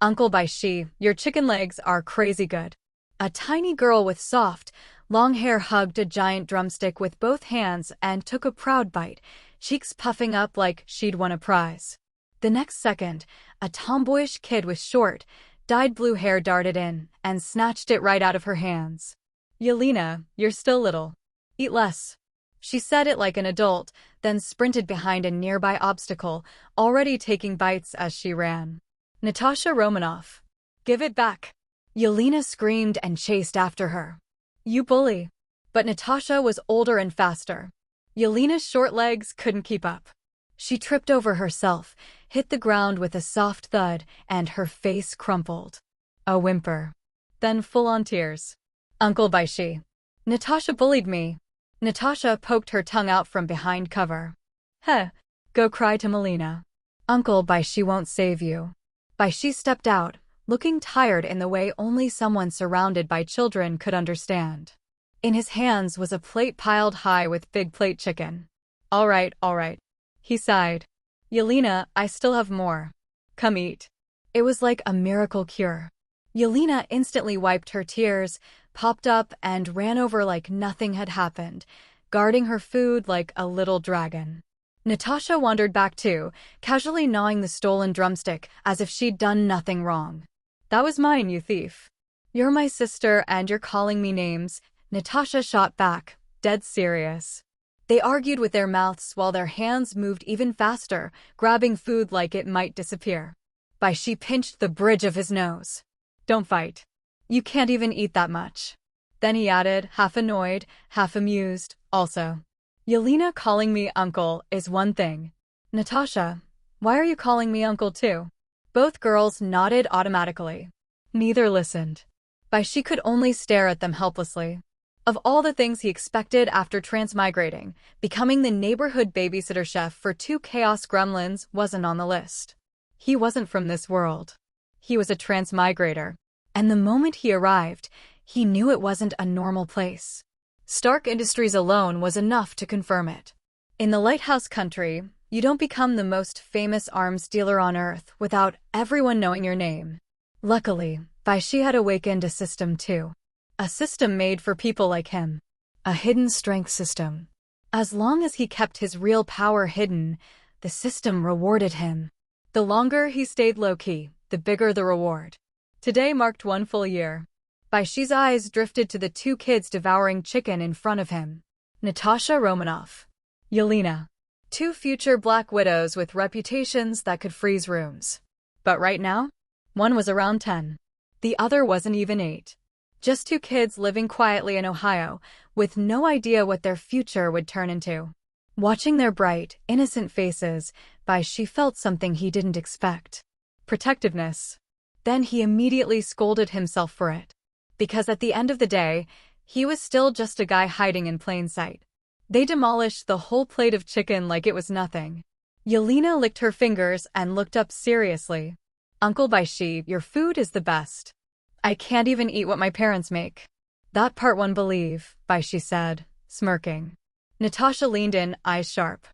Uncle Bai Xi, your chicken legs are crazy good. A tiny girl with soft, long hair hugged a giant drumstick with both hands and took a proud bite, cheeks puffing up like she'd won a prize. The next second, a tomboyish kid with short, dyed blue hair darted in and snatched it right out of her hands. Yelena, you're still little. Eat less. She said it like an adult, then sprinted behind a nearby obstacle, already taking bites as she ran. Natasha Romanoff. Give it back. Yelena screamed and chased after her. You bully. But Natasha was older and faster. Yelena's short legs couldn't keep up. She tripped over herself, hit the ground with a soft thud, and her face crumpled. A whimper. Then full-on tears. Uncle Bai Xi. Natasha bullied me. Natasha poked her tongue out from behind cover. Heh, go cry to Melina. Uncle Bai Xi won't save you. Bai Xi stepped out, looking tired in the way only someone surrounded by children could understand. In his hands was a plate piled high with big plate chicken. All right, he sighed. Yelena, I still have more. Come eat. It was like a miracle cure. Yelena instantly wiped her tears, popped up and ran over like nothing had happened, guarding her food like a little dragon. Natasha wandered back too, casually gnawing the stolen drumstick as if she'd done nothing wrong. That was mine, you thief. You're my sister and you're calling me names, Natasha shot back, dead serious. They argued with their mouths while their hands moved even faster, grabbing food like it might disappear. Bai Xi pinched the bridge of his nose. Don't fight. You can't even eat that much. Then he added, half annoyed, half amused, also. Yelena calling me uncle is one thing. Natasha, why are you calling me uncle too? Both girls nodded automatically. Neither listened. Bai Xi could only stare at them helplessly. Of all the things he expected after transmigrating, becoming the neighborhood babysitter chef for 2 chaos gremlins wasn't on the list. He wasn't from this world. He was a transmigrator. And the moment he arrived, he knew it wasn't a normal place. Stark Industries alone was enough to confirm it. In the Lighthouse country, you don't become the most famous arms dealer on Earth without everyone knowing your name. Luckily, Bai Xi had awakened a system too. A system made for people like him. A hidden strength system. As long as he kept his real power hidden, the system rewarded him. The longer he stayed low-key, the bigger the reward. Today marked 1 full year. Bai Xi's eyes drifted to the 2 kids devouring chicken in front of him. Natasha Romanoff. Yelena. 2 future Black Widows with reputations that could freeze rooms. But right now, one was around 10. The other wasn't even 8. Just 2 kids living quietly in Ohio, with no idea what their future would turn into. Watching their bright, innocent faces, Bai Xi felt something he didn't expect. Protectiveness. Then he immediately scolded himself for it. Because at the end of the day, he was still just a guy hiding in plain sight. They demolished the whole plate of chicken like it was nothing. Yelena licked her fingers and looked up seriously. Uncle Bai Xi, your food is the best. I can't even eat what my parents make. That part one believe, Bai Xi said, smirking. Natasha leaned in, eyes sharp.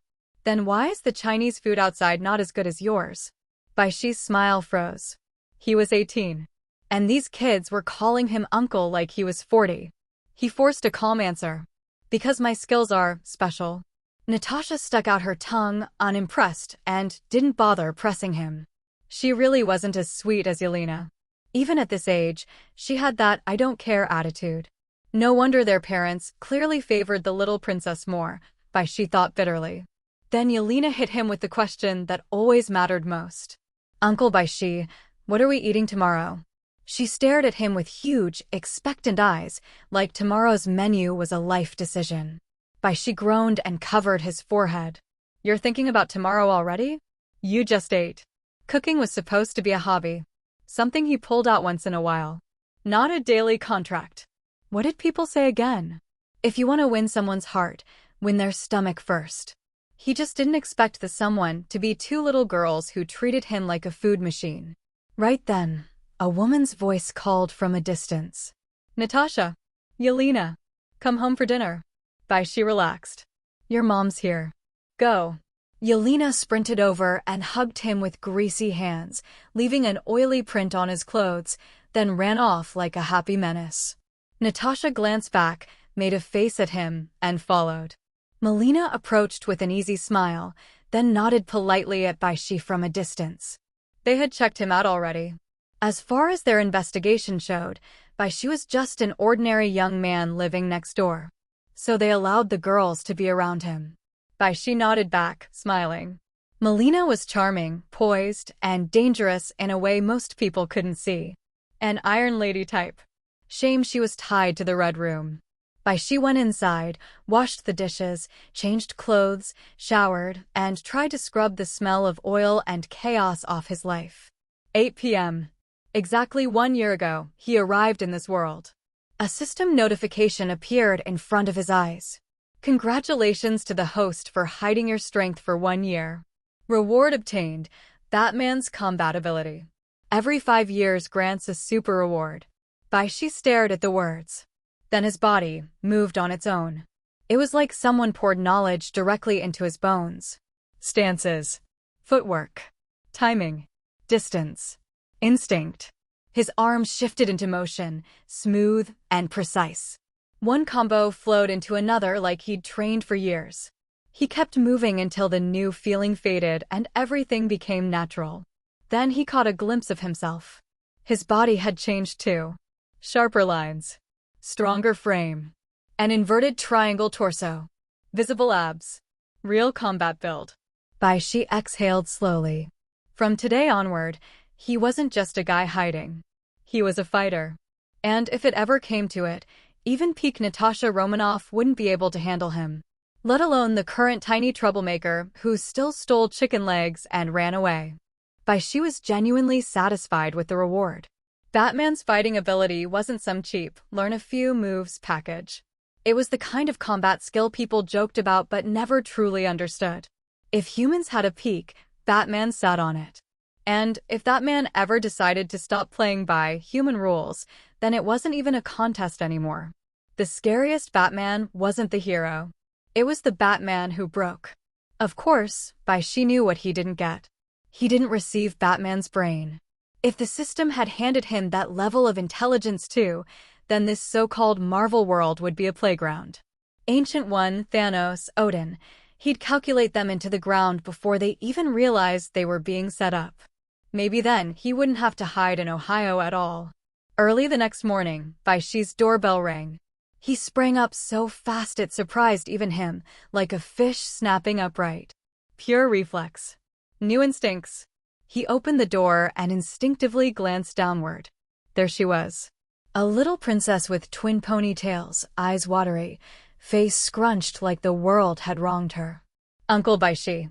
Then why is the Chinese food outside not as good as yours? Bai Xi's smile froze. He was 18. And these kids were calling him uncle like he was 40. He forced a calm answer. Because my skills are special. Natasha stuck out her tongue, unimpressed, and didn't bother pressing him. She really wasn't as sweet as Yelena. Even at this age, she had that I don't care attitude. No wonder their parents clearly favored the little princess more, Bai Xi thought bitterly. Then Yelena hit him with the question that always mattered most. Uncle Bai Xi, what are we eating tomorrow? She stared at him with huge, expectant eyes, like tomorrow's menu was a life decision. Bai Xi groaned and covered his forehead. You're thinking about tomorrow already? You just ate. Cooking was supposed to be a hobby. Something he pulled out once in a while. Not a daily contract. What did people say again? If you want to win someone's heart, win their stomach first. He just didn't expect the someone to be 2 little girls who treated him like a food machine. Right then, a woman's voice called from a distance. Natasha. Yelena. Come home for dinner. Bai Xi relaxed. Your mom's here. Go. Yelena sprinted over and hugged him with greasy hands, leaving an oily print on his clothes, then ran off like a happy menace. Natasha glanced back, made a face at him, and followed. Melina approached with an easy smile, then nodded politely at Bai Xi from a distance. They had checked him out already. As far as their investigation showed, Bai Xi was just an ordinary young man living next door. So they allowed the girls to be around him. Bai Xi nodded back, smiling. Melina was charming, poised, and dangerous in a way most people couldn't see. An Iron Lady type. Shame she was tied to the Red Room. Bai Xi went inside, washed the dishes, changed clothes, showered, and tried to scrub the smell of oil and chaos off his life. 8 p.m. Exactly 1 year ago, he arrived in this world. A system notification appeared in front of his eyes. Congratulations to the host for hiding your strength for 1 year. Reward obtained, Batman's combat ability. Every 5 years grants a super reward. Bai Xi stared at the words. Then his body moved on its own. It was like someone poured knowledge directly into his bones. Stances, footwork, timing, distance, instinct. His arms shifted into motion, smooth and precise. One combo flowed into another like he'd trained for years. He kept moving until the new feeling faded and everything became natural. Then he caught a glimpse of himself. His body had changed too. Sharper lines. Stronger frame. An inverted triangle torso. Visible abs. Real combat build. Bai Xi exhaled slowly. From today onward, he wasn't just a guy hiding. He was a fighter. And if it ever came to it, even peak Natasha Romanoff wouldn't be able to handle him. Let alone the current tiny troublemaker who still stole chicken legs and ran away. Bai Xi was genuinely satisfied with the reward. Batman's fighting ability wasn't some cheap, learn a few moves package. It was the kind of combat skill people joked about but never truly understood. If humans had a peak, Batman sat on it. And if that man ever decided to stop playing by human rules, then it wasn't even a contest anymore. The scariest Batman wasn't the hero. It was the Batman who broke. Of course, Bai Xi knew what he didn't get. He didn't receive Batman's brain. If the system had handed him that level of intelligence too, then this so-called Marvel world would be a playground. Ancient One, Thanos, Odin, he'd calculate them into the ground before they even realized they were being set up. Maybe then he wouldn't have to hide in Ohio at all. Early the next morning, Bai Xi's doorbell rang. He sprang up so fast it surprised even him, like a fish snapping upright. Pure reflex. New instincts. He opened the door and instinctively glanced downward. There she was. A little princess with twin ponytails, eyes watery, face scrunched like the world had wronged her. Uncle Bai Xi.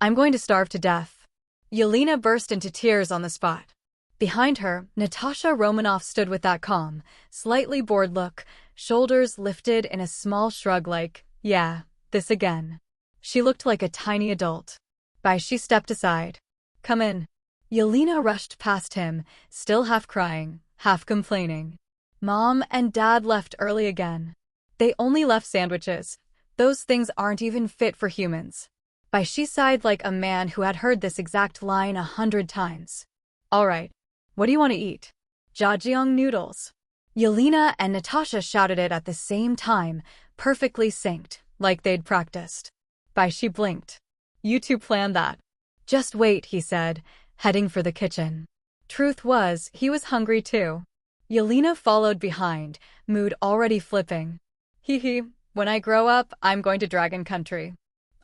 I'm going to starve to death. Yelena burst into tears on the spot. Behind her, Natasha Romanoff stood with that calm, slightly bored look, shoulders lifted in a small shrug like, yeah, this again. She looked like a tiny adult. Bai Xi stepped aside. Come in. Yelena rushed past him, still half crying, half complaining. Mom and Dad left early again. They only left sandwiches. Those things aren't even fit for humans. Bai Xi sighed like a man who had heard this exact line 100 times. All right. What do you want to eat? Jajangmyeon noodles. Yelena and Natasha shouted it at the same time, perfectly synced, like they'd practiced. Bai Xi blinked. You two planned that. Just wait, he said, heading for the kitchen. Truth was, he was hungry too. Yelena followed behind, mood already flipping. Hee, when I grow up, I'm going to Dragon Country.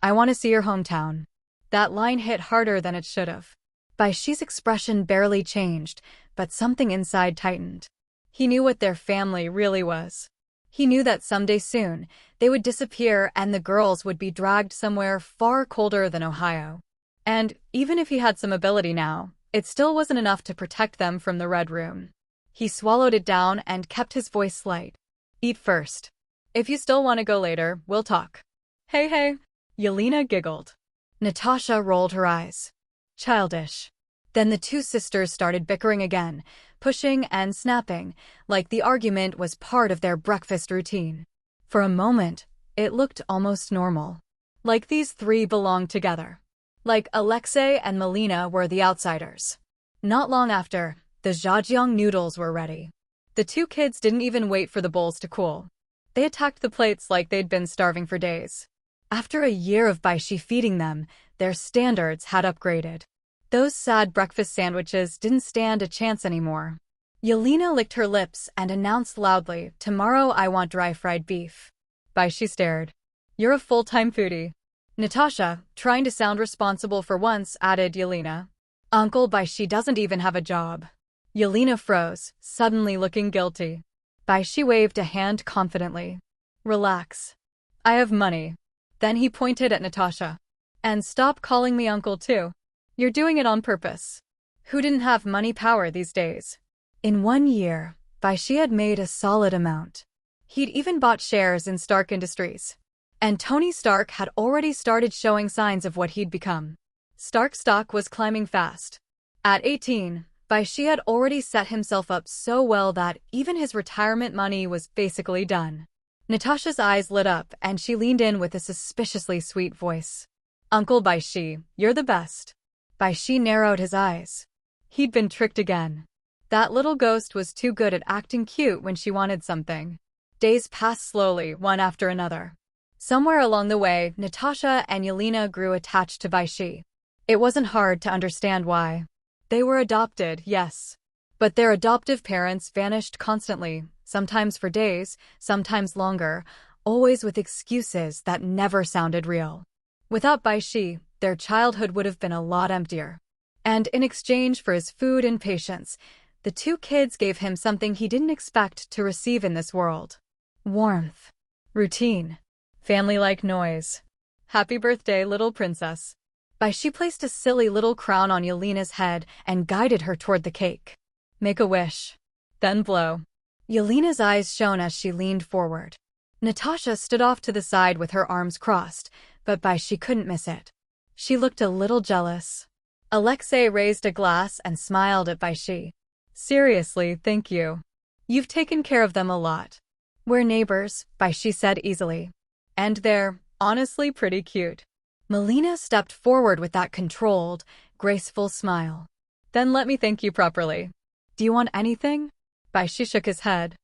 I want to see your hometown. That line hit harder than it should have. Bai Xi's expression barely changed, but something inside tightened. He knew what their family really was. He knew that someday soon, they would disappear and the girls would be dragged somewhere far colder than Ohio. And even if he had some ability now, it still wasn't enough to protect them from the Red Room. He swallowed it down and kept his voice slight. Eat first. If you still want to go later, we'll talk. Hey. Yelena giggled. Natasha rolled her eyes. Childish. Then the two sisters started bickering again, pushing and snapping, like the argument was part of their breakfast routine. For a moment, it looked almost normal. Like these three belonged together. Like Alexei and Melina were the outsiders. Not long after, the jjajang noodles were ready. The two kids didn't even wait for the bowls to cool. They attacked the plates like they'd been starving for days. After a year of Bai Xi feeding them, their standards had upgraded. Those sad breakfast sandwiches didn't stand a chance anymore. Yelena licked her lips and announced loudly, "Tomorrow I want dry-fried beef." Bai Xi stared. "You're a full-time foodie." Natasha, trying to sound responsible for once, added, "Yelena. Uncle Bai Xi doesn't even have a job." Yelena froze, suddenly looking guilty. Bai Xi waved a hand confidently. "Relax. I have money." Then he pointed at Natasha. "And stop calling me uncle too. You're doing it on purpose." Who didn't have money power these days? In 1 year, Bai Xi had made a solid amount. He'd even bought shares in Stark Industries. And Tony Stark had already started showing signs of what he'd become. Stark stock was climbing fast. At 18, Bai Xi had already set himself up so well that even his retirement money was basically done. Natasha's eyes lit up and she leaned in with a suspiciously sweet voice. "Uncle Bai Xi, you're the best." Bai Xi narrowed his eyes. He'd been tricked again. That little ghost was too good at acting cute when she wanted something. Days passed slowly, one after another. Somewhere along the way, Natasha and Yelena grew attached to Bai Xi. It wasn't hard to understand why. They were adopted, yes. But their adoptive parents vanished constantly, sometimes for days, sometimes longer, always with excuses that never sounded real. Without Bai Xi, their childhood would have been a lot emptier. And in exchange for his food and patience, the two kids gave him something he didn't expect to receive in this world. Warmth. Routine. Family-like noise. "Happy birthday, little princess." Bai Xi placed a silly little crown on Yelena's head and guided her toward the cake. "Make a wish. Then blow." Yelena's eyes shone as she leaned forward. Natasha stood off to the side with her arms crossed, but Bai Xi couldn't miss it. She looked a little jealous. Alexei raised a glass and smiled at Bai Xi. "Seriously, thank you. You've taken care of them a lot." "We're neighbors," Bai Xi said easily. "And they're, honestly, pretty cute." Melina stepped forward with that controlled, graceful smile. "Then let me thank you properly. Do you want anything?" Bai Xi shook his head.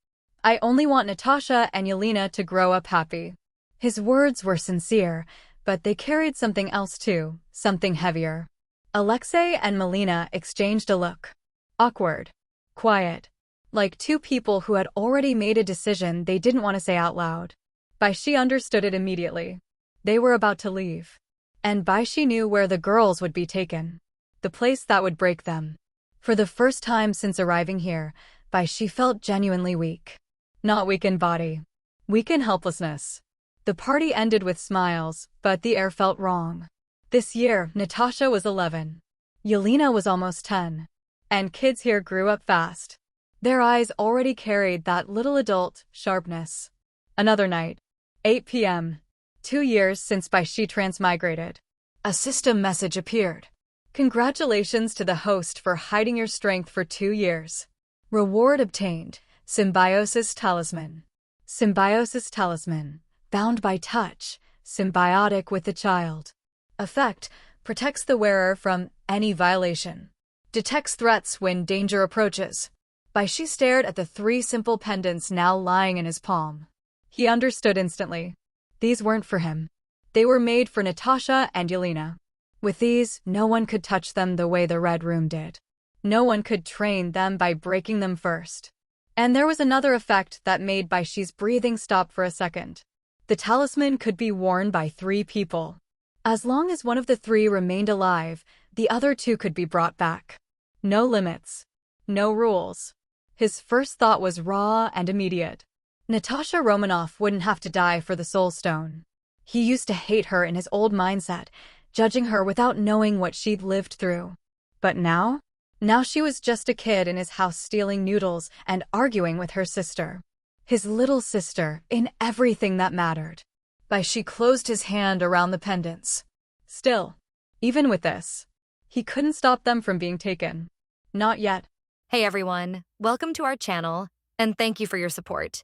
"I only want Natasha and Yelena to grow up happy." His words were sincere, but they carried something else too, something heavier. Alexei and Melina exchanged a look. Awkward. Quiet. Like two people who had already made a decision they didn't want to say out loud. Bai Xi understood it immediately. They were about to leave. And Bai Xi knew where the girls would be taken. The place that would break them. For the first time since arriving here, Bai Xi felt genuinely weak. Not weak in body. Weak in helplessness. The party ended with smiles, but the air felt wrong. This year, Natasha was 11. Yelena was almost 10. And kids here grew up fast. Their eyes already carried that little adult sharpness. Another night. 8 p.m. 2 years since Bai Xi transmigrated. A system message appeared. "Congratulations to the host for hiding your strength for 2 years. Reward obtained. Symbiosis Talisman." Symbiosis Talisman. Bound by touch. Symbiotic with the child. Effect. Protects the wearer from any violation. Detects threats when danger approaches. Bai Xi stared at the 3 simple pendants now lying in his palm. He understood instantly. These weren't for him. They were made for Natasha and Yelena. With these, no one could touch them the way the Red Room did. No one could train them by breaking them first. And there was another effect that made Bai Xi's breathing stop for a second. The talisman could be worn by 3 people. As long as one of the 3 remained alive, the other 2 could be brought back. No limits. No rules. His first thought was raw and immediate. Natasha Romanoff wouldn't have to die for the Soul Stone. He used to hate her in his old mindset, judging her without knowing what she'd lived through. But now? Now she was just a kid in his house stealing noodles and arguing with her sister. His little sister, in everything that mattered. Bai Xi closed his hand around the pendants. Still, even with this, he couldn't stop them from being taken. Not yet. Hey everyone, welcome to our channel, and thank you for your support.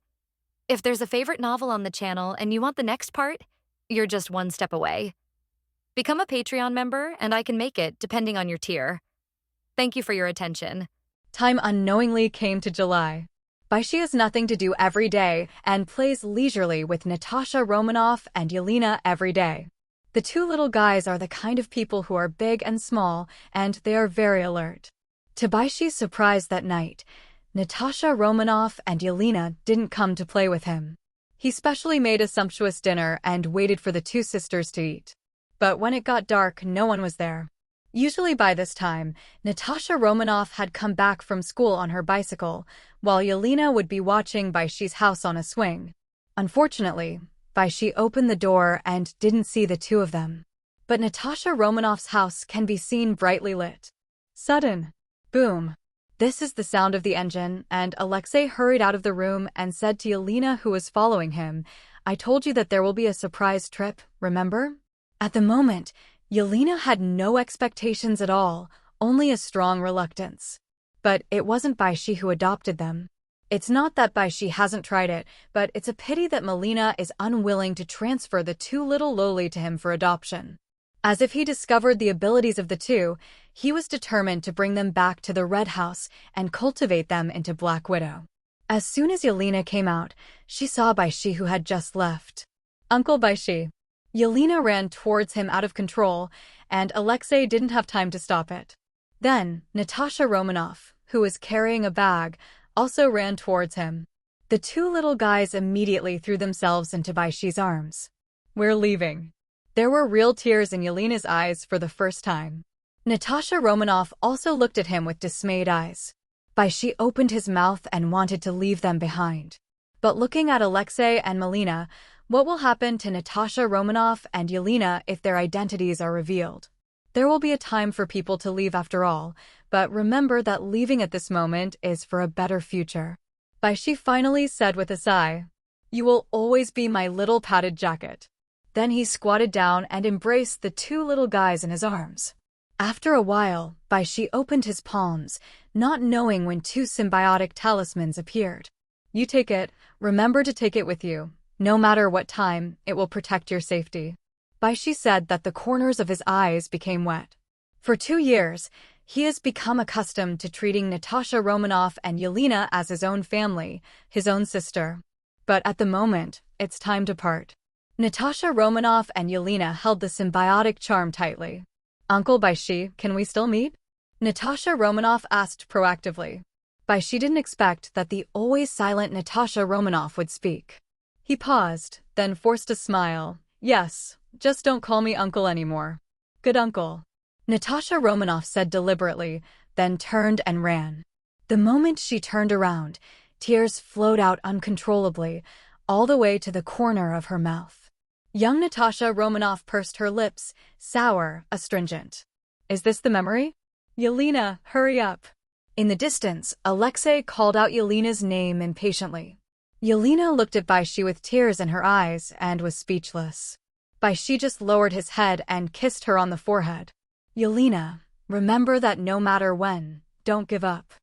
If there's a favorite novel on the channel and you want the next part, you're just one step away. Become a Patreon member, and I can make it, depending on your tier. Thank you for your attention. Time unknowingly came to July. Bai Xi has nothing to do every day and plays leisurely with Natasha Romanoff and Yelena every day. The two little guys are the kind of people who are big and small, and they are very alert. To Bai Xi's surprise that night, Natasha Romanoff and Yelena didn't come to play with him. He specially made a sumptuous dinner and waited for the two sisters to eat. But when it got dark, no one was there. Usually by this time, Natasha Romanoff had come back from school on her bicycle, while Yelena would be watching Bai Xi's house on a swing. Unfortunately, Bai Xi opened the door and didn't see the two of them. But Natasha Romanoff's house can be seen brightly lit. Sudden boom. This is the sound of the engine, and Alexei hurried out of the room and said to Yelena, who was following him, "I told you that there will be a surprise trip, remember?" At the moment, Yelena had no expectations at all, only a strong reluctance. But it wasn't Bai Xi who adopted them. It's not that Bai Xi hasn't tried it, but it's a pity that Melina is unwilling to transfer the two little loli to him for adoption. As if he discovered the abilities of the two, he was determined to bring them back to the Red House and cultivate them into Black Widow. As soon as Yelena came out, she saw Bai Xi, who had just left. "Uncle Bai Xi." Yelena ran towards him out of control, and Alexei didn't have time to stop it. Then, Natasha Romanoff, who was carrying a bag, also ran towards him. The two little guys immediately threw themselves into Bai Xi's arms. "We're leaving." There were real tears in Yelena's eyes for the first time. Natasha Romanoff also looked at him with dismayed eyes. Bai Xi opened his mouth and wanted to leave them behind. But looking at Alexei and Melina, what will happen to Natasha Romanoff and Yelena if their identities are revealed? There will be a time for people to leave after all, but remember that leaving at this moment is for a better future. Bai Xi finally said with a sigh, "You will always be my little padded jacket." Then he squatted down and embraced the two little guys in his arms. After a while, Bai Xi opened his palms, not knowing when two symbiotic talismans appeared. "You take it, remember to take it with you. No matter what time, it will protect your safety." Bai Xi said that the corners of his eyes became wet. For 2 years, he has become accustomed to treating Natasha Romanoff and Yelena as his own family, his own sister. But at the moment, it's time to part. Natasha Romanoff and Yelena held the symbiotic charm tightly. "Uncle Bai Xi, can we still meet?" Natasha Romanoff asked proactively. Bai Xi didn't expect that the always silent Natasha Romanoff would speak. He paused, then forced a smile. "Yes, just don't call me uncle anymore." "Good uncle," Natasha Romanoff said deliberately, then turned and ran. The moment she turned around, tears flowed out uncontrollably, all the way to the corner of her mouth. Young Natasha Romanoff pursed her lips, sour, astringent. "Is this the memory?" "Yelena, hurry up." In the distance, Alexei called out Yelena's name impatiently. Yelena looked at Bai Xi with tears in her eyes and was speechless. Bai Xi just lowered his head and kissed her on the forehead. "Yelena, remember that no matter when, don't give up."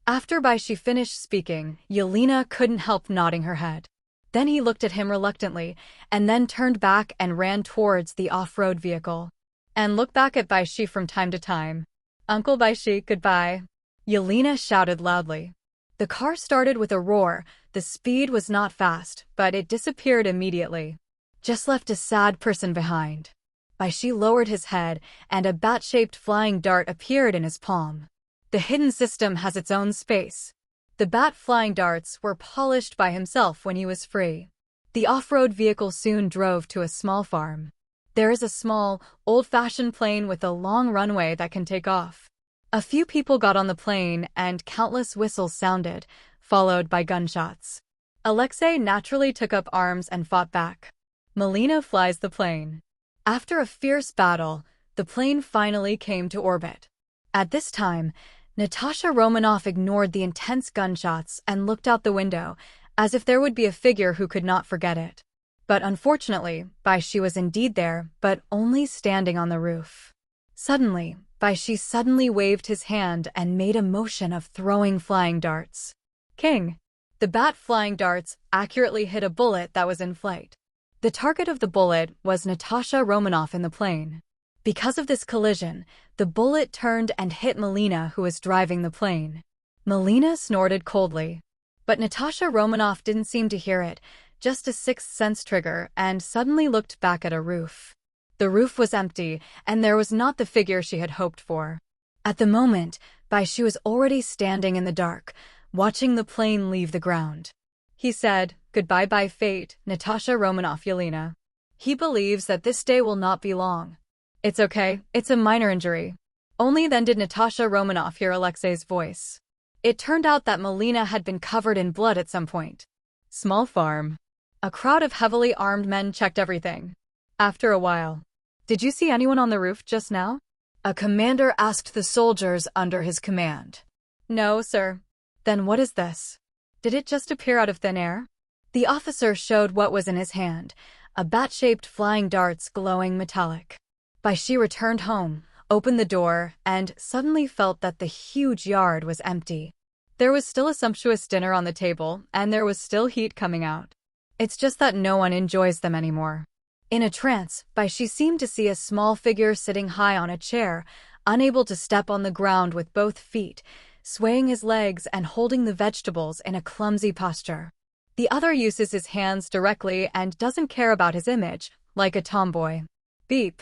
After Bai Xi finished speaking, Yelena couldn't help nodding her head. Then he looked at him reluctantly, and then turned back and ran towards the off-road vehicle. "And look back at Bai Xi from time to time." "Uncle Bai Xi, goodbye," Yelena shouted loudly. The car started with a roar. The speed was not fast, but it disappeared immediately. Just left a sad person behind. Bai Xi lowered his head, and a bat-shaped flying dart appeared in his palm. The hidden system has its own space. The bat flying darts were polished by himself when he was free. The off-road vehicle soon drove to a small farm. There is a small, old-fashioned plane with a long runway that can take off. A few people got on the plane, and countless whistles sounded, followed by gunshots. Alexei naturally took up arms and fought back. Melina flies the plane. After a fierce battle, the plane finally came to orbit. At this time, Natasha Romanoff ignored the intense gunshots and looked out the window, as if there would be a figure who could not forget it. But unfortunately, Bai Xi was indeed there, but only standing on the roof. Suddenly, Bai Xi suddenly waved his hand and made a motion of throwing flying darts. "King!" The bat flying darts accurately hit a bullet that was in flight. The target of the bullet was Natasha Romanoff in the plane. Because of this collision, the bullet turned and hit Melina, who was driving the plane. Melina snorted coldly. But Natasha Romanoff didn't seem to hear it, just a sixth sense trigger, and suddenly looked back at a roof. The roof was empty, and there was not the figure she had hoped for. At the moment, Bai Xi was already standing in the dark, watching the plane leave the ground. He said, "Goodbye by fate, Natasha Romanoff Yelena. He believes that this day will not be long. It's okay, it's a minor injury." Only then did Natasha Romanoff hear Alexei's voice. It turned out that Melina had been covered in blood at some point. Small farm. A crowd of heavily armed men checked everything. After a while, "Did you see anyone on the roof just now?" a commander asked the soldiers under his command. "No, sir." "Then what is this? Did it just appear out of thin air?" The officer showed what was in his hand, a bat-shaped flying darts glowing metallic. Bai Xi returned home, opened the door, and suddenly felt that the huge yard was empty. There was still a sumptuous dinner on the table, and there was still heat coming out. It's just that no one enjoys them anymore. In a trance, Bai Xi seemed to see a small figure sitting high on a chair, unable to step on the ground with both feet, swaying his legs and holding the vegetables in a clumsy posture. The other uses his hands directly and doesn't care about his image, like a tomboy. Beep.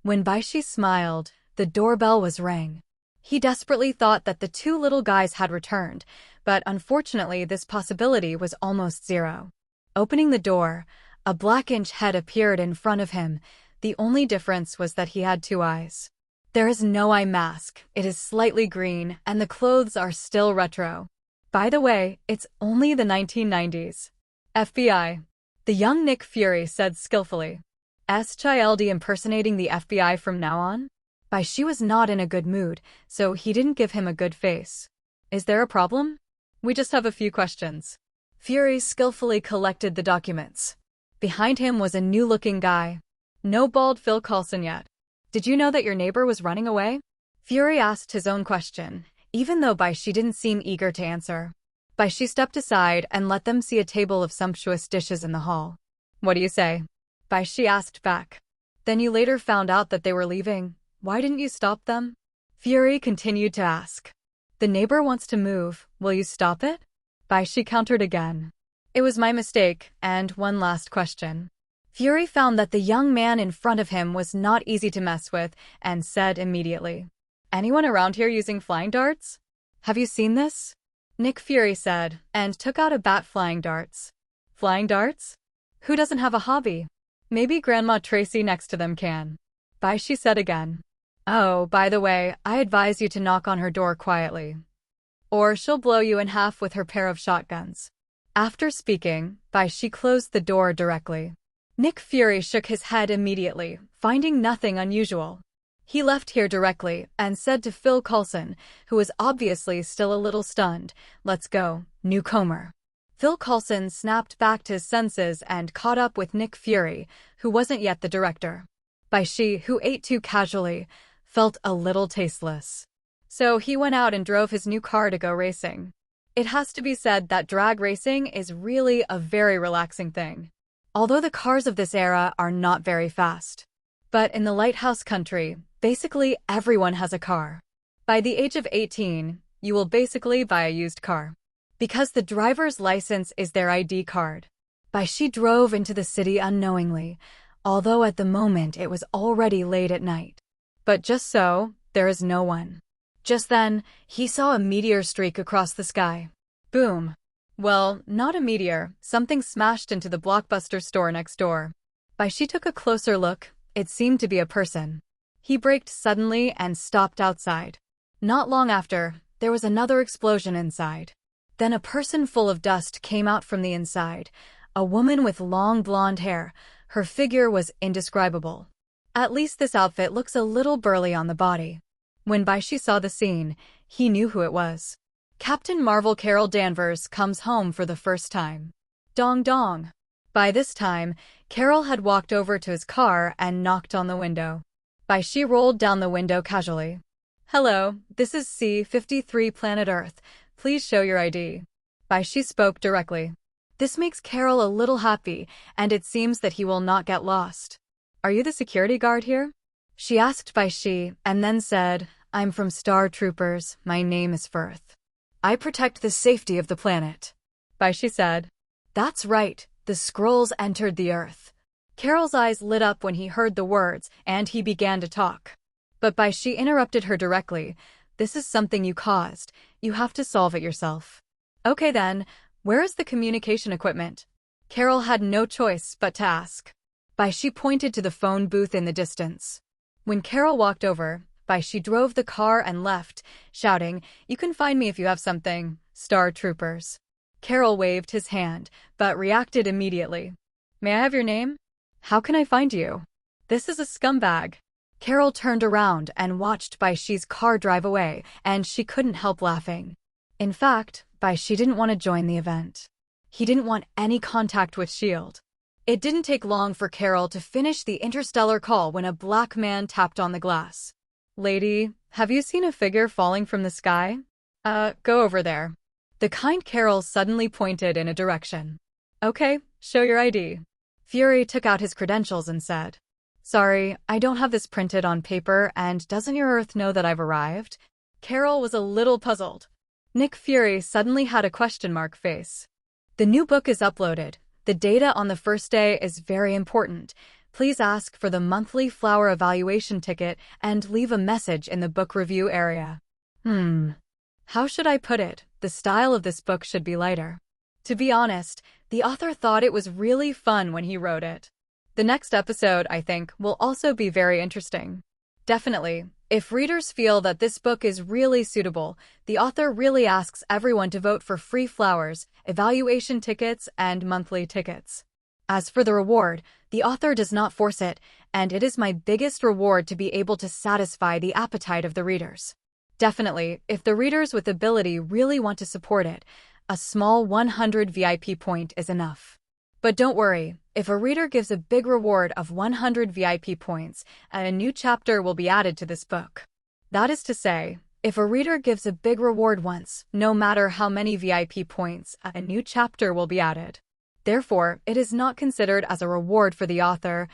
When Bai Xi smiled, the doorbell was rang. He desperately thought that the two little guys had returned, but unfortunately this possibility was almost zero. Opening the door, a black-inch head appeared in front of him. The only difference was that he had two eyes. There is no eye mask, it is slightly green, and the clothes are still retro. By the way, it's only the 1990s. FBI. The young Nick Fury said skillfully. "S-Child impersonating the FBI from now on?" Bai Xi was not in a good mood, so he didn't give him a good face. "Is there a problem?" "We just have a few questions." Fury skillfully collected the documents. Behind him was a new-looking guy. "No bald Phil Coulson yet. Did you know that your neighbor was running away?" Fury asked his own question, even though Bai Xi didn't seem eager to answer. Bai Xi stepped aside and let them see a table of sumptuous dishes in the hall. "What do you say?" Bai Xi asked back. "Then you later found out that they were leaving. Why didn't you stop them?" Fury continued to ask. "The neighbor wants to move. Will you stop it?" Bai Xi countered again. "It was my mistake, and one last question." Fury found that the young man in front of him was not easy to mess with and said immediately, "Anyone around here using flying darts?" "Have you seen this?" Nick Fury said, and took out a bat flying darts. "Flying darts? Who doesn't have a hobby? Maybe Grandma Tracy next to them can." Bai Xi said again. "Oh, by the way, I advise you to knock on her door quietly, or she'll blow you in half with her pair of shotguns." After speaking, Bai Xi closed the door directly. Nick Fury shook his head immediately, finding nothing unusual. He left here directly and said to Phil Coulson, who was obviously still a little stunned, "Let's go, newcomer." Phil Coulson snapped back to his senses and caught up with Nick Fury, who wasn't yet the director. Bai Xi, who ate too casually, felt a little tasteless. So he went out and drove his new car to go racing. It has to be said that drag racing is really a very relaxing thing, although the cars of this era are not very fast. But in the lighthouse country, basically everyone has a car. By the age of 18, you will basically buy a used car, because the driver's license is their ID card. Bai Xi drove into the city unknowingly, although at the moment it was already late at night. But just so, there is no one. Just then, he saw a meteor streak across the sky. Boom. Well, not a meteor, something smashed into the Blockbuster store next door. Bai Xi took a closer look. It seemed to be a person. He braked suddenly and stopped outside. Not long after, there was another explosion inside. Then a person full of dust came out from the inside, a woman with long blonde hair. Her figure was indescribable. At least this outfit looks a little burly on the body. When Bai Xi saw the scene, he knew who it was. Captain Marvel Carol Danvers comes home for the first time. Dong dong. By this time, Carol had walked over to his car and knocked on the window. Bai Xi rolled down the window casually. "Hello, this is C-53 Planet Earth. Please show your ID." Bai Xi spoke directly. This makes Carol a little happy, and it seems that he will not get lost. "Are you the security guard here?" She asked Bai Xi and then said, I'm from Star Troopers, my name is Firth. I protect the safety of the planet. Bai Xi said, That's right, the scrolls entered the Earth. Carol's eyes lit up when he heard the words, and he began to talk. But Bai Xi interrupted her directly. This is something you caused. You have to solve it yourself. Okay then, where is the communication equipment? Carol had no choice but to ask. Bai Xi pointed to the phone booth in the distance. When Carol walked over, Bai Xi drove the car and left, shouting, You can find me if you have something, Star Troopers. Carol waved his hand, but reacted immediately. May I have your name? How can I find you? This is a scumbag. Carol turned around and watched Bai Xi's car drive away, and she couldn't help laughing. In fact, Bai Xi didn't want to join the event. He didn't want any contact with S.H.I.E.L.D. It didn't take long for Carol to finish the interstellar call when a black man tapped on the glass. Lady, have you seen a figure falling from the sky? Go over there. The kind Carol suddenly pointed in a direction. Okay, show your ID. Fury took out his credentials and said, Sorry, I don't have this printed on paper, and doesn't your Earth know that I've arrived? Carol was a little puzzled. Nick Fury suddenly had a question mark face. The new book is uploaded. The data on the first day is very important. Please ask for the monthly flower evaluation ticket and leave a message in the book review area. How should I put it? The style of this book should be lighter. To be honest, the author thought it was really fun when he wrote it. The next episode, I think, will also be very interesting. Definitely, if readers feel that this book is really suitable, the author really asks everyone to vote for free flowers, evaluation tickets, and monthly tickets. As for the reward, the author does not force it, and it is my biggest reward to be able to satisfy the appetite of the readers. Definitely, if the readers with ability really want to support it, a small 100 VIP point is enough. But don't worry, if a reader gives a big reward of 100 VIP points, a new chapter will be added to this book. That is to say, if a reader gives a big reward once, no matter how many VIP points, a new chapter will be added. Therefore, it is not considered as a reward for the author,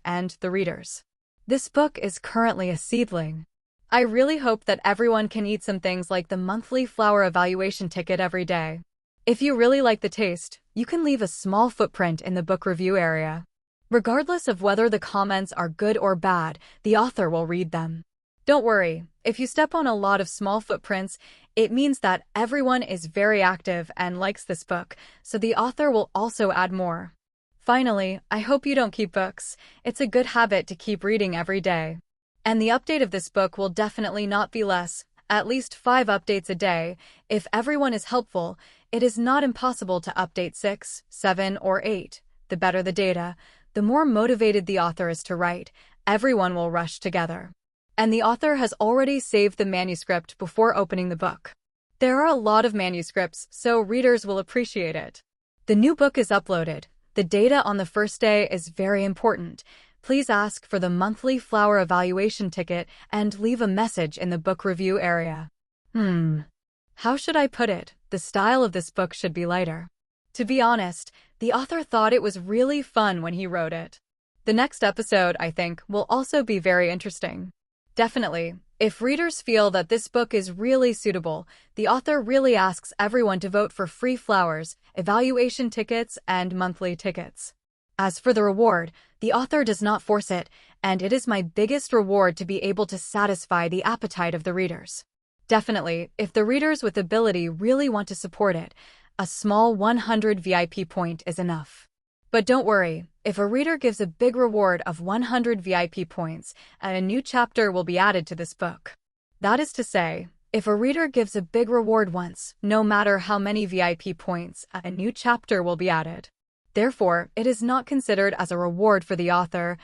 and the readers. This book is currently a seedling. I really hope that everyone can eat some things like the monthly flower evaluation ticket every day. If you really like the taste, you can leave a small footprint in the book review area. Regardless of whether the comments are good or bad, the author will read them. Don't worry, if you step on a lot of small footprints, it means that everyone is very active and likes this book, so the author will also add more. Finally, I hope you don't keep books. It's a good habit to keep reading every day. And the update of this book will definitely not be less, at least 5 updates a day. If everyone is helpful, it is not impossible to update 6, 7, or 8. The better the data, the more motivated the author is to write. Everyone will rush together. And the author has already saved the manuscript before opening the book. There are a lot of manuscripts, so readers will appreciate it. The new book is uploaded. The data on the first day is very important. Please ask for the monthly flower evaluation ticket and leave a message in the book review area. How should I put it? The style of this book should be lighter. To be honest, the author thought it was really fun when he wrote it. The next episode, I think, will also be very interesting. Definitely, if readers feel that this book is really suitable, the author really asks everyone to vote for free flowers, evaluation tickets, and monthly tickets. As for the reward, the author does not force it, and it is my biggest reward to be able to satisfy the appetite of the readers. Definitely, if the readers with ability really want to support it, a small 100 VIP point is enough. But don't worry, if a reader gives a big reward of 100 VIP points, a new chapter will be added to this book. That is to say, if a reader gives a big reward once, no matter how many VIP points, a new chapter will be added. Therefore, it is not considered as a reward for the author,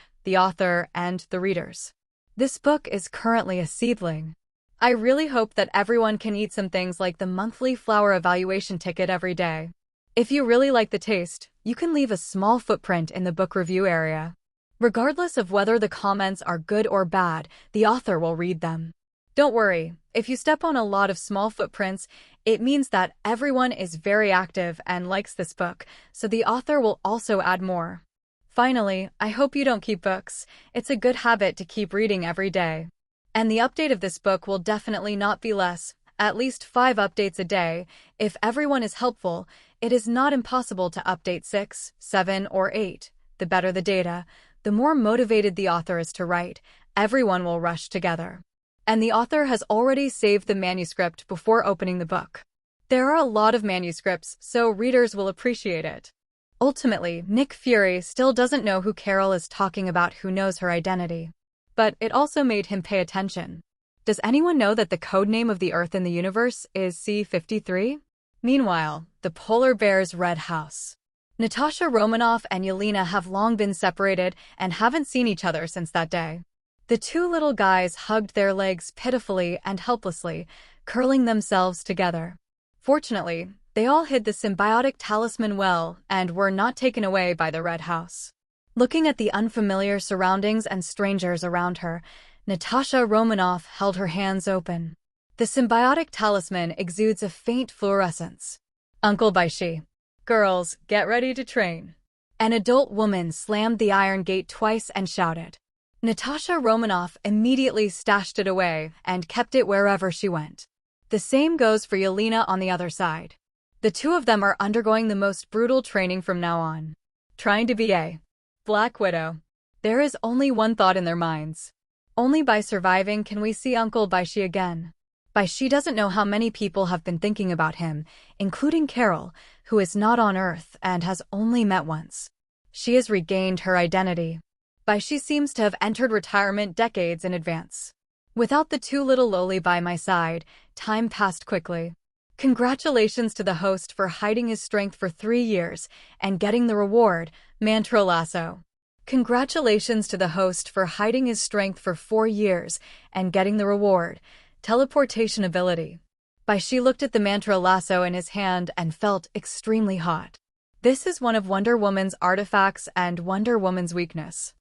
and the readers. This book is currently a seedling. I really hope that everyone can eat some things like the monthly flower evaluation ticket every day. If you really like the taste, you can leave a small footprint in the book review area. Regardless of whether the comments are good or bad, the author will read them. Don't worry, if you step on a lot of small footprints, it means that everyone is very active and likes this book, so the author will also add more. Finally, I hope you don't keep books. It's a good habit to keep reading every day. And the update of this book will definitely not be less, at least 5 updates a day. If everyone is helpful, it is not impossible to update 6, 7, or 8. The better the data, the more motivated the author is to write. Everyone will rush together. And the author has already saved the manuscript before opening the book. There are a lot of manuscripts, so readers will appreciate it. Ultimately, Nick Fury still doesn't know who Carol is talking about, who knows her identity. But it also made him pay attention. Does anyone know that the code name of the Earth in the universe is C-53? Meanwhile, the polar bear's red house. Natasha Romanoff and Yelena have long been separated and haven't seen each other since that day. The two little guys hugged their legs pitifully and helplessly, curling themselves together. Fortunately, they all hid the symbiotic talisman well and were not taken away by the red house. Looking at the unfamiliar surroundings and strangers around her, Natasha Romanoff held her hands open. The symbiotic talisman exudes a faint fluorescence. Uncle Bai Xi. Girls, get ready to train. An adult woman slammed the iron gate twice and shouted. Natasha Romanoff immediately stashed it away and kept it wherever she went. The same goes for Yelena on the other side. The two of them are undergoing the most brutal training from now on. Trying to be a Black Widow. There is only one thought in their minds. Only by surviving can we see Uncle Bai Xi again. Bai Xi doesn't know how many people have been thinking about him, including Carol, who is not on Earth and has only met once. She has regained her identity. Bai Xi seems to have entered retirement decades in advance. Without the two little loli by my side, time passed quickly. Congratulations to the host for hiding his strength for 3 years and getting the reward, Mantra Lasso. Congratulations to the host for hiding his strength for 4 years and getting the reward, Teleportation ability. Bai Xi looked at the Mantra Lasso in his hand and felt extremely hot. This is one of Wonder Woman's artifacts and Wonder Woman's weakness.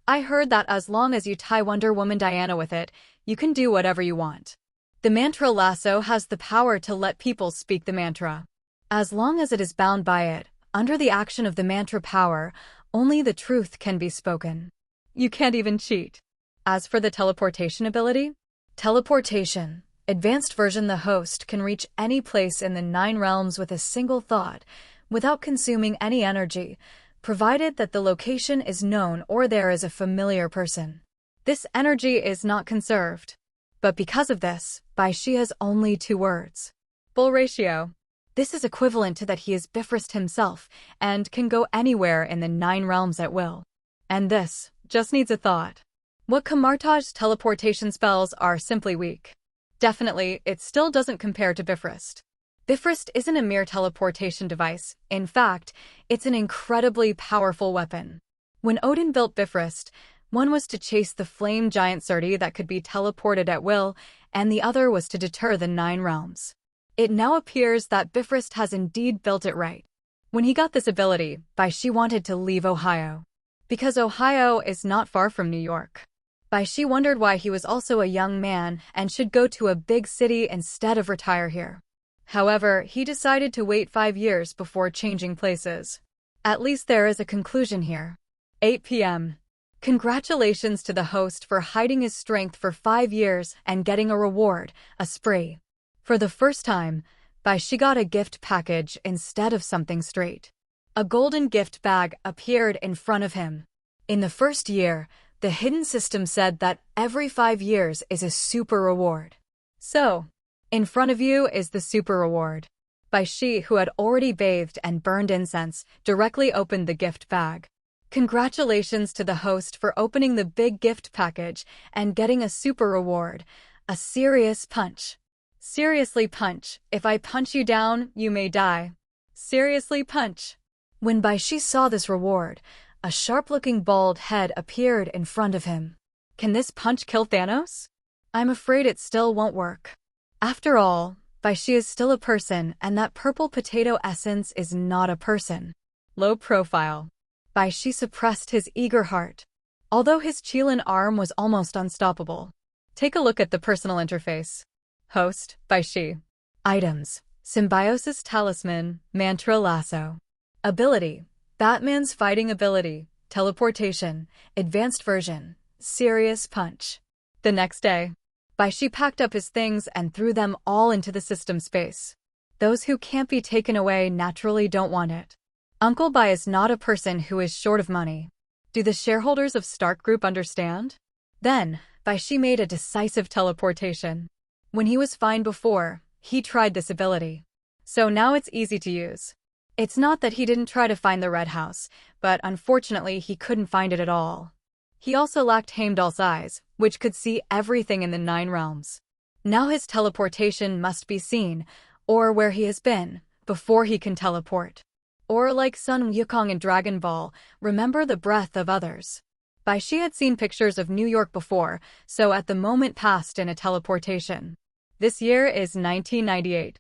I heard that as long as you tie Wonder Woman Diana with it, you can do whatever you want. The Mantra Lasso has the power to let people speak the mantra. As long as it is bound by it, under the action of the mantra power, only the truth can be spoken. You can't even cheat. As for the teleportation ability, teleportation, advanced version, the host can reach any place in the 9 realms with a single thought, without consuming any energy, provided that the location is known or there is a familiar person. This energy is not conserved. But because of this, Bai Xi has only 2 words. Bull ratio. This is equivalent to that he is Bifrost himself and can go anywhere in the 9 realms at will. And this just needs a thought. What Kamartaj's teleportation spells are simply weak. Definitely, it still doesn't compare to Bifrost. Bifrost isn't a mere teleportation device. In fact, it's an incredibly powerful weapon. When Odin built Bifrost, one was to chase the flame giant Surti that could be teleported at will, and the other was to deter the 9 realms. It now appears that Bifrost has indeed built it right. When he got this ability, Bai Xi wanted to leave Ohio. Because Ohio is not far from New York. Bai Xi wondered why he was also a young man and should go to a big city instead of retire here. However, he decided to wait 5 years before changing places. At least there is a conclusion here. 8 p.m. Congratulations to the host for hiding his strength for 5 years and getting a reward, a spree. For the first time, Bai Xi got a gift package instead of something straight. A golden gift bag appeared in front of him. In the first year, the hidden system said that every 5 years is a super reward. So, in front of you is the super reward. Bai Xi, who had already bathed and burned incense, directly opened the gift bag. Congratulations to the host for opening the big gift package and getting a super reward, a serious punch. Seriously punch, if I punch you down, you may die. Seriously punch. When Bai Xi saw this reward, a sharp-looking bald head appeared in front of him. Can this punch kill Thanos? I'm afraid it still won't work. After all, Bai Xi is still a person, and that purple potato essence is not a person. Low profile. Bai Xi suppressed his eager heart. Although his Qilin arm was almost unstoppable. Take a look at the personal interface. Host, Bai Xi. Items: Symbiosis Talisman, Mantra Lasso. Ability: Batman's fighting ability, Teleportation, Advanced Version, Serious Punch. The next day, Bai Xi packed up his things and threw them all into the system space. Those who can't be taken away naturally don't want it. Uncle Bai is not a person who is short of money. Do the shareholders of Stark Group understand? Then, Bai Xi made a decisive teleportation. When he was fine before, he tried this ability. So now it's easy to use. It's not that he didn't try to find the Red House, but unfortunately he couldn't find it at all. He also lacked Heimdall's eyes, which could see everything in the 9 realms. Now his teleportation must be seen, or where he has been, before he can teleport. Or like Sun Wukong in Dragon Ball, remember the breath of others. Bai Xi had seen pictures of New York before, so at the moment passed in a teleportation. This year is 1998.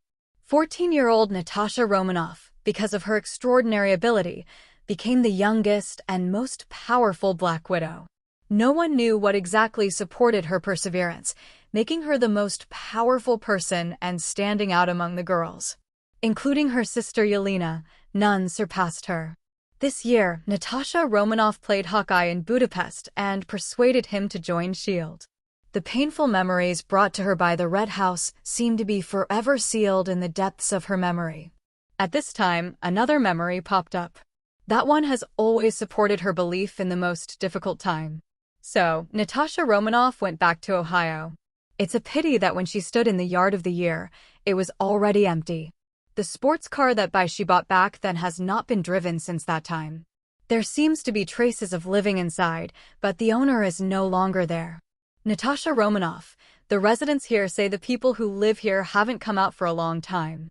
14-year-old Natasha Romanoff, because of her extraordinary ability, became the youngest and most powerful Black Widow. No one knew what exactly supported her perseverance, making her the most powerful person and standing out among the girls. Including her sister Yelena, none surpassed her. This year, Natasha Romanoff played Hawkeye in Budapest and persuaded him to join S.H.I.E.L.D. The painful memories brought to her by the Red House seemed to be forever sealed in the depths of her memory. At this time, another memory popped up. That one has always supported her belief in the most difficult time. So, Natasha Romanoff went back to Ohio. It's a pity that when she stood in the yard of the year, it was already empty. The sports car that Bai Xi bought back then has not been driven since that time. There seems to be traces of living inside, but the owner is no longer there. Natasha Romanoff, the residents here say the people who live here haven't come out for a long time.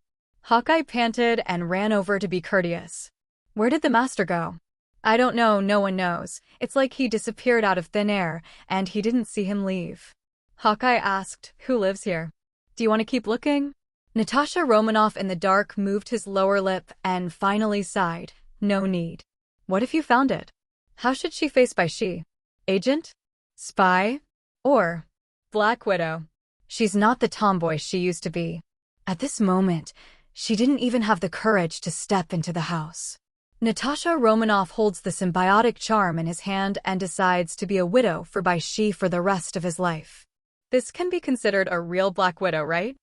Hawkeye panted and ran over to be courteous. Where did the master go? I don't know, no one knows. It's like he disappeared out of thin air, and he didn't see him leave. Hawkeye asked, who lives here? Do you want to keep looking? Natasha Romanoff in the dark moved his lower lip and finally sighed. No need. What if you found it? How should she face Bai Xi? Agent? Spy? Or Black Widow? She's not the tomboy she used to be. At this moment, she didn't even have the courage to step into the house. Natasha Romanoff holds the symbiotic charm in his hand and decides to be a widow for Bai Xi for the rest of his life. This can be considered a real Black Widow, right?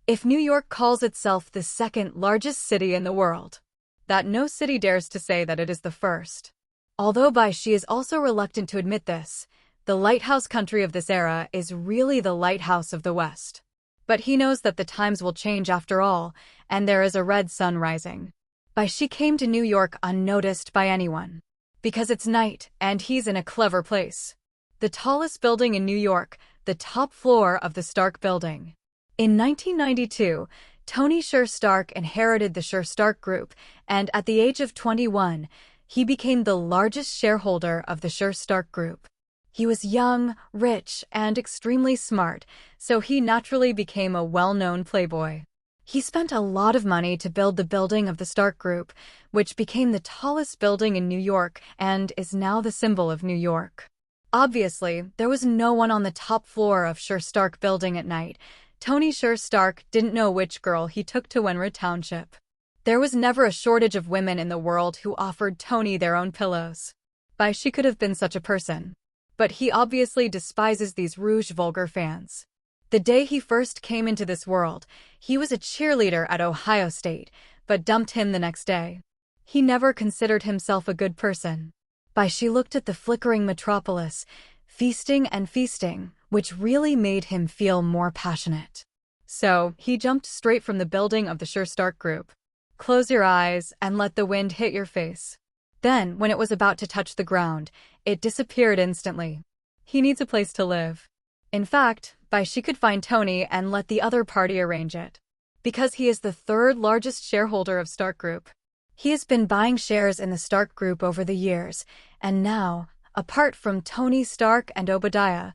If New York calls itself the second largest city in the world, that no city dares to say that it is the first. Although Bai Xi is also reluctant to admit this, the lighthouse country of this era is really the lighthouse of the West. But he knows that the times will change after all, and there is a red sun rising. Bai Xi came to New York unnoticed by anyone. Because it's night, and he's in a clever place. The tallest building in New York, the top floor of the Stark building. In 1992, Tony Stark inherited the Stark Group, and at the age of 21, he became the largest shareholder of the Stark Group. He was young, rich, and extremely smart, so he naturally became a well-known playboy. He spent a lot of money to build the building of the Stark Group, which became the tallest building in New York and is now the symbol of New York. Obviously, there was no one on the top floor of Stark building at night. Tony Stark didn't know which girl he took to Wenra Township. There was never a shortage of women in the world who offered Tony their own pillows. Bai Xi could have been such a person. But he obviously despises these Rouge vulgar fans. The day he first came into this world, he was a cheerleader at Ohio State, but dumped him the next day. He never considered himself a good person. Bai Xi looked at the flickering metropolis, feasting and feasting, which really made him feel more passionate. So, he jumped straight from the building of the Stark Group. Close your eyes and let the wind hit your face. Then, when it was about to touch the ground, it disappeared instantly. He needs a place to live. In fact, Bai Xi could find Tony and let the other party arrange it. Because he is the third largest shareholder of Stark Group. He has been buying shares in the Stark Group over the years, and now, apart from Tony Stark and Obadiah,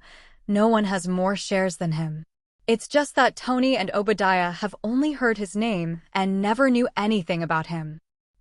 no one has more shares than him. It's just that Tony and Obadiah have only heard his name and never knew anything about him.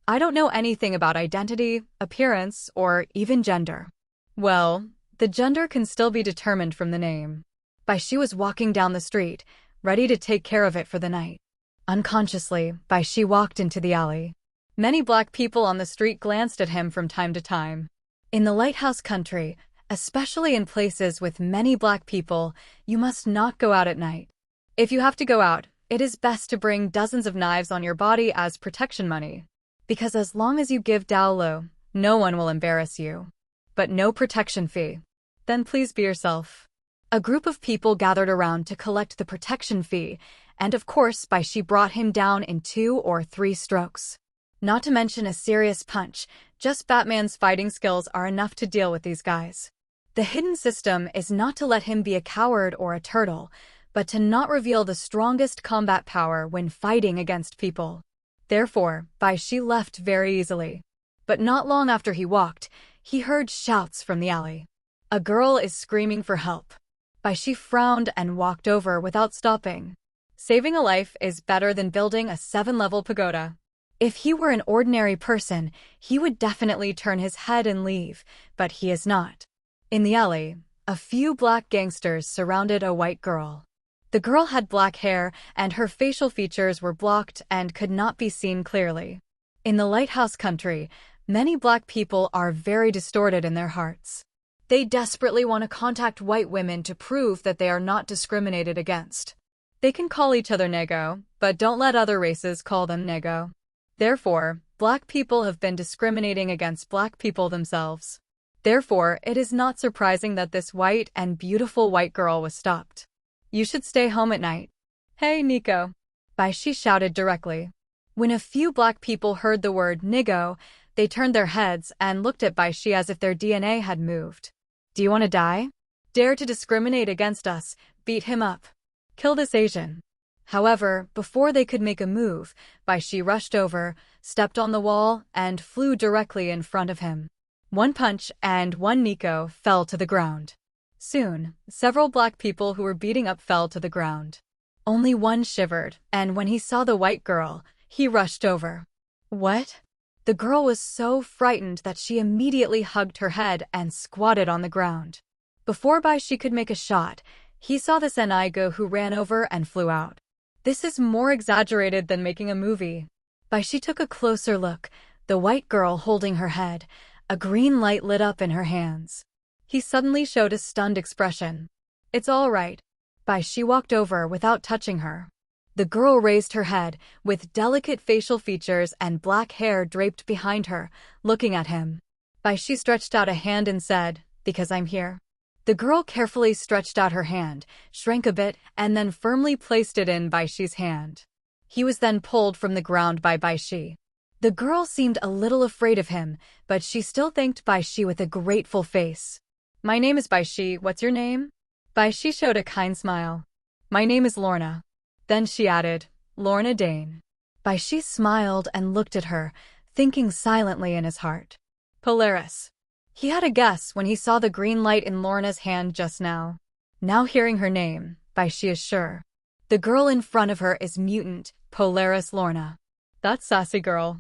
I don't know anything about identity, appearance, or even gender. Well, the gender can still be determined from the name. Bai Xi was walking down the street, ready to take care of it for the night. Unconsciously, Bai Xi walked into the alley. Many black people on the street glanced at him from time to time. In the lighthouse country, especially in places with many black people, you must not go out at night. If you have to go out, it is best to bring dozens of knives on your body as protection money. Because as long as you give download, no one will embarrass you. But no protection fee. Then please be yourself. A group of people gathered around to collect the protection fee, and of course Bai Xi brought him down in 2 or 3 strokes. Not to mention a serious punch, just Batman's fighting skills are enough to deal with these guys. The hidden system is not to let him be a coward or a turtle, but to not reveal the strongest combat power when fighting against people. Therefore, Bai Xi left very easily. But not long after he walked, he heard shouts from the alley. A girl is screaming for help. Bai Xi frowned and walked over without stopping. Saving a life is better than building a 7-level pagoda. If he were an ordinary person, he would definitely turn his head and leave, but he is not. In the alley, a few black gangsters surrounded a white girl. The girl had black hair, and her facial features were blocked and could not be seen clearly. In the lighthouse country, many black people are very distorted in their hearts. They desperately want to contact white women to prove that they are not discriminated against. They can call each other nego, but don't let other races call them nego. Therefore, black people have been discriminating against black people themselves. Therefore, it is not surprising that this white and beautiful white girl was stopped. You should stay home at night. Hey, Nico. Bai Xi shouted directly. When a few black people heard the word nigo, they turned their heads and looked at Bai Xi as if their DNA had moved. Do you want to die? Dare to discriminate against us, beat him up. Kill this Asian. However, before they could make a move, Bai Xi rushed over, stepped on the wall, and flew directly in front of him. One punch and one Nico fell to the ground. Soon, several black people who were beating up fell to the ground. Only one shivered, and when he saw the white girl, he rushed over. What? The girl was so frightened that she immediately hugged her head and squatted on the ground. Before Bai Xi could make a shot, he saw the Senigo who ran over and flew out. This is more exaggerated than making a movie. Bai Xi took a closer look, the white girl holding her head. A green light lit up in her hands. He suddenly showed a stunned expression. It's all right. Bai Xi walked over without touching her. The girl raised her head, with delicate facial features and black hair draped behind her, looking at him. Bai Xi stretched out a hand and said, "Because I'm here." The girl carefully stretched out her hand, shrank a bit, and then firmly placed it in Bai Xi's hand. He was then pulled from the ground by Bai Xi. The girl seemed a little afraid of him, but she still thanked Bai Xi with a grateful face. "My name is Bai Xi, what's your name?" Bai Xi showed a kind smile. "My name is Lorna." Then she added, "Lorna Dane." Bai Xi smiled and looked at her, thinking silently in his heart. Polaris. He had a guess when he saw the green light in Lorna's hand just now. Now hearing her name, Bai Xi is sure. The girl in front of her is mutant, Polaris Lorna. That's sassy girl.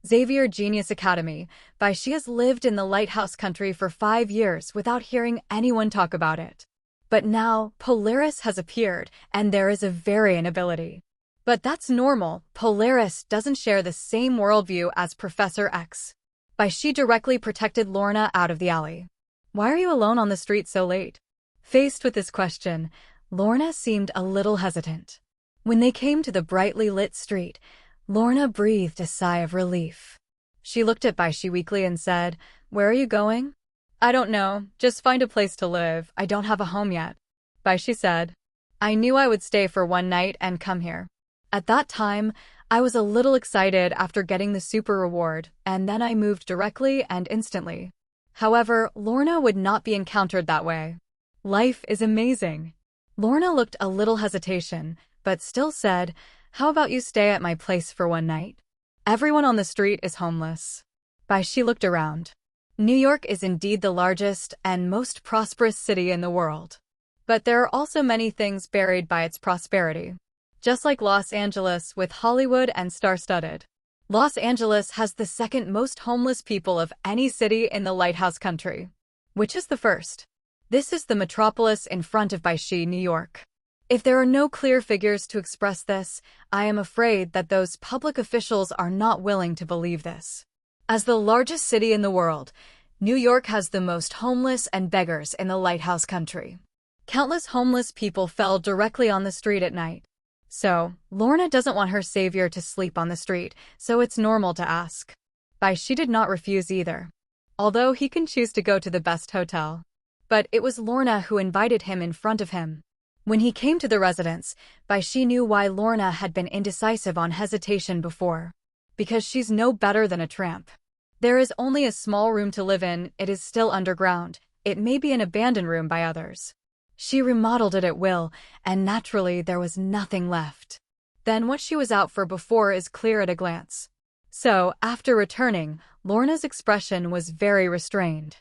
Xavier Genius Academy. Bai Xi has lived in the lighthouse country for 5 years without hearing anyone talk about it. But now, Polaris has appeared, and there is a variant ability. But that's normal. Polaris doesn't share the same worldview as Professor X. Bai Xi directly protected Lorna out of the alley. "Why are you alone on the street so late?" Faced with this question, Lorna seemed a little hesitant. When they came to the brightly lit street, Lorna breathed a sigh of relief. She looked at Bai Xi weakly and said, "Where are you going?" "I don't know, just find a place to live, I don't have a home yet." Bai Xi said, "I knew I would stay for one night and come here. At that time, I was a little excited after getting the super reward, and then I moved directly and instantly." However, Lorna would not be encountered that way. Life is amazing. Lorna looked a little hesitation, but still said, "How about you stay at my place for one night? Everyone on the street is homeless." Bai Xi looked around. New York is indeed the largest and most prosperous city in the world. But there are also many things buried by its prosperity. Just like Los Angeles with Hollywood and star-studded. Los Angeles has the second most homeless people of any city in the lighthouse country. Which is the first? This is the metropolis in front of Bai Xi, New York. If there are no clear figures to express this, I am afraid that those public officials are not willing to believe this. As the largest city in the world, New York has the most homeless and beggars in the lighthouse country. Countless homeless people fell directly on the street at night. So, Lorna doesn't want her savior to sleep on the street, so it's normal to ask. Bai Xi did not refuse either, although he can choose to go to the best hotel. But it was Lorna who invited him in front of him. When he came to the residence, Bai Xi knew why Lorna had been indecisive on hesitation before. Because she's no better than a tramp. There is only a small room to live in, it is still underground, it may be an abandoned room by others. She remodeled it at will, and naturally there was nothing left. Then what she was out for before is clear at a glance. So, after returning, Lorna's expression was very restrained.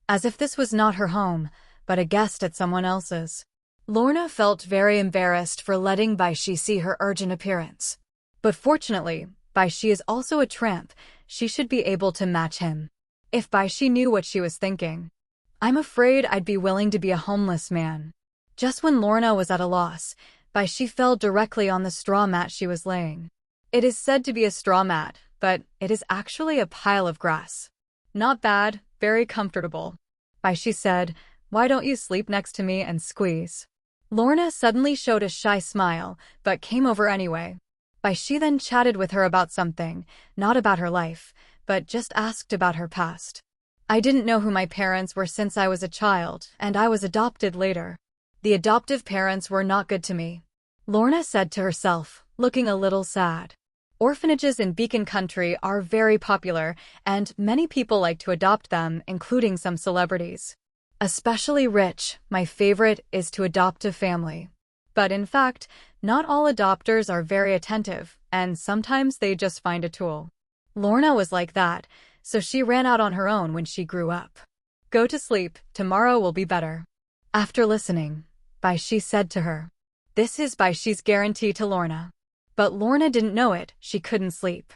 As if this was not her home, but a guest at someone else's. Lorna felt very embarrassed for letting Bai Xi see her urgent appearance. But fortunately, Bai Xi is also a tramp, she should be able to match him. If Bai Xi knew what she was thinking. I'm afraid I'd be willing to be a homeless man. Just when Lorna was at a loss, Bai Xi fell directly on the straw mat she was laying. It is said to be a straw mat, but it is actually a pile of grass. Not bad, very comfortable. Bai Xi said, "Why don't you sleep next to me and squeeze?" Lorna suddenly showed a shy smile, but came over anyway. Bai Xi then chatted with her about something, not about her life, but just asked about her past. I didn't know who my parents were since I was a child, and I was adopted later. The adoptive parents were not good to me. Lorna said to herself, looking a little sad. Orphanages in Beacon Country are very popular, and many people like to adopt them, including some celebrities. Especially rich, my favorite is to adopt a family. But in fact, not all adopters are very attentive, and sometimes they just find a tool. Lorna was like that, so she ran out on her own when she grew up. Go to sleep, tomorrow will be better. After listening, Bai Xi said to her. This is Bai Xi's guarantee to Lorna. But Lorna didn't know it, she couldn't sleep.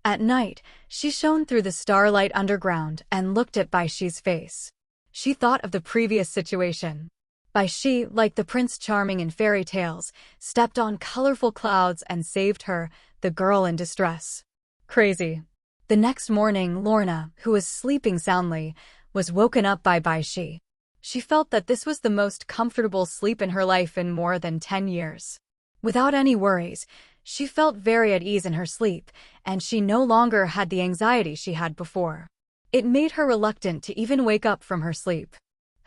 At night, she shone through the starlight underground and looked at Bai Xi's face. She thought of the previous situation. Bai Xi, like the Prince Charming in fairy tales, stepped on colorful clouds and saved her, the girl in distress. Crazy. The next morning, Lorna, who was sleeping soundly, was woken up by Bai Xi. She felt that this was the most comfortable sleep in her life in more than 10 years. Without any worries, she felt very at ease in her sleep, and she no longer had the anxiety she had before. It made her reluctant to even wake up from her sleep.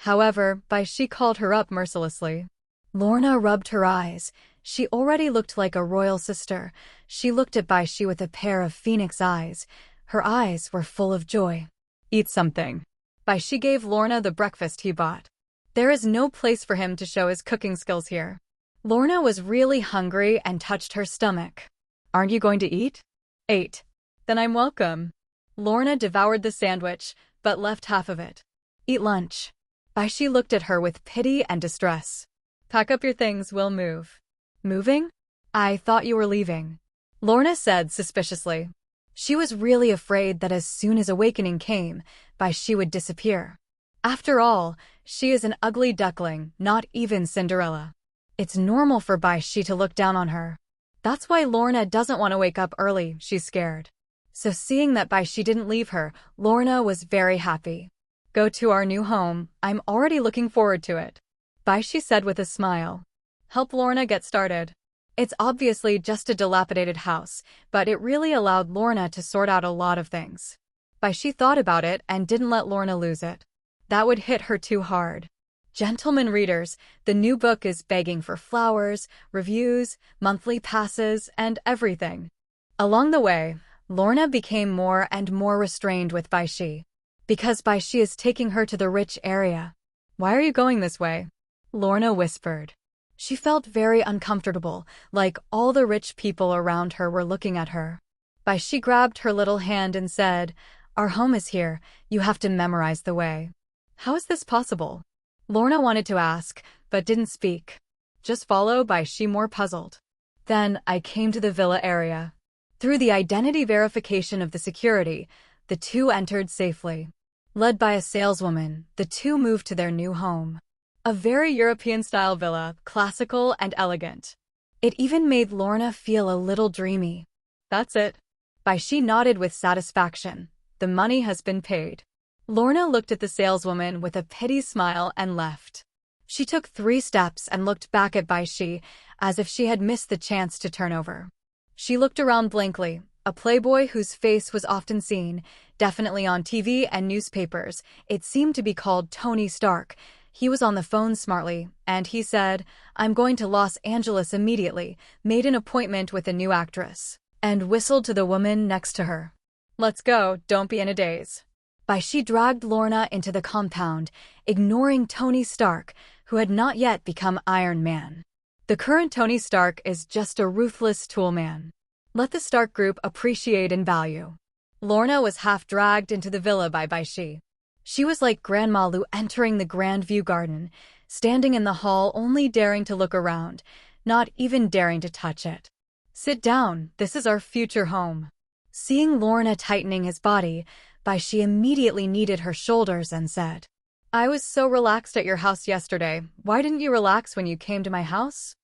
However, Bai Xi called her up mercilessly. Lorna rubbed her eyes. She already looked like a royal sister. She looked at Bai Xi with a pair of phoenix eyes. Her eyes were full of joy. Eat something. Bai Xi gave Lorna the breakfast he bought. There is no place for him to show his cooking skills here. Lorna was really hungry and touched her stomach. Aren't you going to eat? Ate. Then I'm welcome. Lorna devoured the sandwich, but left half of it. Eat lunch. Bai Xi looked at her with pity and distress. Pack up your things, we'll move. Moving? I thought you were leaving. Lorna said suspiciously. She was really afraid that as soon as awakening came, Bai Xi would disappear. After all, she is an ugly duckling, not even Cinderella. It's normal for Bai Xi to look down on her. That's why Lorna doesn't want to wake up early, she's scared. So seeing that Bai Xi didn't leave her, Lorna was very happy. Go to our new home, I'm already looking forward to it. Bai Xi said with a smile. Help Lorna get started. It's obviously just a dilapidated house, but it really allowed Lorna to sort out a lot of things. Bai Xi thought about it and didn't let Lorna lose it. That would hit her too hard. Gentlemen readers, the new book is begging for flowers, reviews, monthly passes, and everything. Along the way, Lorna became more and more restrained with Bai Xi. Because Bai Xi is taking her to the rich area. Why are you going this way? Lorna whispered. She felt very uncomfortable, like all the rich people around her were looking at her. Bai Xi grabbed her little hand and said, Our home is here, you have to memorize the way. How is this possible? Lorna wanted to ask, but didn't speak. Just follow Bai Xi, more puzzled. Then I came to the villa area. Through the identity verification of the security, the two entered safely. Led by a saleswoman, the two moved to their new home. A very European-style villa, classical and elegant. It even made Lorna feel a little dreamy. That's it. Bai Xi nodded with satisfaction. The money has been paid. Lorna looked at the saleswoman with a pity smile and left. She took 3 steps and looked back at Bai Xi, as if she had missed the chance to turn over. She looked around blankly. A playboy whose face was often seen, definitely on TV and newspapers. It seemed to be called Tony Stark. He was on the phone smartly, and he said, "I'm going to Los Angeles immediately," made an appointment with a new actress, and whistled to the woman next to her. "Let's go, don't be in a daze." Bai Xi dragged Lorna into the compound, ignoring Tony Stark, who had not yet become Iron Man. The current Tony Stark is just a ruthless toolman. Let the Stark group appreciate and value. Lorna was half dragged into the villa by Bai Xi. She was like Grandma Lu entering the Grand View Garden, standing in the hall only daring to look around, not even daring to touch it. "Sit down, this is our future home." Seeing Lorna tightening his body, Bai Xi immediately kneaded her shoulders and said, "I was so relaxed at your house yesterday. Why didn't you relax when you came to my house?"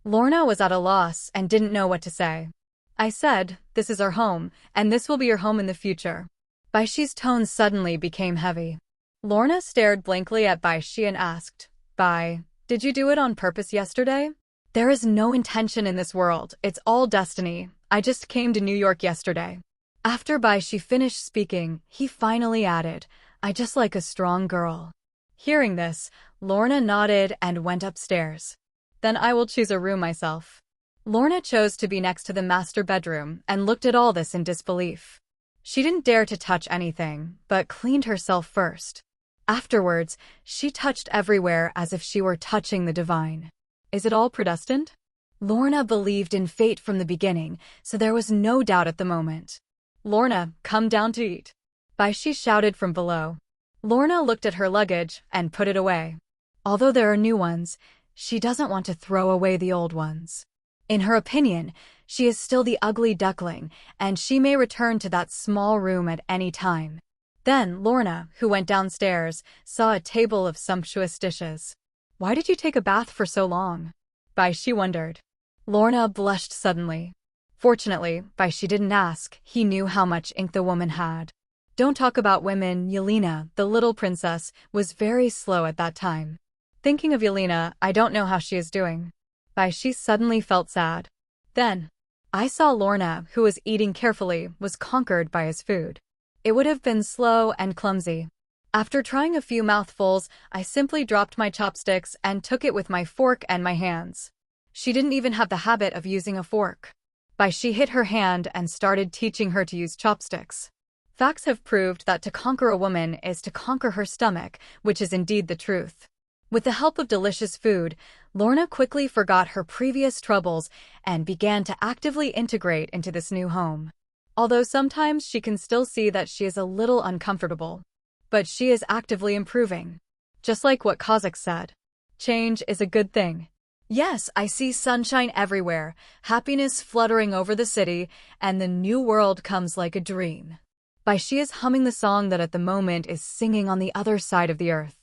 Lorna was at a loss and didn't know what to say. "I said, this is our home, and this will be your home in the future." Bai Xi's tone suddenly became heavy. Lorna stared blankly at Bai Xi and asked, "Bai, did you do it on purpose yesterday?" "There is no intention in this world, it's all destiny. I just came to New York yesterday." After Bai Xi finished speaking, he finally added, "I just like a strong girl." Hearing this, Lorna nodded and went upstairs. "Then I will choose a room myself." Lorna chose to be next to the master bedroom and looked at all this in disbelief. She didn't dare to touch anything, but cleaned herself first. Afterwards, she touched everywhere as if she were touching the divine. Is it all predestined? Lorna believed in fate from the beginning, so there was no doubt at the moment. "Lorna, come down to eat." Bai Xi shouted from below. Lorna looked at her luggage and put it away. Although there are new ones, she doesn't want to throw away the old ones. In her opinion, she is still the ugly duckling, and she may return to that small room at any time. Then Lorna, who went downstairs, saw a table of sumptuous dishes. "Why did you take a bath for so long?" Bai Xi wondered. Lorna blushed suddenly. Fortunately, Bai Xi didn't ask. He knew how much ink the woman had. Don't talk about women. Yelena, the little princess, was very slow at that time. Thinking of Yelena, I don't know how she is doing. Bai Xi suddenly felt sad. Then, I saw Lorna, who was eating carefully, was conquered by his food. It would have been slow and clumsy. After trying a few mouthfuls, I simply dropped my chopsticks and took it with my fork and my hands. She didn't even have the habit of using a fork. Bai Xi hit her hand and started teaching her to use chopsticks. Facts have proved that to conquer a woman is to conquer her stomach, which is indeed the truth. With the help of delicious food, Lorna quickly forgot her previous troubles and began to actively integrate into this new home. Although sometimes she can still see that she is a little uncomfortable. But she is actively improving. Just like what Kazakh said. Change is a good thing. Yes, I see sunshine everywhere, happiness fluttering over the city, and the new world comes like a dream. Bai Xi is humming the song that at the moment is singing on the other side of the earth.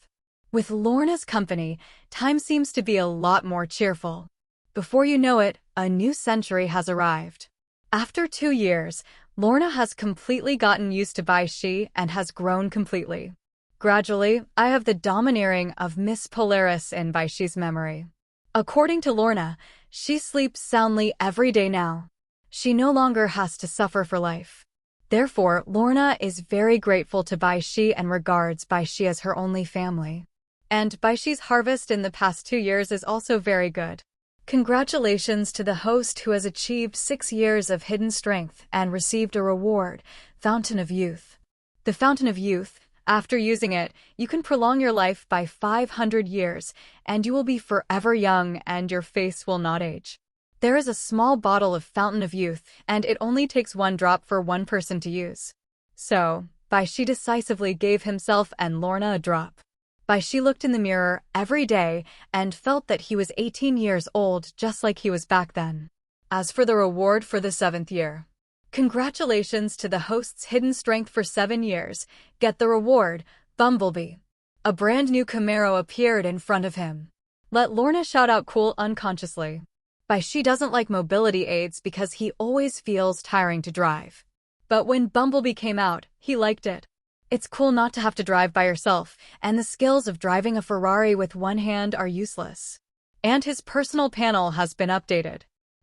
With Lorna's company, time seems to be a lot more cheerful. Before you know it, a new century has arrived. After 2 years, Lorna has completely gotten used to Bai Xi and has grown completely. Gradually, I have the domineering of Miss Polaris in Bai Xi's memory. According to Lorna, she sleeps soundly every day now. She no longer has to suffer for life. Therefore, Lorna is very grateful to Bai Xi and regards Bai Xi as her only family. And Bai Xi's harvest in the past 2 years is also very good. Congratulations to the host who has achieved 6 years of hidden strength and received a reward, Fountain of Youth. The Fountain of Youth, after using it, you can prolong your life by 500 years, and you will be forever young and your face will not age. There is a small bottle of Fountain of Youth, and it only takes 1 drop for 1 person to use. So, Bai Xi decisively gave himself and Lorna a drop. Bai Xi looked in the mirror every day and felt that he was 18 years old just like he was back then. As for the reward for the 7th year. Congratulations to the host's hidden strength for 7 years. Get the reward, Bumblebee. A brand new Camaro appeared in front of him. Let Lorna shout out cool unconsciously. Bai Xi doesn't like mobility aids because he always feels tiring to drive. But when Bumblebee came out, he liked it. It's cool not to have to drive by yourself, and the skills of driving a Ferrari with one hand are useless. And his personal panel has been updated.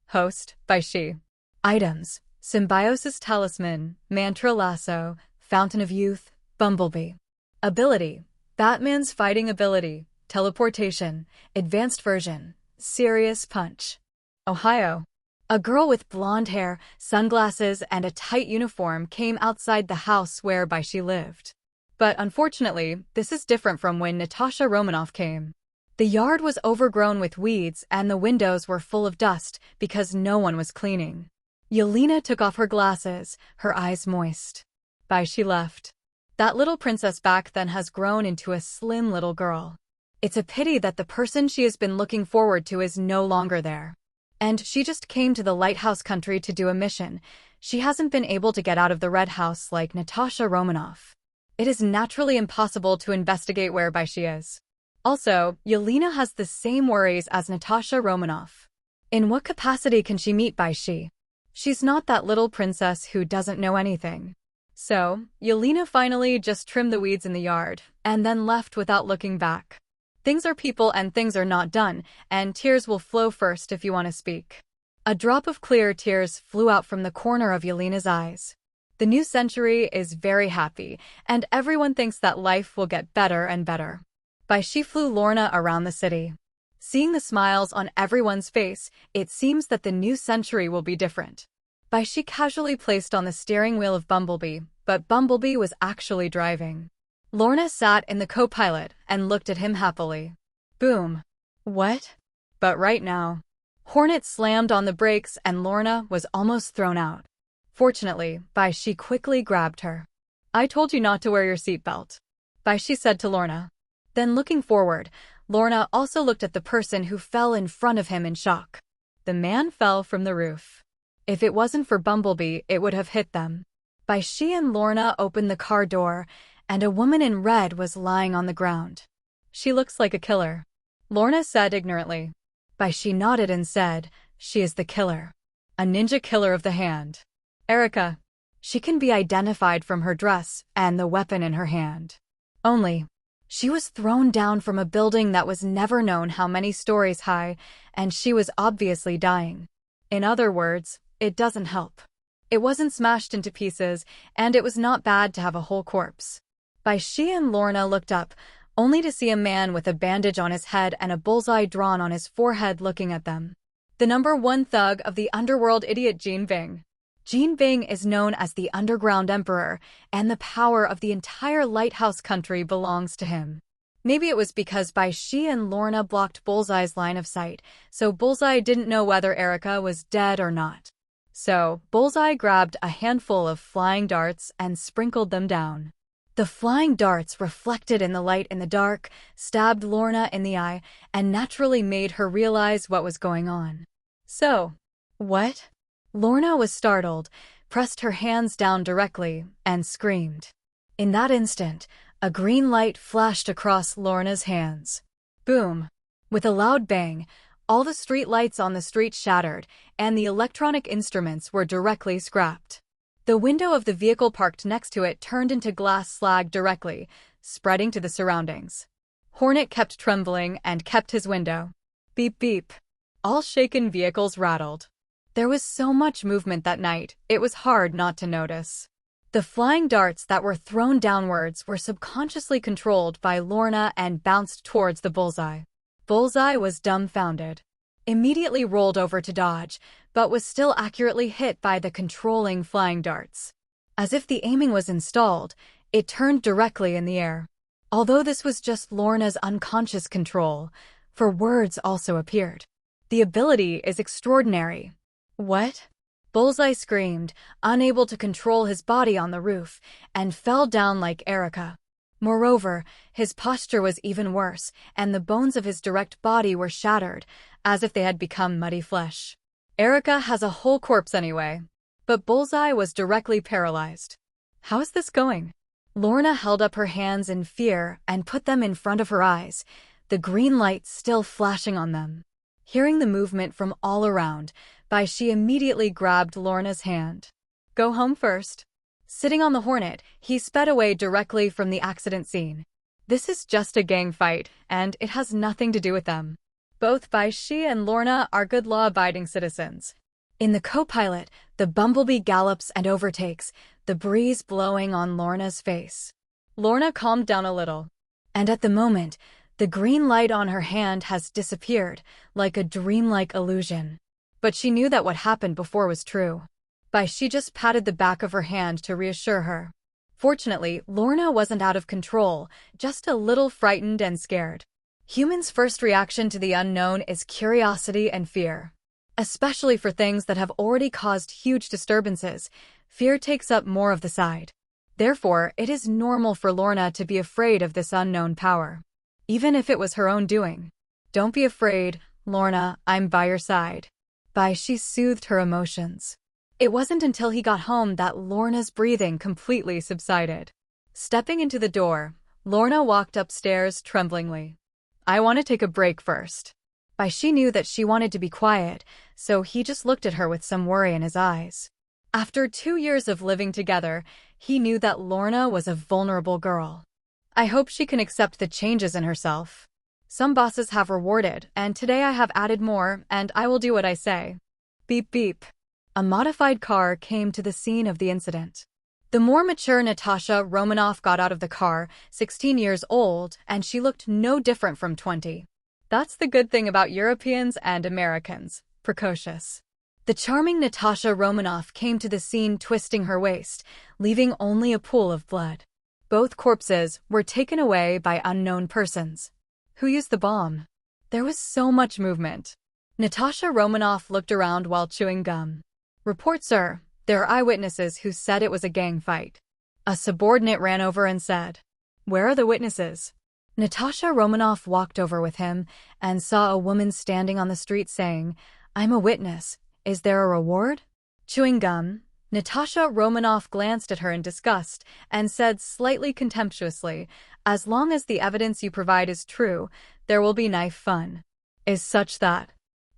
Host, Bai Xi. Items: Symbiosis Talisman, Mantra Lasso, Fountain of Youth, Bumblebee. Ability: Batman's fighting ability, Teleportation, Advanced Version, Serious Punch. Ohio. A girl with blonde hair, sunglasses, and a tight uniform came outside the house where Bai Xi lived. But unfortunately, this is different from when Natasha Romanoff came. The yard was overgrown with weeds and the windows were full of dust because no one was cleaning. Yelena took off her glasses, her eyes moist. Bai Xi left. That little princess back then has grown into a slim little girl. It's a pity that the person she has been looking forward to is no longer there. And she just came to the lighthouse country to do a mission. She hasn't been able to get out of the red house like Natasha Romanoff. It is naturally impossible to investigate where Bai Xi is. Also, Yelena has the same worries as Natasha Romanoff. In what capacity can she meet Bai Xi? She's not that little princess who doesn't know anything. So, Yelena finally just trimmed the weeds in the yard, and then left without looking back. Things are people and things are not done, and tears will flow first if you want to speak. A drop of clear tears flew out from the corner of Yelena's eyes. The new century is very happy, and everyone thinks that life will get better and better. Bai Xi flew Lorna around the city. Seeing the smiles on everyone's face, it seems that the new century will be different. Bai Xi casually placed on the steering wheel of Bumblebee, but Bumblebee was actually driving. Lorna sat in the co-pilot and looked at him happily. Boom. What? But right now. Hornet slammed on the brakes and Lorna was almost thrown out. Fortunately, Bai Xi quickly grabbed her. I told you not to wear your seatbelt, Bai Xi said to Lorna. Then looking forward, Lorna also looked at the person who fell in front of him in shock. The man fell from the roof. If it wasn't for Bumblebee, it would have hit them. Bai Xi and Lorna opened the car door, and a woman in red was lying on the ground. She looks like a killer, Lorna said ignorantly. Bai Xi nodded and said, she is the killer. A ninja killer of the hand. Erica. She can be identified from her dress and the weapon in her hand. Only, she was thrown down from a building that was never known how many stories high, and she was obviously dying. In other words, it doesn't help. It wasn't smashed into pieces, and it was not bad to have a whole corpse. Bai Xi and Lorna looked up, only to see a man with a bandage on his head and a bullseye drawn on his forehead looking at them. The #1 thug of the underworld idiot Jean Bing. Jean Bing is known as the Underground Emperor, and the power of the entire lighthouse country belongs to him. Maybe it was because Bai Xi and Lorna blocked Bullseye's line of sight, so Bullseye didn't know whether Erica was dead or not. So, Bullseye grabbed a handful of flying darts and sprinkled them down. The flying darts reflected in the light in the dark, stabbed Lorna in the eye, and naturally made her realize what was going on. So, what? Lorna was startled, pressed her hands down directly, and screamed. In that instant, a green light flashed across Lorna's hands. Boom! With a loud bang, all the street lights on the street shattered, and the electronic instruments were directly scrapped. The window of the vehicle parked next to it turned into glass slag directly, spreading to the surroundings. Hornet kept trembling and kept his window. Beep beep. All shaken vehicles rattled. There was so much movement that night, it was hard not to notice. The flying darts that were thrown downwards were subconsciously controlled by Lorna and bounced towards the bullseye. Bullseye was dumbfounded. Immediately rolled over to dodge, but was still accurately hit by the controlling flying darts. As if the aiming was installed, it turned directly in the air. Although this was just Lorna's unconscious control, for words also appeared. The ability is extraordinary. What? Bullseye screamed, unable to control his body on the roof, and fell down like Erica. Moreover, his posture was even worse, and the bones of his direct body were shattered, as if they had become muddy flesh. Erica has a whole corpse anyway. But Bullseye was directly paralyzed. How is this going? Lorna held up her hands in fear and put them in front of her eyes, the green light still flashing on them. Hearing the movement from all around, Bai Xi immediately grabbed Lorna's hand. Go home first. Sitting on the Hornet, he sped away directly from the accident scene. This is just a gang fight, and it has nothing to do with them. Both Bai Xi and Lorna are good law-abiding citizens. In the co-pilot, the bumblebee gallops and overtakes, the breeze blowing on Lorna's face. Lorna calmed down a little. And at the moment, the green light on her hand has disappeared, like a dreamlike illusion. But she knew that what happened before was true. Bai Xi just patted the back of her hand to reassure her. Fortunately, Lorna wasn't out of control, just a little frightened and scared. Humans' first reaction to the unknown is curiosity and fear. Especially for things that have already caused huge disturbances, fear takes up more of the side. Therefore, it is normal for Lorna to be afraid of this unknown power. Even if it was her own doing. Don't be afraid, Lorna, I'm by your side. Bai Xi soothed her emotions. It wasn't until he got home that Lorna's breathing completely subsided. Stepping into the door, Lorna walked upstairs tremblingly. I want to take a break first. Bai Xi knew that she wanted to be quiet, so he just looked at her with some worry in his eyes. After 2 years of living together, he knew that Lorna was a vulnerable girl. I hope she can accept the changes in herself. Some bosses have rewarded, and today I have added more, and I will do what I say. Beep beep. A modified car came to the scene of the incident. The more mature Natasha Romanoff got out of the car, 16 years old, and she looked no different from 20. That's the good thing about Europeans and Americans, precocious. The charming Natasha Romanoff came to the scene twisting her waist, leaving only a pool of blood. Both corpses were taken away by unknown persons. Who used the bomb? There was so much movement. Natasha Romanoff looked around while chewing gum. Report, sir. There are eyewitnesses who said it was a gang fight. A subordinate ran over and said, Where are the witnesses? Natasha Romanoff walked over with him and saw a woman standing on the street saying, I'm a witness. Is there a reward? Chewing gum, Natasha Romanoff glanced at her in disgust and said slightly contemptuously, As long as the evidence you provide is true, there will be knife fun. Is such that?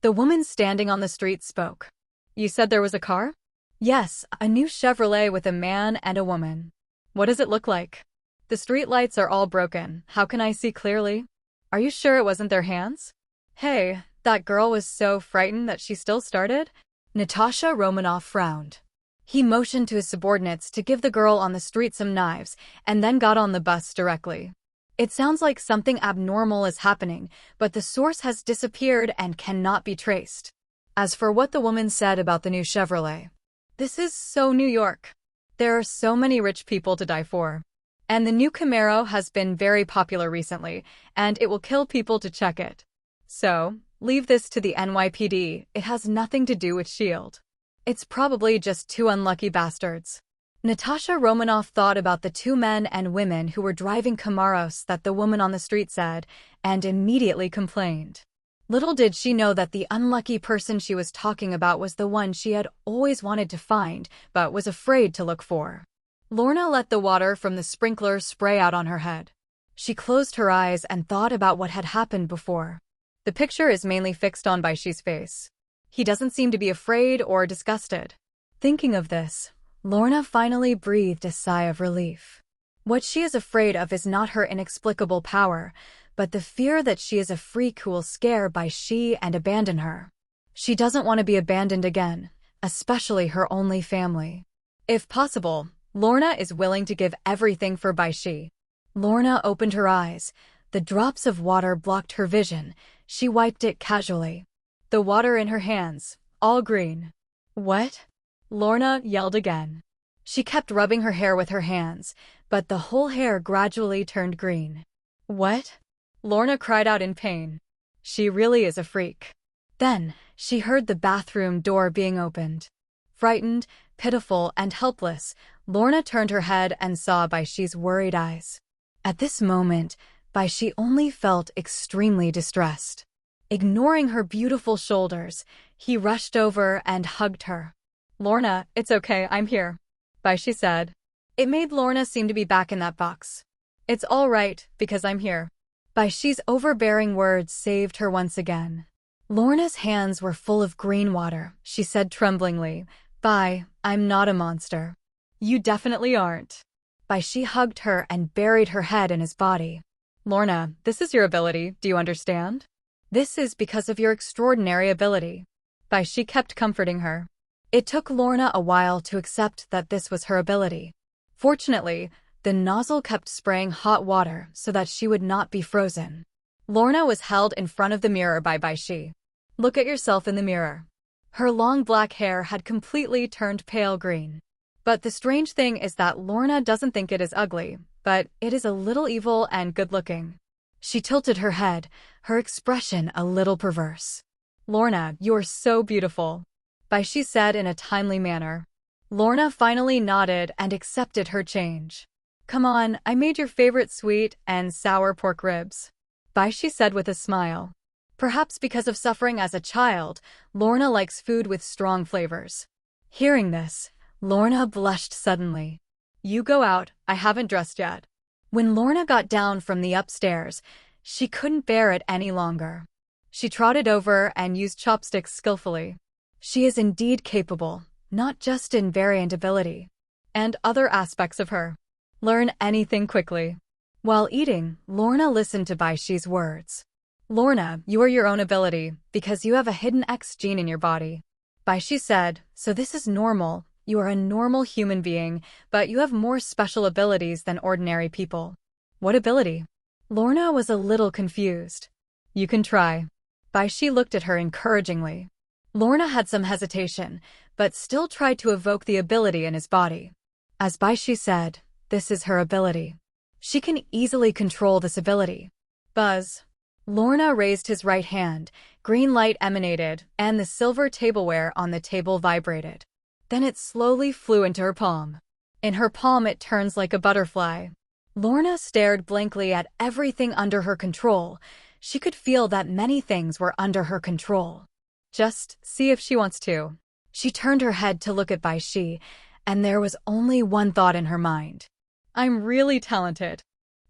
The woman standing on the street spoke. You said there was a car? Yes, a new Chevrolet with a man and a woman. What does it look like? The street lights are all broken. How can I see clearly? Are you sure it wasn't their hands? Hey, that girl was so frightened that she still started? Natasha Romanoff frowned. He motioned to his subordinates to give the girl on the street some knives and then got on the bus directly. It sounds like something abnormal is happening, but the source has disappeared and cannot be traced. As for what the woman said about the new Chevrolet, this is so New York. There are so many rich people to die for. And the new Camaro has been very popular recently, and it will kill people to check it. So, leave this to the NYPD, it has nothing to do with S.H.I.E.L.D. It's probably just two unlucky bastards. Natasha Romanoff thought about the two men and women who were driving Camaros that the woman on the street said, and immediately complained. Little did she know that the unlucky person she was talking about was the one she had always wanted to find, but was afraid to look for. Lorna let the water from the sprinkler spray out on her head. She closed her eyes and thought about what had happened before. The picture is mainly fixed on Bai Xi's face. He doesn't seem to be afraid or disgusted. Thinking of this, Lorna finally breathed a sigh of relief. What she is afraid of is not her inexplicable power, but the fear that she is a freak who will scare Bai Xi and abandon her. She doesn't want to be abandoned again, especially her only family. If possible, Lorna is willing to give everything for Bai Xi. Lorna opened her eyes. The drops of water blocked her vision. She wiped it casually. The water in her hands, all green. What? Lorna yelled again. She kept rubbing her hair with her hands, but the whole hair gradually turned green. What? Lorna cried out in pain. She really is a freak. Then, she heard the bathroom door being opened. Frightened, pitiful, and helpless, Lorna turned her head and saw Bai Xi's worried eyes. At this moment, Bai Xi only felt extremely distressed. Ignoring her beautiful shoulders, he rushed over and hugged her. Lorna, it's okay, I'm here, Bai Xi said. It made Lorna seem to be back in that box. It's all right, because I'm here. Bai Xi's overbearing words saved her once again. Lorna's hands were full of green water. She said tremblingly, Bai, I'm not a monster. You definitely aren't. Bai Xi hugged her and buried her head in his body. Lorna, this is your ability, do you understand? This is because of your extraordinary ability. Bai Xi kept comforting her. It took Lorna a while to accept that this was her ability. Fortunately, the nozzle kept spraying hot water so that she would not be frozen. Lorna was held in front of the mirror by Bai Xi. Look at yourself in the mirror. Her long black hair had completely turned pale green. But the strange thing is that Lorna doesn't think it is ugly, but it is a little evil and good-looking. She tilted her head, her expression a little perverse. Lorna, you are so beautiful, Bai Xi said in a timely manner. Lorna finally nodded and accepted her change. Come on, I made your favorite sweet and sour pork ribs, Bai Xi said with a smile. Perhaps because of suffering as a child, Lorna likes food with strong flavors. Hearing this, Lorna blushed suddenly. You go out, I haven't dressed yet. When Lorna got down from the upstairs, she couldn't bear it any longer. She trotted over and used chopsticks skillfully. She is indeed capable, not just in variant ability, and other aspects of her. Learn anything quickly. While eating, Lorna listened to Bai Xi's words. Lorna, you are your own ability, because you have a hidden X gene in your body. Bai Xi said, so this is normal. You are a normal human being, but you have more special abilities than ordinary people. What ability? Lorna was a little confused. You can try. Bai Xi looked at her encouragingly. Lorna had some hesitation, but still tried to evoke the ability in his body. As Bai Xi said, this is her ability. She can easily control this ability. Buzz. Lorna raised his right hand, green light emanated, and the silver tableware on the table vibrated. Then it slowly flew into her palm. In her palm it turns like a butterfly. Lorna stared blankly at everything under her control. She could feel that many things were under her control. Just see if she wants to. She turned her head to look at Bai Xi, and there was only one thought in her mind. I'm really talented.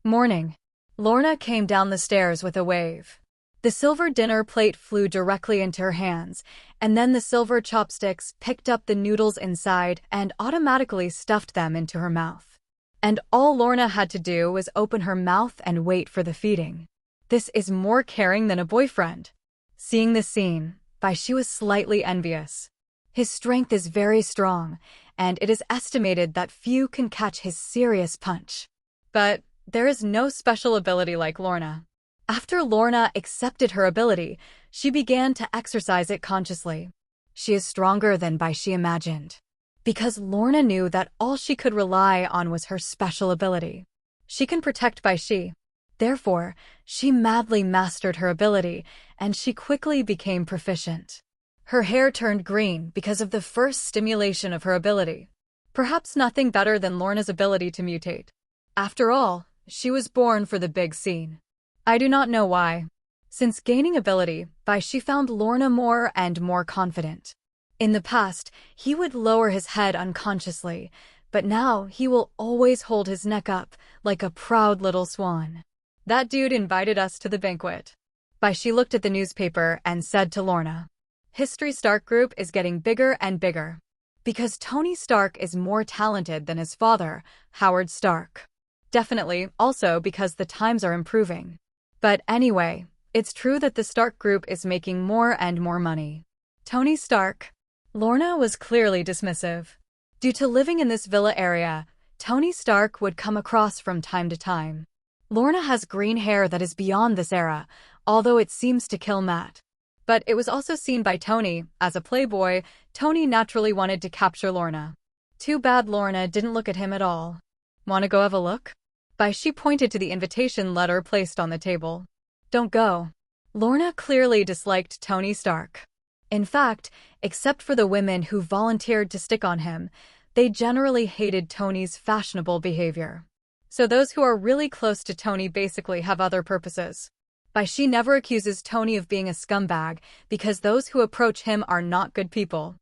Morning. Lorna came down the stairs with a wave. The silver dinner plate flew directly into her hands, and then the silver chopsticks picked up the noodles inside and automatically stuffed them into her mouth. And all Lorna had to do was open her mouth and wait for the feeding. This is more caring than a boyfriend. Seeing this scene, Bai Xi was slightly envious. His strength is very strong, and it is estimated that few can catch his serious punch. But there is no special ability like Lorna. After Lorna accepted her ability, she began to exercise it consciously. She is stronger than Bai Xi imagined. Because Lorna knew that all she could rely on was her special ability. She can protect Bai Xi. Therefore, she madly mastered her ability, and she quickly became proficient. Her hair turned green because of the first stimulation of her ability. Perhaps nothing better than Lorna's ability to mutate. After all, she was born for the big scene. I do not know why. Since gaining ability, Bai Xi found Lorna more and more confident. In the past, he would lower his head unconsciously, but now he will always hold his neck up, like a proud little swan. That dude invited us to the banquet. Bai Xi looked at the newspaper and said to Lorna, History Stark Group is getting bigger and bigger. Because Tony Stark is more talented than his father, Howard Stark. Definitely, also because the times are improving. But anyway, it's true that the Stark Group is making more and more money. Tony Stark. Lorna was clearly dismissive. Due to living in this villa area, Tony Stark would come across from time to time. Lorna has green hair that is beyond this era, although it seems to kill Matt. But it was also seen by Tony. As a playboy, Tony naturally wanted to capture Lorna. Too bad Lorna didn't look at him at all. Wanna go have a look? Bai Xi pointed to the invitation letter placed on the table. Don't go. Lorna clearly disliked Tony Stark. In fact, except for the women who volunteered to stick on him, they generally hated Tony's fashionable behavior. So those who are really close to Tony basically have other purposes. Bai Xi never accuses Tony of being a scumbag because those who approach him are not good people.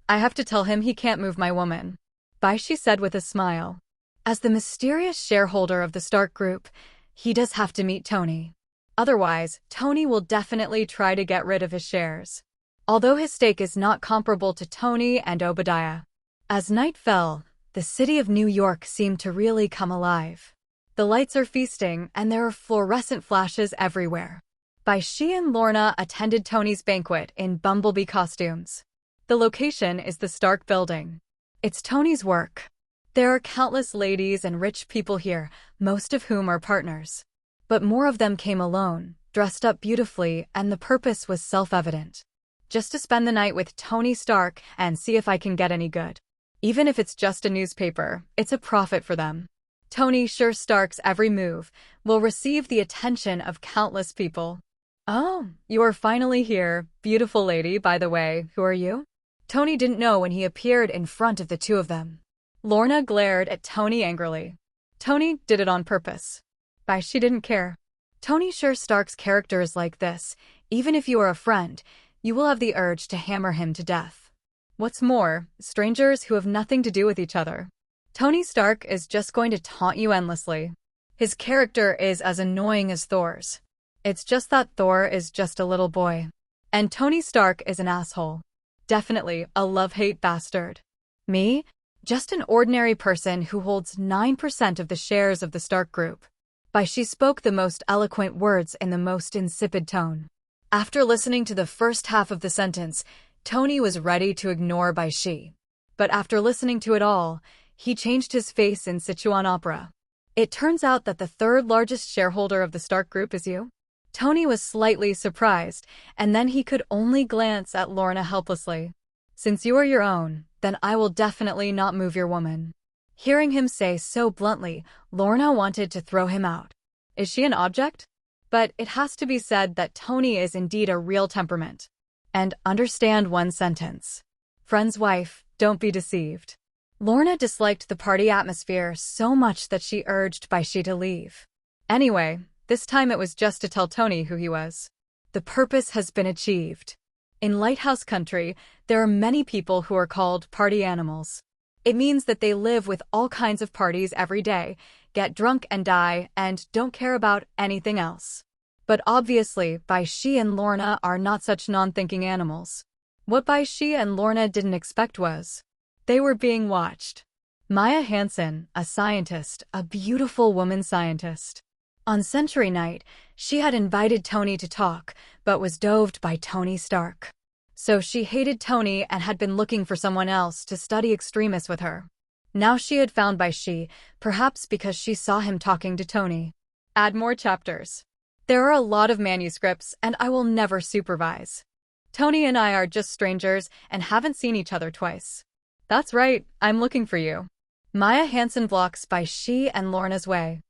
I have to tell him he can't move my woman, Bai Xi said with a smile. As the mysterious shareholder of the Stark Group, he does have to meet Tony. Otherwise, Tony will definitely try to get rid of his shares. Although his stake is not comparable to Tony and Obadiah. As night fell, the city of New York seemed to really come alive. The lights are feasting, and there are fluorescent flashes everywhere. Bai Xi and Lorna attended Tony's banquet in bumblebee costumes. The location is the Stark Building. It's Tony's work. There are countless ladies and rich people here, most of whom are partners. But more of them came alone, dressed up beautifully, and the purpose was self-evident. Just to spend the night with Tony Stark and see if I can get any good. Even if it's just a newspaper, it's a profit for them. Tony Stark's every move will receive the attention of countless people. Oh, you are finally here, beautiful lady, by the way. Who are you? Tony didn't know when he appeared in front of the two of them. Lorna glared at Tony angrily. Tony did it on purpose. Bai Xi didn't care. Tony Stark's character is like this. Even if you are a friend, you will have the urge to hammer him to death. What's more, strangers who have nothing to do with each other. Tony Stark is just going to taunt you endlessly. His character is as annoying as Thor's. It's just that Thor is just a little boy. And Tony Stark is an asshole. Definitely a love-hate bastard. Me? Just an ordinary person who holds 9% of the shares of the Stark Group. Bai Xi spoke the most eloquent words in the most insipid tone. After listening to the first half of the sentence, Tony was ready to ignore Bai Xi. But after listening to it all, he changed his face in Sichuan opera. It turns out that the third largest shareholder of the Stark Group is you? Tony was slightly surprised, and then he could only glance at Lorna helplessly. Since you are your own, then I will definitely not move your woman. Hearing him say so bluntly, Lorna wanted to throw him out. Is she an object? But it has to be said that Tony is indeed a real temperament. And understand one sentence. Friend's wife, don't be deceived. Lorna disliked the party atmosphere so much that she urged Bai Xi to leave. Anyway, this time it was just to tell Tony who he was. The purpose has been achieved. In Lighthouse Country, there are many people who are called party animals. It means that they live with all kinds of parties every day, get drunk and die, and don't care about anything else. But obviously, Bai Xi and Lorna are not such non-thinking animals. What Bai Xi and Lorna didn't expect was, they were being watched. Maya Hansen, a scientist, a beautiful woman scientist. On Century Night, she had invited Tony to talk, but was doved by Tony Stark. So she hated Tony and had been looking for someone else to study extremis with her. Now she had found Bai Xi, perhaps because she saw him talking to Tony. Add more chapters. There are a lot of manuscripts, and I will never supervise. Tony and I are just strangers and haven't seen each other twice. That's right, I'm looking for you. Maya Hansen blocks Bai Xi and Lorna's way.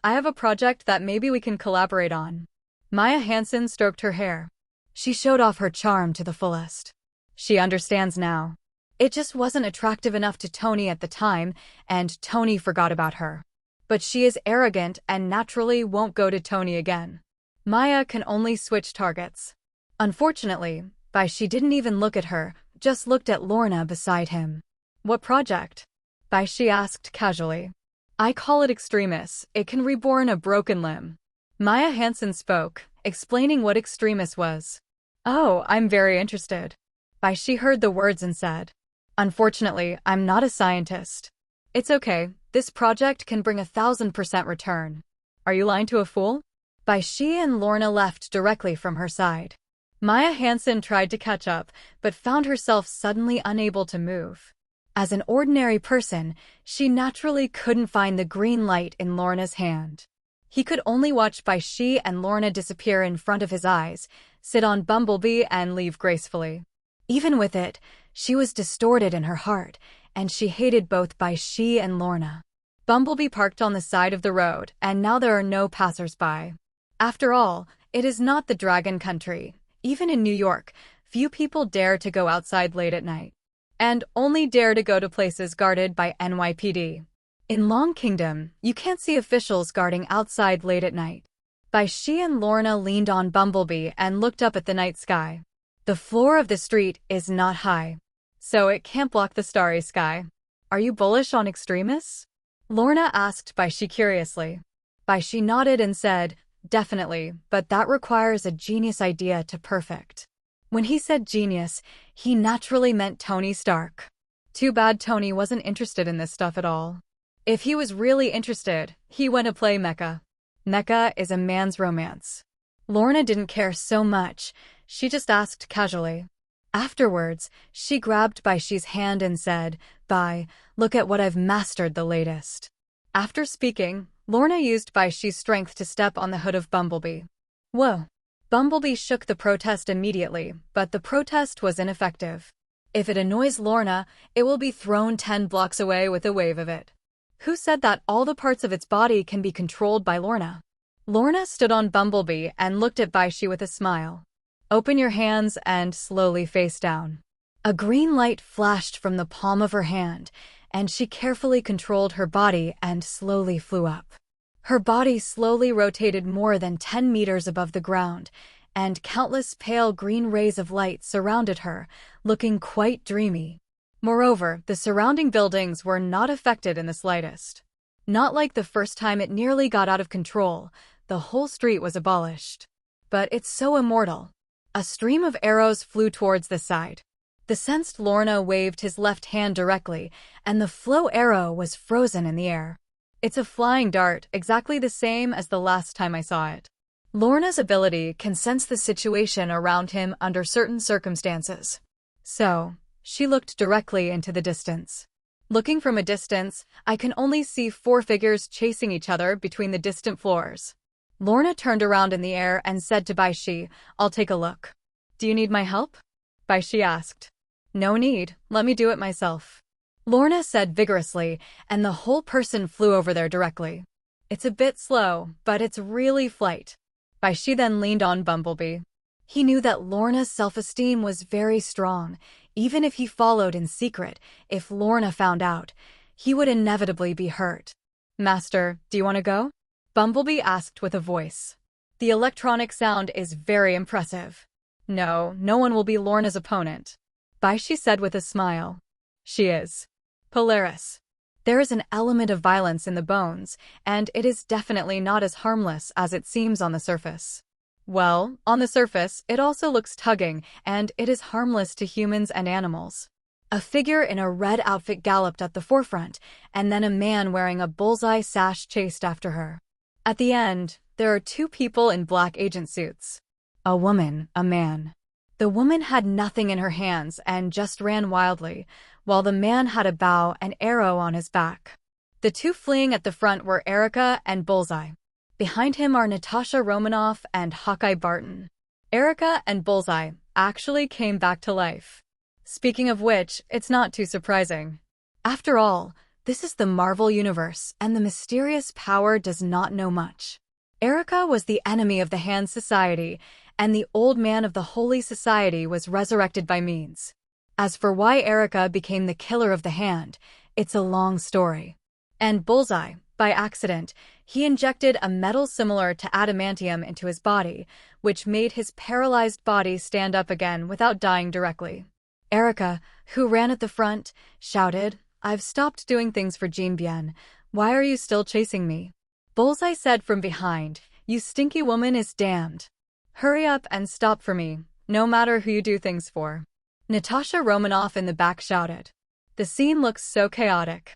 I have a project that maybe we can collaborate on. Maya Hansen stroked her hair. She showed off her charm to the fullest. She understands now. It just wasn't attractive enough to Tony at the time, and Tony forgot about her. But she is arrogant and naturally won't go to Tony again. Maya can only switch targets. Unfortunately, Bai Xi didn't even look at her, just looked at Lorna beside him. What project? Bai Xi asked casually. I call it extremis. It can reborn a broken limb. Maya Hansen spoke, explaining what extremis was. Oh, I'm very interested. Bai Xi heard the words and said, unfortunately, I'm not a scientist. It's okay, this project can bring 1,000% return. Are you lying to a fool? Bai Xi and Lorna left directly from her side. Maya Hansen tried to catch up, but found herself suddenly unable to move. As an ordinary person, she naturally couldn't find the green light in Lorna's hand. He could only watch Bai Xi and Lorna disappear in front of his eyes, sit on Bumblebee and leave gracefully. Even with it, she was distorted in her heart, and she hated both Bai Xi and Lorna. Bumblebee parked on the side of the road, and now there are no passers-by. After all, it is not the Dragon Country. Even in New York, few people dare to go outside late at night. And only dare to go to places guarded by NYPD. In Long Kingdom, you can't see officials guarding outside late at night. Bai Xi and Lorna leaned on Bumblebee and looked up at the night sky. The floor of the street is not high, so it can't block the starry sky. Are you bullish on extremis? Lorna asked Bai Xi curiously. Bai Xi nodded and said, definitely, but that requires a genius idea to perfect. When he said genius, he naturally meant Tony Stark. Too bad Tony wasn't interested in this stuff at all. If he was really interested, he went to play Mecha. Mecha is a man's romance. Lorna didn't care so much, she just asked casually. Afterwards, she grabbed Bai Xi's hand and said, "Bai, look at what I've mastered the latest." After speaking, Lorna used Bai Xi's strength to step on the hood of Bumblebee. Whoa! Bumblebee shook the protest immediately, but the protest was ineffective. If it annoys Lorna, it will be thrown 10 blocks away with a wave of it. Who said that all the parts of its body can be controlled by Lorna? Lorna stood on Bumblebee and looked at Bai Xi with a smile. Open your hands and slowly face down. A green light flashed from the palm of her hand, and she carefully controlled her body and slowly flew up. Her body slowly rotated more than 10 meters above the ground, and countless pale green rays of light surrounded her, looking quite dreamy. Moreover, the surrounding buildings were not affected in the slightest. Not like the first time it nearly got out of control, the whole street was abolished. But it's so immortal. A stream of arrows flew towards the side. The sensed Lorna waved his left hand directly, and the flow arrow was frozen in the air. It's a flying dart, exactly the same as the last time I saw it. Lorna's ability can sense the situation around him under certain circumstances. So, she looked directly into the distance. Looking from a distance, I can only see 4 figures chasing each other between the distant floors. Lorna turned around in the air and said to Bai Xi, "I'll take a look." "Do you need my help?" Bai Xi asked. "No need, let me do it myself," Lorna said vigorously, and the whole person flew over there directly. It's a bit slow, but it's really flight. Bai Xi then leaned on Bumblebee. He knew that Lorna's self-esteem was very strong. Even if he followed in secret, if Lorna found out, he would inevitably be hurt. "Master, do you want to go?" Bumblebee asked with a voice. The electronic sound is very impressive. No, no one will be Lorna's opponent," Bai Xi said with a smile. "She is Polaris. There is an element of violence in the bones, and it is definitely not as harmless as it seems on the surface." Well, on the surface, it also looks tugging, and it is harmless to humans and animals. A figure in a red outfit galloped at the forefront, and then a man wearing a bullseye sash chased after her. At the end, there are 2 people in black agent suits. A woman, a man. The woman had nothing in her hands and just ran wildly, while the man had a bow and arrow on his back. The 2 fleeing at the front were Erica and Bullseye. Behind him are Natasha Romanoff and Hawkeye Barton. Erica and Bullseye actually came back to life. Speaking of which, it's not too surprising. After all, this is the Marvel Universe, and the mysterious power does not know much. Erica was the enemy of the Hand Society, and the old man of the Holy Society was resurrected by means. As for why Erica became the killer of the Hand, it's a long story. And Bullseye, by accident, he injected a metal similar to adamantium into his body, which made his paralyzed body stand up again without dying directly. Erica, who ran at the front, shouted, "I've stopped doing things for Jean Bien. Why are you still chasing me?" Bullseye said from behind, "You stinky woman is damned. Hurry up and stop for me, no matter who you do things for." Natasha Romanoff in the back shouted. The scene looks so chaotic.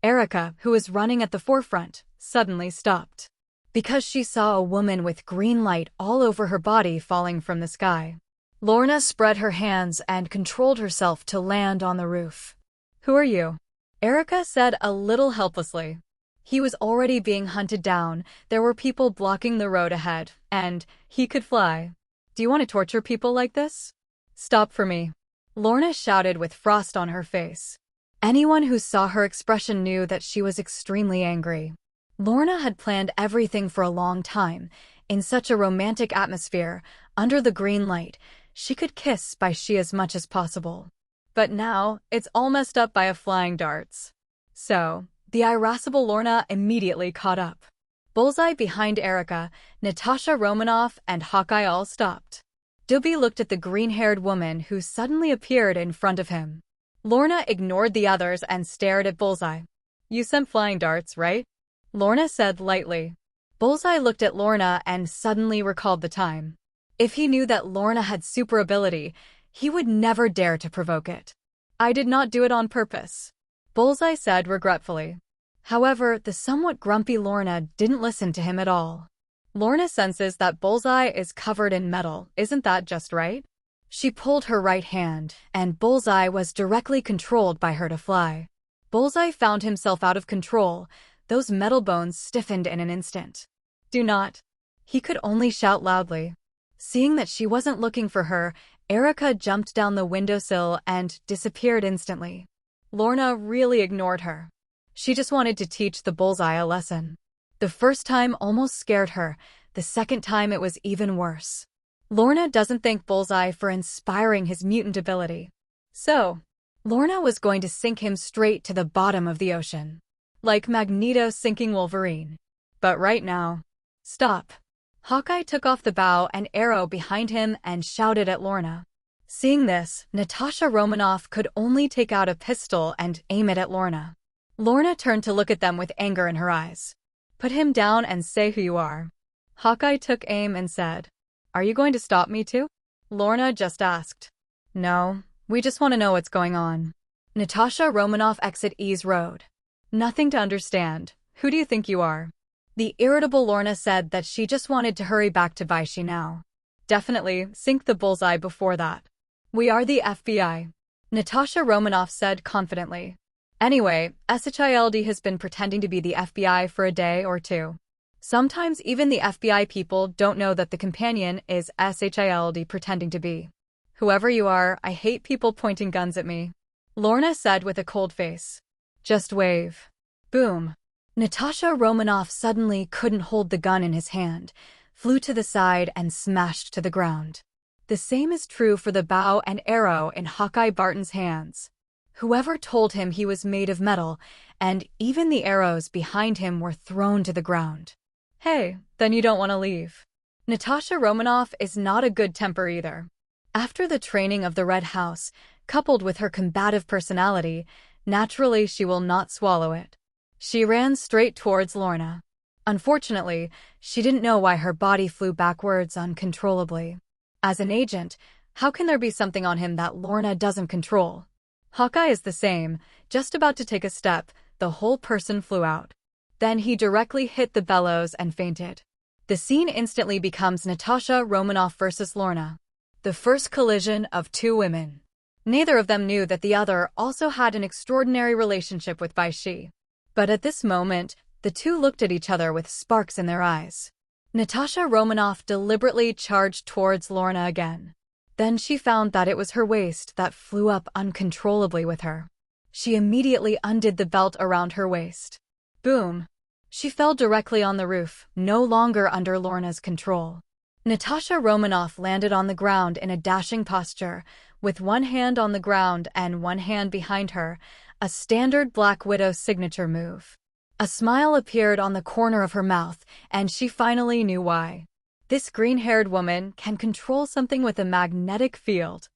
Erica, who was running at the forefront, suddenly stopped. Because she saw a woman with green light all over her body falling from the sky. Lorna spread her hands and controlled herself to land on the roof. "Who are you?" Erica said a little helplessly. He was already being hunted down, there were people blocking the road ahead, and he could fly. "Do you want to torture people like this?" "Stop for me," Lorna shouted with frost on her face. Anyone who saw her expression knew that she was extremely angry. Lorna had planned everything for a long time. In such a romantic atmosphere, under the green light, she could kiss Bai Xi as much as possible. But now, it's all messed up by a flying darts. So, the irascible Lorna immediately caught up. Bullseye behind Erica, Natasha Romanoff, and Hawkeye all stopped. Dubby looked at the green-haired woman who suddenly appeared in front of him. Lorna ignored the others and stared at Bullseye. "You sent flying darts, right?" Lorna said lightly. Bullseye looked at Lorna and suddenly recalled the time. If he knew that Lorna had super ability, he would never dare to provoke it. "I did not do it on purpose," Bullseye said regretfully. However, the somewhat grumpy Lorna didn't listen to him at all. Lorna senses that Bullseye is covered in metal, isn't that just right? She pulled her right hand, and Bullseye was directly controlled by her to fly. Bullseye found himself out of control, those metal bones stiffened in an instant. "Do not." He could only shout loudly. Seeing that she wasn't looking for her, Erica jumped down the windowsill and disappeared instantly. Lorna really ignored her. She just wanted to teach the Bullseye a lesson. The first time almost scared her, the second time it was even worse. Lorna doesn't thank Bullseye for inspiring his mutant ability. So, Lorna was going to sink him straight to the bottom of the ocean. Like Magneto sinking Wolverine. But right now, stop. Hawkeye took off the bow and arrow behind him and shouted at Lorna. Seeing this, Natasha Romanoff could only take out a pistol and aim it at Lorna. Lorna turned to look at them with anger in her eyes. "Put him down and say who you are." Hawkeye took aim and said, "Are you going to stop me too?" Lorna just asked. "No, we just want to know what's going on." Natasha Romanoff exit Ease Road. "Nothing to understand. Who do you think you are?" The irritable Lorna said that she just wanted to hurry back to Bai Xi now. "Definitely, sink the Bullseye before that." "We are the FBI," Natasha Romanoff said confidently. "Anyway, SHILD has been pretending to be the FBI for a day or two. Sometimes even the FBI people don't know that the companion is SHILD pretending to be. Whoever you are, I hate people pointing guns at me," Lorna said with a cold face. "Just wave." Boom. Natasha Romanoff suddenly couldn't hold the gun in his hand, flew to the side and smashed to the ground. The same is true for the bow and arrow in Hawkeye Barton's hands. Whoever told him he was made of metal, and even the arrows behind him were thrown to the ground. "Hey, then you don't want to leave." Natasha Romanoff is not a good temper either. After the training of the Red House, coupled with her combative personality, naturally she will not swallow it. She ran straight towards Lorna. Unfortunately, she didn't know why her body flew backwards uncontrollably. As an agent, how can there be something on him that Lorna doesn't control? Hawkeye is the same, just about to take a step, the whole person flew out. Then he directly hit the bellows and fainted. The scene instantly becomes Natasha Romanoff versus Lorna. The first collision of two women. Neither of them knew that the other also had an extraordinary relationship with Bai Xi. But at this moment, the two looked at each other with sparks in their eyes. Natasha Romanoff deliberately charged towards Lorna again. Then she found that it was her waist that flew up uncontrollably with her. She immediately undid the belt around her waist. Boom! She fell directly on the roof, no longer under Lorna's control. Natasha Romanoff landed on the ground in a dashing posture, with one hand on the ground and one hand behind her, a standard Black Widow signature move. A smile appeared on the corner of her mouth, and she finally knew why. This green-haired woman can control something with a magnetic field.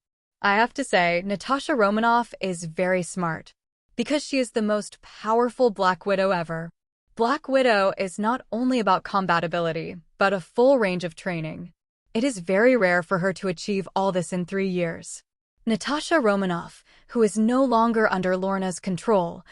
I have to say, Natasha Romanoff is very smart, because she is the most powerful Black Widow ever. Black Widow is not only about combat ability, but a full range of training. It is very rare for her to achieve all this in 3 years. Natasha Romanoff, who is no longer under Lorna's control,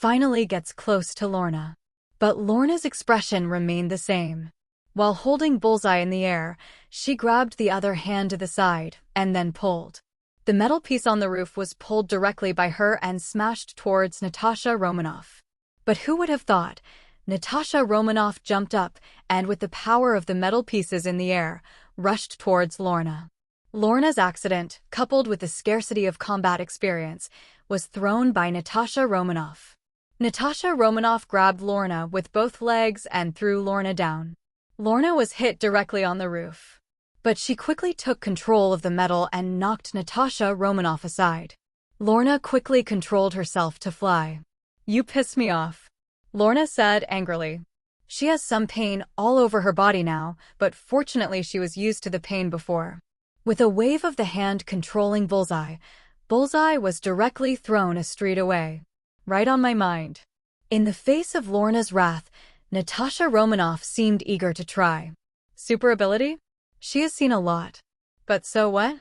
finally gets close to Lorna. But Lorna's expression remained the same. While holding Bullseye in the air, she grabbed the other hand to the side and then pulled. The metal piece on the roof was pulled directly by her and smashed towards Natasha Romanoff. But who would have thought? Natasha Romanoff jumped up and, with the power of the metal pieces in the air, rushed towards Lorna. Lorna's accident, coupled with the scarcity of combat experience, was thrown by Natasha Romanoff. Natasha Romanoff grabbed Lorna with both legs and threw Lorna down. Lorna was hit directly on the roof. But she quickly took control of the metal and knocked Natasha Romanoff aside. Lorna quickly controlled herself to fly. "You piss me off," Lorna said angrily. She has some pain all over her body now, but fortunately she was used to the pain before. With a wave of the hand controlling Bullseye, Bullseye was directly thrown a street away. Right on my mind. In the face of Lorna's wrath, Natasha Romanoff seemed eager to try. Super ability? She has seen a lot. But so what?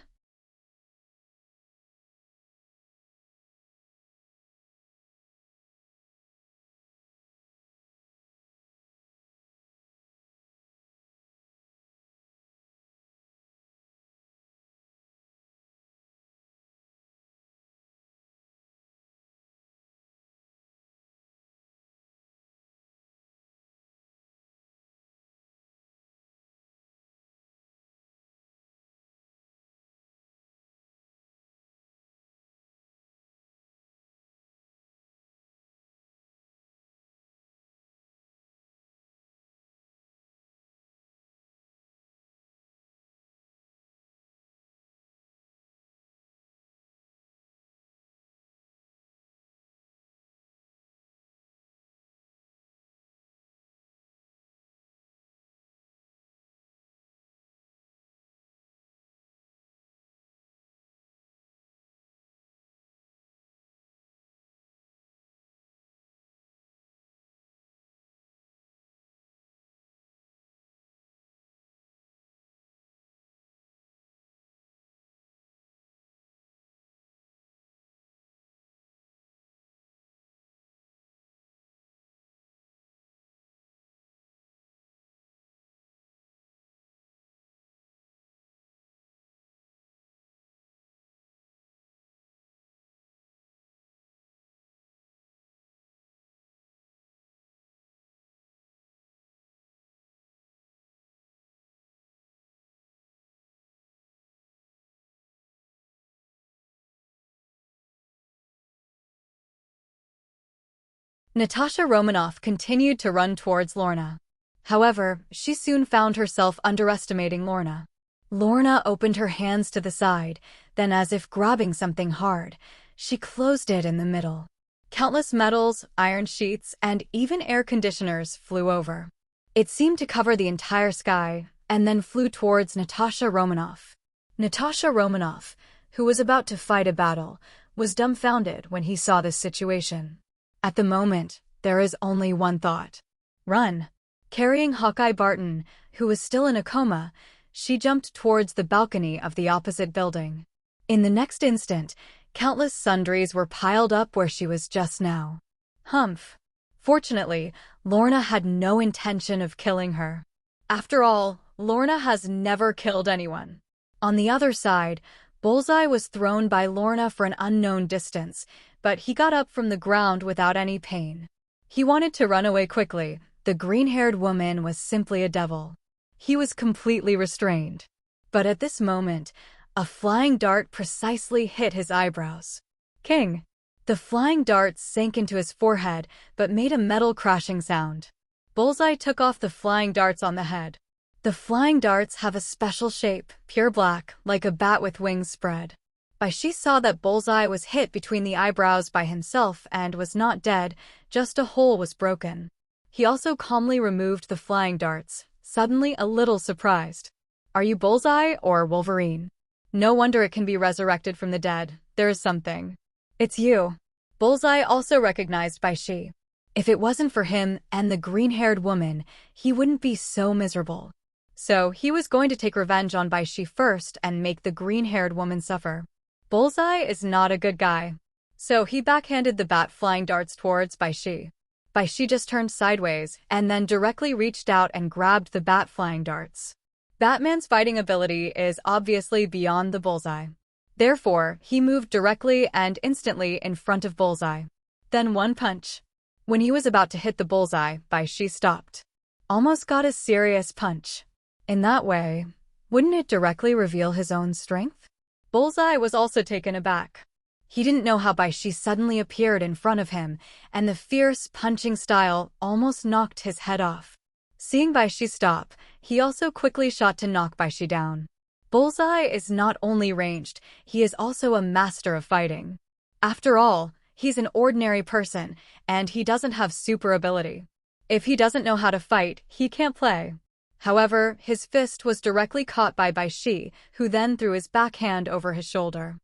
Natasha Romanoff continued to run towards Lorna. However, she soon found herself underestimating Lorna. Lorna opened her hands to the side, then, as if grabbing something hard, she closed it in the middle. Countless metals, iron sheets, and even air conditioners flew over. It seemed to cover the entire sky, and then flew towards Natasha Romanoff. Natasha Romanoff, who was about to fight a battle, was dumbfounded when he saw this situation. At the moment, there is only one thought. Run. Carrying Hawkeye Barton, who was still in a coma, she jumped towards the balcony of the opposite building. In the next instant, countless sundries were piled up where she was just now. Humph. Fortunately, Lorna had no intention of killing her. After all, Lorna has never killed anyone. On the other side, Bullseye was thrown by Lorna for an unknown distance, but he got up from the ground without any pain. He wanted to run away quickly. The green-haired woman was simply a devil. He was completely restrained. But at this moment, a flying dart precisely hit his eyebrows. King! The flying dart sank into his forehead but made a metal crashing sound. Bullseye took off the flying darts on the head. The flying darts have a special shape, pure black, like a bat with wings spread. Bai Xi saw that Bullseye was hit between the eyebrows by himself and was not dead, just a hole was broken. He also calmly removed the flying darts, suddenly a little surprised. Are you Bullseye or Wolverine? No wonder it can be resurrected from the dead. There is something. It's you. Bullseye also recognized Bai Xi. If it wasn't for him and the green-haired woman, he wouldn't be so miserable. So he was going to take revenge on Bai Xi first and make the green-haired woman suffer. Bullseye is not a good guy. So he backhanded the bat flying darts towards Bai Xi. Bai Xi just turned sideways and then directly reached out and grabbed the bat flying darts. Batman's fighting ability is obviously beyond the bullseye. Therefore, he moved directly and instantly in front of Bullseye. Then one punch. When he was about to hit the bullseye, Bai Xi stopped. Almost got a serious punch. In that way, wouldn't it directly reveal his own strength? Bullseye was also taken aback. He didn't know how Bai Xi suddenly appeared in front of him, and the fierce punching style almost knocked his head off. Seeing Bai Xi stop, he also quickly shot to knock Bai Xi down. Bullseye is not only ranged, he is also a master of fighting. After all, he's an ordinary person, and he doesn't have super ability. If he doesn't know how to fight, he can't play. However, his fist was directly caught by Bai Xi, who then threw his backhand over his shoulder.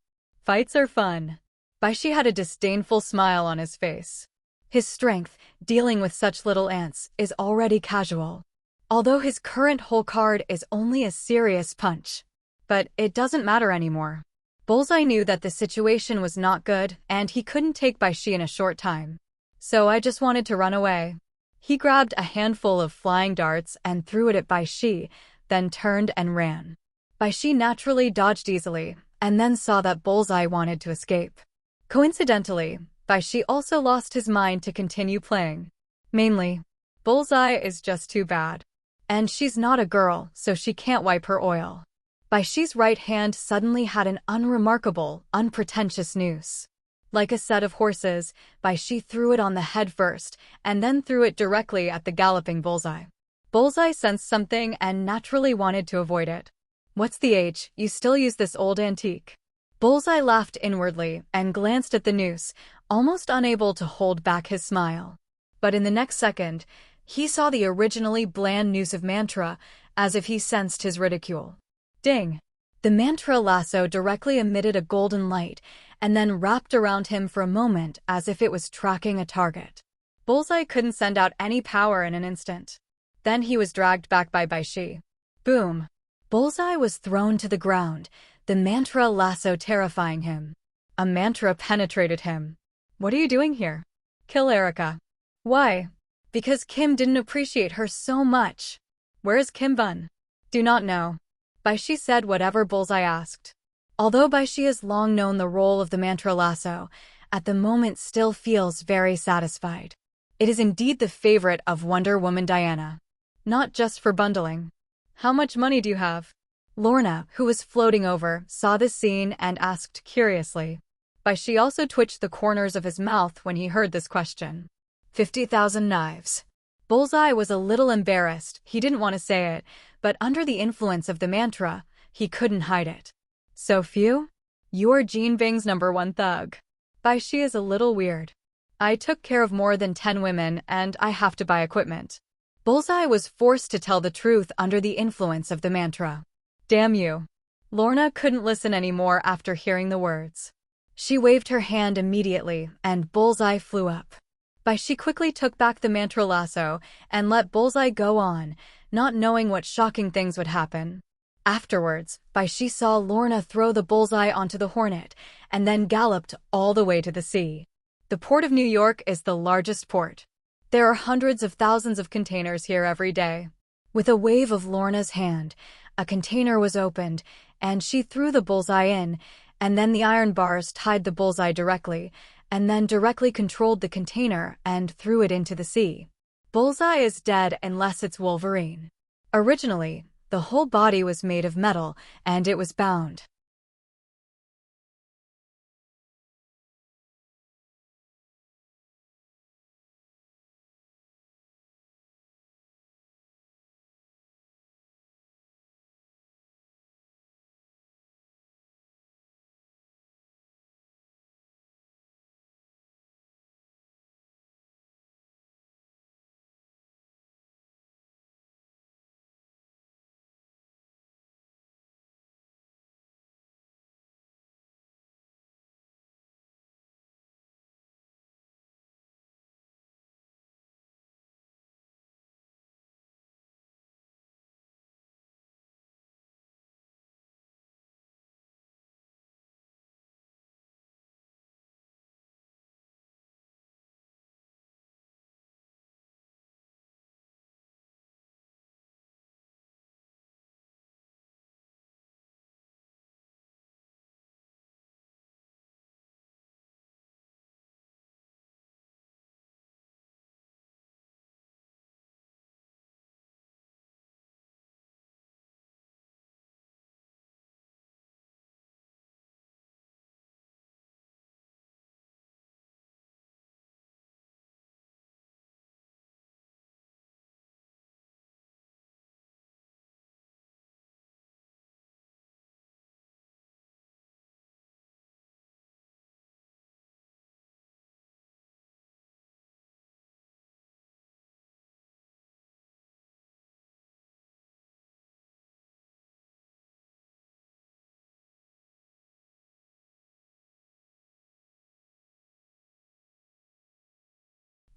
Fights are fun. Bai Xi had a disdainful smile on his face. His strength, dealing with such little ants, is already casual. Although his current whole card is only a serious punch. But it doesn't matter anymore. Bullseye knew that the situation was not good, and he couldn't take Bai Xi in a short time. So I just wanted to run away. He grabbed a handful of flying darts and threw it at Bai Xi, then turned and ran. Bai Xi naturally dodged easily, and then saw that Bullseye wanted to escape. Coincidentally, Bai Xi also lost his mind to continue playing. Mainly, Bullseye is just too bad. And she's not a girl, so she can't wipe her oil. Bai Xi's right hand suddenly had an unremarkable, unpretentious noose. Like a set of horses, Bai Xi threw it on the head first, and then threw it directly at the galloping Bullseye. Bullseye sensed something and naturally wanted to avoid it. What's the age, you still use this old antique? Bullseye laughed inwardly and glanced at the noose, almost unable to hold back his smile. But in the next second, he saw the originally bland noose of Mantra, as if he sensed his ridicule. Ding! The Mantra lasso directly emitted a golden light, and then wrapped around him for a moment as if it was tracking a target. Bullseye couldn't send out any power in an instant. Then he was dragged back by Bai Xi. Boom! Bullseye was thrown to the ground, the Mantra lasso terrifying him. A mantra penetrated him. What are you doing here? Kill Erica. Why? Because Kim didn't appreciate her so much. Where is Kim Bun? Do not know. Bai Xi said whatever Bullseye asked. Although Bai Xi has long known the role of the mantra lasso, at the moment still feels very satisfied. It is indeed the favorite of Wonder Woman Diana. Not just for bundling. How much money do you have? Lorna, who was floating over, saw this scene and asked curiously. Bai Xi also twitched the corners of his mouth when he heard this question. 50,000 knives. Bullseye was a little embarrassed, he didn't want to say it, but under the influence of the mantra, he couldn't hide it. So few? You're Jean Bing's #1 thug. Bai Xi is a little weird. I took care of more than 10 women and I have to buy equipment. Bullseye was forced to tell the truth under the influence of the mantra. Damn you. Lorna couldn't listen anymore after hearing the words. She waved her hand immediately, and Bullseye flew up. Bai Xi quickly took back the mantra lasso and let Bullseye go on, not knowing what shocking things would happen. Afterwards, Bai Xi saw Lorna throw the Bullseye onto the Hornet, and then galloped all the way to the sea. The Port of New York is the largest port. There are hundreds of thousands of containers here every day. With a wave of Lorna's hand, a container was opened, and she threw the Bullseye in, and then the iron bars tied the Bullseye directly, and then directly controlled the container and threw it into the sea. Bullseye is dead unless it's Wolverine. Originally, the whole body was made of metal, and it was bound.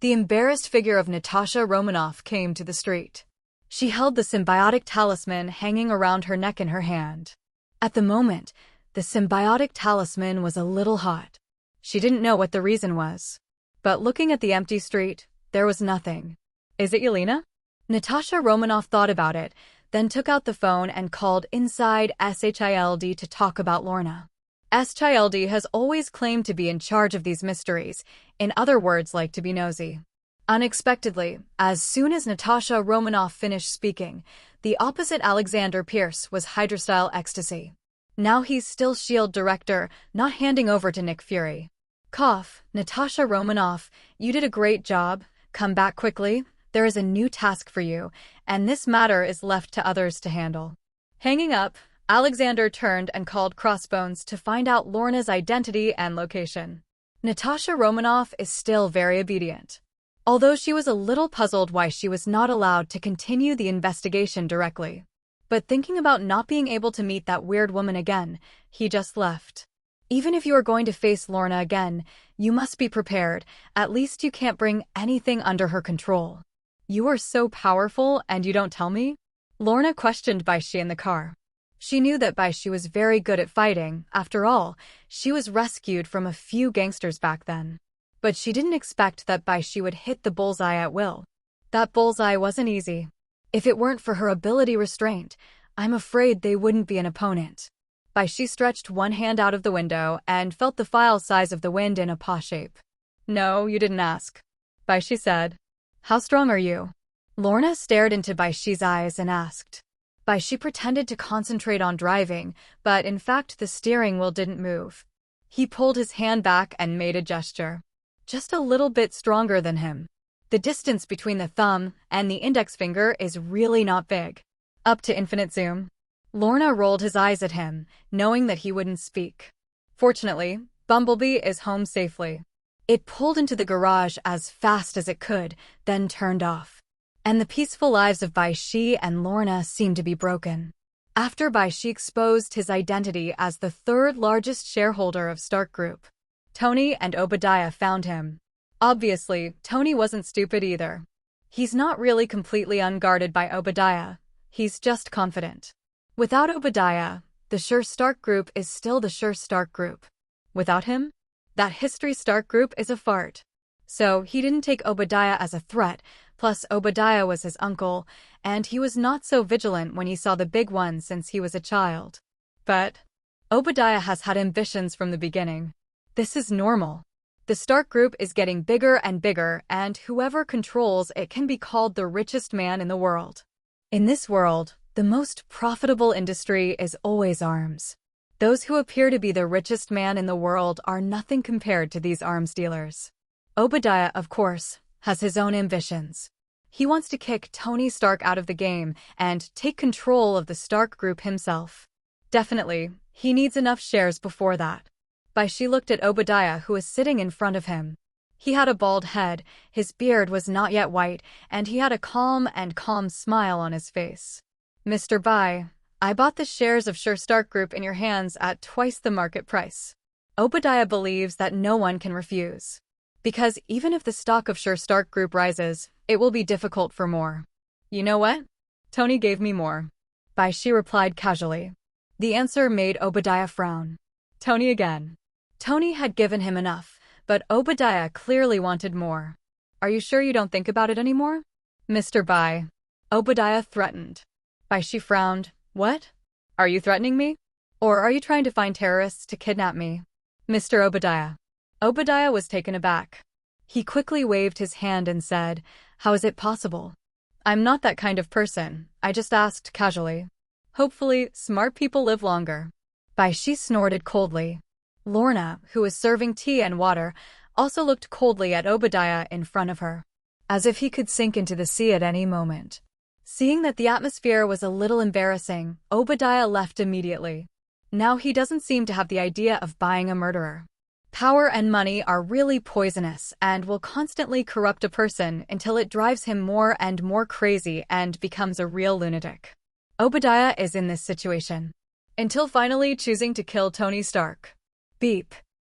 The embarrassed figure of Natasha Romanoff came to the street. She held the symbiotic talisman hanging around her neck in her hand. At the moment, the symbiotic talisman was a little hot. She didn't know what the reason was. But looking at the empty street, there was nothing. Is it Yelena? Natasha Romanoff thought about it, then took out the phone and called inside SHILD to talk about Lorna. SHILD has always claimed to be in charge of these mysteries, in other words like to be nosy. Unexpectedly, as soon as Natasha Romanoff finished speaking, the opposite Alexander Pierce was Hydrostyle Ecstasy. Now he's still S.H.I.E.L.D. director, not handing over to Nick Fury. Cough, Natasha Romanoff, you did a great job. Come back quickly. There is a new task for you, and this matter is left to others to handle. Hanging up, Alexander turned and called Crossbones to find out Lorna's identity and location. Natasha Romanoff is still very obedient. Although she was a little puzzled why she was not allowed to continue the investigation directly. But thinking about not being able to meet that weird woman again, he just left. Even if you are going to face Lorna again, you must be prepared. At least you can't bring anything under her control. You are so powerful and you don't tell me? Lorna questioned Bai Xi in the car. She knew that Bai Xi was very good at fighting. After all, she was rescued from a few gangsters back then. But she didn't expect that Bai Xi would hit the bullseye at will. That bullseye wasn't easy. If it weren't for her ability restraint, I'm afraid they wouldn't be an opponent. Bai Xi stretched one hand out of the window and felt the file size of the wind in a paw shape. No, you didn't ask. Bai Xi said. How strong are you? Lorna stared into Bai Xi's eyes and asked. Bai Xi pretended to concentrate on driving, but in fact the steering wheel didn't move. He pulled his hand back and made a gesture. Just a little bit stronger than him. The distance between the thumb and the index finger is really not big. Up to infinite zoom. Lorna rolled his eyes at him, knowing that he wouldn't speak. Fortunately, Bumblebee is home safely. It pulled into the garage as fast as it could, then turned off. And the peaceful lives of Bai Xi and Lorna seemed to be broken. After Bai Xi exposed his identity as the third largest shareholder of Stark Group, Tony and Obadiah found him. Obviously, Tony wasn't stupid either. He's not really completely unguarded by Obadiah. He's just confident. Without Obadiah, the Sure Stark Group is still the Sure Stark Group. Without him, that History Stark Group is a fart. So he didn't take Obadiah as a threat, plus Obadiah was his uncle, and he was not so vigilant when he saw the big one since he was a child. But Obadiah has had ambitions from the beginning. This is normal. The Stark Group is getting bigger and bigger, and whoever controls it can be called the richest man in the world. In this world, the most profitable industry is always arms. Those who appear to be the richest man in the world are nothing compared to these arms dealers. Obadiah, of course, has his own ambitions. He wants to kick Tony Stark out of the game and take control of the Stark Group himself. Definitely, he needs enough shares before that. Bai Xi looked at Obadiah, who was sitting in front of him. He had a bald head, his beard was not yet white, and he had a calm smile on his face. Mr. Bai, I bought the shares of Sure Stark Group in your hands at twice the market price. Obadiah believes that no one can refuse. Because even if the stock of Sure Stark Group rises, it will be difficult for more. You know what? Tony gave me more. Bai Xi replied casually. The answer made Obadiah frown. Tony again. Tony had given him enough, but Obadiah clearly wanted more. Are you sure you don't think about it anymore? Mr. Bai. Obadiah threatened. Bai Xi frowned. What? Are you threatening me? Or are you trying to find terrorists to kidnap me? Mr. Obadiah. Obadiah was taken aback. He quickly waved his hand and said, How is it possible? I'm not that kind of person. I just asked casually. Hopefully, smart people live longer. Bai Xi snorted coldly. Lorna, who was serving tea and water, also looked coldly at Obadiah in front of her, as if he could sink into the sea at any moment. Seeing that the atmosphere was a little embarrassing, Obadiah left immediately. Now he doesn't seem to have the idea of buying a murderer. Power and money are really poisonous and will constantly corrupt a person until it drives him more and more crazy and becomes a real lunatic. Obadiah is in this situation. Until finally choosing to kill Tony Stark. Beep.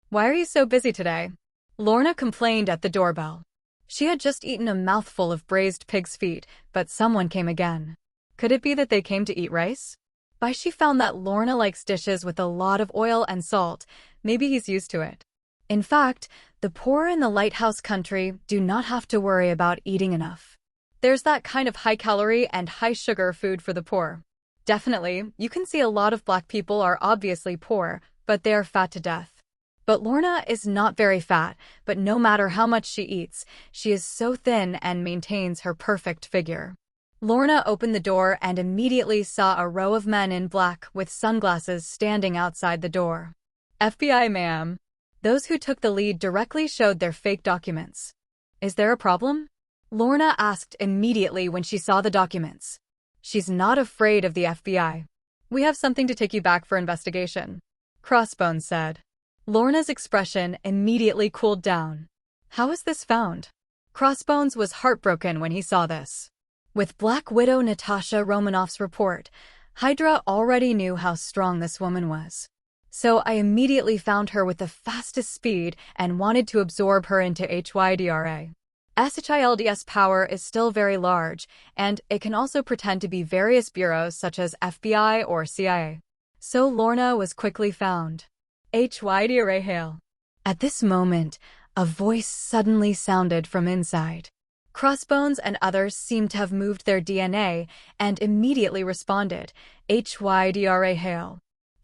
Why are you so busy today? Lorna complained at the doorbell. She had just eaten a mouthful of braised pig's feet, but someone came again. Could it be that they came to eat rice? Bai Xi found that Lorna likes dishes with a lot of oil and salt. Maybe he's used to it. In fact, the poor in the lighthouse country do not have to worry about eating enough. There's that kind of high-calorie and high-sugar food for the poor. Definitely, you can see a lot of black people are obviously poor, but they are fat to death. But Lorna is not very fat, but no matter how much she eats, she is so thin and maintains her perfect figure. Lorna opened the door and immediately saw a row of men in black with sunglasses standing outside the door. FBI, ma'am. Those who took the lead directly showed their fake documents. Is there a problem? Lorna asked immediately when she saw the documents. She's not afraid of the FBI. We have something to take you back for investigation, Crossbones said. Lorna's expression immediately cooled down. How is this found? Crossbones was heartbroken when he saw this. With Black Widow Natasha Romanoff's report, Hydra already knew how strong this woman was. So I immediately found her with the fastest speed and wanted to absorb her into Hydra. SHILD's power is still very large, and it can also pretend to be various bureaus such as FBI or CIA. So Lorna was quickly found. Hydra hail. At this moment, a voice suddenly sounded from inside. Crossbones and others seemed to have moved their DNA and immediately responded, Hydra hail.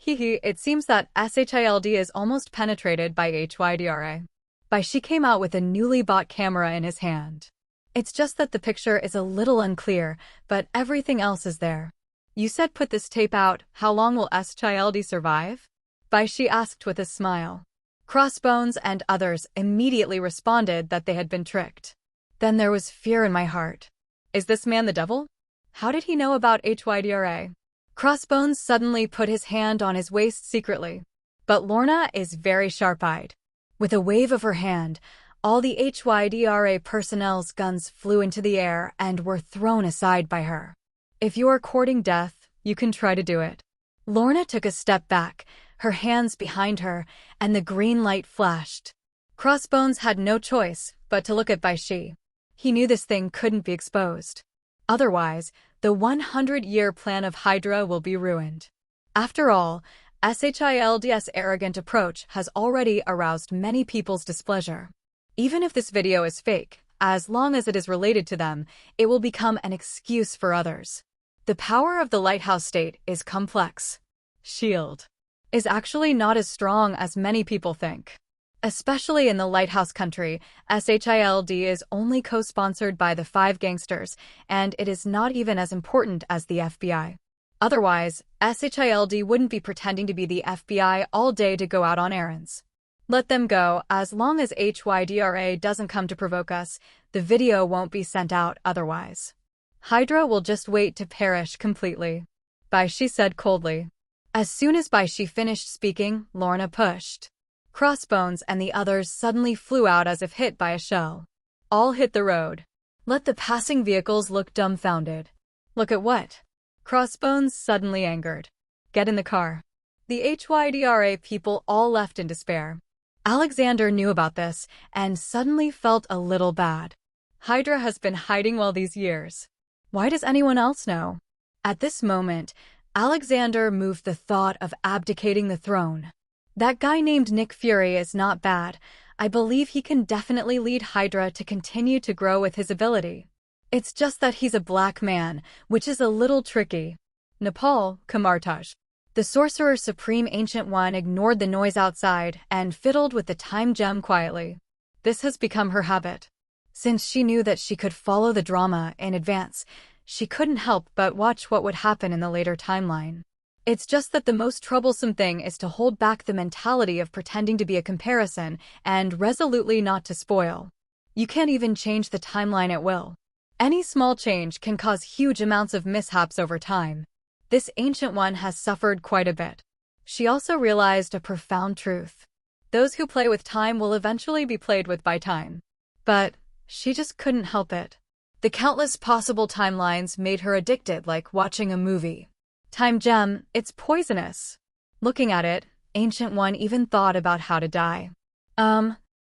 It seems that SHILD is almost penetrated by Hydra. Bai Xi came out with a newly bought camera in his hand. It's just that the picture is a little unclear, but everything else is there. You said put this tape out, how long will SHILD survive? Bai Xi asked with a smile. Crossbones and others immediately responded that they had been tricked. Then there was fear in my heart. Is this man the devil? How did he know about Hydra? Crossbones suddenly put his hand on his waist secretly. But Lorna is very sharp-eyed. With a wave of her hand, all the Hydra personnel's guns flew into the air and were thrown aside by her. If you are courting death, you can try to do it. Lorna took a step back, her hands behind her, and the green light flashed. Crossbones had no choice but to look at Bai Xi. He knew this thing couldn't be exposed. Otherwise, the 100-year plan of Hydra will be ruined. After all, SHILD's arrogant approach has already aroused many people's displeasure. Even if this video is fake, as long as it is related to them, it will become an excuse for others. The power of the lighthouse state is complex. SHIELD is actually not as strong as many people think. Especially in the lighthouse country, SHILD is only co-sponsored by the 5 gangsters, and it is not even as important as the FBI. Otherwise, SHILD wouldn't be pretending to be the FBI all day to go out on errands. Let them go. As long as Hydra doesn't come to provoke us, the video won't be sent out otherwise. Hydra will just wait to perish completely, Bai Xi said coldly. As soon as Bai Xi finished speaking, Lorna pushed. Crossbones and the others suddenly flew out as if hit by a shell. All hit the road. Let the passing vehicles look dumbfounded. Look at what? Crossbones suddenly angered. Get in the car. The Hydra people all left in despair. Alexander knew about this and suddenly felt a little bad. Hydra has been hiding all these years. Why does anyone else know? At this moment, Alexander moved the thought of abdicating the throne. That guy named Nick Fury is not bad. I believe he can definitely lead Hydra to continue to grow with his ability. It's just that he's a black man, which is a little tricky. Nepal, Kamartaj. The Sorcerer Supreme Ancient One ignored the noise outside and fiddled with the time gem quietly. This has become her habit. Since she knew that she could follow the drama in advance, she couldn't help but watch what would happen in the later timeline. It's just that the most troublesome thing is to hold back the mentality of pretending to be a comparison and resolutely not to spoil. You can't even change the timeline at will. Any small change can cause huge amounts of mishaps over time. This Ancient One has suffered quite a bit. She also realized a profound truth. Those who play with time will eventually be played with by time. But she just couldn't help it. The countless possible timelines made her addicted like watching a movie. Time gem, it's poisonous. Looking at it, Ancient One even thought about how to die.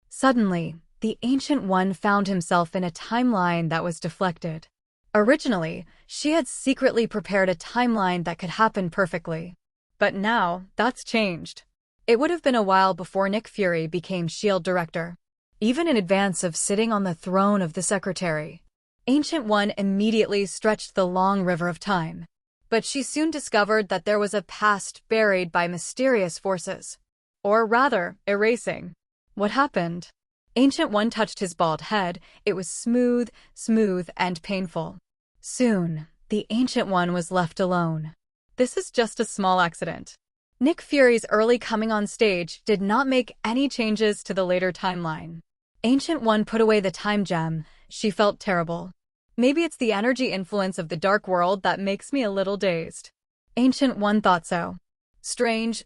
Suddenly, The Ancient One found himself in a timeline that was deflected. Originally, she had secretly prepared a timeline that could happen perfectly. But now, that's changed. It would have been a while before Nick Fury became S.H.I.E.L.D. director. Even in advance of sitting on the throne of the Secretary, Ancient One immediately stretched the long river of time. But she soon discovered that there was a past buried by mysterious forces. Or rather, erasing. What happened? Ancient One touched his bald head. It was smooth, and painful. Soon, the Ancient One was left alone. This is just a small accident. Nick Fury's early coming on stage did not make any changes to the later timeline. Ancient One put away the time gem. She felt terrible. Maybe it's the energy influence of the dark world that makes me a little dazed. Ancient One thought so. Strange,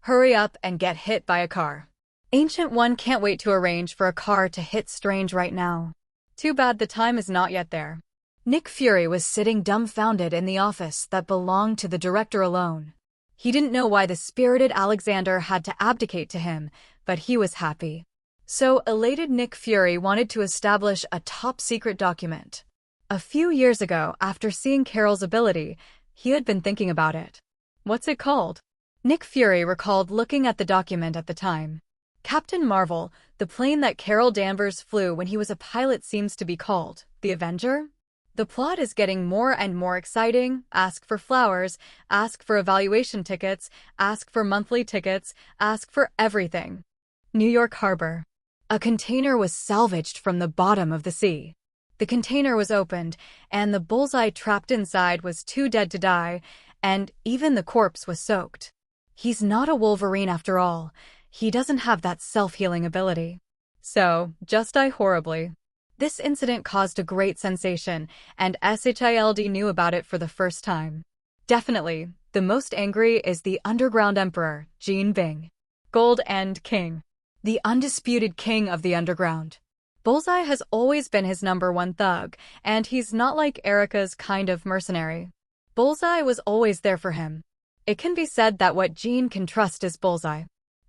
hurry up and get hit by a car. Ancient One can't wait to arrange for a car to hit Strange right now. Too bad the time is not yet there. Nick Fury was sitting dumbfounded in the office that belonged to the director alone. He didn't know why the spirited Alexander had to abdicate to him, but he was happy. So elated Nick Fury wanted to establish a top-secret document. A few years ago, after seeing Carol's ability, he had been thinking about it. What's it called? Nick Fury recalled looking at the document at the time. Captain Marvel, the plane that Carol Danvers flew when he was a pilot, seems to be called the Avenger? The plot is getting more and more exciting. Ask for flowers, ask for evaluation tickets, ask for monthly tickets, ask for everything. New York Harbor. A container was salvaged from the bottom of the sea. The container was opened, and the bullseye trapped inside was too dead to die, and even the corpse was soaked. He's not a Wolverine after all. He doesn't have that self-healing ability. So, just die horribly. This incident caused a great sensation, and S.H.I.E.L.D. knew about it for the first time. Definitely, the most angry is the Underground Emperor, Jean Bing. Gold End King. The undisputed king of the underground. Bullseye has always been his #1 thug, and he's not like Erica's kind of mercenary. Bullseye was always there for him. It can be said that what Jean can trust is Bullseye.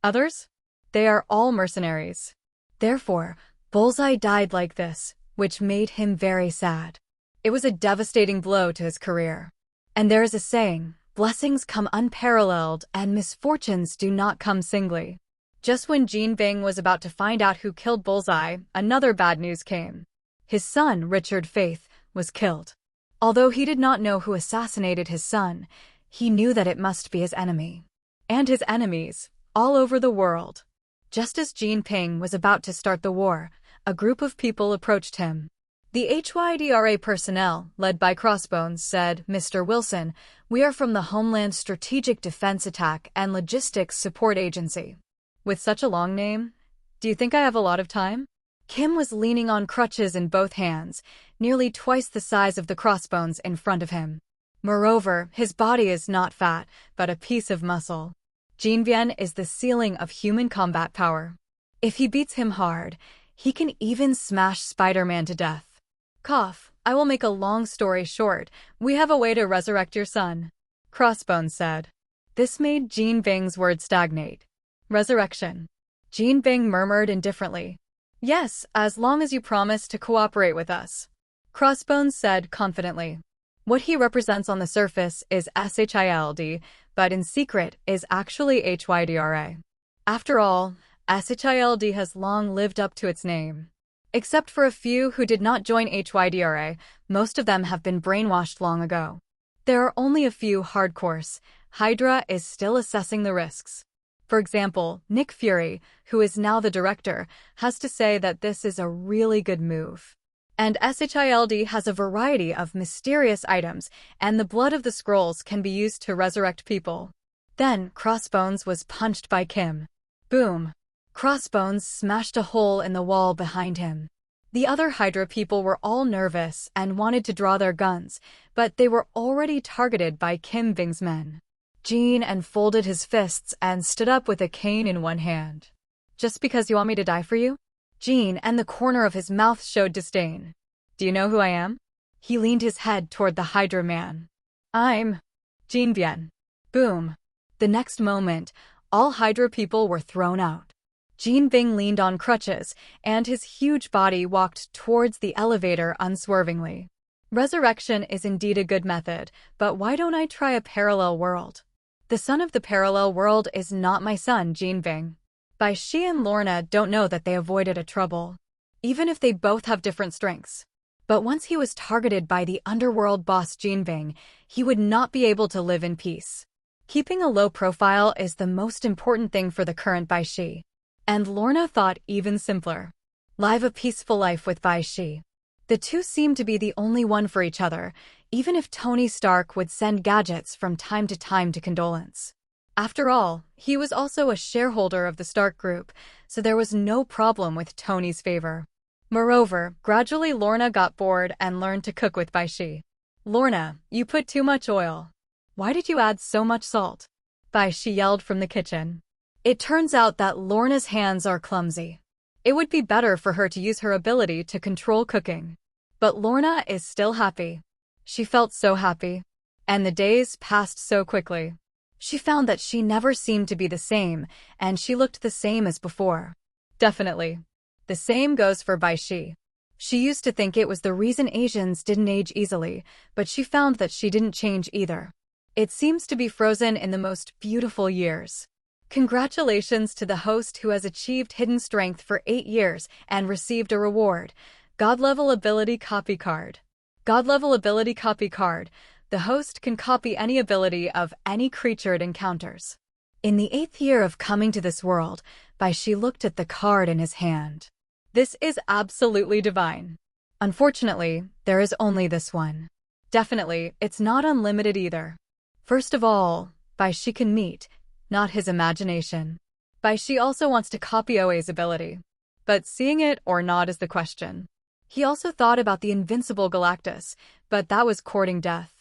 Others? They are all mercenaries. Therefore, Bullseye died like this, which made him very sad. It was a devastating blow to his career. And there is a saying, blessings come unparalleled and misfortunes do not come singly. Just when Jean Bing was about to find out who killed Bullseye, another bad news came. His son, Richard Faith, was killed. Although he did not know who assassinated his son, he knew that it must be his enemy. And his enemies, all over the world. Just as Jean Bing was about to start the war, a group of people approached him. The HYDRA personnel, led by Crossbones, said, "Mr. Wilson, we are from the Homeland Strategic Defense Attack and Logistics Support Agency." With such a long name, do you think I have a lot of time? Kim was leaning on crutches in both hands, nearly twice the size of the Crossbones in front of him. Moreover, his body is not fat, but a piece of muscle. Jean Bien is the ceiling of human combat power. If he beats him hard, he can even smash Spider-Man to death. Cough, I will make a long story short, we have a way to resurrect your son, Crossbones said. This made Jean Bing's words stagnate. Resurrection. Jean Bing murmured indifferently. Yes, as long as you promise to cooperate with us, Crossbones said confidently. What he represents on the surface is SHIELD, but in secret is actually HYDRA. After all, SHIELD has long lived up to its name. Except for a few who did not join HYDRA, most of them have been brainwashed long ago. There are only a few hardcores. Hydra is still assessing the risks. For example, Nick Fury, who is now the director, has to say that this is a really good move. And SHIELD has a variety of mysterious items, and the blood of the scrolls can be used to resurrect people. Then, Crossbones was punched by Kim. Boom. Crossbones smashed a hole in the wall behind him. The other Hydra people were all nervous and wanted to draw their guns, but they were already targeted by Kim Bing's men. Jean unfolded his fists and stood up with a cane in one hand. Just because you want me to die for you? Jean and the corner of his mouth showed disdain. Do you know who I am? He leaned his head toward the Hydra man. I'm Jean Bien. Boom. The next moment, all Hydra people were thrown out. Jinbing leaned on crutches, and his huge body walked towards the elevator unswervingly. Resurrection is indeed a good method, but why don't I try a parallel world? The son of the parallel world is not my son, Jinbing. Bai Xi and Lorna don't know that they avoided a trouble, even if they both have different strengths. But once he was targeted by the underworld boss Jinbing, he would not be able to live in peace. Keeping a low profile is the most important thing for the current Bai Xi. And Lorna thought even simpler. Live a peaceful life with Bai Xi. The two seemed to be the only one for each other, even if Tony Stark would send gadgets from time to condolence. After all, he was also a shareholder of the Stark Group, so there was no problem with Tony's favor. Moreover, gradually Lorna got bored and learned to cook with Bai Xi. Lorna, you put too much oil. Why did you add so much salt? Bai Xi yelled from the kitchen. It turns out that Lorna's hands are clumsy. It would be better for her to use her ability to control cooking. But Lorna is still happy. She felt so happy. And the days passed so quickly. She found that she never seemed to be the same, and she looked the same as before. Definitely. The same goes for Bai Xi. She used to think it was the reason Asians didn't age easily, but she found that she didn't change either. It seems to be frozen in the most beautiful years. Congratulations to the host who has achieved hidden strength for 8 years and received a reward. God-level ability copy card. God-level ability copy card. The host can copy any ability of any creature it encounters. In the 8th year of coming to this world, Bai Xi looked at the card in his hand. This is absolutely divine. Unfortunately, there is only this one. Definitely, it's not unlimited either. First of all, Bai Xi can meet, not his imagination. Bai Xi also wants to copy Oe's ability. But seeing it or not is the question. He also thought about the invincible Galactus, but that was courting death.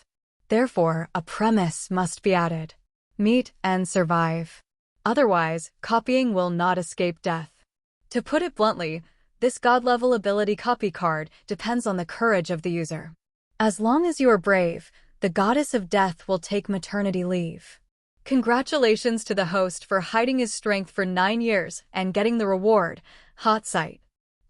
Therefore, a premise must be added. Meet and survive. Otherwise, copying will not escape death. To put it bluntly, this god-level ability copy card depends on the courage of the user. As long as you are brave, the goddess of death will take maternity leave. Congratulations to the host for hiding his strength for 9 years and getting the reward, Hot Sight.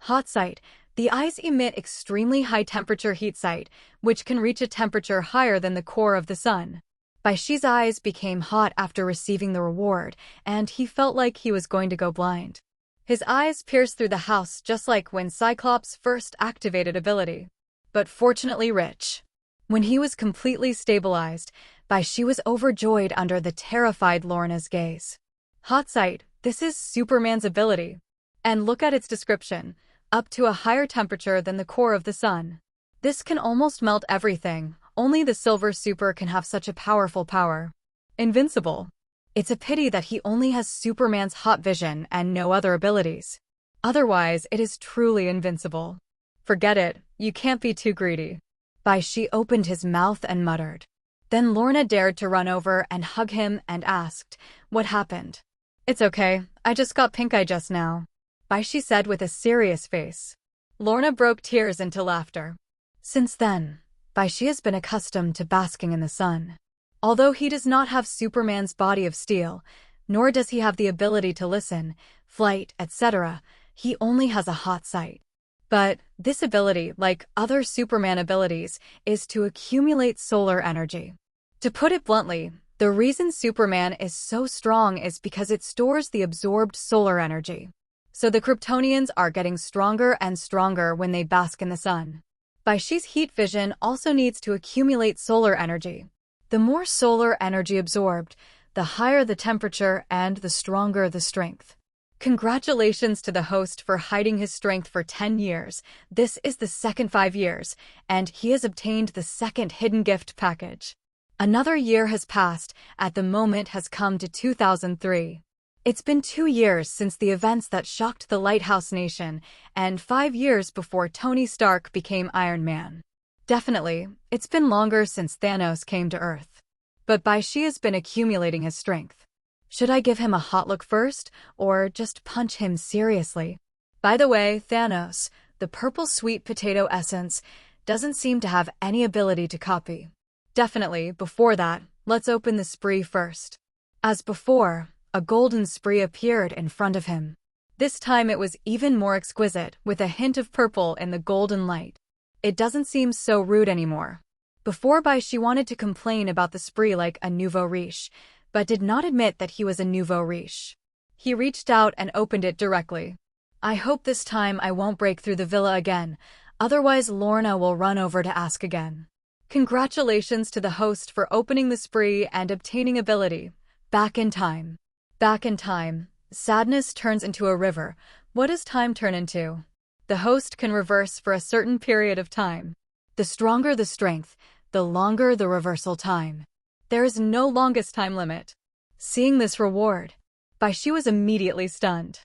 Hot Sight. The eyes emit extremely high-temperature heat sight, which can reach a temperature higher than the core of the sun. Bai Xi's eyes became hot after receiving the reward, and he felt like he was going to go blind. His eyes pierced through the house just like when Cyclops' first activated ability. But fortunately rich. When he was completely stabilized, Bai Xi was overjoyed under the terrified Lorna's gaze. Hot Sight, this is Superman's ability. And look at its description. Up to a higher temperature than the core of the sun. This can almost melt everything, only the Silver Super can have such a powerful power. Invincible. It's a pity that he only has Superman's hot vision and no other abilities. Otherwise, it is truly invincible. Forget it, you can't be too greedy. Bai Xi opened his mouth and muttered. Then Lorna dared to run over and hug him and asked, "What happened?" "It's okay, I just got pink eye just now," Bai Xi said with a serious face. Lorna broke tears into laughter. Since then, Bai Xi has been accustomed to basking in the sun. Although he does not have Superman's body of steel, nor does he have the ability to listen, flight, etc., he only has a hot sight. But this ability, like other Superman abilities, is to accumulate solar energy. To put it bluntly, the reason Superman is so strong is because it stores the absorbed solar energy. So the Kryptonians are getting stronger and stronger when they bask in the sun. Bai Xi's heat vision also needs to accumulate solar energy. The more solar energy absorbed, the higher the temperature and the stronger the strength. Congratulations to the host for hiding his strength for 10 years. This is the second 5 years, and he has obtained the second hidden gift package. Another year has passed, at the moment has come to 2003. It's been 2 years since the events that shocked the Lighthouse Nation, and 5 years before Tony Stark became Iron Man. Definitely, it's been longer since Thanos came to Earth. But Bai Xi has been accumulating his strength. Should I give him a hot look first, or just punch him seriously? By the way, Thanos, the purple sweet potato essence, doesn't seem to have any ability to copy. Definitely, before that, let's open the spree first. As before, a golden spree appeared in front of him. This time it was even more exquisite, with a hint of purple in the golden light. It doesn't seem so rude anymore. Before Bai Xi wanted to complain about the spree like a nouveau riche, but did not admit that he was a nouveau riche. He reached out and opened it directly. I hope this time I won't break through the villa again, otherwise Lorna will run over to ask again. Congratulations to the host for opening the spree and obtaining ability. Back in time. Back in time. Sadness turns into a river. What does time turn into? The host can reverse for a certain period of time. The stronger the strength, the longer the reversal time. There is no longest time limit. Seeing this reward, Bai Xi was immediately stunned.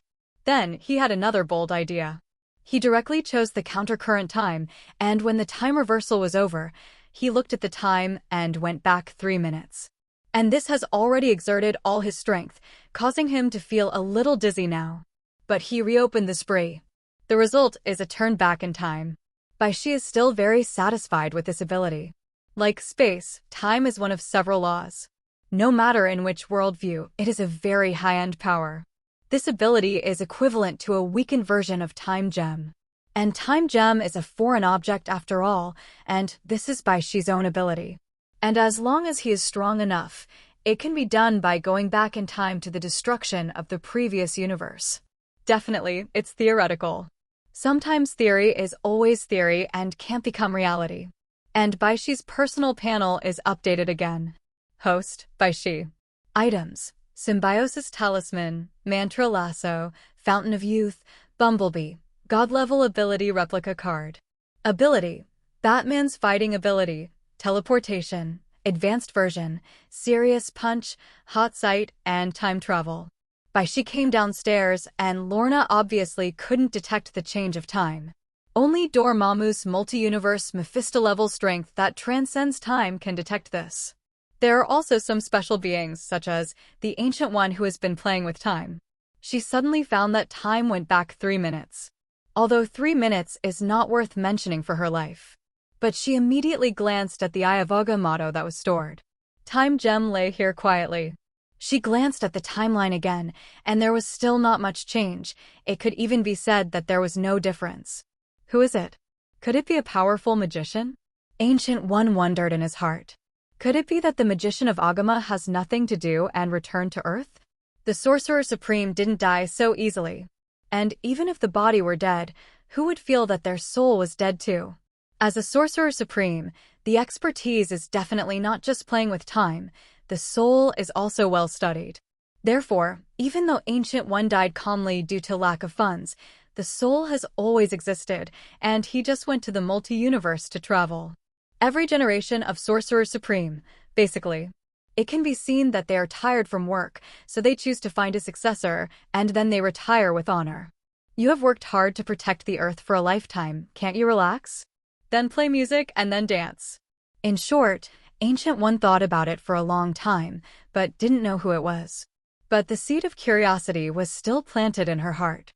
Then he had another bold idea. He directly chose the countercurrent time, and when the time reversal was over, he looked at the time and went back 3 minutes. And this has already exerted all his strength, causing him to feel a little dizzy now. But he reopened the spree. The result is a turn back in time. Bai Xi is still very satisfied with this ability. Like space, time is one of several laws. No matter in which worldview, it is a very high-end power. This ability is equivalent to a weakened version of Time Gem. And Time Gem is a foreign object after all, and this is Bai Xi's own ability. And as long as he is strong enough, it can be done by going back in time to the destruction of the previous universe. Definitely, it's theoretical. Sometimes theory is always theory and can't become reality. And Bai Xi's personal panel is updated again. Host, Bai Xi. Items: Symbiosis Talisman, Mantra Lasso, Fountain of Youth, Bumblebee, God-level ability replica card. Ability: Batman's fighting ability, Teleportation, Advanced version, Serious Punch, Hot Sight, and Time Travel. Bai Xi came downstairs, and Lorna obviously couldn't detect the change of time. Only Dormammu's multi-universe Mephisto-level strength that transcends time can detect this. There are also some special beings, such as the Ancient One who has been playing with time. She suddenly found that time went back 3 minutes. Although 3 minutes is not worth mentioning for her life. But she immediately glanced at the Ayavuga motto that was stored. Time Gem lay here quietly. She glanced at the timeline again, and there was still not much change. It could even be said that there was no difference. Who is it? Could it be a powerful magician? Ancient One wondered in his heart. Could it be that the magician of Agama has nothing to do and returned to Earth? The Sorcerer Supreme didn't die so easily. And even if the body were dead, who would feel that their soul was dead too? As a Sorcerer Supreme, the expertise is definitely not just playing with time, the soul is also well studied. Therefore, even though Ancient One died calmly due to lack of funds, the soul has always existed, and he just went to the multi-universe to travel. Every generation of Sorcerer Supreme, basically. It can be seen that they are tired from work, so they choose to find a successor, and then they retire with honor. You have worked hard to protect the Earth for a lifetime, can't you relax? Then play music and then dance. In short, Ancient One thought about it for a long time, but didn't know who it was. But the seed of curiosity was still planted in her heart.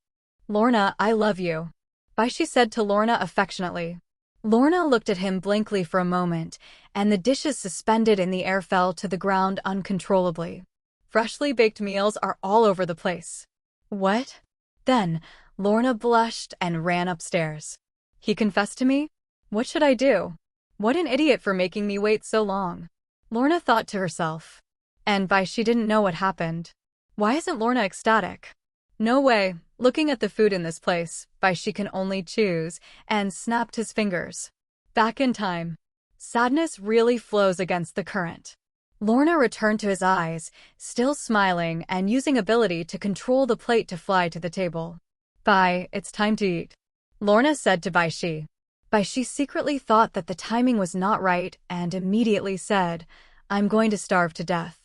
Lorna, I love you. Bai Xi said to Lorna affectionately. Lorna looked at him blankly for a moment, and the dishes suspended in the air fell to the ground uncontrollably. Freshly baked meals are all over the place. What? Then, Lorna blushed and ran upstairs. He confessed to me? What should I do? What an idiot for making me wait so long. Lorna thought to herself. And Bai Xi didn't know what happened. Why isn't Lorna ecstatic? No way. Looking at the food in this place, Bai Xi can only choose, and snapped his fingers. Back in time. Sadness really flows against the current. Lorna returned to his eyes, still smiling and using ability to control the plate to fly to the table. Bai, it's time to eat. Lorna said to Bai Xi. Bai Xi secretly thought that the timing was not right and immediately said, I'm going to starve to death.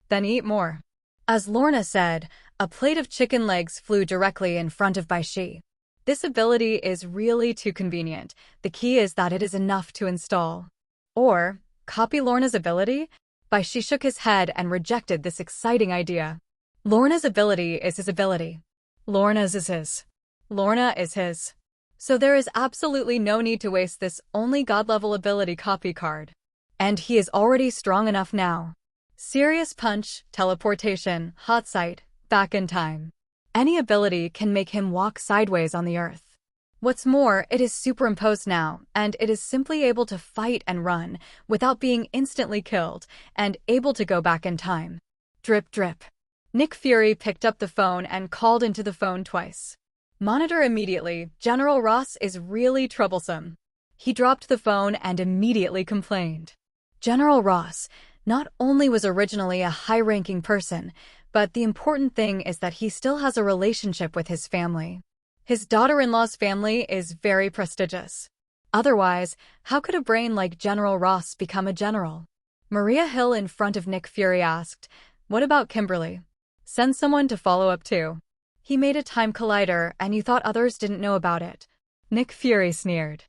Then eat more. As Lorna said, a plate of chicken legs flew directly in front of Bai Xi. This ability is really too convenient. The key is that it is enough to install. Or, copy Lorna's ability? Bai Xi shook his head and rejected this exciting idea. Lorna's ability is his ability. Lorna's is his. Lorna is his. So there is absolutely no need to waste this only God-level ability copy card. And he is already strong enough now. Serious Punch, Teleportation, Hot Sight, Back in Time. Any ability can make him walk sideways on the earth. What's more, it is superimposed now, and it is simply able to fight and run without being instantly killed, and able to go back in time. Drip drip. Nick Fury picked up the phone and called into the phone twice. Monitor immediately, General Ross is really troublesome. He dropped the phone and immediately complained. General Ross not only was originally a high-ranking person, but the important thing is that he still has a relationship with his family. His daughter-in-law's family is very prestigious. Otherwise, how could a brain like General Ross become a general? Maria Hill in front of Nick Fury asked, "What about Kimberly? Send someone to follow up too. He made a time collider and you thought others didn't know about it." Nick Fury sneered.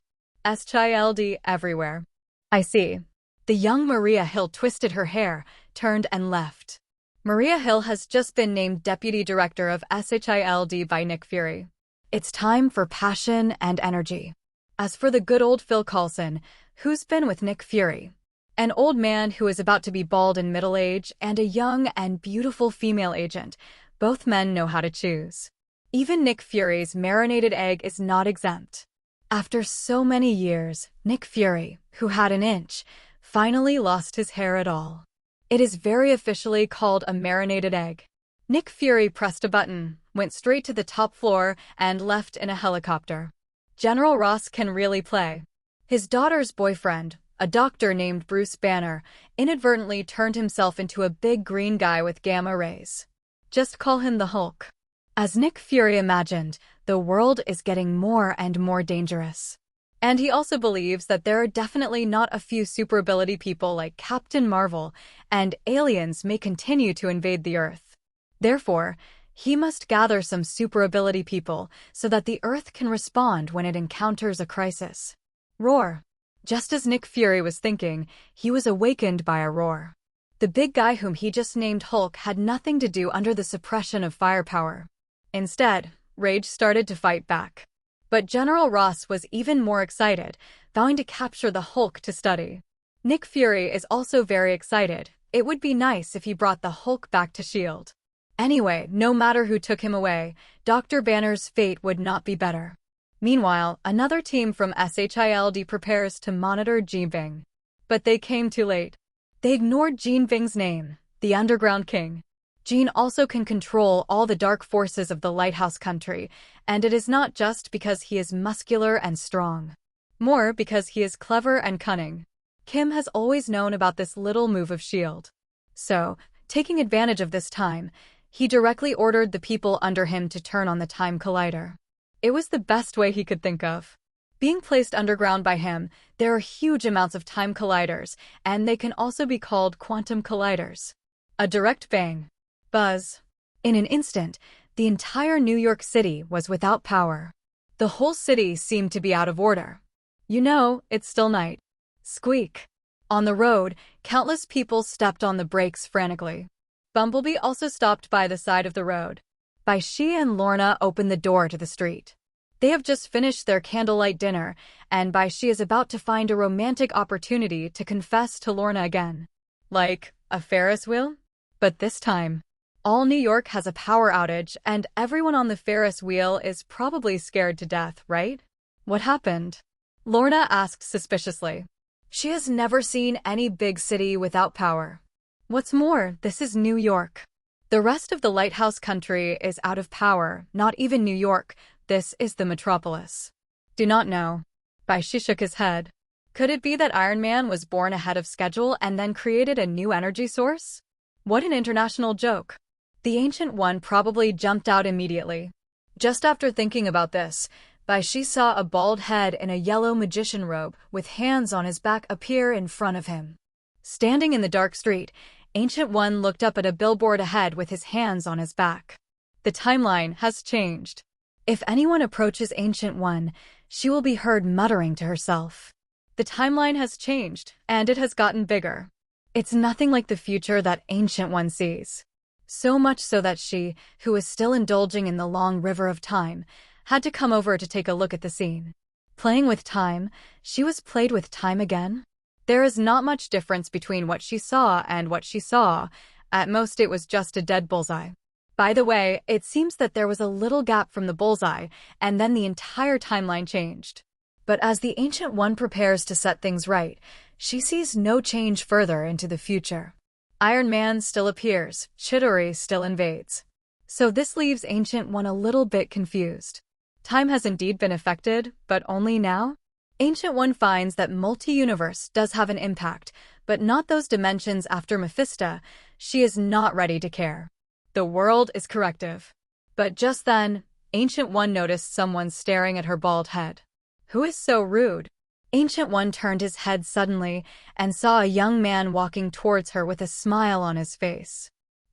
"Child everywhere." "I see." The young Maria Hill twisted her hair, turned and left. Maria Hill has just been named Deputy Director of SHILD by Nick Fury. It's time for passion and energy. As for the good old Phil Coulson, who's been with Nick Fury, an old man who is about to be bald in middle age, and a young and beautiful female agent, both men know how to choose. Even Nick Fury's marinated egg is not exempt. After so many years, Nick Fury, who had an inch, finally lost his hair at all. It is very officially called a marinated egg. Nick Fury pressed a button, went straight to the top floor, and left in a helicopter. General Ross can really play. His daughter's boyfriend, a doctor named Bruce Banner, inadvertently turned himself into a big green guy with gamma rays. Just call him the Hulk. As Nick Fury imagined, the world is getting more and more dangerous. And he also believes that there are definitely not a few super ability people like Captain Marvel, and aliens may continue to invade the Earth. Therefore, he must gather some super ability people so that the Earth can respond when it encounters a crisis. Roar. Just as Nick Fury was thinking, he was awakened by a roar. The big guy whom he just named Hulk had nothing to do under the suppression of firepower. Instead, Rage started to fight back. But General Ross was even more excited, vowing to capture the Hulk to study. Nick Fury is also very excited. It would be nice if he brought the Hulk back to S.H.I.E.L.D. Anyway, no matter who took him away, Dr. Banner's fate would not be better. Meanwhile, another team from SHILD prepares to monitor Jean Bing. But they came too late. They ignored Jean Bing's name, the Underground King. Jean also can control all the dark forces of the Lighthouse Country, and it is not just because he is muscular and strong. More because he is clever and cunning. Kim has always known about this little move of S.H.I.E.L.D. So, taking advantage of this time, he directly ordered the people under him to turn on the time collider. It was the best way he could think of. Being placed underground by him, there are huge amounts of time colliders, and they can also be called quantum colliders. A direct bang. Buzz. In an instant, the entire New York City was without power. The whole city seemed to be out of order. You know, it's still night. Squeak. On the road, countless people stepped on the brakes frantically. Bumblebee also stopped by the side of the road. Bai Xi and Lorna opened the door to the street. They have just finished their candlelight dinner, and Bai Xi is about to find a romantic opportunity to confess to Lorna again. Like a Ferris wheel? But this time, all New York has a power outage, and everyone on the Ferris wheel is probably scared to death, right? What happened? Lorna asked suspiciously. She has never seen any big city without power. What's more, this is New York. The rest of the Lighthouse Country is out of power, not even New York. This is the metropolis. Do not know. Bai Xi shook his head. Could it be that Iron Man was born ahead of schedule and then created a new energy source? What an international joke. The Ancient One probably jumped out immediately. Just after thinking about this, Bai Xi saw a bald head in a yellow magician robe with hands on his back appear in front of him. Standing in the dark street, Ancient One looked up at a billboard ahead with his hands on his back. The timeline has changed. If anyone approaches Ancient One, she will be heard muttering to herself. The timeline has changed, and it has gotten bigger. It's nothing like the future that Ancient One sees. So much so that she, who is still indulging in the long river of time, had to come over to take a look at the scene. Playing with time, she was played with time again? There is not much difference between what she saw and what she saw. At most it was just a dead bullseye. By the way, it seems that there was a little gap from the bullseye, and then the entire timeline changed. But as the Ancient One prepares to set things right, she sees no change further into the future. Iron Man still appears, Chidori still invades. So this leaves Ancient One a little bit confused. Time has indeed been affected, but only now? Ancient One finds that multi-universe does have an impact, but not those dimensions after Mephisto. She is not ready to care. The world is corrective. But just then, Ancient One noticed someone staring at her bald head. Who is so rude? Ancient One turned his head suddenly and saw a young man walking towards her with a smile on his face.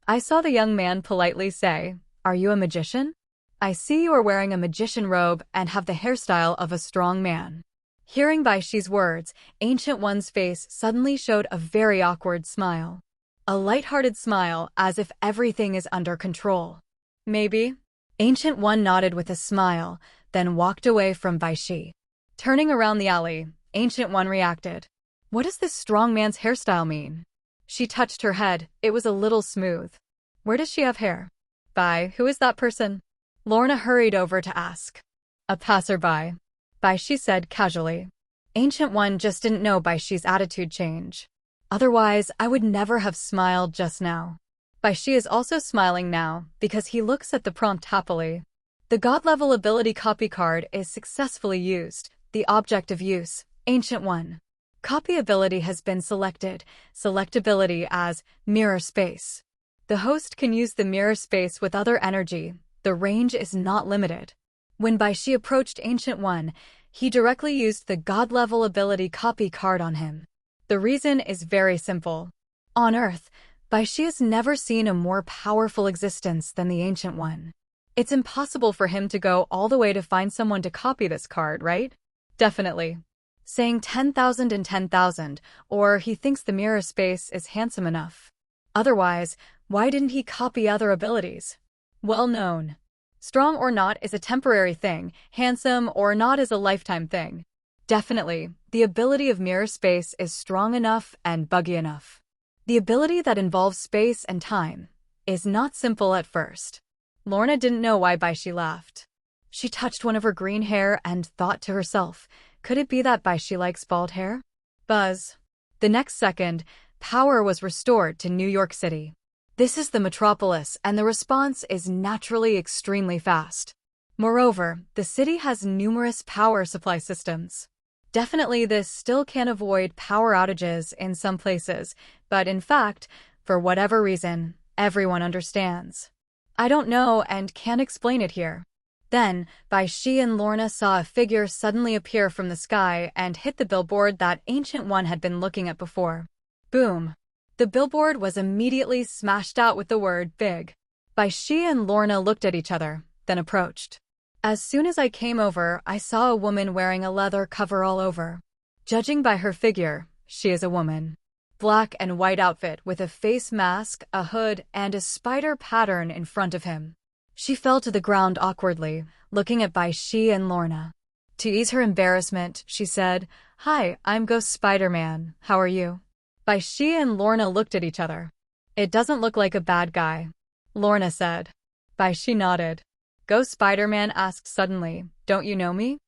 I saw the young man politely say, "Are you a magician? I see you are wearing a magician robe and have the hairstyle of a strong man." Hearing Bai Xi's words, Ancient One's face suddenly showed a very awkward smile. A light-hearted smile, as if everything is under control. Maybe? Ancient One nodded with a smile, then walked away from Bai Xi. Turning around the alley, Ancient One reacted. What does this strong man's hairstyle mean? She touched her head, it was a little smooth. Where does she have hair? Bai, who is that person? Lorna hurried over to ask. A passerby. Bai Xi said casually. Ancient One just didn't know Bai Xi's attitude change. Otherwise, I would never have smiled just now. Bai Xi is also smiling now, because he looks at the prompt happily. The God-level ability copy card is successfully used. The object of use, Ancient One. Copy ability has been selected. Select ability as mirror space. The host can use the mirror space with other energy. The range is not limited. When Bai Xi approached Ancient One, he directly used the God-level ability copy card on him. The reason is very simple. On Earth, Bai Xi has never seen a more powerful existence than the Ancient One. It's impossible for him to go all the way to find someone to copy this card, right? Definitely. Saying 10,000 and 10,000, or he thinks the mirror space is handsome enough. Otherwise, why didn't he copy other abilities? Well known. Strong or not is a temporary thing, handsome or not is a lifetime thing. Definitely, the ability of mirror space is strong enough and buggy enough. The ability that involves space and time is not simple at first. Lorna didn't know why Bai Xi laughed. She touched one of her green hair and thought to herself, could it be that Bai Xi likes bald hair? Buzz. The next second, power was restored to New York City. This is the metropolis, and the response is naturally extremely fast. Moreover, the city has numerous power supply systems. Definitely this still can avoid power outages in some places, but in fact, for whatever reason, everyone understands. I don't know and can't explain it here. Then, Bai Xi and Lorna saw a figure suddenly appear from the sky and hit the billboard that Ancient One had been looking at before. Boom! The billboard was immediately smashed out with the word big. Bai Xi and Lorna looked at each other, then approached. As soon as I came over, I saw a woman wearing a leather cover all over. Judging by her figure, she is a woman. Black and white outfit with a face mask, a hood, and a spider pattern in front of him. She fell to the ground awkwardly, looking at Bai Xi and Lorna. To ease her embarrassment, she said, "Hi, I'm Ghost Spider-Man. How are you?" Bai Xi and Lorna looked at each other. "It doesn't look like a bad guy," Lorna said. Bai Xi nodded. Ghost Spider-Man asked suddenly, "Don't you know me?"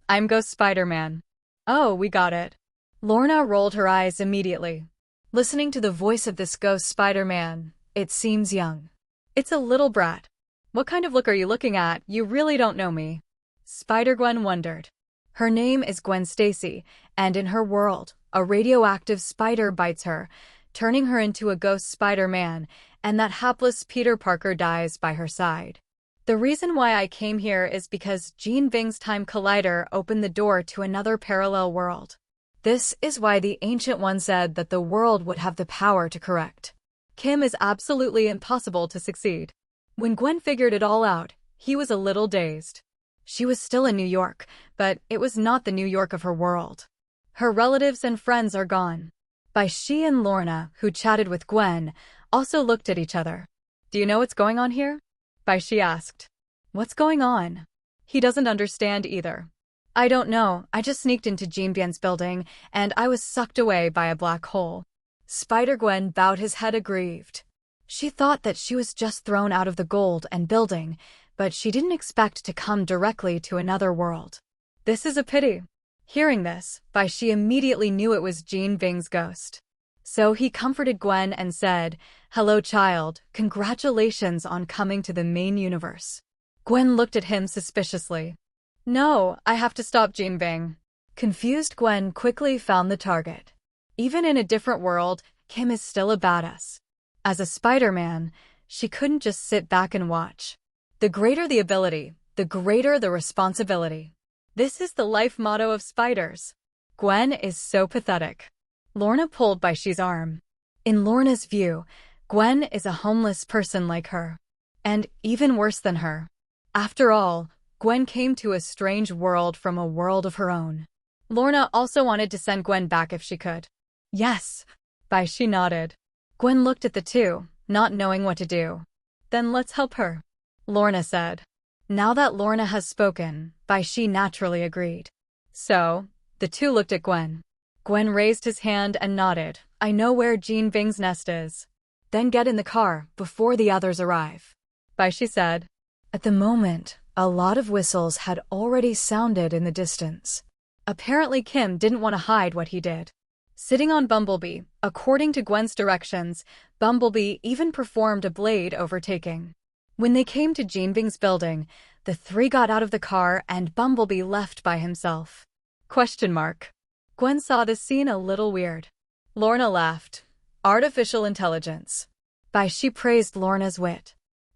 "I'm Ghost Spider-Man." "Oh, we got it." Lorna rolled her eyes immediately. Listening to the voice of this Ghost Spider-Man, it seems young. It's a little brat. What kind of look are you looking at? You really don't know me. Spider-Gwen wondered. Her name is Gwen Stacy, and in her world, a radioactive spider bites her, turning her into a Ghost Spider-Man, and that hapless Peter Parker dies by her side. The reason why I came here is because Jean Bing's time collider opened the door to another parallel world. This is why the Ancient One said that the world would have the power to correct. Kim is absolutely impossible to succeed. When Gwen figured it all out, he was a little dazed. She was still in New York, but it was not the New York of her world. Her relatives and friends are gone. Bai Xi and Lorna, who chatted with Gwen, also looked at each other. Do you know what's going on here? Bai Xi asked. What's going on? He doesn't understand either. I don't know, I just sneaked into Jinbian's building, and I was sucked away by a black hole. Spider-Gwen bowed his head aggrieved. She thought that she was just thrown out of the gold and building, but she didn't expect to come directly to another world. This is a pity. Hearing this, Bai Xi immediately knew it was Jean Bing's ghost. So he comforted Gwen and said, "Hello, child, congratulations on coming to the main universe." Gwen looked at him suspiciously. "No, I have to stop Jean Bing." Confused Gwen quickly found the target. Even in a different world, Kim is still a badass. As a Spider-Man, she couldn't just sit back and watch. The greater the ability, the greater the responsibility. This is the life motto of spiders. Gwen is so pathetic. Lorna pulled Bai Xi's arm. In Lorna's view, Gwen is a homeless person like her. And even worse than her. After all, Gwen came to a strange world from a world of her own. Lorna also wanted to send Gwen back if she could. Yes, Bai Xi nodded. Gwen looked at the two, not knowing what to do. Then let's help her, Lorna said. Now that Lorna has spoken, Bai Xi naturally agreed. So, the two looked at Gwen. Gwen raised his hand and nodded. I know where Jean Bing's nest is. Then get in the car, before the others arrive, Bai Xi said. At the moment, a lot of whistles had already sounded in the distance. Apparently Kim didn't want to hide what he did. Sitting on Bumblebee, according to Gwen's directions, Bumblebee even performed a blade overtaking. When they came to Jean Bing's building, the three got out of the car and Bumblebee left by himself. Gwen saw this scene a little weird. Lorna laughed. Artificial intelligence. Bai Xi praised Lorna's wit.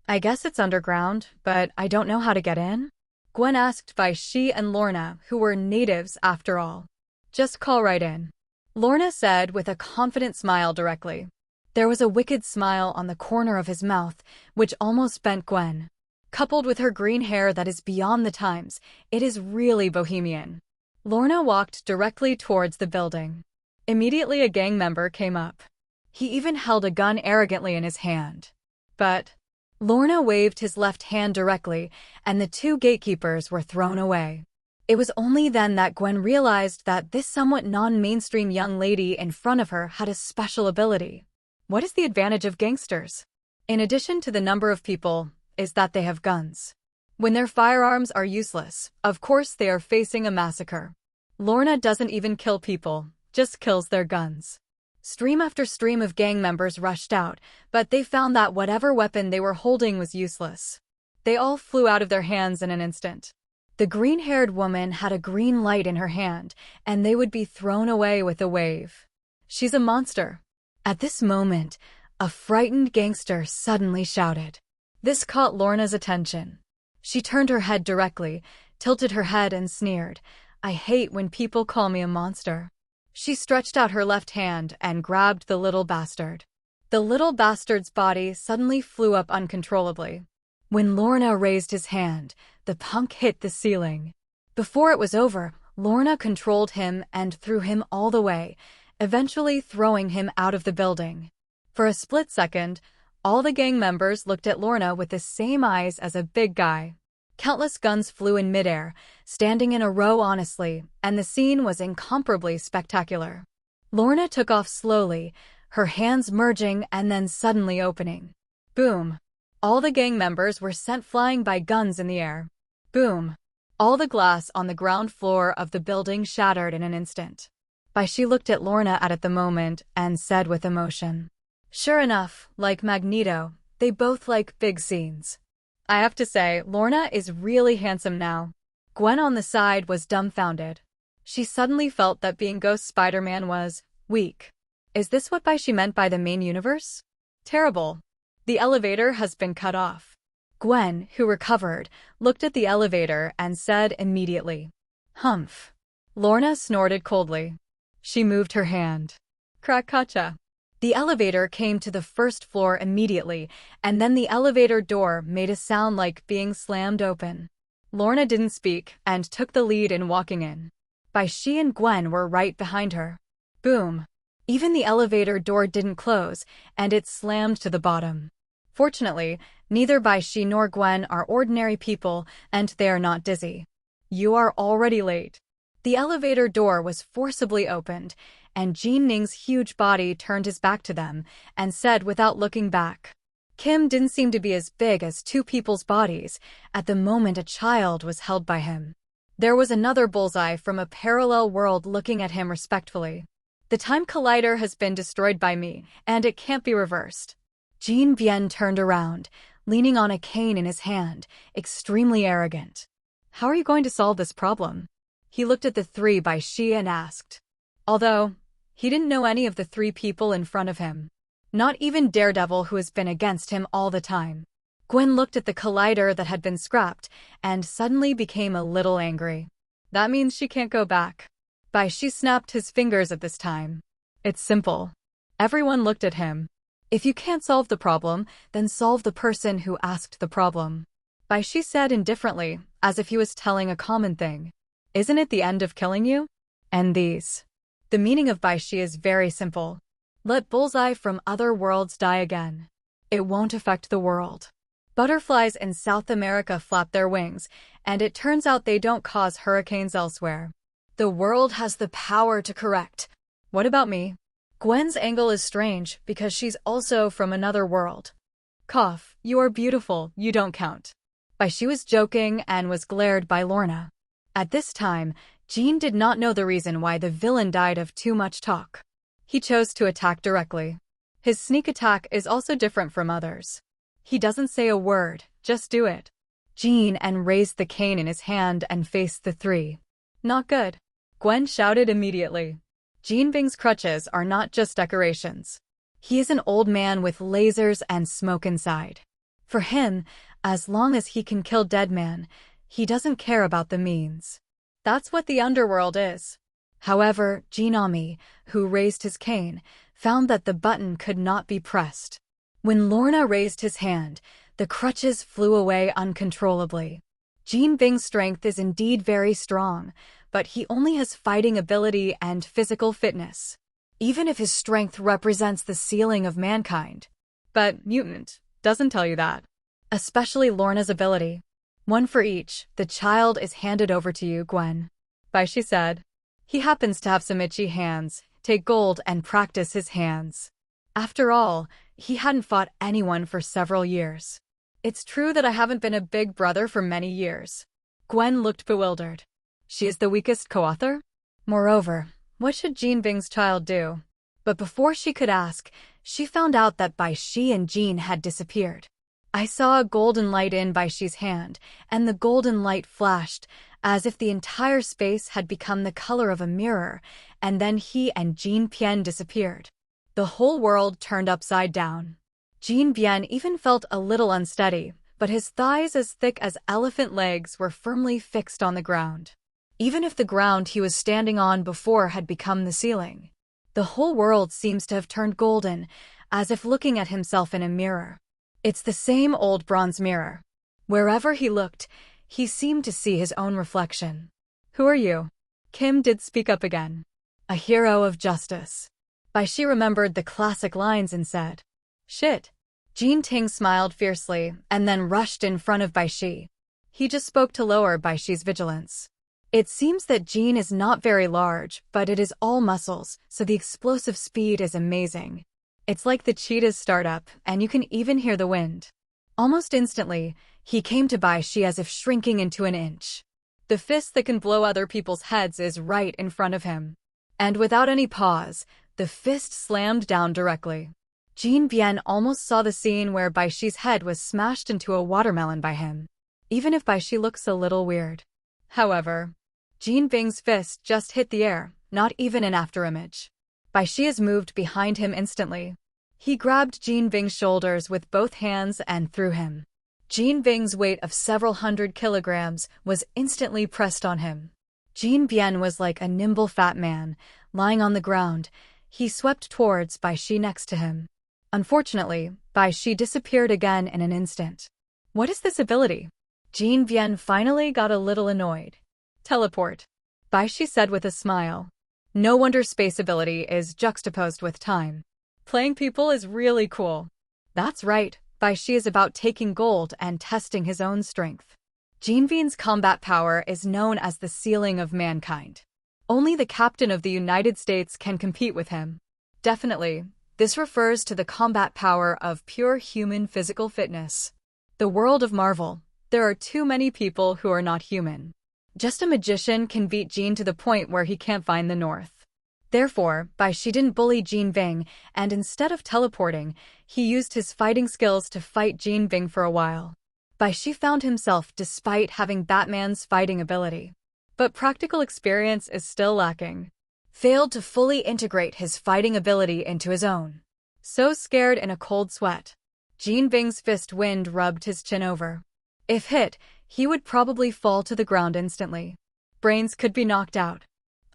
I guess it's underground, but I don't know how to get in? Gwen asked Bai Xi and Lorna, who were natives after all. Just call right in, Lorna said with a confident smile directly. There was a wicked smile on the corner of his mouth, which almost bent Gwen. Coupled with her green hair that is beyond the times, it is really bohemian. Lorna walked directly towards the building. Immediately a gang member came up. He even held a gun arrogantly in his hand. But Lorna waved his left hand directly, and the two gatekeepers were thrown away. It was only then that Gwen realized that this somewhat non-mainstream young lady in front of her had a special ability. What is the advantage of gangsters? In addition to the number of people, is that they have guns. When their firearms are useless, of course they are facing a massacre. Lorna doesn't even kill people, just kills their guns. Stream after stream of gang members rushed out, but they found that whatever weapon they were holding was useless. They all flew out of their hands in an instant. The green-haired woman had a green light in her hand, and they would be thrown away with a wave. She's a monster. At this moment, a frightened gangster suddenly shouted. This caught Lorna's attention. She turned her head directly, tilted her head and sneered. I hate when people call me a monster. She stretched out her left hand and grabbed the little bastard. The little bastard's body suddenly flew up uncontrollably. When Lorna raised his hand, the punk hit the ceiling. Before it was over, Lorna controlled him and threw him all the way, eventually throwing him out of the building. For a split second, all the gang members looked at Lorna with the same eyes as a big guy. Countless guns flew in midair, standing in a row honestly, and the scene was incomparably spectacular. Lorna took off slowly, her hands merging and then suddenly opening. Boom! All the gang members were sent flying by guns in the air. Boom! All the glass on the ground floor of the building shattered in an instant. Bai Xi looked at Lorna at the moment and said with emotion. Sure enough, like Magneto, they both like big scenes. I have to say, Lorna is really handsome now. Gwen on the side was dumbfounded. She suddenly felt that being Ghost Spider-Man was weak. Is this what Bai Xi meant by the main universe? Terrible. The elevator has been cut off. Gwen, who recovered, looked at the elevator and said immediately. Humph. Lorna snorted coldly. She moved her hand. Krakatcha. The elevator came to the first floor immediately, and then the elevator door made a sound like being slammed open. Lorna didn't speak and took the lead in walking in. Bai Xi and Gwen were right behind her. Boom. Even the elevator door didn't close, and it slammed to the bottom. Fortunately, neither Bai Xi nor Gwen are ordinary people, and they are not dizzy. You are already late. The elevator door was forcibly opened, and Jean Ning's huge body turned his back to them and said without looking back, Kim didn't seem to be as big as two people's bodies at the moment a child was held by him. There was another bullseye from a parallel world looking at him respectfully. The time collider has been destroyed by me, and it can't be reversed. Jin Bien turned around, leaning on a cane in his hand, extremely arrogant. How are you going to solve this problem? He looked at the three Bai Xi and asked. Although, he didn't know any of the three people in front of him. Not even Daredevil, who has been against him all the time. Gwen looked at the collider that had been scrapped and suddenly became a little angry. That means she can't go back. Bai Xi snapped his fingers at this time. It's simple. Everyone looked at him. If you can't solve the problem, then solve the person who asked the problem. Bai Xi said indifferently, as if he was telling a common thing. Isn't it the end of killing you? And these. The meaning of Bai Xi is very simple. Let bullseye from other worlds die again. It won't affect the world. Butterflies in South America flap their wings, and it turns out they don't cause hurricanes elsewhere. The world has the power to correct. What about me? Gwen's angle is strange because she's also from another world. Cough, you are beautiful, you don't count. Bai Xi was joking and was glared by Lorna. At this time, Jean did not know the reason why the villain died of too much talk. He chose to attack directly. His sneak attack is also different from others. He doesn't say a word, just do it. Jean and raised the cane in his hand and faced the three. Not good. Gwen shouted immediately. Jean Bing's crutches are not just decorations. He is an old man with lasers and smoke inside. For him, as long as he can kill dead man, he doesn't care about the means. That's what the underworld is. However, Jinami, who raised his cane, found that the button could not be pressed. When Lorna raised his hand, the crutches flew away uncontrollably. Jean Bing's strength is indeed very strong, but he only has fighting ability and physical fitness. Even if his strength represents the ceiling of mankind. But mutant doesn't tell you that. Especially Lorna's ability. One for each, the child is handed over to you, Gwen. Bai Xi said. He happens to have some itchy hands. Take gold and practice his hands. After all, he hadn't fought anyone for several years. It's true that I haven't been a big brother for many years. Gwen looked bewildered. She is the weakest co-author? Moreover, what should Jean Bing's child do? But before she could ask, she found out that Bai Xi and Jean had disappeared. I saw a golden light in Bai Xi's hand, and the golden light flashed, as if the entire space had become the color of a mirror, and then he and Jean Bien disappeared. The whole world turned upside down. Jean Bien even felt a little unsteady, but his thighs as thick as elephant legs were firmly fixed on the ground. Even if the ground he was standing on before had become the ceiling. The whole world seems to have turned golden, as if looking at himself in a mirror. It's the same old bronze mirror. Wherever he looked, he seemed to see his own reflection. Who are you? Kim did speak up again. A hero of justice. Bai Xi remembered the classic lines and said, Shit. Jean Ting smiled fiercely and then rushed in front of Bai Xi. He just spoke to lower Bai Xi's vigilance. It seems that Jean is not very large, but it is all muscles, so the explosive speed is amazing. It's like the cheetah's startup, and you can even hear the wind. Almost instantly, he came to Bai Xi as if shrinking into an inch. The fist that can blow other people's heads is right in front of him. And without any pause, the fist slammed down directly. Jean Bien almost saw the scene where Bai Xi's head was smashed into a watermelon by him. Even if Bai Xi looks a little weird. However, Jean Bing's fist just hit the air, not even an afterimage. Bai Xi is moved behind him instantly. He grabbed Jean Bing's shoulders with both hands and threw him. Jean Bing's weight of several hundred kilograms was instantly pressed on him. Jean Bien was like a nimble fat man, lying on the ground. He swept towards Bai Xi next to him. Unfortunately, Bai Xi disappeared again in an instant. What is this ability? Jean Bien finally got a little annoyed. Teleport. Bai Xi said with a smile. No wonder space ability is juxtaposed with time. Playing people is really cool. That's right, Bai Xi is about taking gold and testing his own strength. Jean Bien's combat power is known as the ceiling of mankind. Only the captain of the United States can compete with him. Definitely, This refers to the combat power of pure human physical fitness. The world of Marvel. There are too many people who are not human. Just a magician can beat Jean to the point where he can't find the north. Therefore, Bai Xi didn't bully Jean Bing, and instead of teleporting, he used his fighting skills to fight Jean Bing for a while. Bai Xi found himself despite having Batman's fighting ability. But practical experience is still lacking. Failed to fully integrate his fighting ability into his own. So scared in a cold sweat. Jean Bing's fist wind rubbed his chin over. If hit, he would probably fall to the ground instantly. Brains could be knocked out.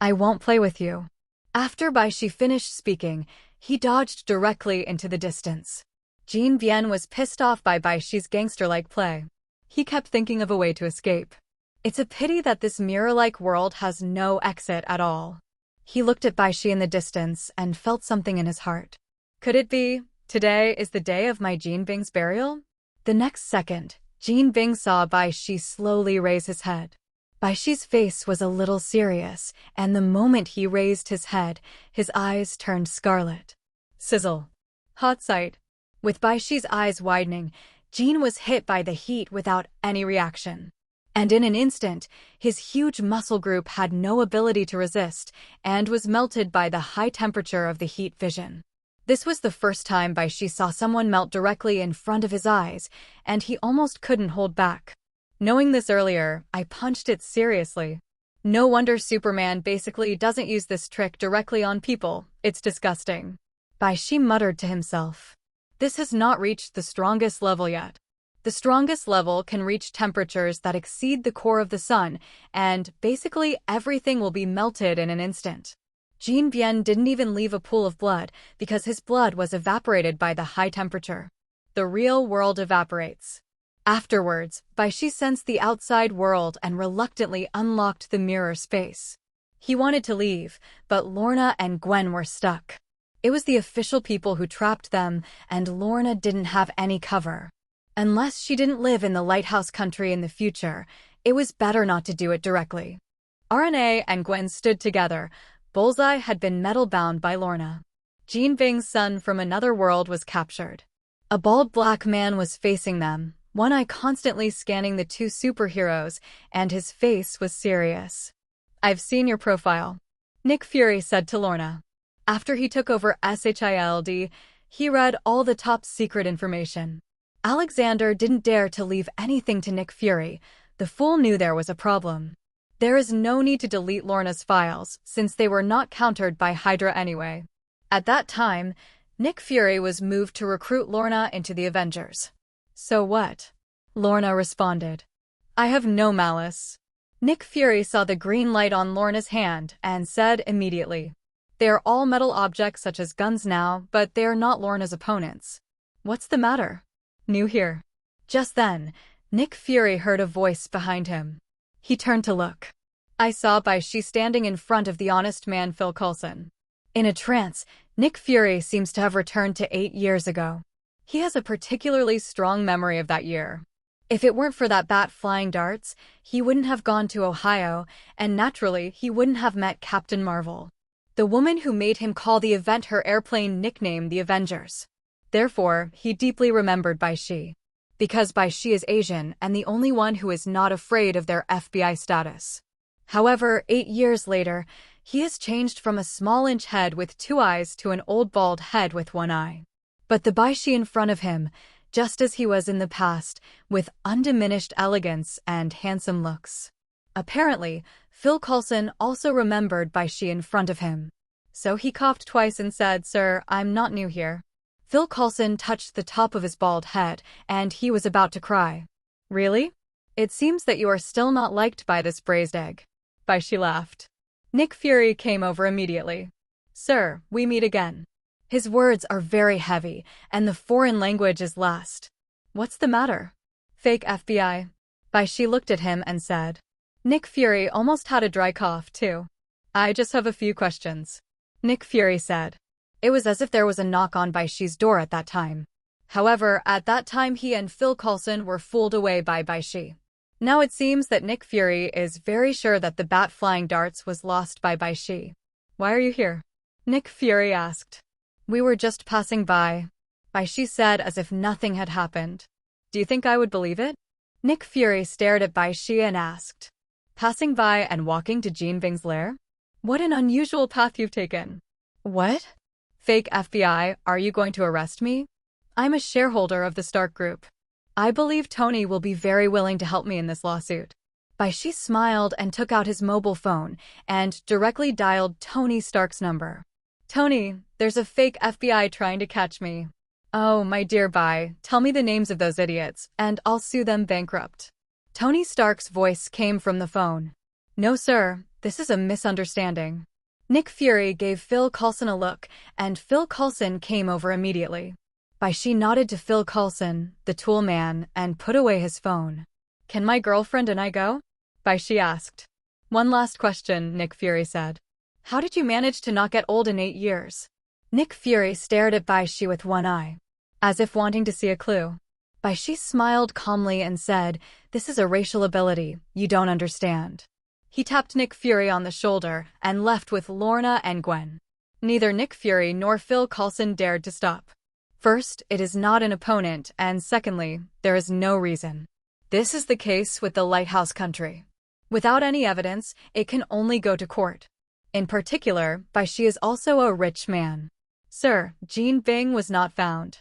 I won't play with you. After Bai Xi finished speaking, he dodged directly into the distance. Jean Bien was pissed off by Bai Xi's gangster-like play. He kept thinking of a way to escape. It's a pity that this mirror-like world has no exit at all. He looked at Bai Xi in the distance and felt something in his heart. Could it be, today is the day of my Jean Bing's burial? The next second, Jean Bing saw Bai Xi slowly raise his head. Bai Xi's face was a little serious, and the moment he raised his head, his eyes turned scarlet. Sizzle. Hot sight. With Bai Xi's eyes widening, Jean was hit by the heat without any reaction. And in an instant, his huge muscle group had no ability to resist, and was melted by the high temperature of the heat vision. This was the first time Bai Xi saw someone melt directly in front of his eyes, and he almost couldn't hold back. Knowing this earlier, I punched it seriously. No wonder Superman basically doesn't use this trick directly on people, it's disgusting. Bai Xi muttered to himself. This has not reached the strongest level yet. The strongest level can reach temperatures that exceed the core of the sun, and basically everything will be melted in an instant. Jean Bien didn't even leave a pool of blood because his blood was evaporated by the high temperature. The real world evaporates. Afterwards, Bai Xi sensed the outside world and reluctantly unlocked the mirror space. He wanted to leave, but Lorna and Gwen were stuck. It was the official people who trapped them, and Lorna didn't have any cover. Unless she didn't live in the lighthouse country in the future, it was better not to do it directly. RNA and Gwen stood together. Bullseye had been metal-bound by Lorna. Jean Bing's son from another world was captured. A bald black man was facing them, one eye constantly scanning the two superheroes, and his face was serious. I've seen your profile, Nick Fury said to Lorna. After he took over SHIELD, he read all the top-secret information. Alexander didn't dare to leave anything to Nick Fury. The fool knew there was a problem. There is no need to delete Lorna's files, since they were not countered by Hydra anyway. At that time, Nick Fury was moved to recruit Lorna into the Avengers. So what? Lorna responded. I have no malice. Nick Fury saw the green light on Lorna's hand and said immediately. They are all metal objects such as guns now, but they are not Lorna's opponents. What's the matter? New here. Just then, Nick Fury heard a voice behind him. He turned to look. I saw Bai Xi standing in front of the honest man Phil Coulson. In a trance, Nick Fury seems to have returned to 8 years ago. He has a particularly strong memory of that year. If it weren't for that bat flying darts, he wouldn't have gone to Ohio, and naturally, he wouldn't have met Captain Marvel, the woman who made him call the event her airplane nickname the Avengers. Therefore, he deeply remembered Bai Xi. Because Bai Xi is Asian and the only one who is not afraid of their FBI status. However, 8 years later, he has changed from a small-inch head with 2 eyes to an old bald head with 1 eye. But the Bai Xi in front of him, just as he was in the past, with undiminished elegance and handsome looks. Apparently, Phil Coulson also remembered Bai Xi in front of him. So he coughed twice and said, Sir, I'm not new here. Phil Coulson touched the top of his bald head, and he was about to cry. Really? It seems that you are still not liked by this braised egg. Bai Xi laughed. Nick Fury came over immediately. Sir, we meet again. His words are very heavy, and the foreign language is last. What's the matter? Fake FBI. Bai Xi looked at him and said. Nick Fury almost had a dry cough, too. I just have a few questions. Nick Fury said. It was as if there was a knock on Bai Xi's door at that time. However, at that time he and Phil Coulson were fooled away by Bai Xi. Now it seems that Nick Fury is very sure that the bat flying darts was lost by Bai Xi. Why are you here? Nick Fury asked. We were just passing by. Bai Xi said as if nothing had happened. Do you think I would believe it? Nick Fury stared at Bai Xi and asked. Passing by and walking to Jean Bing's lair? What an unusual path you've taken. What? Fake FBI, are you going to arrest me? I'm a shareholder of the Stark Group. I believe Tony will be very willing to help me in this lawsuit. Bai Xi smiled and took out his mobile phone and directly dialed Tony Stark's number. Tony, there's a fake FBI trying to catch me. Oh, my dear Bai, tell me the names of those idiots, and I'll sue them bankrupt. Tony Stark's voice came from the phone. No, sir, this is a misunderstanding. Nick Fury gave Phil Coulson a look, and Phil Coulson came over immediately. Bai Xi nodded to Phil Coulson, the tool man, and put away his phone. Can my girlfriend and I go? Bai Xi asked. One last question, Nick Fury said. How did you manage to not get old in 8 years? Nick Fury stared at Bai Xi with one eye, as if wanting to see a clue. Bai Xi smiled calmly and said, This is a racial ability, you don't understand. He tapped Nick Fury on the shoulder and left with Lorna and Gwen. Neither Nick Fury nor Phil Coulson dared to stop. First, it is not an opponent, and secondly, there is no reason. This is the case with the Lighthouse Country. Without any evidence, it can only go to court. In particular, Bai Xi is also a rich man. Sir, Jean Bing was not found.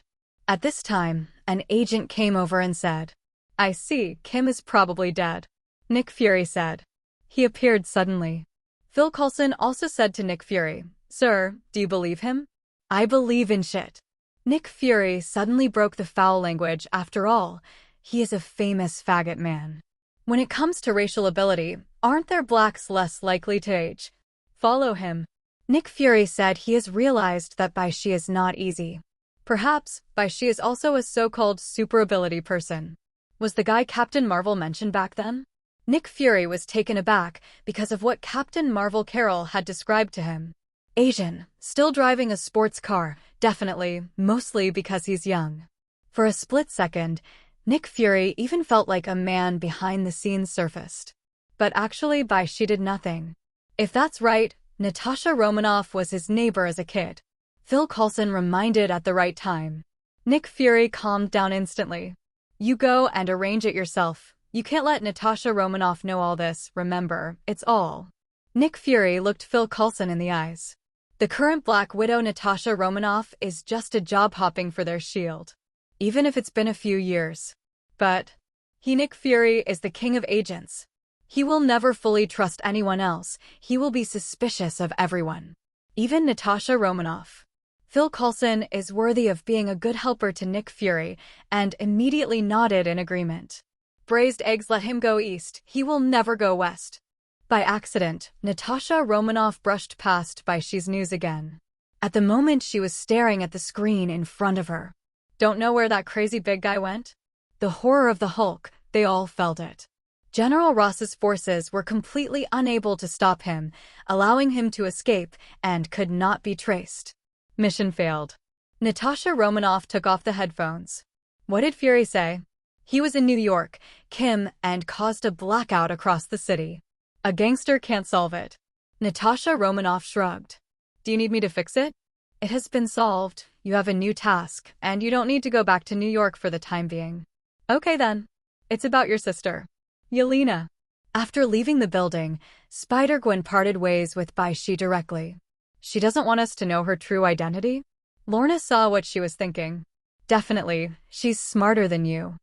At this time, an agent came over and said, I see, Kim is probably dead. Nick Fury said. He appeared suddenly. Phil Coulson also said to Nick Fury, Sir, do you believe him? I believe in shit. Nick Fury suddenly broke the foul language. After all, he is a famous faggot man. When it comes to racial ability, aren't there blacks less likely to age? Follow him. Nick Fury said he has realized that Bai Xi is not easy. Perhaps, Bai Xi is also a so-called super ability person. Was the guy Captain Marvel mentioned back then? Nick Fury was taken aback because of what Captain Marvel Carol had described to him. Asian, still driving a sports car, definitely, mostly because he's young. For a split second, Nick Fury even felt like a man behind the scenes surfaced. But actually Bai Xi did nothing. If that's right, Natasha Romanoff was his neighbor as a kid. Phil Coulson reminded at the right time. Nick Fury calmed down instantly. You go and arrange it yourself. You can't let Natasha Romanoff know all this, remember, it's all. Nick Fury looked Phil Coulson in the eyes. The current Black Widow Natasha Romanoff is just a job hopping for their shield. Even if it's been a few years. But Nick Fury is the king of agents. He will never fully trust anyone else. He will be suspicious of everyone. Even Natasha Romanoff. Phil Coulson is worthy of being a good helper to Nick Fury, and immediately nodded in agreement. Braised eggs let him go east, he will never go west. By accident, Natasha Romanoff brushed past Bai Xi's news again. At the moment she was staring at the screen in front of her. Don't know where that crazy big guy went? The horror of the Hulk, they all felt it. General Ross's forces were completely unable to stop him, allowing him to escape, and could not be traced. Mission failed. Natasha Romanoff took off the headphones. What did Fury say? He was in New York, Kim, and caused a blackout across the city. A gangster can't solve it. Natasha Romanoff shrugged. Do you need me to fix it? It has been solved. You have a new task, and you don't need to go back to New York for the time being. Okay then. It's about your sister. Yelena. After leaving the building, Spider-Gwen parted ways with Bai Xi directly. She doesn't want us to know her true identity? Lorna saw what she was thinking. Definitely, she's smarter than you.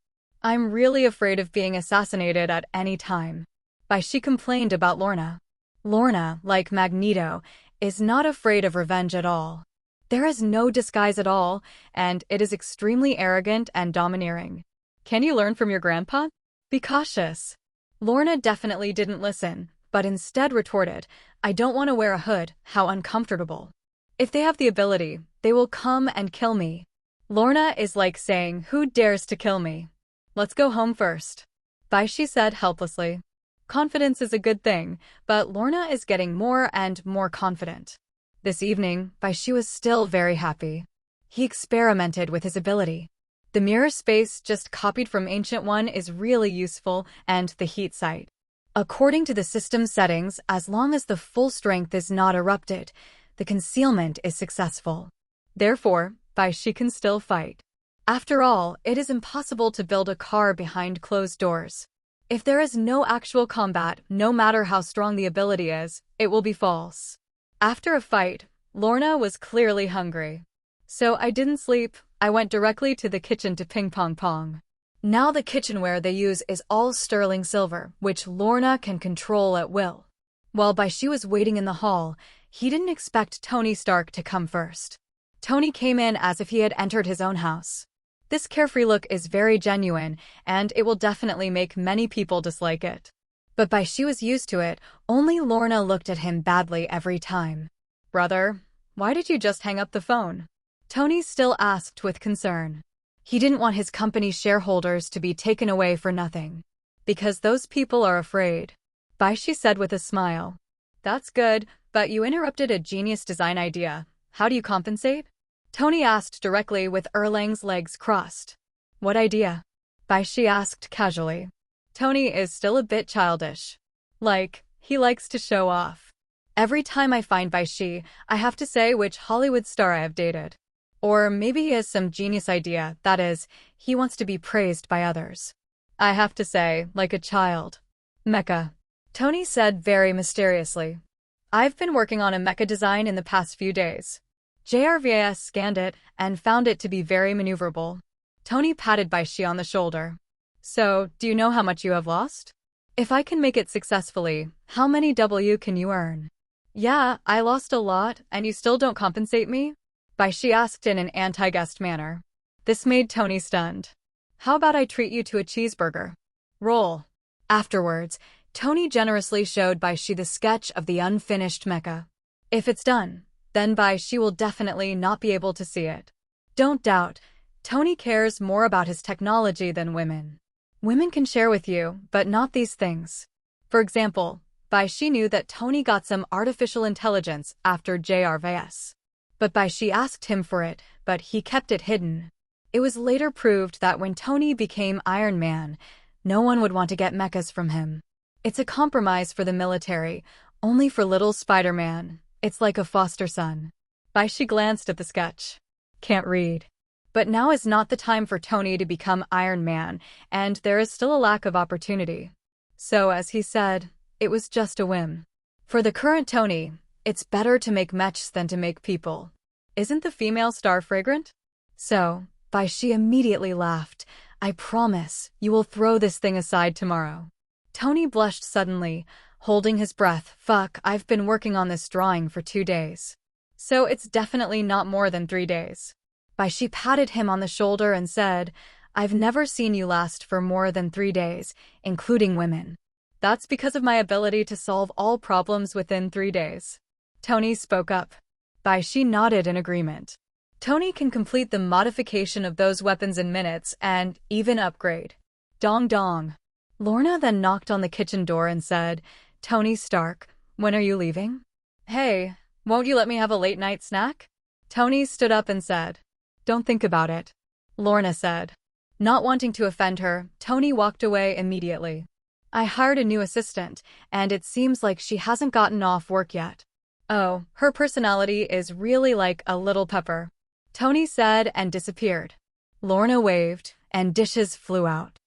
I'm really afraid of being assassinated at any time. Bai Xi complained about Lorna. Lorna, like Magneto, is not afraid of revenge at all. There is no disguise at all, and it is extremely arrogant and domineering. Can you learn from your grandpa? Be cautious. Lorna definitely didn't listen, but instead retorted, I don't want to wear a hood, how uncomfortable. If they have the ability, they will come and kill me. Lorna is like saying, who dares to kill me? Let's go home first. Bai Xi said helplessly. Confidence is a good thing, but Lorna is getting more and more confident. This evening, Bai Xi was still very happy. He experimented with his ability. The mirror space just copied from Ancient One is really useful, and the heat sight. According to the system settings, as long as the full strength is not erupted, the concealment is successful. Therefore, Bai Xi can still fight. After all, it is impossible to build a car behind closed doors. If there is no actual combat, no matter how strong the ability is, it will be false. After a fight, Lorna was clearly hungry. So I didn't sleep, I went directly to the kitchen to ping pong. Now the kitchenware they use is all sterling silver, which Lorna can control at will. While Bai Xi was waiting in the hall, he didn't expect Tony Stark to come first. Tony came in as if he had entered his own house. This carefree look is very genuine, and it will definitely make many people dislike it. But Bai Xi was used to it, only Lorna looked at him badly every time. Brother, why did you just hang up the phone? Tony still asked with concern. He didn't want his company's shareholders to be taken away for nothing. Because those people are afraid. Bai Xi said with a smile. That's good, but you interrupted a genius design idea. How do you compensate? Tony asked directly with Erlang's legs crossed. What idea? Bai Xi asked casually. Tony is still a bit childish. He likes to show off. Every time I find Bai Xi, I have to say which Hollywood star I have dated. Or maybe he has some genius idea, that is, he wants to be praised by others. I have to say, like a child. Mecha. Tony said very mysteriously. I've been working on a mecha design in the past few days. JRVAS scanned it and found it to be very maneuverable. Tony patted Bai Xi on the shoulder. So, do you know how much you have lost? If I can make it successfully, how many W can you earn? Yeah, I lost a lot, and you still don't compensate me? Bai Xi asked in an anti-guest manner. This made Tony stunned. How about I treat you to a cheeseburger? Roll. Afterwards, Tony generously showed Bai Xi the sketch of the unfinished mecha. If it's done, then Bai Xi will definitely not be able to see it. Don't doubt, Tony cares more about his technology than women. Women can share with you, but not these things. For example, Bai Xi knew that Tony got some artificial intelligence after JRVS. But Bai Xi asked him for it, but he kept it hidden. It was later proved that when Tony became Iron Man, no one would want to get mechas from him. It's a compromise for the military, only for little Spider-Man. It's like a foster son. Bai Xi glanced at the sketch. Can't read. But now is not the time for Tony to become Iron Man, and there is still a lack of opportunity. So, as he said, it was just a whim. For the current Tony, it's better to make mechs than to make people. Isn't the female star fragrant? So, Bai Xi immediately laughed. I promise, you will throw this thing aside tomorrow. Tony blushed suddenly, holding his breath. Fuck, I've been working on this drawing for 2 days. So it's definitely not more than 3 days. Bai Xi patted him on the shoulder and said, I've never seen you last for more than 3 days, including women. That's because of my ability to solve all problems within 3 days. Tony spoke up. Bai Xi nodded in agreement. Tony can complete the modification of those weapons in minutes and even upgrade. Dong dong. Lorna then knocked on the kitchen door and said, Tony Stark, when are you leaving? Hey, won't you let me have a late-night snack? Tony stood up and said, Don't think about it. Lorna said. Not wanting to offend her, Tony walked away immediately. I hired a new assistant, and it seems like she hasn't gotten off work yet. Oh, her personality is really like a little pepper. Tony said and disappeared. Lorna waved, and dishes flew out.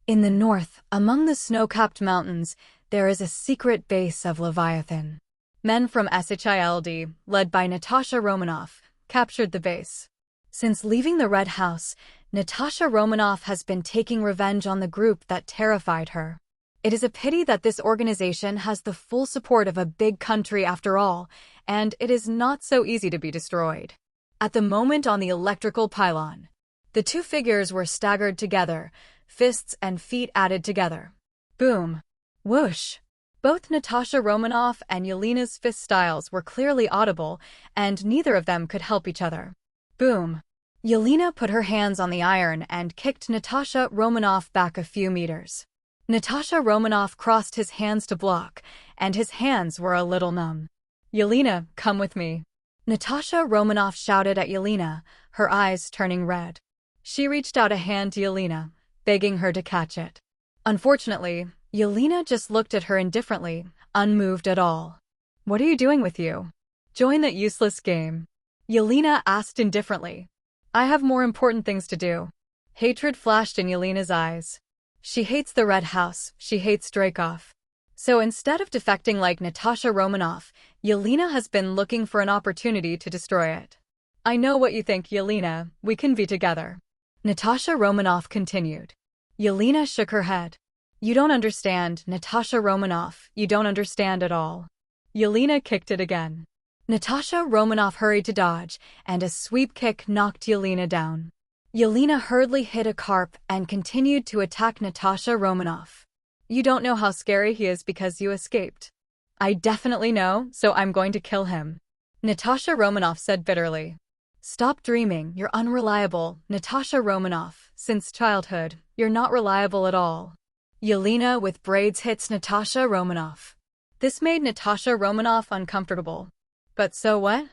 In the north, among the snow-capped mountains, there is a secret base of Leviathan. Men from SHILD, led by Natasha Romanoff, captured the base. Since leaving the Red House, Natasha Romanoff has been taking revenge on the group that terrified her. It is a pity that this organization has the full support of a big country after all, and it is not so easy to be destroyed. At the moment on the electrical pylon, the two figures were staggered together, fists and feet added together. Boom. Whoosh. Both Natasha Romanoff and Yelena's fist styles were clearly audible, and neither of them could help each other. Boom. Yelena put her hands on the iron and kicked Natasha Romanoff back a few meters. Natasha Romanoff crossed his hands to block, and his hands were a little numb. Yelena, come with me. Natasha Romanoff shouted at Yelena, her eyes turning red. She reached out a hand to Yelena, begging her to catch it. Unfortunately, Yelena just looked at her indifferently, unmoved at all. What are you doing with you? Join that useless game. Yelena asked indifferently. I have more important things to do. Hatred flashed in Yelena's eyes. She hates the Red House, she hates Dreykov. So instead of defecting like Natasha Romanoff, Yelena has been looking for an opportunity to destroy it. I know what you think, Yelena, we can be together. Natasha Romanoff continued. Yelena shook her head. You don't understand, Natasha Romanoff, you don't understand at all. Yelena kicked it again. Natasha Romanoff hurried to dodge, and a sweep kick knocked Yelena down. Yelena hurriedly hit a carp and continued to attack Natasha Romanoff. You don't know how scary he is because you escaped. I definitely know, so I'm going to kill him. Natasha Romanoff said bitterly. Stop dreaming, you're unreliable, Natasha Romanoff. Since childhood, you're not reliable at all. Yelena with braids hits Natasha Romanoff. This made Natasha Romanoff uncomfortable. But so what?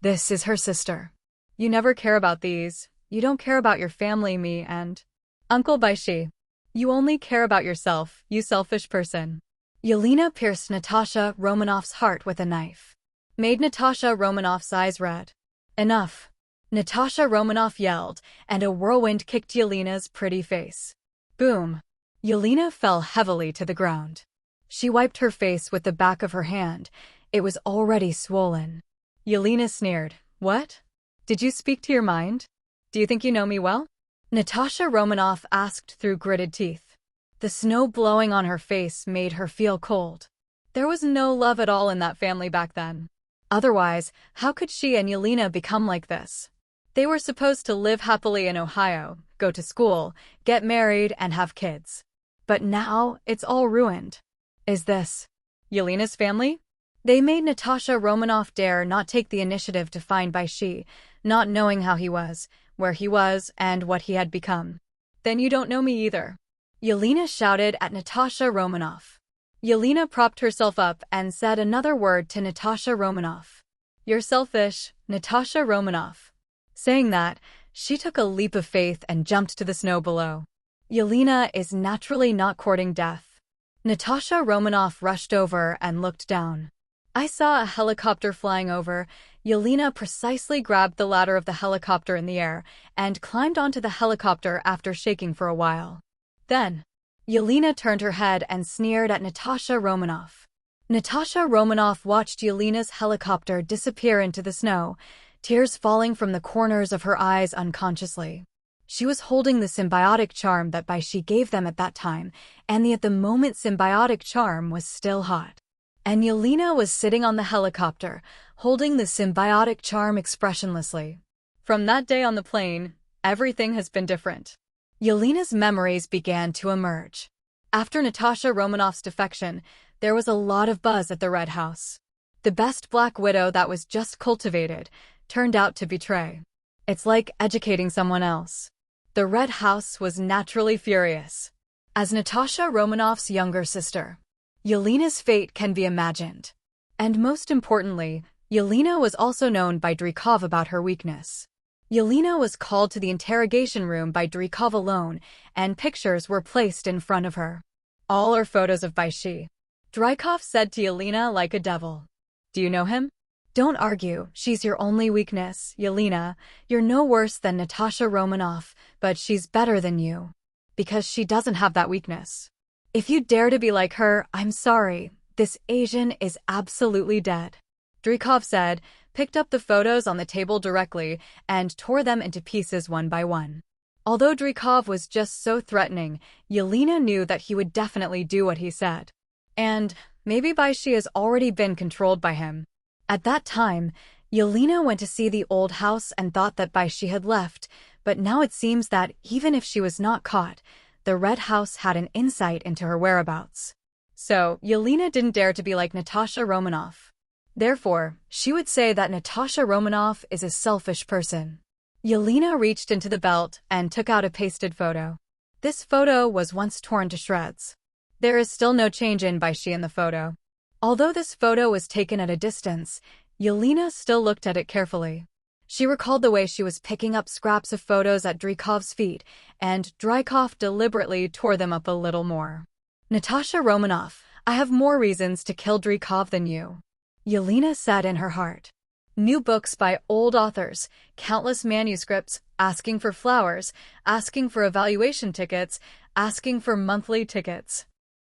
This is her sister. You never care about these. You don't care about your family, me, and Uncle Bai Xi. You only care about yourself, you selfish person. Yelena pierced Natasha Romanoff's heart with a knife. Made Natasha Romanoff's eyes red. Enough. Natasha Romanoff yelled, and a whirlwind kicked Yelena's pretty face. Boom. Yelena fell heavily to the ground. She wiped her face with the back of her hand. It was already swollen. Yelena sneered. What? Did you speak to your mind? Do you think you know me well? Natasha Romanoff asked through gritted teeth. The snow blowing on her face made her feel cold. There was no love at all in that family back then. Otherwise, how could she and Yelena become like this? They were supposed to live happily in Ohio, go to school, get married, and have kids. But now, it's all ruined. Is this Yelena's family? They made Natasha Romanoff dare not take the initiative to find Bai Xi, not knowing how he was, where he was, and what he had become. Then you don't know me either. Yelena shouted at Natasha Romanoff. Yelena propped herself up and said another word to Natasha Romanoff. You're selfish, Natasha Romanoff. Saying that, she took a leap of faith and jumped to the snow below. Yelena is naturally not courting death. Natasha Romanoff rushed over and looked down. I saw a helicopter flying over. Yelena precisely grabbed the ladder of the helicopter in the air and climbed onto the helicopter after shaking for a while. Then, Yelena turned her head and sneered at Natasha Romanoff. Natasha Romanoff watched Yelena's helicopter disappear into the snow, tears falling from the corners of her eyes unconsciously. She was holding the symbiotic charm that Bai Xi gave them at that time, and the at the moment symbiotic charm was still hot. And Yelena was sitting on the helicopter, holding the symbiotic charm expressionlessly. From that day on the plane, everything has been different. Yelena's memories began to emerge. After Natasha Romanoff's defection, there was a lot of buzz at the Red House. The best Black Widow that was just cultivated turned out to betray. It's like educating someone else. The Red House was naturally furious. As Natasha Romanoff's younger sister, Yelena's fate can be imagined. And most importantly, Yelena was also known by Dreykov about her weakness. Yelena was called to the interrogation room by Dreykov alone, and pictures were placed in front of her. All are photos of Bai Xi. Dreykov said to Yelena like a devil. Do you know him? Don't argue, she's your only weakness, Yelena. You're no worse than Natasha Romanoff, but she's better than you. Because she doesn't have that weakness. If you dare to be like her, I'm sorry. This Asian is absolutely dead. Dreykov said, picked up the photos on the table directly, and tore them into pieces one by one. Although Dreykov was just so threatening, Yelena knew that he would definitely do what he said. And maybe Bai Xi has already been controlled by him. At that time, Yelena went to see the old house and thought that Bai Xi had left, but now it seems that even if she was not caught, the Red House had an insight into her whereabouts. So, Yelena didn't dare to be like Natasha Romanoff. Therefore, she would say that Natasha Romanoff is a selfish person. Yelena reached into the belt and took out a pasted photo. This photo was once torn to shreds. There is still no change in Bai Xi in the photo. Although this photo was taken at a distance, Yelena still looked at it carefully. She recalled the way she was picking up scraps of photos at Dreykov's feet, and Dreykov deliberately tore them up a little more. Natasha Romanoff, I have more reasons to kill Dreykov than you. Yelena said in her heart. New books by old authors, countless manuscripts, asking for flowers, asking for evaluation tickets, asking for monthly tickets.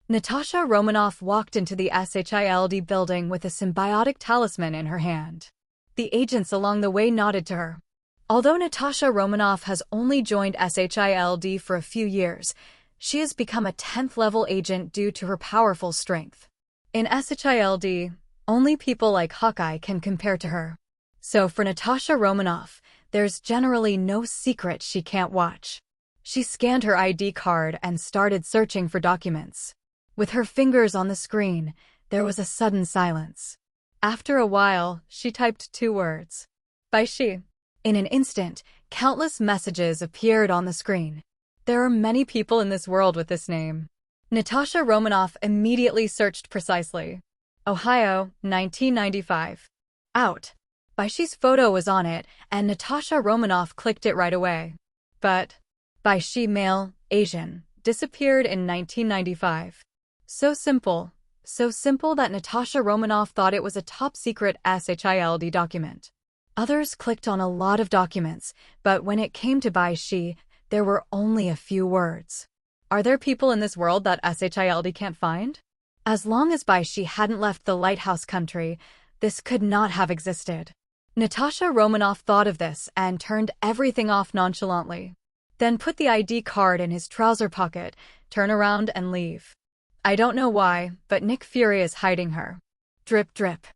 Natasha Romanoff walked into the SHILD building with a symbiotic talisman in her hand. The agents along the way nodded to her. Although Natasha Romanoff has only joined SHILD for a few years, she has become a 10th-level agent due to her powerful strength. In SHILD, only people like Hawkeye can compare to her. So for Natasha Romanoff, there's generally no secret she can't watch. She scanned her ID card and started searching for documents. With her fingers on the screen, there was a sudden silence. After a while, she typed 2 words. Bai Xi. In an instant, countless messages appeared on the screen. There are many people in this world with this name. Natasha Romanoff immediately searched precisely. Ohio, 1995. Out. Bai Xi's photo was on it, and Natasha Romanoff clicked it right away. But Bai Xi, male, Asian, disappeared in 1995. So simple that Natasha Romanoff thought it was a top-secret SHILD document. Others clicked on a lot of documents, but when it came to Bai Xi, there were only a few words. Are there people in this world that SHILD can't find? As long as Bai Xi hadn't left the lighthouse country, this could not have existed. Natasha Romanoff thought of this and turned everything off nonchalantly. Then put the ID card in his trouser pocket, turn around and leave. I don't know why, but Nick Fury is hiding her. Drip drip.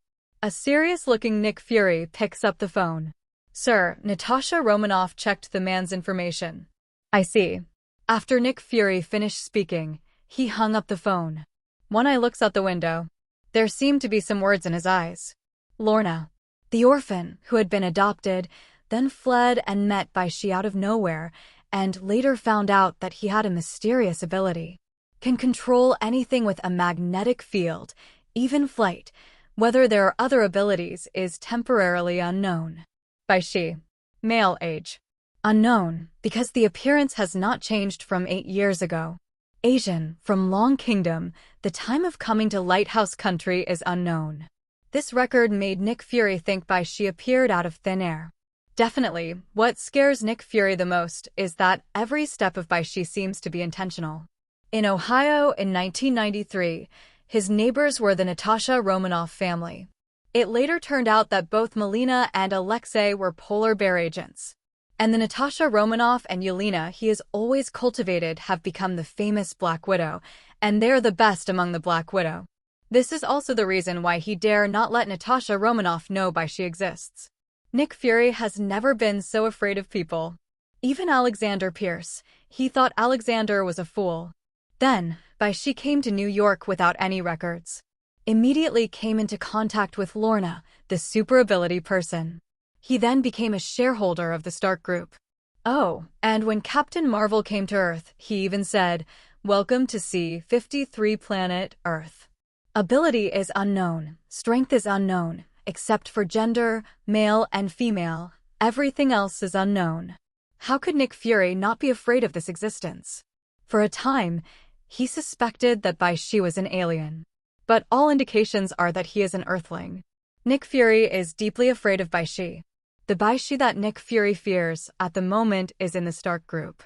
A serious-looking Nick Fury picks up the phone. Sir, Natasha Romanoff checked the man's information. I see. After Nick Fury finished speaking, he hung up the phone. One eye looks out the window. There seemed to be some words in his eyes. Lorna, the orphan who had been adopted, then fled and met Bai Xi out of nowhere, and later found out that he had a mysterious ability. Can control anything with a magnetic field, even flight. Whether there are other abilities is temporarily unknown. Bai Xi. Male age. Unknown, because the appearance has not changed from 8 years ago. Asian, from Long Kingdom, the time of coming to Lighthouse Country is unknown. This record made Nick Fury think Bai Xi appeared out of thin air. Definitely, what scares Nick Fury the most is that every step of Bai Xi seems to be intentional. In Ohio in 1993, his neighbors were the Natasha Romanoff family. It later turned out that both Melina and Alexei were polar bear agents. And the Natasha Romanoff and Yelena he has always cultivated have become the famous Black Widow, and they're the best among the Black Widow. This is also the reason why he dare not let Natasha Romanoff know Bai Xi exists. Nick Fury has never been so afraid of people. Even Alexander Pierce, he thought Alexander was a fool. Then, Bai Xi came to New York without any records. Immediately came into contact with Lorna, the super ability person. He then became a shareholder of the Stark Group. Oh, and when Captain Marvel came to Earth, he even said, "Welcome to C-53 planet Earth." Ability is unknown, strength is unknown, except for gender, male and female, everything else is unknown. How could Nick Fury not be afraid of this existence? For a time, he suspected that Bai Xi was an alien. But all indications are that he is an Earthling. Nick Fury is deeply afraid of Bai Xi. The Bai Xi that Nick Fury fears at the moment is in the Stark Group.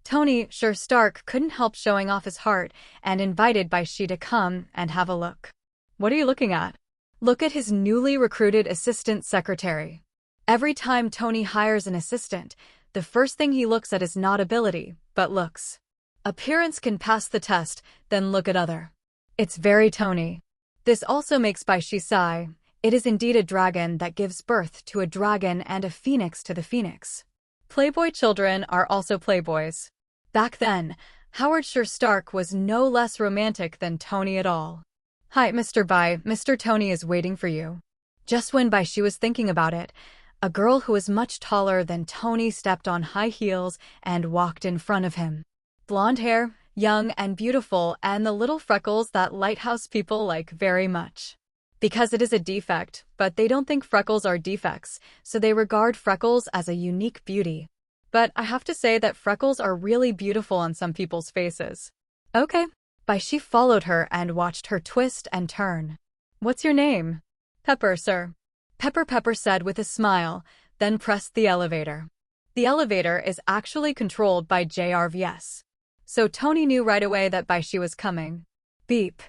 Tony Sure Stark couldn't help showing off his heart and invited Bai Xi to come and have a look. What are you looking at? Look at his newly recruited assistant secretary. Every time Tony hires an assistant, the first thing he looks at is not ability, but looks. Appearance can pass the test, then look at other. It's very Tony. This also makes Bai Xi sigh. It is indeed a dragon that gives birth to a dragon and a phoenix to the phoenix. Playboy children are also playboys. Back then, Howard Sure Stark was no less romantic than Tony at all. Hi, Mr. Bai, Mr. Tony is waiting for you. Just when Bai Xi was thinking about it, a girl who was much taller than Tony stepped on high heels and walked in front of him. Blonde hair, young and beautiful, and the little freckles that lighthouse people like very much. Because it is a defect, but they don't think freckles are defects, so they regard freckles as a unique beauty. But I have to say that freckles are really beautiful on some people's faces. Okay. Bai Xi followed her and watched her twist and turn. What's your name? Pepper, sir. Pepper said with a smile, then pressed the elevator. The elevator is actually controlled by JRVS. So Tony knew right away that Bai Xi was coming. Beep.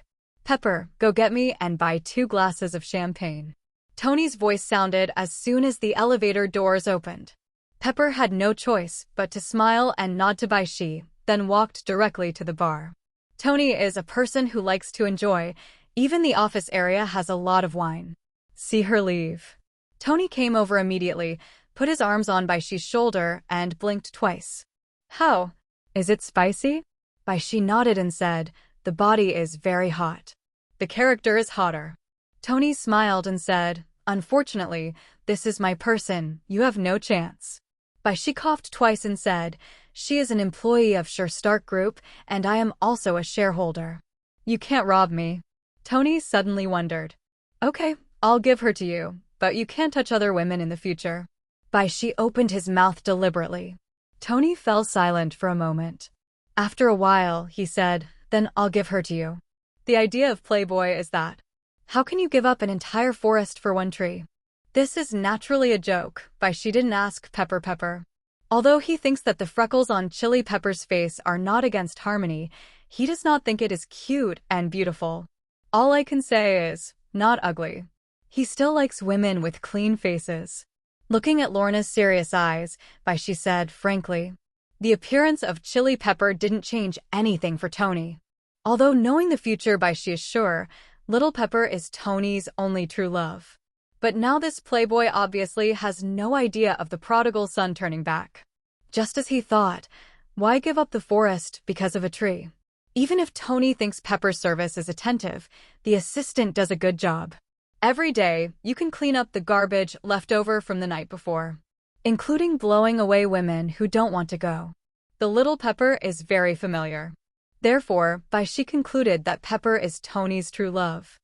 Pepper, go get me and buy 2 glasses of champagne. Tony's voice sounded as soon as the elevator doors opened. Pepper had no choice but to smile and nod to Bai Xi, then walked directly to the bar. Tony is a person who likes to enjoy. Even the office area has a lot of wine. See her leave. Tony came over immediately, put his arms on Bai Xi's shoulder, and blinked twice. How? Is it spicy? Bai Xi nodded and said, the body is very hot. The character is hotter. Tony smiled and said, unfortunately, this is my person, you have no chance. Bai Xi coughed twice and said, she is an employee of Stark Group, and I am also a shareholder. You can't rob me. Tony suddenly wondered. Okay, I'll give her to you, but you can't touch other women in the future. Bai Xi opened his mouth deliberately. Tony fell silent for a moment. After a while, he said, then I'll give her to you. The idea of Playboy is that. How can you give up an entire forest for one tree? This is naturally a joke, Bai Xi didn't ask Pepper. Although he thinks that the freckles on Chili Pepper's face are not against harmony, he does not think it is cute and beautiful. All I can say is, not ugly. He still likes women with clean faces. Looking at Lorna's serious eyes, Bai Xi said frankly. The appearance of Chili Pepper didn't change anything for Tony. Although knowing the future, Bai Xi is sure, Little Pepper is Tony's only true love. But now this playboy obviously has no idea of the prodigal son turning back. Just as he thought, why give up the forest because of a tree? Even if Tony thinks Pepper's service is attentive, the assistant does a good job. Every day, you can clean up the garbage left over from the night before, including blowing away women who don't want to go. The Little Pepper is very familiar. Therefore, Bai Xi concluded that Pepper is Tony's true love.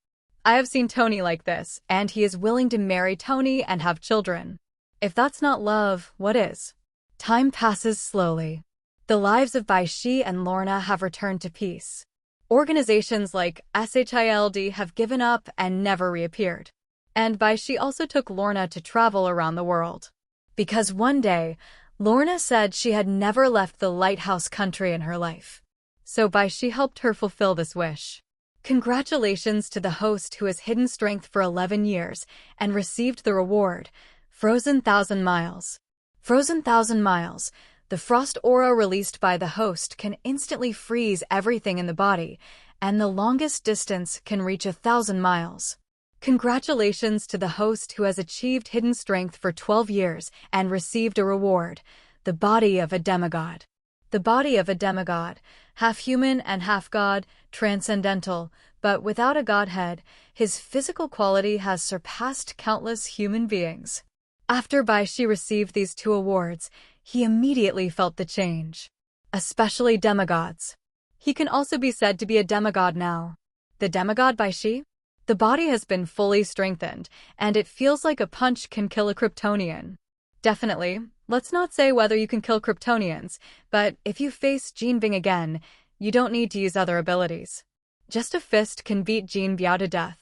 I have seen Tony like this, and he is willing to marry Tony and have children. If that's not love, what is? Time passes slowly. The lives of Bai Xi and Lorna have returned to peace. Organizations like SHILD have given up and never reappeared. And Bai Xi also took Lorna to travel around the world. Because one day, Lorna said she had never left the lighthouse country in her life. So Bai Xi helped her fulfill this wish. Congratulations to the host who has hidden strength for 11 years and received the reward, Frozen 1,000 Miles. Frozen 1,000 Miles. The frost aura released by the host can instantly freeze everything in the body, and the longest distance can reach 1,000 miles. Congratulations to the host who has achieved hidden strength for 12 years and received a reward, the body of a demigod. The body of a demigod, half human and half god, transcendental, but without a godhead, his physical quality has surpassed countless human beings. After Bai Xi received these 2 awards, he immediately felt the change. Especially demigods. He can also be said to be a demigod now. The demigod Bai Xi? The body has been fully strengthened, and it feels like a punch can kill a Kryptonian. Definitely, let's not say whether you can kill Kryptonians, but if you face Jean Bing again, you don't need to use other abilities. Just a fist can beat Jean Biao to death.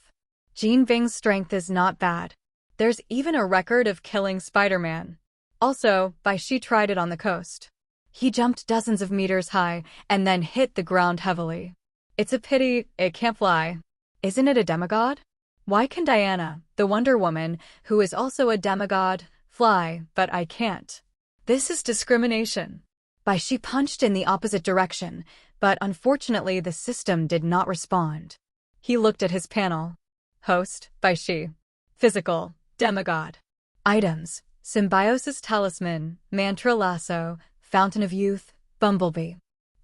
Jean Bing's strength is not bad. There's even a record of killing Spider-Man. Also, Bai Xi tried it on the coast. He jumped dozens of meters high and then hit the ground heavily. It's a pity it can't fly. Isn't it a demigod? Why can Diana, the Wonder Woman, who is also a demigod, fly, but I can't? This is discrimination. Bai Xi punched in the opposite direction, but unfortunately the system did not respond. He looked at his panel. Host, Bai Xi. Physical, demigod. Items. Symbiosis Talisman, Mantra Lasso, Fountain of Youth, Bumblebee.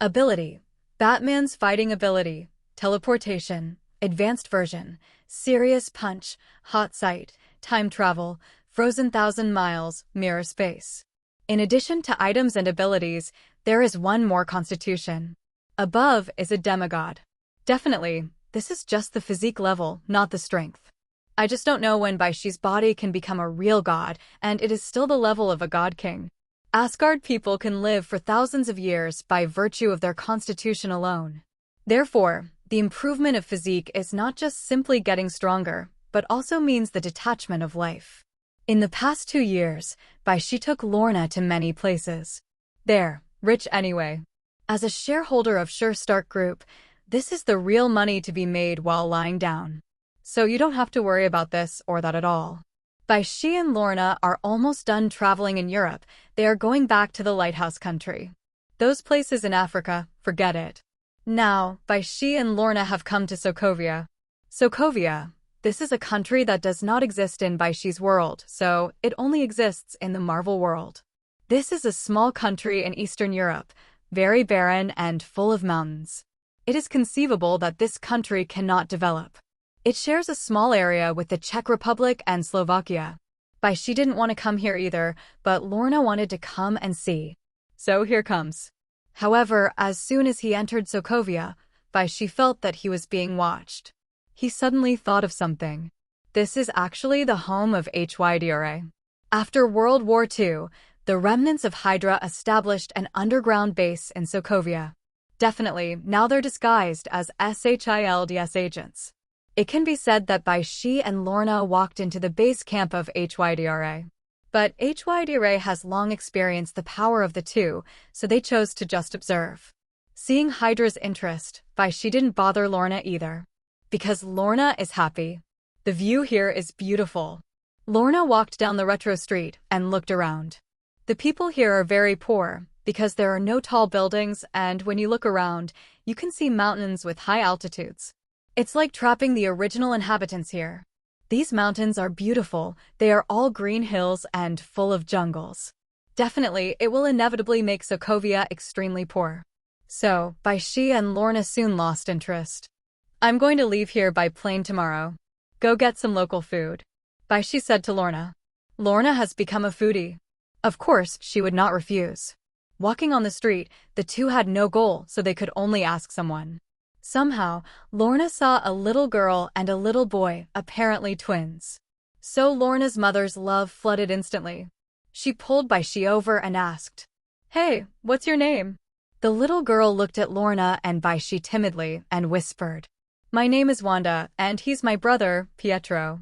Ability. Batman's fighting ability, Teleportation, Advanced Version, Serious Punch, Hot Sight, Time Travel, Frozen 1,000 Miles, Mirror Space. In addition to items and abilities, there is one more constitution. Above is a demigod. Definitely, this is just the physique level, not the strength. I just don't know when Bai Xi's body can become a real god, and it is still the level of a god king. Asgard people can live for thousands of years by virtue of their constitution alone. Therefore, the improvement of physique is not just simply getting stronger, but also means the detachment of life. In the past 2 years, Bai Xi took Lorna to many places. They're rich anyway. As a shareholder of Sure Start Group, this is the real money to be made while lying down. So you don't have to worry about this or that at all. Bai Xi and Lorna are almost done traveling in Europe. They are going back to the lighthouse country. Those places in Africa, forget it. Now, Bai Xi and Lorna have come to Sokovia. Sokovia. This is a country that does not exist in Bai Xi's world, so it only exists in the Marvel world. This is a small country in Eastern Europe, very barren and full of mountains. It is conceivable that this country cannot develop. It shares a small area with the Czech Republic and Slovakia. Bai Xi didn't want to come here either, but Lorna wanted to come and see. So here comes. However, as soon as he entered Sokovia, Bai Xi felt that he was being watched. He suddenly thought of something. This is actually the home of Hydra. After World War II, the remnants of Hydra established an underground base in Sokovia. Definitely, now they're disguised as SHIELDS agents. It can be said that Bai Xi and Lorna walked into the base camp of Hydra. But Hydra has long experienced the power of the two, so they chose to just observe. Seeing Hydra's interest, Bai Xi didn't bother Lorna either. Because Lorna is happy. The view here is beautiful. Lorna walked down the retro street and looked around. The people here are very poor, because there are no tall buildings, and when you look around, you can see mountains with high altitudes. It's like trapping the original inhabitants here. These mountains are beautiful, they are all green hills and full of jungles. Definitely, it will inevitably make Sokovia extremely poor. So, Bai Xi and Lorna soon lost interest. I'm going to leave here by plane tomorrow. Go get some local food. Bai Xi said to Lorna. Lorna has become a foodie. Of course, she would not refuse. Walking on the street, the two had no goal, so they could only ask someone. Somehow, Lorna saw a little girl and a little boy, apparently twins. So Lorna's mother's love flooded instantly. She pulled Bai Xi over and asked, Hey, what's your name? The little girl looked at Lorna and Bai Xi timidly and whispered, My name is Wanda, and he's my brother, Pietro.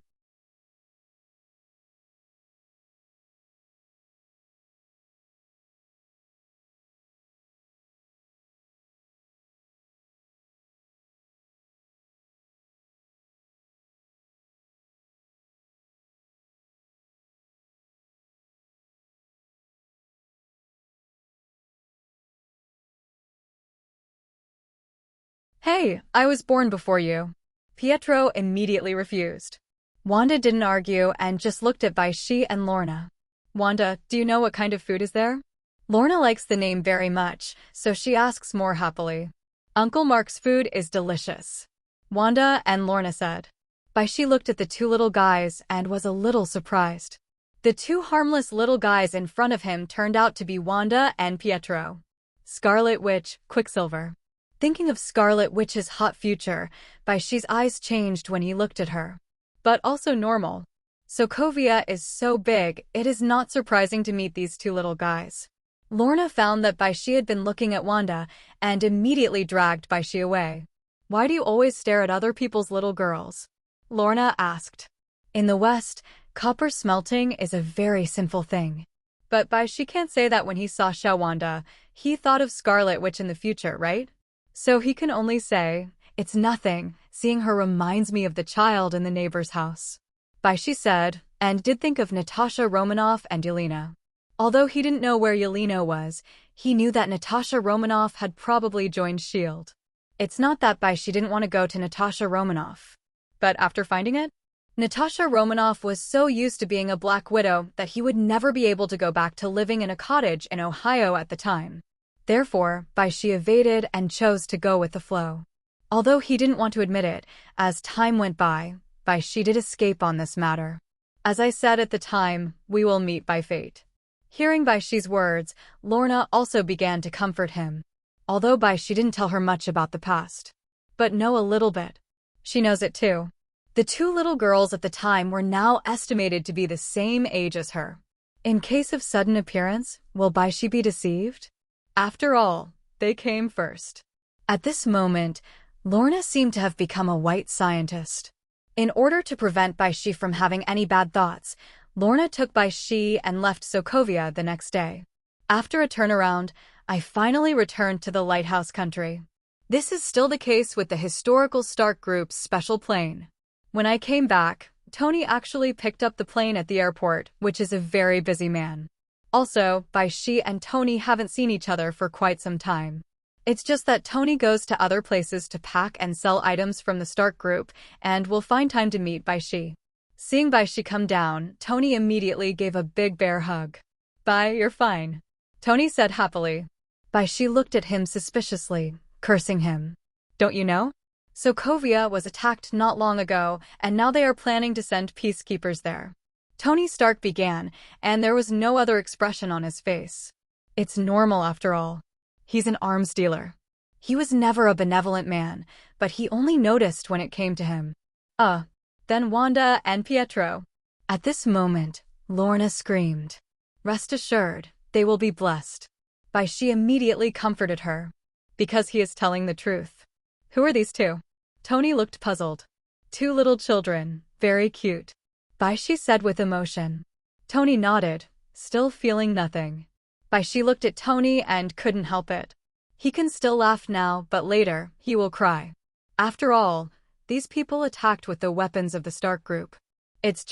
Hey, I was born before you. Pietro immediately refused. Wanda didn't argue and just looked at Bai Xi and Lorna. Wanda, do you know what kind of food is there? Lorna likes the name very much, so she asks more happily. Uncle Mark's food is delicious. Wanda and Lorna said. Bai Xi looked at the two little guys and was a little surprised. The two harmless little guys in front of him turned out to be Wanda and Pietro. Scarlet Witch, Quicksilver. Thinking of Scarlet Witch's hot future, Bai Xi's eyes changed when he looked at her. But also normal. Sokovia is so big, it is not surprising to meet these two little guys. Lorna found that Bai Xi had been looking at Wanda and immediately dragged Bai Xi away. Why do you always stare at other people's little girls? Lorna asked. In the West, copper smelting is a very simple thing. But Bai Xi can't say that when he saw Wanda, he thought of Scarlet Witch in the future, right? So he can only say, it's nothing, seeing her reminds me of the child in the neighbor's house. Bai Xi said, and did think of Natasha Romanoff and Yelena. Although he didn't know where Yelena was, he knew that Natasha Romanoff had probably joined S.H.I.E.L.D. It's not that Bai Xi didn't want to go to Natasha Romanoff. But after finding it, Natasha Romanoff was so used to being a Black Widow that he would never be able to go back to living in a cottage in Ohio at the time. Therefore, Bai Xi evaded and chose to go with the flow. Although he didn't want to admit it, as time went by, Bai Xi did escape on this matter. As I said at the time, we will meet by fate. Hearing Bai Xi's words, Lorna also began to comfort him. Although Bai Xi didn't tell her much about the past. But know a little bit. She knows it too. The two little girls at the time were now estimated to be the same age as her. In case of sudden appearance, will Bai Xi be deceived? After all, they came first. At this moment, Lorna seemed to have become a white scientist. In order to prevent Bai Xi from having any bad thoughts, Lorna took Bai Xi and left Sokovia the next day. After a turnaround, I finally returned to the lighthouse country. This is still the case with the historical Stark Group's special plane. When I came back, Tony actually picked up the plane at the airport, which is a very busy man. Also, Bai Xi and Tony haven't seen each other for quite some time. It's just that Tony goes to other places to pack and sell items from the Stark Group, and will find time to meet Bai Xi. Seeing Bai Xi come down, Tony immediately gave a big bear hug. "Bai, you're fine," Tony said happily. Bai Xi looked at him suspiciously, cursing him. "Don't you know? Sokovia was attacked not long ago, and now they are planning to send peacekeepers there." Tony Stark began, and there was no other expression on his face. It's normal after all. He's an arms dealer. He was never a benevolent man, but he only noticed when it came to him. Then Wanda and Pietro. At this moment, Lorna screamed. "Rest assured, they will be blessed." Bai Xi immediately comforted her. "Because he is telling the truth." "Who are these two?" Tony looked puzzled. "Two little children, very cute," Bai Xi said with emotion. Tony nodded, still feeling nothing. Bai Xi looked at Tony and couldn't help it. He can still laugh now, but later, he will cry. After all, these people attacked with the weapons of the Stark Group. It's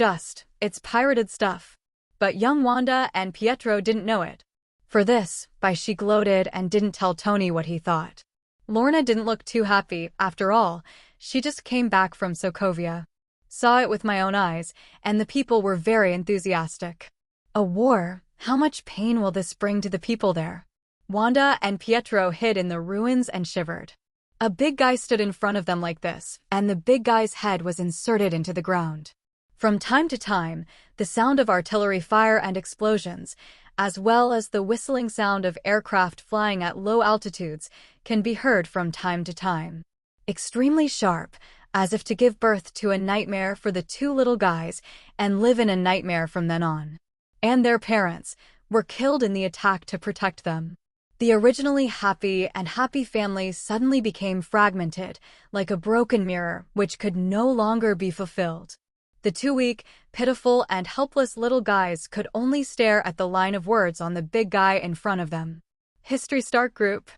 pirated stuff. But young Wanda and Pietro didn't know it. For this, Bai Xi gloated and didn't tell Tony what he thought. Lorna didn't look too happy, after all. She just came back from Sokovia. Saw it with my own eyes, and the people were very enthusiastic. A war? How much pain will this bring to the people there? Wanda and Pietro hid in the ruins and shivered. A big guy stood in front of them like this, and the big guy's head was inserted into the ground. From time to time, the sound of artillery fire and explosions, as well as the whistling sound of aircraft flying at low altitudes, can be heard from time to time. Extremely sharp, as if to give birth to a nightmare for the two little guys, and live in a nightmare from then on. And their parents were killed in the attack to protect them. The originally happy family suddenly became fragmented, like a broken mirror which could no longer be fulfilled. The two weak, pitiful, and helpless little guys could only stare at the line of words on the big guy in front of them. History Stark Group.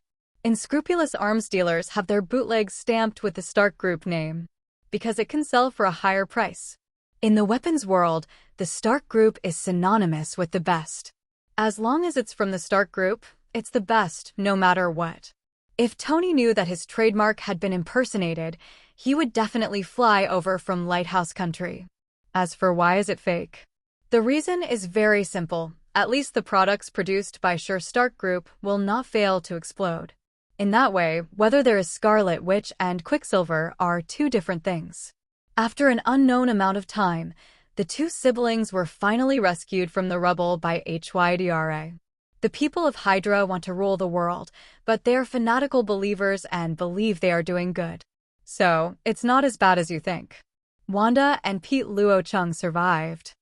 Unscrupulous arms dealers have their bootlegs stamped with the Stark Group name, because it can sell for a higher price. In the weapons world, the Stark Group is synonymous with the best. As long as it's from the Stark Group, it's the best, no matter what. If Tony knew that his trademark had been impersonated, he would definitely fly over from Lighthouse Country. As for why is it fake? The reason is very simple. At least the products produced by Stark Group will not fail to explode. In that way, whether there is Scarlet Witch and Quicksilver are two different things. After an unknown amount of time, the two siblings were finally rescued from the rubble by Hydra. The people of Hydra want to rule the world, but they are fanatical believers and believe they are doing good. So, it's not as bad as you think. Wanda and Pete Luo Chung survived.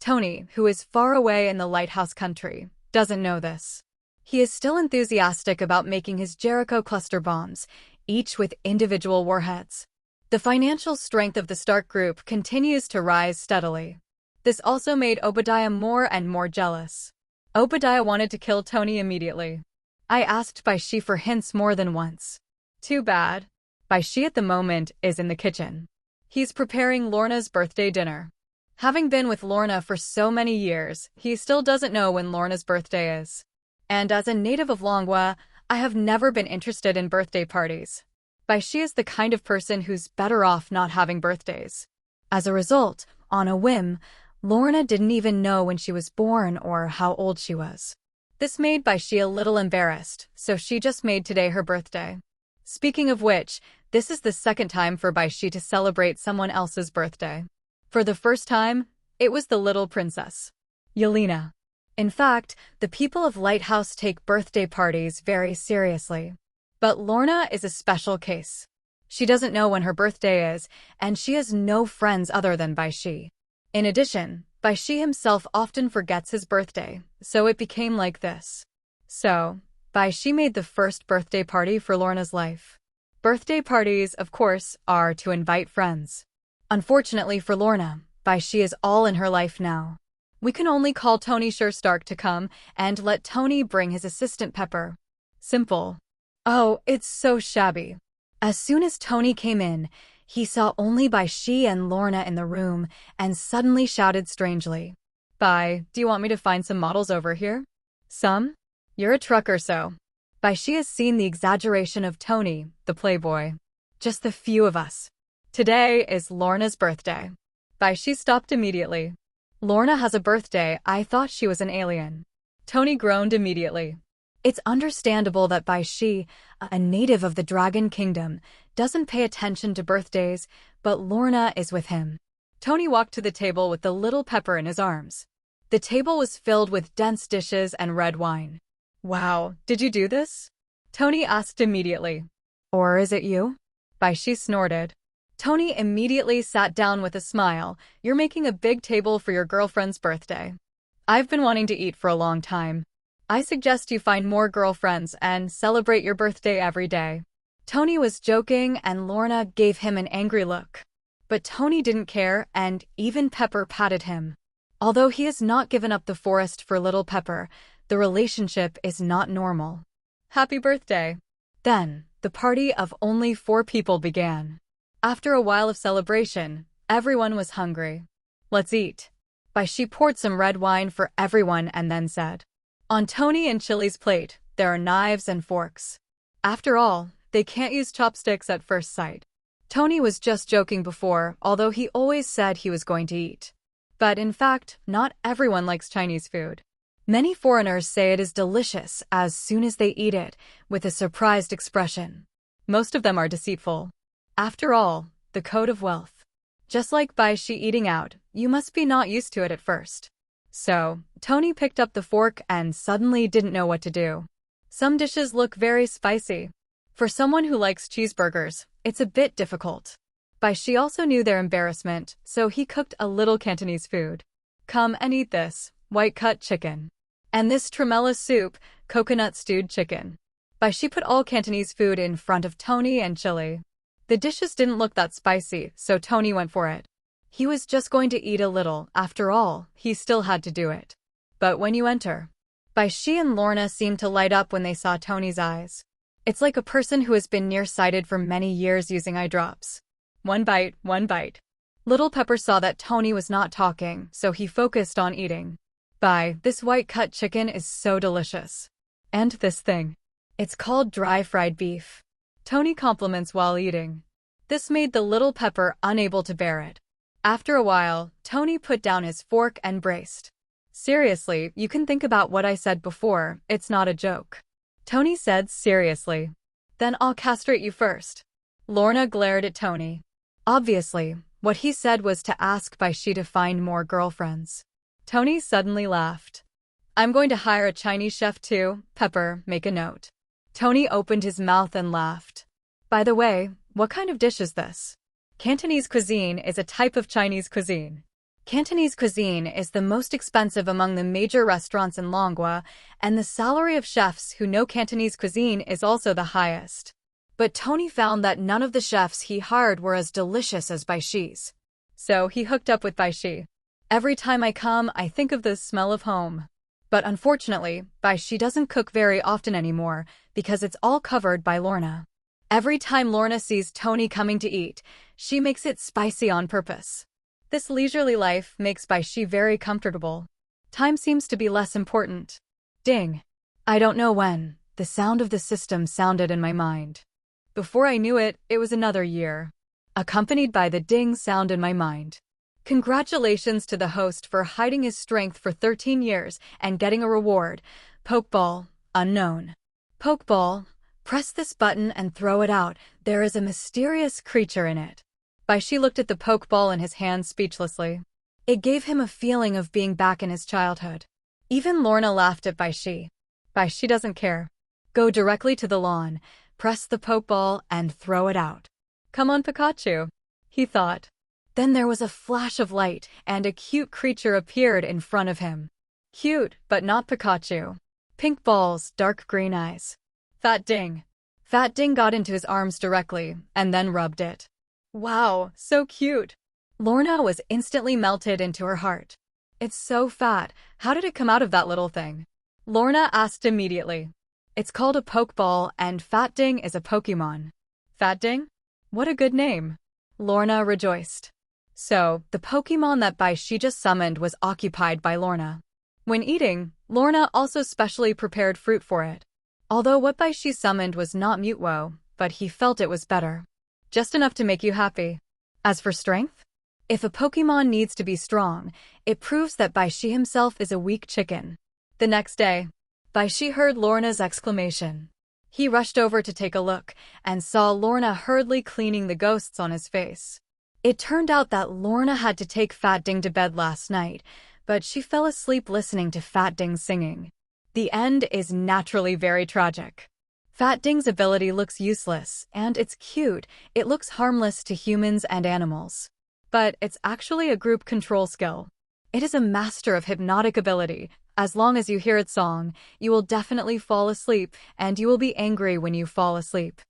Tony, who is far away in the lighthouse country, doesn't know this. He is still enthusiastic about making his Jericho cluster bombs, each with individual warheads. The financial strength of the Stark Group continues to rise steadily. This also made Obadiah more and more jealous. Obadiah wanted to kill Tony immediately. I asked Bai Xi for hints more than once. Too bad. Bai Xi at the moment is in the kitchen. He's preparing Lorna's birthday dinner. Having been with Lorna for so many years, he still doesn't know when Lorna's birthday is. And as a native of Longhua, I have never been interested in birthday parties. Bai Xi is the kind of person who's better off not having birthdays. As a result, on a whim, Lorna didn't even know when she was born or how old she was. This made Bai Xi a little embarrassed, so she just made today her birthday. Speaking of which, this is the second time for Bai Xi to celebrate someone else's birthday. For the first time, it was the little princess, Yelena. In fact, the people of Lighthouse take birthday parties very seriously. But Lorna is a special case. She doesn't know when her birthday is, and she has no friends other than Bai Xi. In addition, Bai Xi himself often forgets his birthday, so it became like this. So, Bai Xi made the first birthday party for Lorna's life. Birthday parties, of course, are to invite friends. Unfortunately for Lorna, Bai Xi is all in her life now. We can only call Tony Stark to come and let Tony bring his assistant Pepper. Simple. Oh, it's so shabby. As soon as Tony came in, he saw only Bai Xi and Lorna in the room and suddenly shouted strangely. Bai, do you want me to find some models over here? Some? You're a trucker, so. Bai Xi has seen the exaggeration of Tony, the playboy. Just the few of us. Today is Lorna's birthday. Bai Xi stopped immediately. Lorna has a birthday, I thought she was an alien. Tony groaned immediately. It's understandable that Bai Xi, a native of the Dragon Kingdom, doesn't pay attention to birthdays, but Lorna is with him. Tony walked to the table with the little Pepper in his arms. The table was filled with dense dishes and red wine. Wow, did you do this? Tony asked immediately. Or is it you? Bai Xi snorted. Tony immediately sat down with a smile. You're making a big table for your girlfriend's birthday. I've been wanting to eat for a long time. I suggest you find more girlfriends and celebrate your birthday every day. Tony was joking and Lorna gave him an angry look. But Tony didn't care and even Pepper patted him. Although he has not given up the forest for little Pepper, the relationship is not normal. Happy birthday. Then, the party of only 4 people began. After a while of celebration, everyone was hungry. Let's eat. Bai Xi poured some red wine for everyone and then said, on Tony and Chili's plate, there are knives and forks. After all, they can't use chopsticks at first sight. Tony was just joking before, although he always said he was going to eat. But in fact, not everyone likes Chinese food. Many foreigners say it is delicious as soon as they eat it, with a surprised expression. Most of them are deceitful. After all, the code of wealth. Just like Bai Xi eating out, you must be not used to it at first. So, Tony picked up the fork and suddenly didn't know what to do. Some dishes look very spicy. For someone who likes cheeseburgers, it's a bit difficult. Bai Xi also knew their embarrassment, so he cooked a little Cantonese food. Come and eat this, white-cut chicken. And this tremella soup, coconut stewed chicken. Bai Xi put all Cantonese food in front of Tony and Chili. The dishes didn't look that spicy, so Tony went for it. He was just going to eat a little, after all, he still had to do it. But when you enter, Bai Xi and Lorna seemed to light up when they saw Tony's eyes. It's like a person who has been nearsighted for many years using eye drops. One bite, one bite. Little Pepper saw that Tony was not talking, so he focused on eating. Bai, this white-cut chicken is so delicious. And this thing. It's called dry fried beef. Tony compliments while eating. This made the little Pepper unable to bear it. After a while, Tony put down his fork and braced. Seriously, you can think about what I said before, it's not a joke. Tony said seriously. Then I'll castrate you first. Lorna glared at Tony. Obviously, what he said was to ask Bai Xi to find more girlfriends. Tony suddenly laughed. I'm going to hire a Chinese chef too, Pepper, make a note. Tony opened his mouth and laughed. By the way, what kind of dish is this? Cantonese cuisine is a type of Chinese cuisine. Cantonese cuisine is the most expensive among the major restaurants in Longwa, and the salary of chefs who know Cantonese cuisine is also the highest. But Tony found that none of the chefs he hired were as delicious as Bai Xi's. So he hooked up with Bai Xi. Every time I come, I think of the smell of home. But unfortunately, Bai Xi doesn't cook very often anymore because it's all covered by Lorna. Every time Lorna sees Tony coming to eat, she makes it spicy on purpose. This leisurely life makes Bai Xi very comfortable. Time seems to be less important. Ding. I don't know when, the sound of the system sounded in my mind. Before I knew it, it was another year, accompanied by the ding sound in my mind. Congratulations to the host for hiding his strength for 13 years and getting a reward. Pokeball, unknown. Pokeball, press this button and throw it out. There is a mysterious creature in it. Bai Xi looked at the Pokeball in his hand speechlessly. It gave him a feeling of being back in his childhood. Even Lorna laughed at Bai Xi. Bai Xi doesn't care. Go directly to the lawn, press the Pokeball, and throw it out. Come on, Pikachu, he thought. Then there was a flash of light, and a cute creature appeared in front of him. Cute, but not Pikachu. Pink balls, dark green eyes. Fat Ding. Fat Ding got into his arms directly, and then rubbed it. Wow, so cute. Lorna was instantly melted into her heart. It's so fat, how did it come out of that little thing? Lorna asked immediately. It's called a Pokeball, and Fat Ding is a Pokemon. Fat Ding? What a good name. Lorna rejoiced. So, the Pokemon that Bai Xi just summoned was occupied by Lorna. When eating, Lorna also specially prepared fruit for it. Although what Bai Xi summoned was not Mutwo, but he felt it was better. Just enough to make you happy. As for strength? If a Pokemon needs to be strong, it proves that Bai Xi himself is a weak chicken. The next day, Bai Xi heard Lorna's exclamation. He rushed over to take a look, and saw Lorna hurriedly cleaning the ghosts on his face. It turned out that Lorna had to take Fat Ding to bed last night, but she fell asleep listening to Fat Ding singing. The end is naturally very tragic. Fat Ding's ability looks useless, and it's cute. It looks harmless to humans and animals. But it's actually a group control skill. It is a master of hypnotic ability. As long as you hear its song, you will definitely fall asleep, and you will be angry when you fall asleep.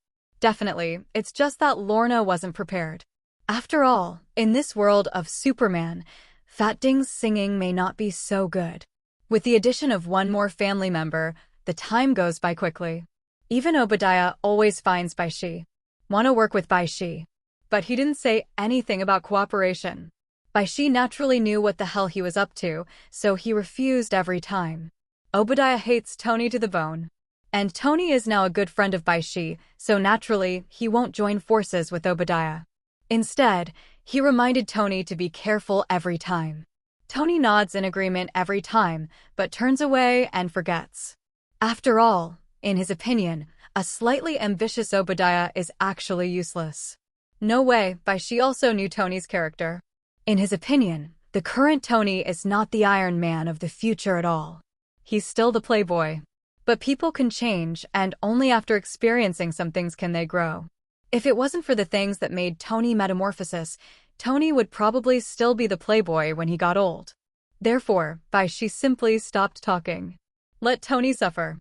Definitely, it's just that Lorna wasn't prepared. After all, in this world of Superman, Fat Ding's singing may not be so good. With the addition of one more family member, the time goes by quickly. Even Obadiah always finds Bai Xi. Want to work with Bai Xi. But he didn't say anything about cooperation. Bai Xi naturally knew what the hell he was up to, so he refused every time. Obadiah hates Tony to the bone. And Tony is now a good friend of Bai Xi, so naturally, he won't join forces with Obadiah. Instead, he reminded Tony to be careful every time. Tony nods in agreement every time, but turns away and forgets. After all, in his opinion, a slightly ambitious Obadiah is actually useless. No way, Bai Xi also knew Tony's character. In his opinion, the current Tony is not the Iron Man of the future at all. He's still the playboy. But people can change, and only after experiencing some things can they grow. If it wasn't for the things that made Tony metamorphosis, Tony would probably still be the playboy when he got old. Therefore, Bai Xi simply stopped talking. Let Tony suffer.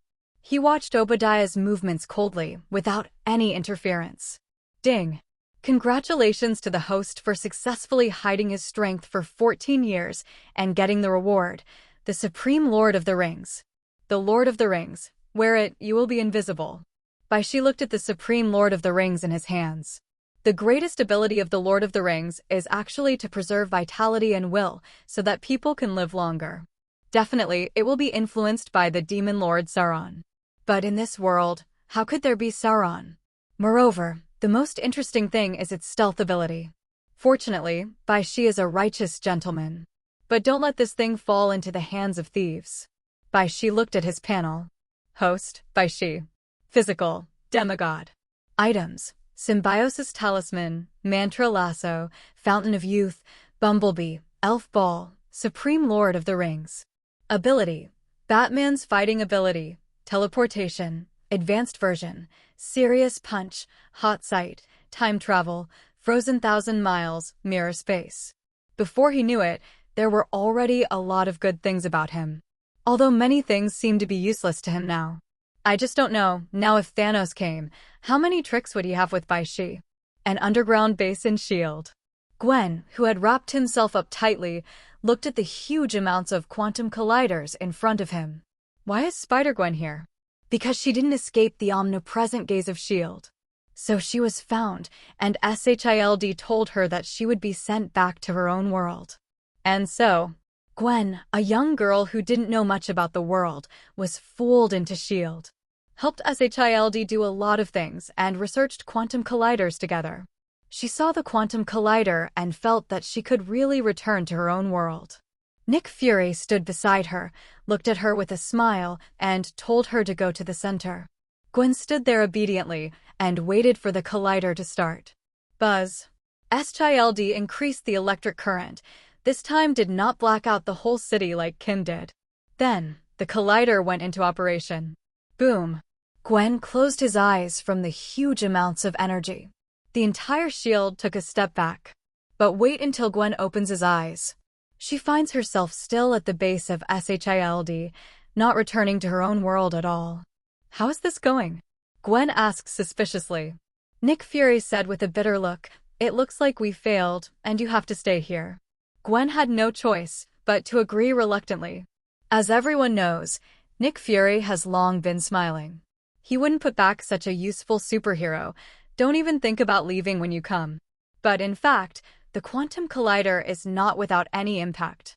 He watched Obadiah's movements coldly, without any interference. Ding. Congratulations to the host for successfully hiding his strength for 14 years and getting the reward, the Supreme Lord of the Rings. The Lord of the Rings. Wear it, you will be invisible. Bai Xi looked at the Supreme Lord of the Rings in his hands. The greatest ability of the Lord of the Rings is actually to preserve vitality and will, so that people can live longer. Definitely, it will be influenced by the demon lord Sauron. But in this world, how could there be Sauron? Moreover, the most interesting thing is its stealth ability. Fortunately, Bai Xi is a righteous gentleman. But don't let this thing fall into the hands of thieves. Bai Xi looked at his panel. Host, Bai Xi. Physical, demigod. Items, symbiosis talisman, mantra lasso, fountain of youth, bumblebee, elf ball, supreme lord of the rings. Ability, Batman's fighting ability, teleportation, advanced version, serious punch, hot sight, time travel, frozen 1,000 miles, mirror space. Before he knew it, there were already a lot of good things about him. Although many things seem to be useless to him now. I just don't know, now if Thanos came, how many tricks would he have with Bai Xi? An underground base and shield. Gwen, who had wrapped himself up tightly, looked at the huge amounts of quantum colliders in front of him. Why is Spider-Gwen here? Because she didn't escape the omnipresent gaze of S.H.I.E.L.D. So she was found, and S.H.I.E.L.D. told her that she would be sent back to her own world. And so, Gwen, a young girl who didn't know much about the world, was fooled into S.H.I.E.L.D. Helped S.H.I.E.L.D. do a lot of things and researched quantum colliders together. She saw the quantum collider and felt that she could really return to her own world. Nick Fury stood beside her, looked at her with a smile, and told her to go to the center. Gwen stood there obediently and waited for the collider to start. Buzz. S.H.I.E.L.D. increased the electric current. This time did not black out the whole city like Kim did. Then, the collider went into operation. Boom. Gwen closed his eyes from the huge amounts of energy. The entire shield took a step back. But wait until Gwen opens his eyes. She finds herself still at the base of S.H.I.E.L.D., not returning to her own world at all. How is this going? Gwen asked suspiciously. Nick Fury said with a bitter look, "It looks like we failed, and you have to stay here." Gwen had no choice but to agree reluctantly. As everyone knows, Nick Fury has long been smiling. He wouldn't put back such a useful superhero. Don't even think about leaving when you come. But in fact, the quantum collider is not without any impact.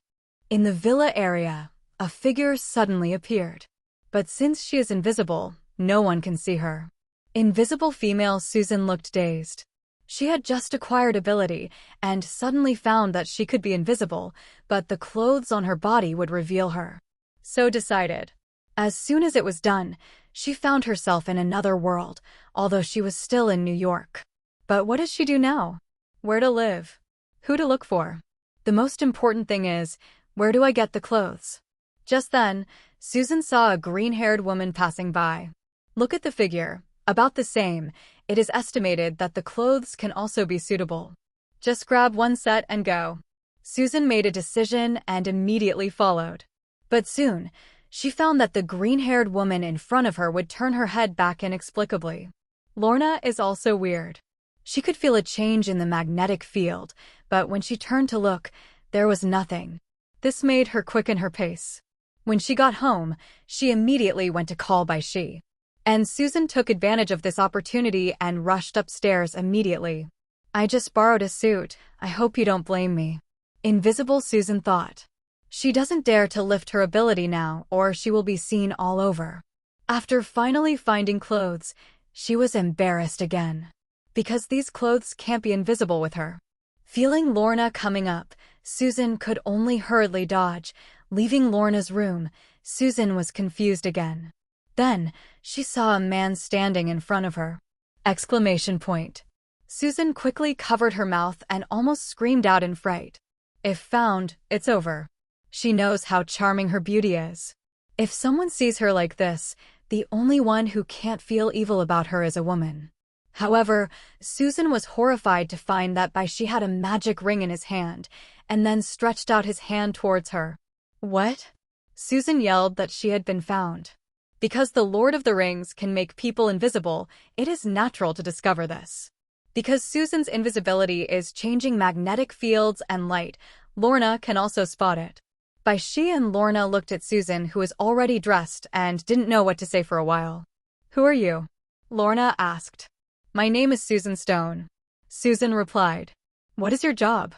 In the villa area, a figure suddenly appeared. But since she is invisible, no one can see her. Invisible female Susan looked dazed. She had just acquired ability and suddenly found that she could be invisible, but the clothes on her body would reveal her. So decided. As soon as it was done, she found herself in another world, although she was still in New York. But what does she do now? Where to live? Who to look for? The most important thing is, where do I get the clothes? Just then, Susan saw a green-haired woman passing by. Look at the figure, about the same. It is estimated that the clothes can also be suitable. Just grab one set and go. Susan made a decision and immediately followed. But soon, she found that the green-haired woman in front of her would turn her head back inexplicably. Lorna is also weird. She could feel a change in the magnetic field, but when she turned to look, there was nothing. This made her quicken her pace. When she got home, she immediately went to call Bai Xi. And Susan took advantage of this opportunity and rushed upstairs immediately. I just borrowed a suit, I hope you don't blame me. Invisible Susan thought. She doesn't dare to lift her ability now, or she will be seen all over. After finally finding clothes, she was embarrassed again. Because these clothes can't be invisible with her. Feeling Lorna coming up, Susan could only hurriedly dodge. Leaving Lorna's room, Susan was confused again. Then, she saw a man standing in front of her. Exclamation point. Susan quickly covered her mouth and almost screamed out in fright. If found, it's over. She knows how charming her beauty is. If someone sees her like this, the only one who can't feel evil about her is a woman. However, Susan was horrified to find that Bai Xi had a magic ring in his hand, and then stretched out his hand towards her. What? Susan yelled that she had been found. Because the Lord of the Rings can make people invisible, it is natural to discover this. Because Susan's invisibility is changing magnetic fields and light, Lorna can also spot it. Bai Xi and Lorna looked at Susan, who was already dressed and didn't know what to say for a while. Who are you? Lorna asked. My name is Susan Stone. Susan replied. What is your job?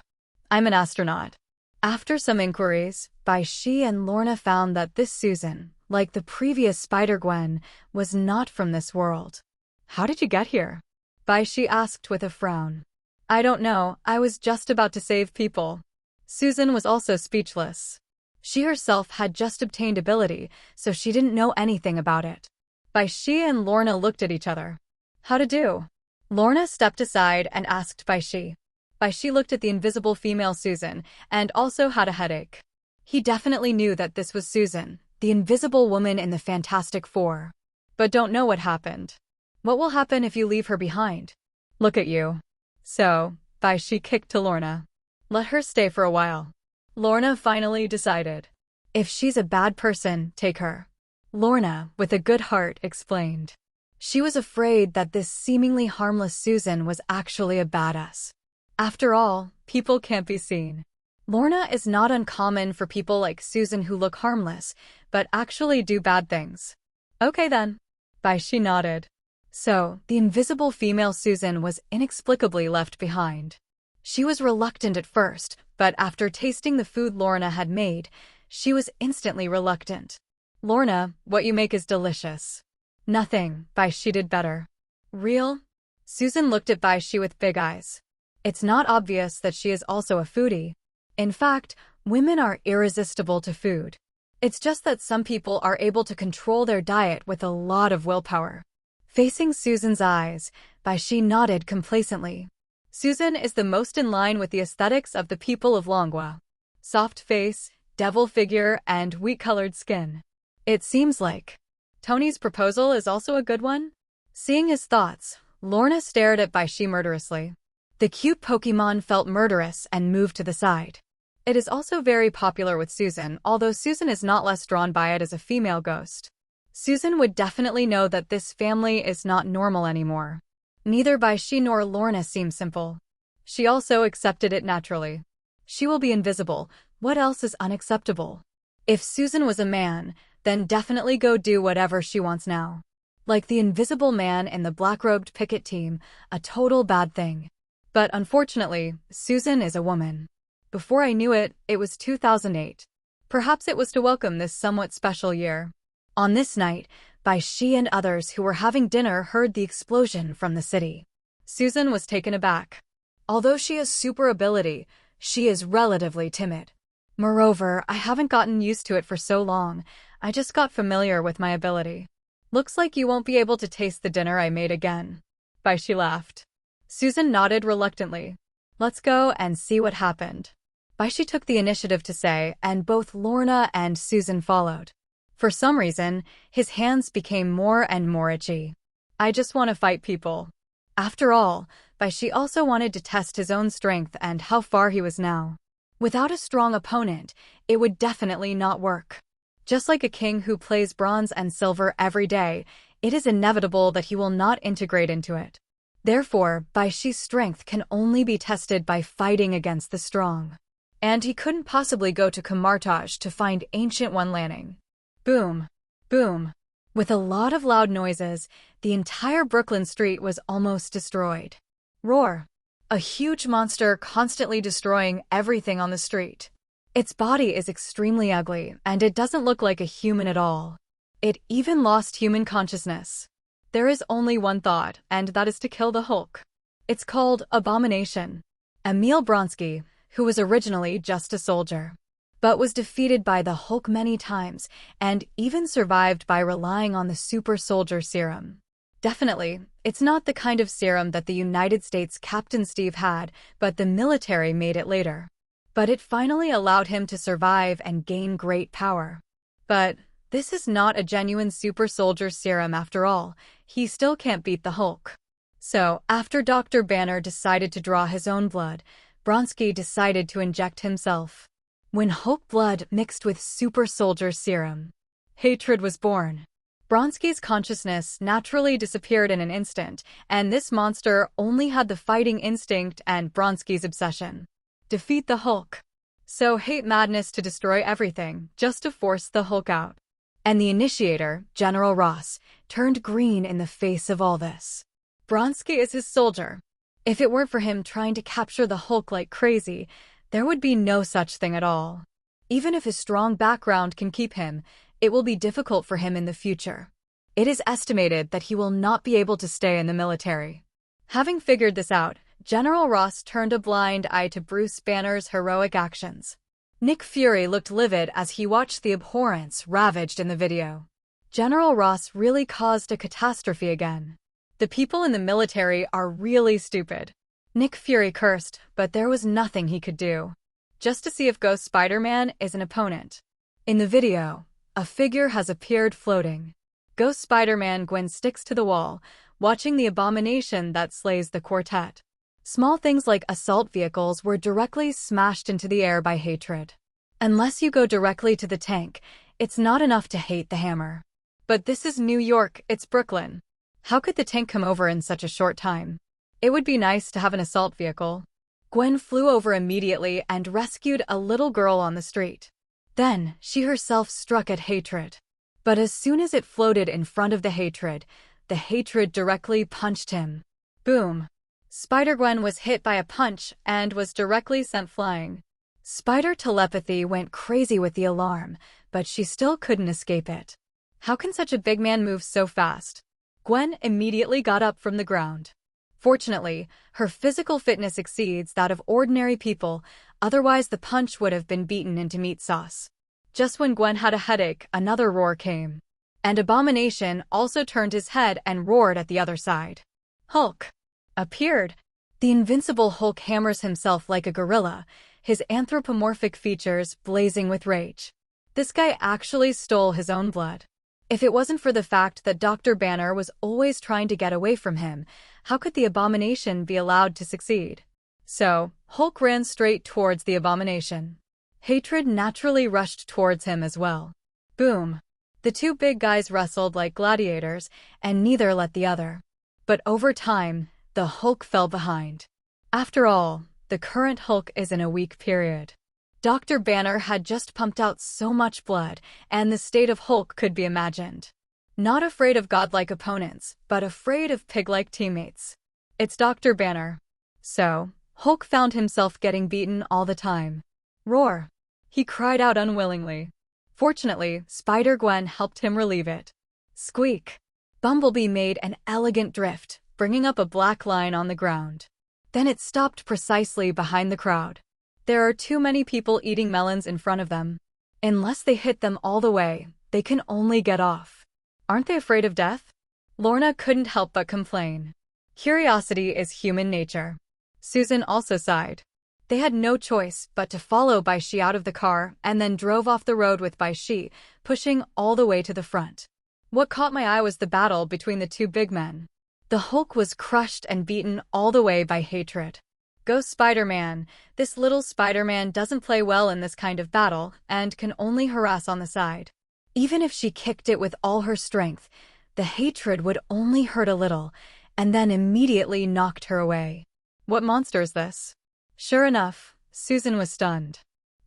I'm an astronaut. After some inquiries, Bai Xi and Lorna found that this Susan, like the previous Spider-Gwen, was not from this world. How did you get here? Bai Xi asked with a frown. I don't know, I was just about to save people. Susan was also speechless. She herself had just obtained ability, so she didn't know anything about it. Bai Xi and Lorna looked at each other. How to do? Lorna stepped aside and asked Bai Xi. Bai Xi looked at the invisible female Susan and also had a headache. He definitely knew that this was Susan, the invisible woman in the Fantastic Four. But don't know what happened. What will happen if you leave her behind? Look at you. So, Bai Xi kicked to Lorna. Let her stay for a while. Lorna finally decided. If she's a bad person, take her. Lorna, with a good heart, explained. She was afraid that this seemingly harmless Susan was actually a badass. After all, people can't be seen. Lorna is not uncommon for people like Susan who look harmless, but actually do bad things. Okay then. Bai Xi nodded. So, the invisible female Susan was inexplicably left behind. She was reluctant at first, but after tasting the food Lorna had made, she was instantly reluctant. Lorna, what you make is delicious. Nothing, Bai Xi did better. Real? Susan looked at Bai Xi with big eyes. It's not obvious that she is also a foodie. In fact, women are irresistible to food. It's just that some people are able to control their diet with a lot of willpower. Facing Susan's eyes, Bai Xi nodded complacently. Susan is the most in line with the aesthetics of the people of Longua. Soft face, devil figure, and wheat-colored skin. It seems like Tony's proposal is also a good one? Seeing his thoughts, Lorna stared at Bai Xi murderously. The cute Pokemon felt murderous and moved to the side. It is also very popular with Susan, although Susan is not less drawn by it as a female ghost. Susan would definitely know that this family is not normal anymore. Neither Bai Xi nor Lorna seem simple. She also accepted it naturally. She will be invisible. What else is unacceptable? If Susan was a man, then definitely go do whatever she wants now. Like the invisible man in the black-robed picket team, a total bad thing. But unfortunately, Susan is a woman. Before I knew it, it was 2008. Perhaps it was to welcome this somewhat special year. On this night, Bai Xi and others who were having dinner heard the explosion from the city. Susan was taken aback. Although she has super ability, she is relatively timid. Moreover, I haven't gotten used to it for so long. I just got familiar with my ability. Looks like you won't be able to taste the dinner I made again. Bai Xi laughed. Susan nodded reluctantly. Let's go and see what happened. Bai Xi took the initiative to say, and both Lorna and Susan followed. For some reason, his hands became more and more itchy. I just want to fight people. After all, Bai Xi also wanted to test his own strength and how far he was now. Without a strong opponent, it would definitely not work. Just like a king who plays bronze and silver every day, it is inevitable that he will not integrate into it. Therefore, Bai Xi's strength can only be tested by fighting against the strong. And he couldn't possibly go to Camartage to find Ancient One Lanning. Boom. Boom. With a lot of loud noises, the entire Brooklyn street was almost destroyed. Roar. A huge monster constantly destroying everything on the street. Its body is extremely ugly, and it doesn't look like a human at all. It even lost human consciousness. There is only one thought, and that is to kill the Hulk. It's called Abomination. Emil Bronsky, who was originally just a soldier, but was defeated by the Hulk many times, and even survived by relying on the super soldier serum. Definitely, it's not the kind of serum that the United States Captain Steve had, but the military made it later. But it finally allowed him to survive and gain great power. But this is not a genuine super soldier serum after all. He still can't beat the Hulk. So, after Dr. Banner decided to draw his own blood, Bronsky decided to inject himself. When Hulk blood mixed with super soldier serum, hatred was born. Bronsky's consciousness naturally disappeared in an instant, and this monster only had the fighting instinct and Bronsky's obsession. Defeat the Hulk. So hate madness to destroy everything, just to force the Hulk out. And the initiator, General Ross, turned green in the face of all this. Bronsky is his soldier. If it weren't for him trying to capture the Hulk like crazy, there would be no such thing at all. Even if his strong background can keep him, it will be difficult for him in the future. It is estimated that he will not be able to stay in the military. Having figured this out, General Ross turned a blind eye to Bruce Banner's heroic actions. Nick Fury looked livid as he watched the abhorrence ravaged in the video. General Ross really caused a catastrophe again. The people in the military are really stupid. Nick Fury cursed, but there was nothing he could do. Just to see if Ghost Spider-Man is an opponent. In the video, a figure has appeared floating. Ghost Spider-Man Gwen sticks to the wall, watching the abomination that slays the quartet. Small things like assault vehicles were directly smashed into the air by hatred. Unless you go directly to the tank, it's not enough to hate the hammer. But this is New York, it's Brooklyn. How could the tank come over in such a short time? It would be nice to have an assault vehicle. Gwen flew over immediately and rescued a little girl on the street. Then, she herself struck at Hatred. But as soon as it floated in front of the Hatred directly punched him. Boom! Spider-Gwen was hit by a punch and was directly sent flying. Spider Telepathy went crazy with the alarm, but she still couldn't escape it. How can such a big man move so fast? Gwen immediately got up from the ground. Fortunately, her physical fitness exceeds that of ordinary people, otherwise the punch would have been beaten into meat sauce. Just when Gwen had a headache, another roar came. And Abomination also turned his head and roared at the other side. Hulk appeared. The invincible Hulk hammers himself like a gorilla, his anthropomorphic features blazing with rage. This guy actually stole his own blood. If it wasn't for the fact that Dr. Banner was always trying to get away from him, how could the Abomination be allowed to succeed? So, Hulk ran straight towards the Abomination. Hatred naturally rushed towards him as well. Boom! The two big guys wrestled like gladiators, and neither let the other. But over time, the Hulk fell behind. After all, the current Hulk is in a weak period. Dr. Banner had just pumped out so much blood, and the state of Hulk could be imagined. Not afraid of godlike opponents, but afraid of pig-like teammates. It's Dr. Banner. So, Hulk found himself getting beaten all the time. Roar! He cried out unwillingly. Fortunately, Spider-Gwen helped him relieve it. Squeak! Bumblebee made an elegant drift, bringing up a black line on the ground. Then it stopped precisely behind the crowd. There are too many people eating melons in front of them. Unless they hit them all the way, they can only get off. Aren't they afraid of death? Lorna couldn't help but complain. Curiosity is human nature. Susan also sighed. They had no choice but to follow Bai Xi out of the car and then drove off the road with Bai Xi, pushing all the way to the front. What caught my eye was the battle between the two big men. The Hulk was crushed and beaten all the way by Hatred. Go Spider-Man! This little Spider-Man doesn't play well in this kind of battle and can only harass on the side. Even if she kicked it with all her strength, the Hatred would only hurt a little, and then immediately knocked her away. What monster is this? Sure enough, Susan was stunned.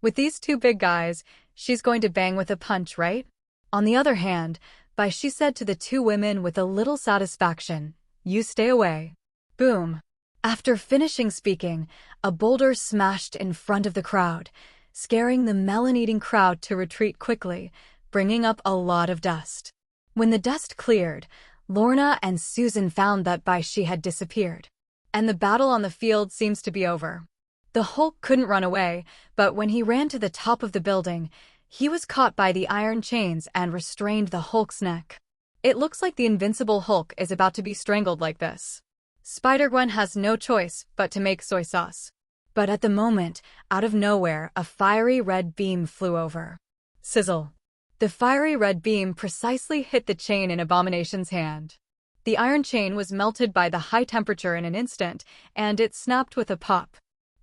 With these two big guys, she's going to bang with a punch, right? On the other hand, Bai Xi said to the two women with a little satisfaction, "You stay away." Boom! After finishing speaking, a boulder smashed in front of the crowd, scaring the melon-eating crowd to retreat quickly, bringing up a lot of dust. When the dust cleared, Lorna and Susan found that Bai Xi had disappeared. And the battle on the field seems to be over. The Hulk couldn't run away, but when he ran to the top of the building, he was caught by the iron chains and restrained the Hulk's neck. It looks like the invincible Hulk is about to be strangled like this. Spider-Gwen has no choice but to make soy sauce. But at the moment, out of nowhere, a fiery red beam flew over. Sizzle! The fiery red beam precisely hit the chain in Abomination's hand. The iron chain was melted by the high temperature in an instant, and it snapped with a pop.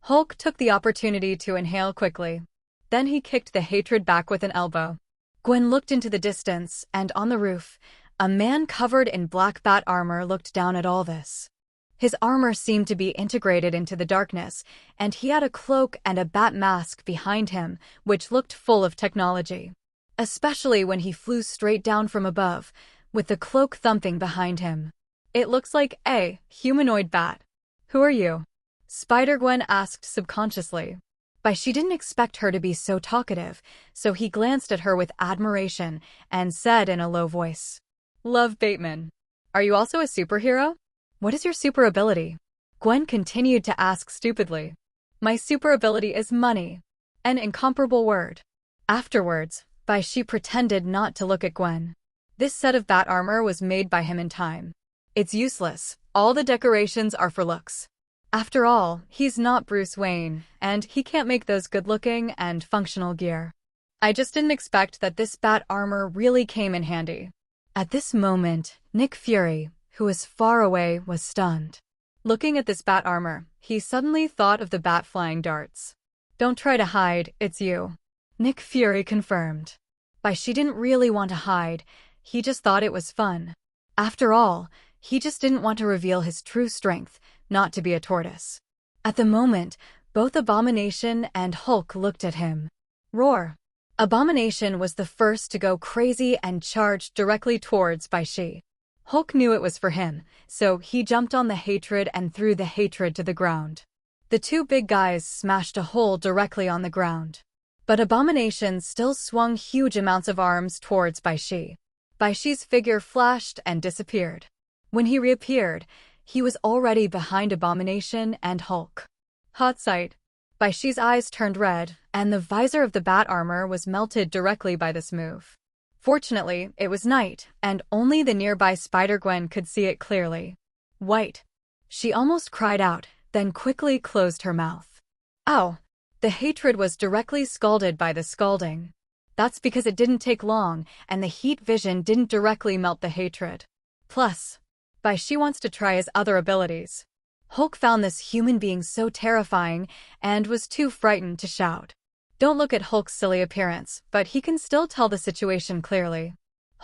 Hulk took the opportunity to inhale quickly. Then he kicked the Hatred back with an elbow. Gwen looked into the distance, and on the roof, a man covered in black bat armor looked down at all this. His armor seemed to be integrated into the darkness, and he had a cloak and a bat mask behind him, which looked full of technology. Especially when he flew straight down from above, with the cloak thumping behind him. It looks like a humanoid bat. Who are you? Spider-Gwen asked subconsciously. But she didn't expect her to be so talkative, so he glanced at her with admiration and said in a low voice, "Love Bateman. Are you also a superhero? What is your super ability?" Gwen continued to ask stupidly. "My super ability is money." An incomparable word. Afterwards, Bai Xi pretended not to look at Gwen. This set of bat armor was made by him in time. It's useless. All the decorations are for looks. After all, he's not Bruce Wayne, and he can't make those good-looking and functional gear. I just didn't expect that this bat armor really came in handy. At this moment, Nick Fury, who was far away, was stunned. Looking at this bat armor, he suddenly thought of the bat flying darts. "Don't try to hide, it's you." Nick Fury confirmed. Bai Xi didn't really want to hide, he just thought it was fun. After all, he just didn't want to reveal his true strength, not to be a tortoise. At the moment, both Abomination and Hulk looked at him. Roar! Abomination was the first to go crazy and charged directly towards Bai Xi. Hulk knew it was for him, so he jumped on the hatred and threw the hatred to the ground. The two big guys smashed a hole directly on the ground. But Abomination still swung huge amounts of arms towards Bai Xi. Bai Xi's figure flashed and disappeared. When he reappeared, he was already behind Abomination and Hulk. Hot sight. Bai Xi's eyes turned red, and the visor of the bat armor was melted directly by this move. Fortunately, it was night, and only the nearby Spider-Gwen could see it clearly. White. She almost cried out, then quickly closed her mouth. Ow! The hatred was directly scalded by the scalding. That's because it didn't take long, and the heat vision didn't directly melt the hatred. Plus, Bai Xi wants to try his other abilities. Hulk found this human being so terrifying and was too frightened to shout. Don't look at Hulk's silly appearance, but he can still tell the situation clearly.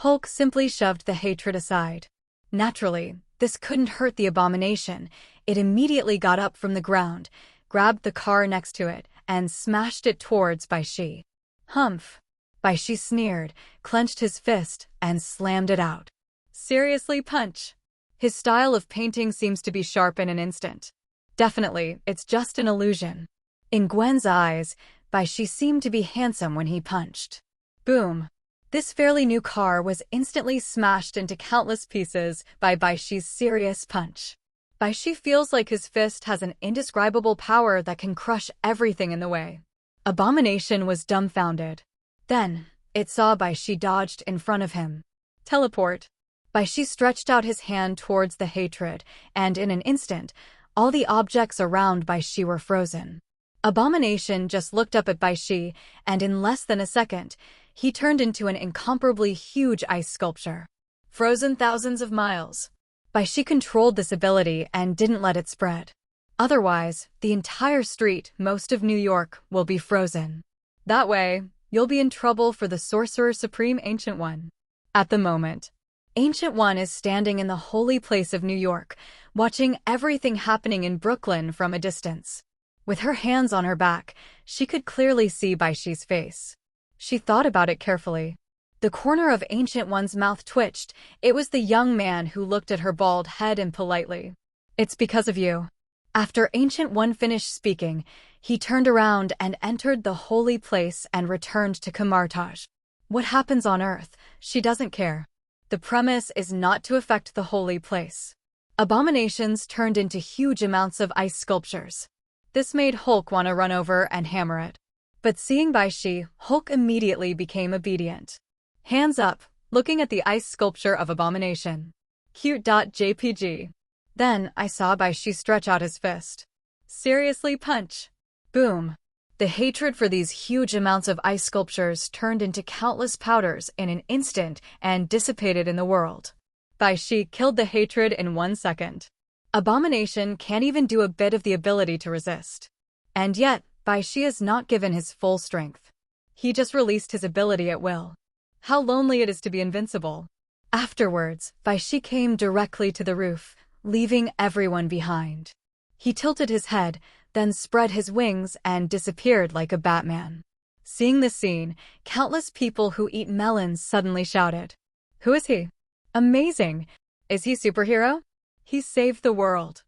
Hulk simply shoved the hatred aside. Naturally, this couldn't hurt the Abomination. It immediately got up from the ground, grabbed the car next to it, and smashed it towards Bai Xi. Humph! Bai Xi sneered, clenched his fist, and slammed it out. Seriously, punch! His style of painting seems to be sharp in an instant. Definitely, it's just an illusion. In Gwen's eyes, Bai Xi seemed to be handsome when he punched. Boom! This fairly new car was instantly smashed into countless pieces by Bai Xi's serious punch. Bai Xi feels like his fist has an indescribable power that can crush everything in the way. Abomination was dumbfounded. Then, it saw Bai Xi dodged in front of him. Teleport. Bai Xi stretched out his hand towards the hatred, and in an instant, all the objects around Bai Xi were frozen. Abomination just looked up at Bai Xi, and in less than a second, he turned into an incomparably huge ice sculpture. Frozen thousands of miles. Bai Xi controlled this ability and didn't let it spread. Otherwise, the entire street, most of New York, will be frozen. That way, you'll be in trouble for the Sorcerer Supreme Ancient One. At the moment, Ancient One is standing in the holy place of New York, watching everything happening in Brooklyn from a distance. With her hands on her back, she could clearly see Bai Xi's face. She thought about it carefully. The corner of Ancient One's mouth twitched. It was the young man who looked at her bald head and politely. It's because of you. After Ancient One finished speaking, he turned around and entered the holy place and returned to Kamartaj. What happens on Earth, she doesn't care. The premise is not to affect the holy place. Abominations turned into huge amounts of ice sculptures. This made Hulk want to run over and hammer it. But seeing Bai Xi, Hulk immediately became obedient. Hands up, looking at the ice sculpture of Abomination. Cute.jpg. Then I saw Bai Xi stretch out his fist. Seriously, punch. Boom. The hatred for these huge amounts of ice sculptures turned into countless powders in an instant and dissipated in the world. Bai Xi killed the hatred in 1 second. Abomination can't even do a bit of the ability to resist. And yet, Bai Xi is not given his full strength. He just released his ability at will. How lonely it is to be invincible. Afterwards, Bai Xi came directly to the roof, leaving everyone behind. He tilted his head, then spread his wings and disappeared like a Batman. Seeing this scene, countless people who eat melons suddenly shouted, "Who is he? Amazing! Is he superhero? He saved the world."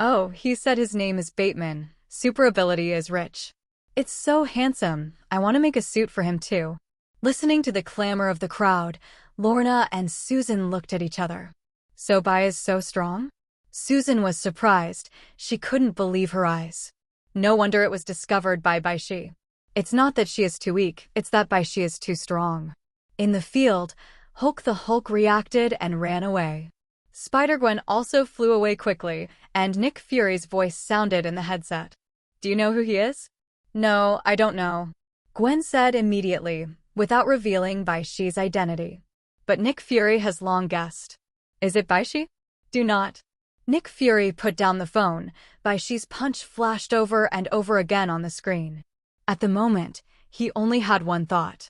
Oh, he said his name is Bateman. Super ability is rich. It's so handsome. I want to make a suit for him too. Listening to the clamor of the crowd, Lorna and Susan looked at each other. So Bai is so strong? Susan was surprised. She couldn't believe her eyes. No wonder it was discovered by Bai Xi. It's not that she is too weak, it's that Bai Xi is too strong. In the field, Hulk the Hulk reacted and ran away. Spider-Gwen also flew away quickly, and Nick Fury's voice sounded in the headset. Do you know who he is? No, I don't know. Gwen said immediately, without revealing Bai Xi's identity. But Nick Fury has long guessed. Is it Bai Xi? Do not. Nick Fury put down the phone. Bai Xi's punch flashed over and over again on the screen. At the moment, He only had one thought.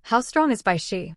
How strong is Bai Xi?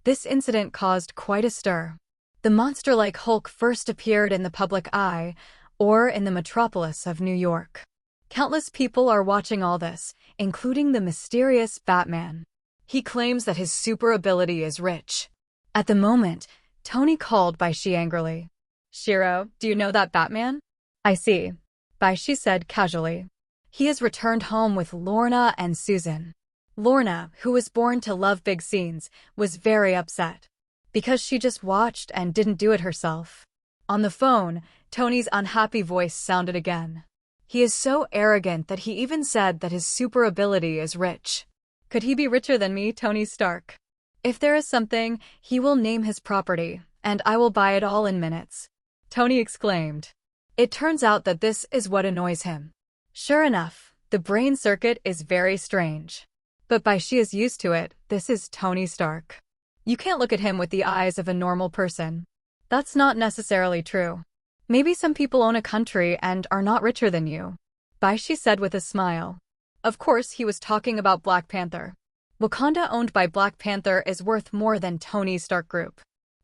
This incident caused quite a stir. The monster-like Hulk first appeared in the public eye, or in the metropolis of New York. Countless people are watching all this, including the mysterious Batman. He claims that his super ability is rich. At the moment, Tony called Bai Xi angrily. "Shiro, do you know that Batman?" "I see," Bai Xi said casually. He has returned home with Lorna and Susan. Lorna, who was born to love big scenes, was very upset. Because she just watched and didn't do it herself. On the phone, Tony's unhappy voice sounded again. He is so arrogant that he even said that his super ability is rich. Could he be richer than me, Tony Stark? If there is something, he will name his property, and I will buy it all in minutes. Tony exclaimed. It turns out that this is what annoys him. Sure enough, the brain circuit is very strange. But Bai Xi is used to it. This is Tony Stark. You can't look at him with the eyes of a normal person. That's not necessarily true. Maybe some people own a country and are not richer than you, Bai Xi said with a smile. Of course, he was talking about Black Panther. Wakanda owned by Black Panther is worth more than Tony Stark Group.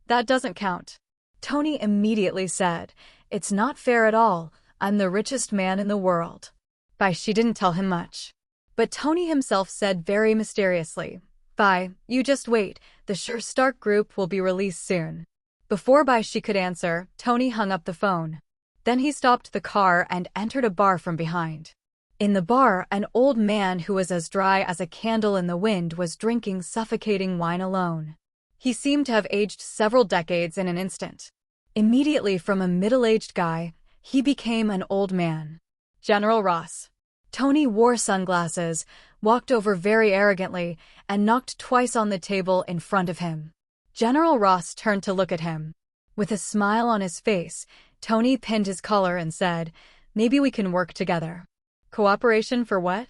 That doesn't count. Tony immediately said, "It's not fair at all. I'm the richest man in the world." Bai Xi didn't tell him much. But Tony himself said very mysteriously, "Bai, you just wait, the Sure Stark Group will be released soon." Before Bai Xi could answer, Tony hung up the phone. Then he stopped the car and entered a bar from behind. In the bar, an old man who was as dry as a candle in the wind was drinking suffocating wine alone. He seemed to have aged several decades in an instant. Immediately from a middle-aged guy, he became an old man. General Ross. Tony wore sunglasses, walked over very arrogantly, and knocked twice on the table in front of him. General Ross turned to look at him. With a smile on his face, Tony pinned his collar and said, "Maybe we can work together." "Cooperation for what?"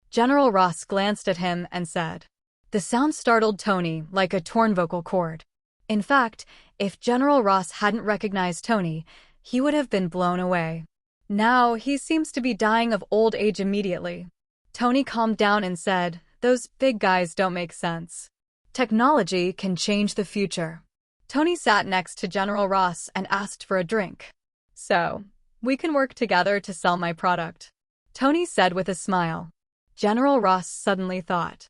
General Ross glanced at him and said. The sound startled Tony like a torn vocal cord. In fact, if General Ross hadn't recognized Tony, he would have been blown away. Now he seems to be dying of old age immediately. Tony calmed down and said, "Those big guys don't make sense. Technology can change the future." Tony sat next to General Ross and asked for a drink. "So, we can work together to sell my product," Tony said with a smile. General Ross suddenly thought,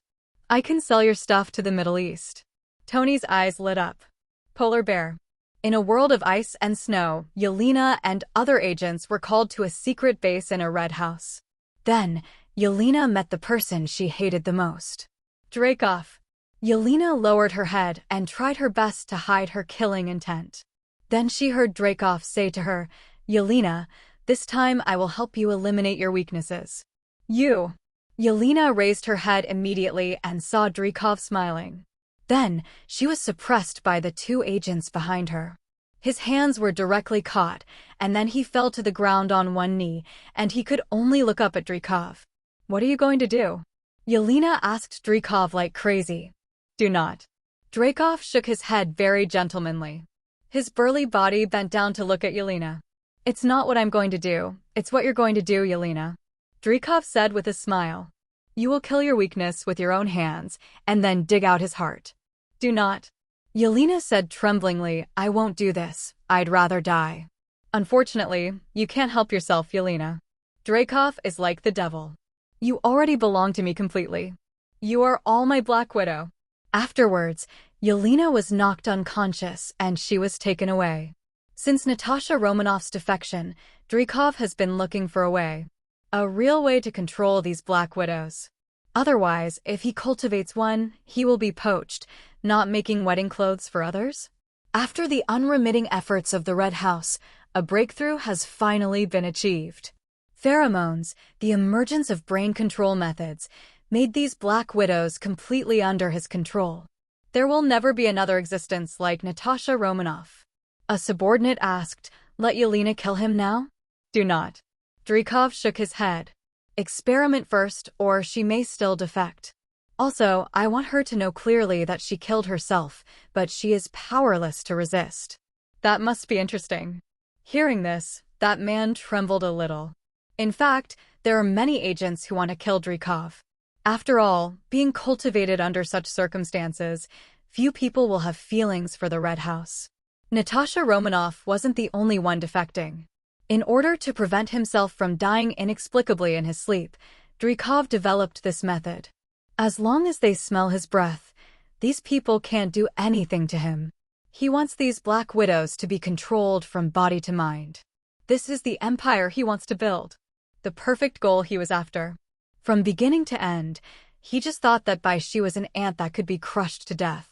"I can sell your stuff to the Middle East." Tony's eyes lit up. Polar bear. In a world of ice and snow, Yelena and other agents were called to a secret base in a red house. Then, Yelena met the person she hated the most. Dreykov. Yelena lowered her head and tried her best to hide her killing intent. Then she heard Dreykov say to her, "Yelena, this time I will help you eliminate your weaknesses." "You." Yelena raised her head immediately and saw Dreykov smiling. Then, she was suppressed by the two agents behind her. His hands were directly caught, and then he fell to the ground on one knee, and he could only look up at Dreykov. "What are you going to do?" Yelena asked Dreykov like crazy. "Do not." Dreykov shook his head very gentlemanly. His burly body bent down to look at Yelena. "It's not what I'm going to do, it's what you're going to do, Yelena," Dreykov said with a smile. "You will kill your weakness with your own hands, and then dig out his heart." "Do not." Yelena said tremblingly, "I won't do this. I'd rather die." "Unfortunately, you can't help yourself, Yelena. Dreykov is like the devil. You already belong to me completely. You are all my Black Widow." Afterwards, Yelena was knocked unconscious and she was taken away. Since Natasha Romanoff's defection, Dreykov has been looking for a way. A real way to control these Black Widows. Otherwise, if he cultivates one, he will be poached, not making wedding clothes for others. After the unremitting efforts of the Red House, a breakthrough has finally been achieved. Pheromones, the emergence of brain control methods, made these Black Widows completely under his control. There will never be another existence like Natasha Romanoff. A subordinate asked, "Let Yelena kill him now?" "Do not." Dreykov shook his head. "Experiment first, or she may still defect. Also, I want her to know clearly that she killed herself, but she is powerless to resist." "That must be interesting." Hearing this, that man trembled a little. In fact, there are many agents who want to kill Dreykov. After all, being cultivated under such circumstances, few people will have feelings for the Red House. Natasha Romanoff wasn't the only one defecting. In order to prevent himself from dying inexplicably in his sleep, Dreykov developed this method. As long as they smell his breath, these people can't do anything to him. He wants these black widows to be controlled from body to mind. This is the empire he wants to build. The perfect goal he was after. From beginning to end, he just thought that Bai Xi was an ant that could be crushed to death.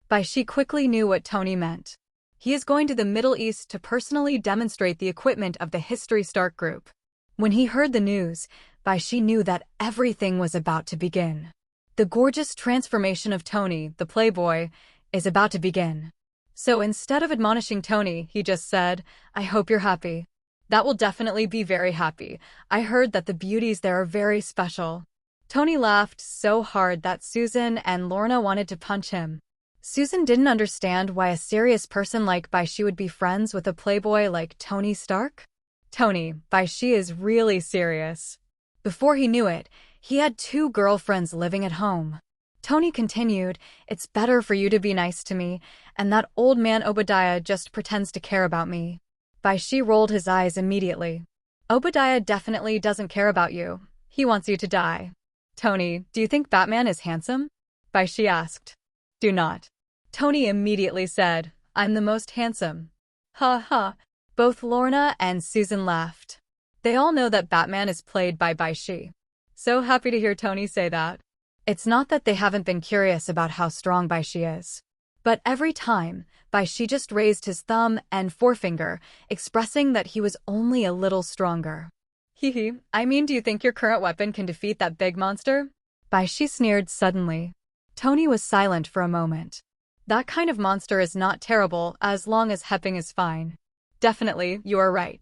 Bai Xi quickly knew what Tony meant. He is going to the Middle East to personally demonstrate the equipment of the History Stark Group. When he heard the news, Bai Xi knew that everything was about to begin. The gorgeous transformation of Tony, the playboy, is about to begin. So instead of admonishing Tony, he just said, "I hope you're happy." "That will definitely be very happy. I heard that the beauties there are very special." Tony laughed so hard that Susan and Lorna wanted to punch him. Susan didn't understand why a serious person like Bai Xi would be friends with a playboy like Tony Stark. Tony, Bai Xi is really serious. Before he knew it, he had 2 girlfriends living at home. Tony continued, "It's better for you to be nice to me, and that old man Obadiah just pretends to care about me." Bai Xi rolled his eyes immediately. "Obadiah definitely doesn't care about you. He wants you to die." "Tony, do you think Batman is handsome?" Bai Xi asked. "Do not." Tony immediately said, "I'm the most handsome." Ha ha. Both Lorna and Susan laughed. They all know that Batman is played by Bai Xi. So happy to hear Tony say that. It's not that they haven't been curious about how strong Bai Xi is. But every time, Bai Xi just raised his thumb and forefinger, expressing that he was only a little stronger. "Hee, I mean, do you think your current weapon can defeat that big monster?" Bai Xi sneered suddenly. Tony was silent for a moment. "That kind of monster is not terrible as long as Hepping is fine." "Definitely, you are right.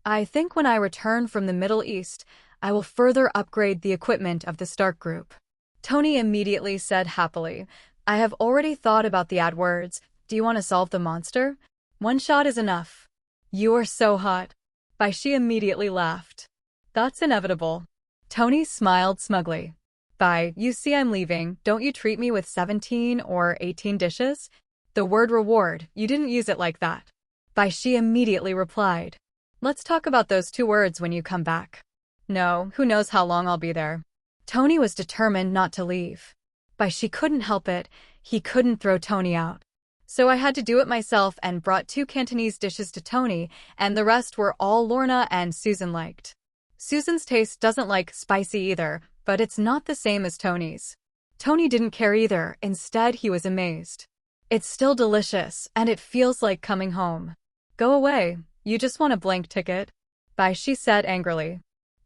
I think when I return from the Middle East, I will further upgrade the equipment of the Stark Group." Tony immediately said happily, "I have already thought about the AdWords. Do you want to solve the monster? One shot is enough." "You are so hot." Bai Xi immediately laughed. "That's inevitable." Tony smiled smugly. "Bai, you see I'm leaving. Don't you treat me with 17 or 18 dishes? The word reward, you didn't use it like that." Bai Xi immediately replied, "Let's talk about those 2 words when you come back." "No, who knows how long I'll be there." Tony was determined not to leave. Bai Xi couldn't help it. He couldn't throw Tony out. So I had to do it myself and brought 2 Cantonese dishes to Tony, and the rest were all Lorna and Susan liked. Susan's taste doesn't like spicy either, but it's not the same as Tony's. Tony didn't care either. Instead, he was amazed. "It's still delicious, and it feels like coming home." "Go away. You just want a blank ticket," Bai Xi said angrily.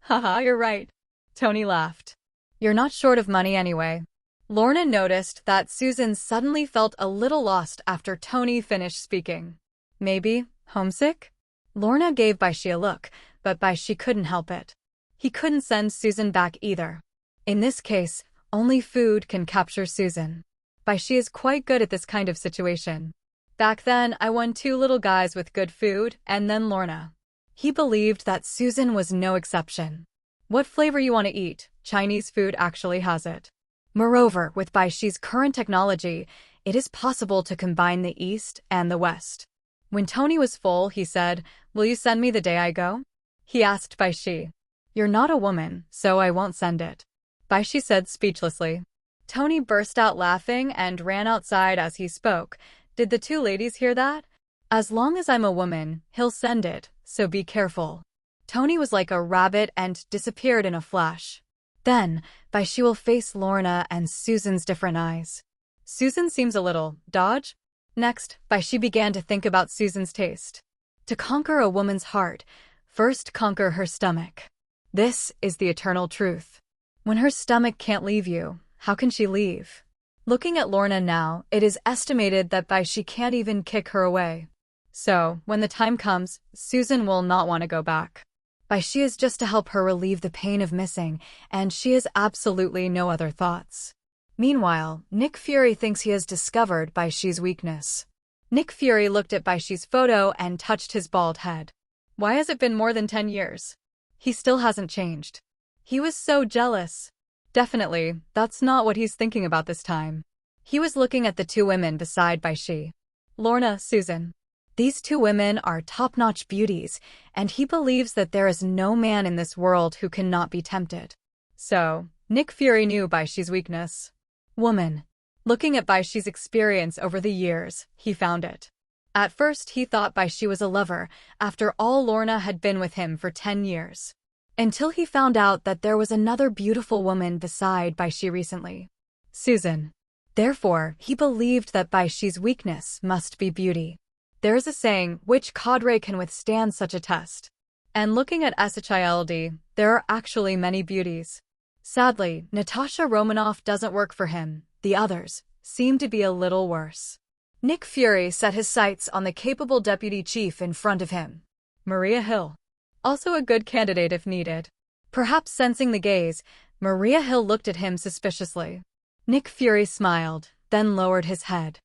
"Haha, you're right." Tony laughed. "You're not short of money anyway." Lorna noticed that Susan suddenly felt a little lost after Tony finished speaking. "Maybe homesick?" Lorna gave Bai Xi a look, but Bai Xi couldn't help it. He couldn't send Susan back either. In this case, only food can capture Susan. Bai Xi is quite good at this kind of situation. "Back then, I won 2 little guys with good food, and then Lorna." He believed that Susan was no exception. "What flavor you want to eat? Chinese food actually has it." Moreover, with Bai Xi's current technology, it is possible to combine the East and the West. When Tony was full, he said, "Will you send me the day I go?" He asked Bai Xi. "You're not a woman, so I won't send it," Bai Xi said speechlessly. Tony burst out laughing and ran outside as he spoke. "Did the 2 ladies hear that? As long as I'm a woman, he'll send it, so be careful." Tony was like a rabbit and disappeared in a flash. Then, Bai Xi will face Lorna and Susan's different eyes. Susan seems a little dodge. Next, Bai Xi began to think about Susan's taste. To conquer a woman's heart, first conquer her stomach. This is the eternal truth. When her stomach can't leave you, how can she leave? Looking at Lorna now, it is estimated that Bai Xi can't even kick her away. So, when the time comes, Susan will not want to go back. Bai Xi is just to help her relieve the pain of missing, and she has absolutely no other thoughts. Meanwhile, Nick Fury thinks he has discovered Bai Xi's weakness. Nick Fury looked at Bai Xi's photo and touched his bald head. Why has it been more than 10 years? He still hasn't changed. He was so jealous. Definitely, that's not what he's thinking about this time. He was looking at the two women beside Bai Xi. Lorna, Susan. These two women are top-notch beauties, and he believes that there is no man in this world who cannot be tempted. So, Nick Fury knew Bai Xi's weakness. Woman. Looking at Bai Xi's experience over the years, he found it. At first, he thought Bai Xi was a lover, after all Lorna had been with him for 10 years. Until he found out that there was another beautiful woman beside Bai Xi recently. Susan. Therefore, he believed that Bai Xi's weakness must be beauty. There is a saying, which cadre can withstand such a test? And looking at SHILD, there are actually many beauties. Sadly, Natasha Romanoff doesn't work for him. The others seem to be a little worse. Nick Fury set his sights on the capable deputy chief in front of him. Maria Hill. Also a good candidate if needed. Perhaps sensing the gaze, Maria Hill looked at him suspiciously. Nick Fury smiled, then lowered his head.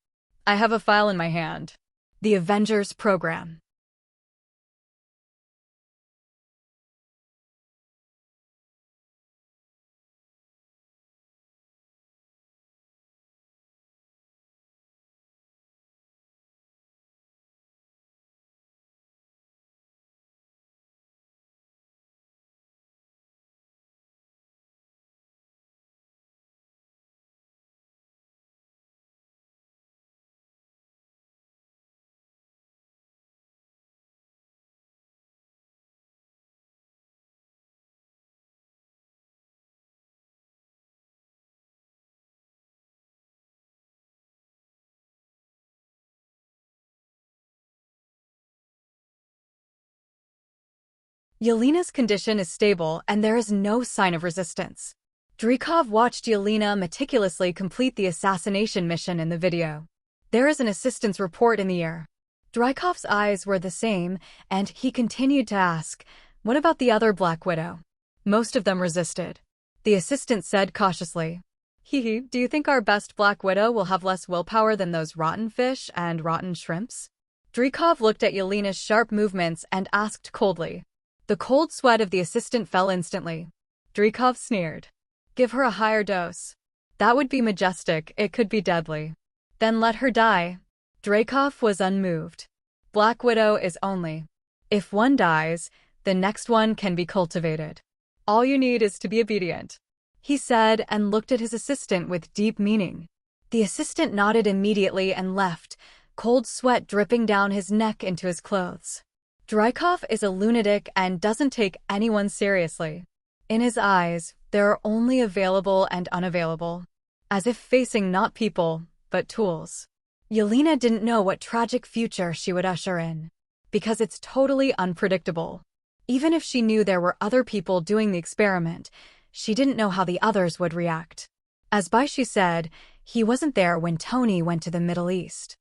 I have a file in my hand. The Avengers program. Yelena's condition is stable and there is no sign of resistance. Dreykov watched Yelena meticulously complete the assassination mission in the video. There is an assistance report in the air. Drykov's eyes were the same, and he continued to ask, what about the other Black Widow? Most of them resisted. The assistant said cautiously, Hee, do you think our best Black Widow will have less willpower than those rotten fish and rotten shrimps? Dreykov looked at Yelena's sharp movements and asked coldly. The cold sweat of the assistant fell instantly. Dreykov sneered. Give her a higher dose. That would be majestic, it could be deadly. Then let her die. Dreykov was unmoved. Black Widow is only. If one dies, the next one can be cultivated. All you need is to be obedient. He said and looked at his assistant with deep meaning. The assistant nodded immediately and left, cold sweat dripping down his neck into his clothes. Dreykov is a lunatic and doesn't take anyone seriously. In his eyes, there are only available and unavailable. As if facing not people, but tools. Yelena didn't know what tragic future she would usher in. Because it's totally unpredictable. Even if she knew there were other people doing the experiment, she didn't know how the others would react. As Bai Xi said, he wasn't there when Tony went to the Middle East.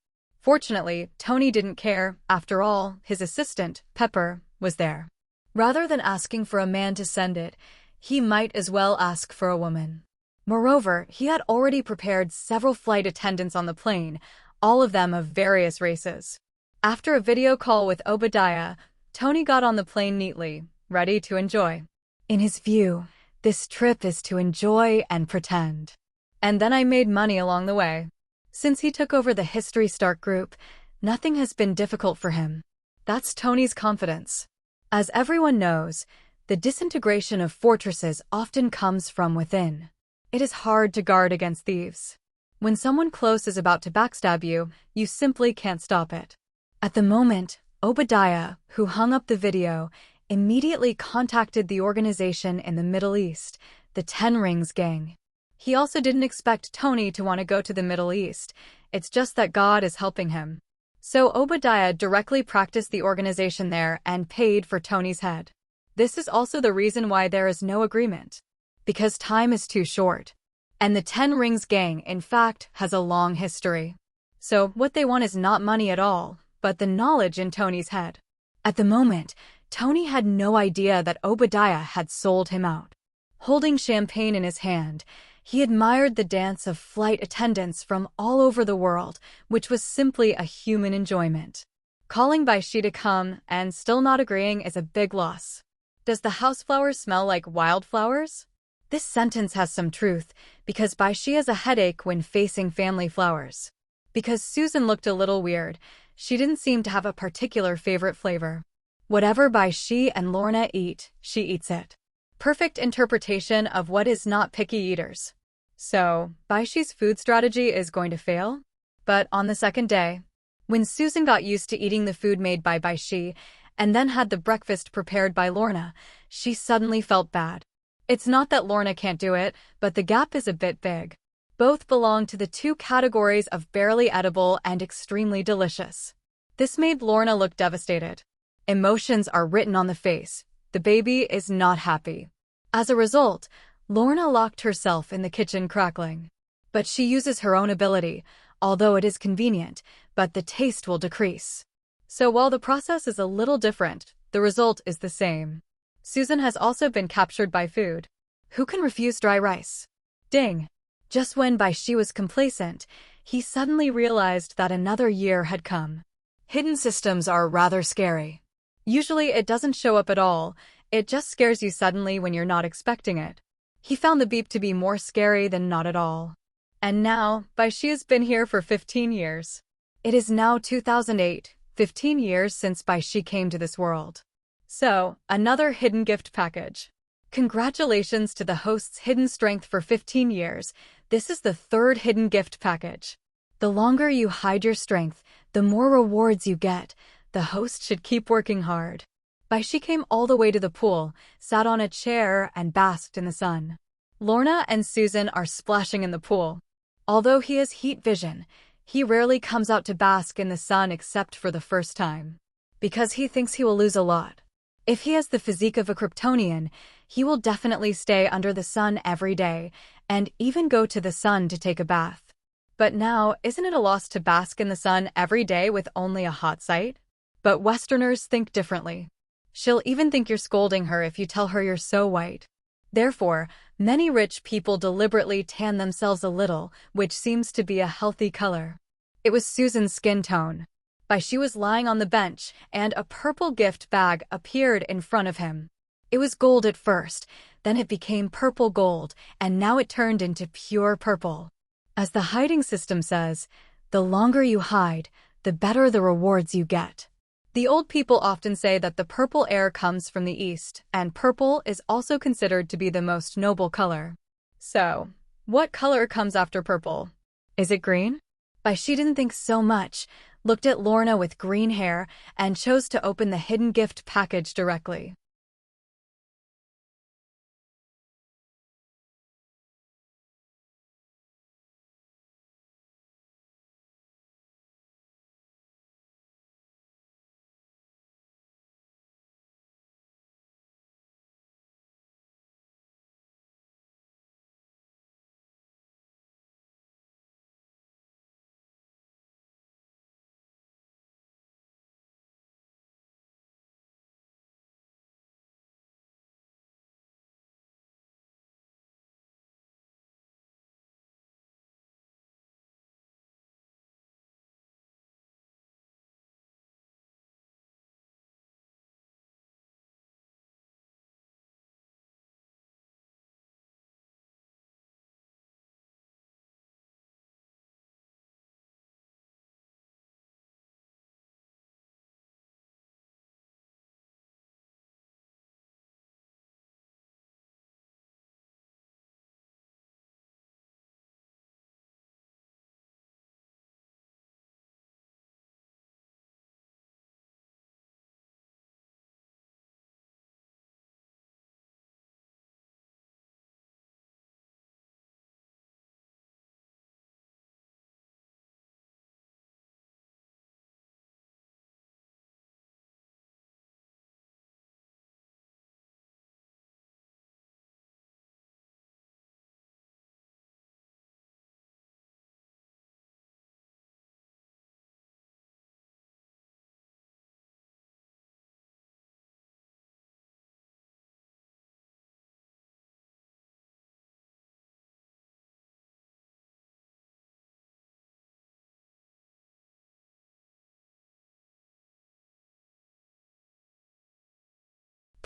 Fortunately, Tony didn't care. After all, his assistant, Pepper, was there. Rather than asking for a man to send it, he might as well ask for a woman. Moreover, he had already prepared several flight attendants on the plane, all of them of various races. After a video call with Obadiah, Tony got on the plane neatly, ready to enjoy. In his view, this trip is to enjoy and pretend. And then I made money along the way. Since he took over the History Stark group, nothing has been difficult for him. That's Tony's confidence. As everyone knows, the disintegration of fortresses often comes from within. It is hard to guard against thieves. When someone close is about to backstab you, you simply can't stop it. At the moment, Obadiah, who hung up the video, immediately contacted the organization in the Middle East, the Ten Rings Gang. He also didn't expect Tony to want to go to the Middle East, it's just that God is helping him. So Obadiah directly practiced the organization there and paid for Tony's head. This is also the reason why there is no agreement. Because time is too short. And the Ten Rings Gang, in fact, has a long history. So what they want is not money at all, but the knowledge in Tony's head. At the moment, Tony had no idea that Obadiah had sold him out. Holding champagne in his hand, he admired the dance of flight attendants from all over the world, which was simply a human enjoyment. Calling Bai Xi to come and still not agreeing is a big loss. Does the houseflowers smell like wildflowers? This sentence has some truth, because Bai Xi has a headache when facing family flowers. Because Susan looked a little weird, she didn't seem to have a particular favorite flavor. Whatever Bai Xi and Lorna eat, she eats it. Perfect interpretation of what is not picky eaters. So, Bai Xi's food strategy is going to fail? But on the second day, when Susan got used to eating the food made by Bai Xi and then had the breakfast prepared by Lorna, she suddenly felt bad. It's not that Lorna can't do it, but the gap is a bit big. Both belong to the two categories of barely edible and extremely delicious. This made Lorna look devastated. Emotions are written on the face. The baby is not happy. As a result, Lorna locked herself in the kitchen crackling. But she uses her own ability, although it is convenient, but the taste will decrease. So while the process is a little different, the result is the same. Susan has also been captured by food. Who can refuse dry rice? Ding! Just when Bai Xi was complacent, he suddenly realized that another year had come. Hidden systems are rather scary. Usually it doesn't show up at all, it just scares you suddenly when you're not expecting it. He found the beep to be more scary than not at all. And now, Bai Xi has been here for 15 years. It is now 2008, 15 years since Bai Xi came to this world. So, another hidden gift package. Congratulations to the host's hidden strength for 15 years. This is the third hidden gift package. The longer you hide your strength, the more rewards you get. The host should keep working hard. Bai Xi came all the way to the pool, sat on a chair, and basked in the sun. Lorna and Susan are splashing in the pool. Although he has heat vision, he rarely comes out to bask in the sun except for the first time. Because he thinks he will lose a lot. If he has the physique of a Kryptonian, he will definitely stay under the sun every day, and even go to the sun to take a bath. But now, isn't it a loss to bask in the sun every day with only a hot site? But Westerners think differently. She'll even think you're scolding her if you tell her you're so white. Therefore, many rich people deliberately tan themselves a little, which seems to be a healthy color. It was Susan's skin tone. Bai Xi was lying on the bench, and a purple gift bag appeared in front of him. It was gold at first, then it became purple gold, and now it turned into pure purple. As the hiding system says, the longer you hide, the better the rewards you get. The old people often say that the purple air comes from the east, and purple is also considered to be the most noble color. So, what color comes after purple? Is it green? Bai Xi didn't think so much, looked at Lorna with green hair, and chose to open the hidden gift package directly.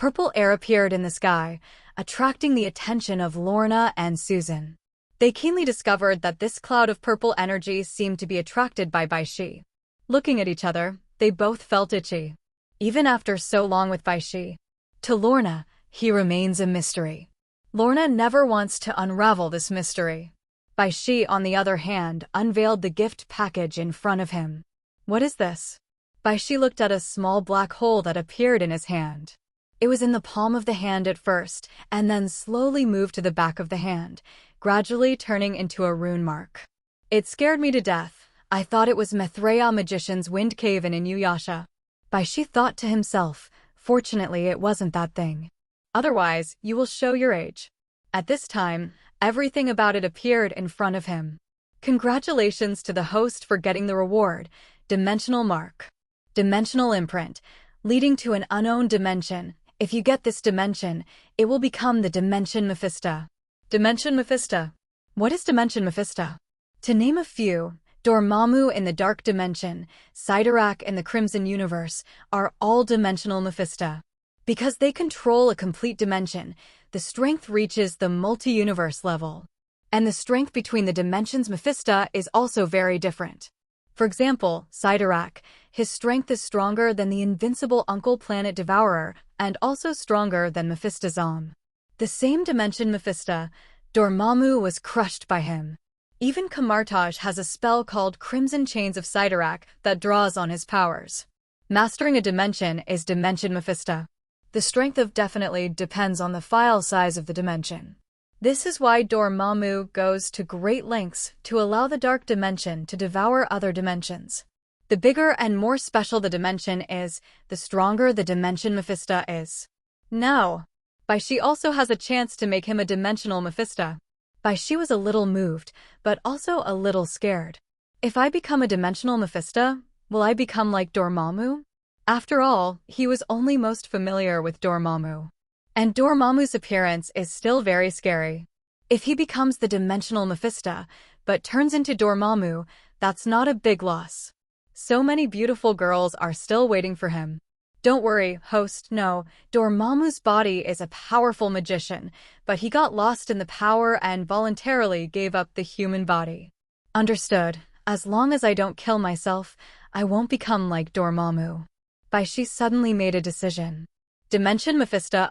Purple air appeared in the sky, attracting the attention of Lorna and Susan. They keenly discovered that this cloud of purple energy seemed to be attracted by Bai Xi. Looking at each other, they both felt itchy. Even after so long with Bai Xi, to Lorna, he remains a mystery. Lorna never wants to unravel this mystery. Bai Xi, on the other hand, unveiled the gift package in front of him. What is this? Bai Xi looked at a small black hole that appeared in his hand. It was in the palm of the hand at first, and then slowly moved to the back of the hand, gradually turning into a rune mark. It scared me to death. I thought it was Mithraea magician's wind cave in Inuyasha. Bai Xi thought to himself, fortunately it wasn't that thing. Otherwise, you will show your age. At this time, everything about it appeared in front of him. Congratulations to the host for getting the reward, dimensional mark. Dimensional imprint, leading to an unknown dimension. If you get this dimension, it will become the Dimension Mephisto. Dimension Mephisto. What is Dimension Mephisto? To name a few, Dormammu in the Dark Dimension, Sidorak in the Crimson Universe, are all dimensional Mephisto. Because they control a complete dimension, the strength reaches the multi-universe level. And the strength between the dimensions Mephisto is also very different. For example, Sidorak, his strength is stronger than the invincible Uncle Planet Devourer, and also stronger than Mephistozom. The same dimension Mephisto, Dormammu was crushed by him. Even Kamartaj has a spell called Crimson Chains of Sidorak that draws on his powers. Mastering a dimension is Dimension Mephisto. The strength of definitely depends on the file size of the dimension. This is why Dormammu goes to great lengths to allow the dark dimension to devour other dimensions. The bigger and more special the dimension is, the stronger the Dimension Mephisto is. Now, Bai Xi also has a chance to make him a dimensional Mephisto. Bai Xi was a little moved, but also a little scared. If I become a dimensional Mephisto, will I become like Dormammu? After all, he was only most familiar with Dormammu. And Dormammu's appearance is still very scary. If he becomes the dimensional Mephisto, but turns into Dormammu, that's not a big loss. So many beautiful girls are still waiting for him. Don't worry, host, no, Dormammu's body is a powerful magician, but he got lost in the power and voluntarily gave up the human body. Understood. As long as I don't kill myself, I won't become like Dormammu. Bai Xi suddenly made a decision. Dimension Mephisto,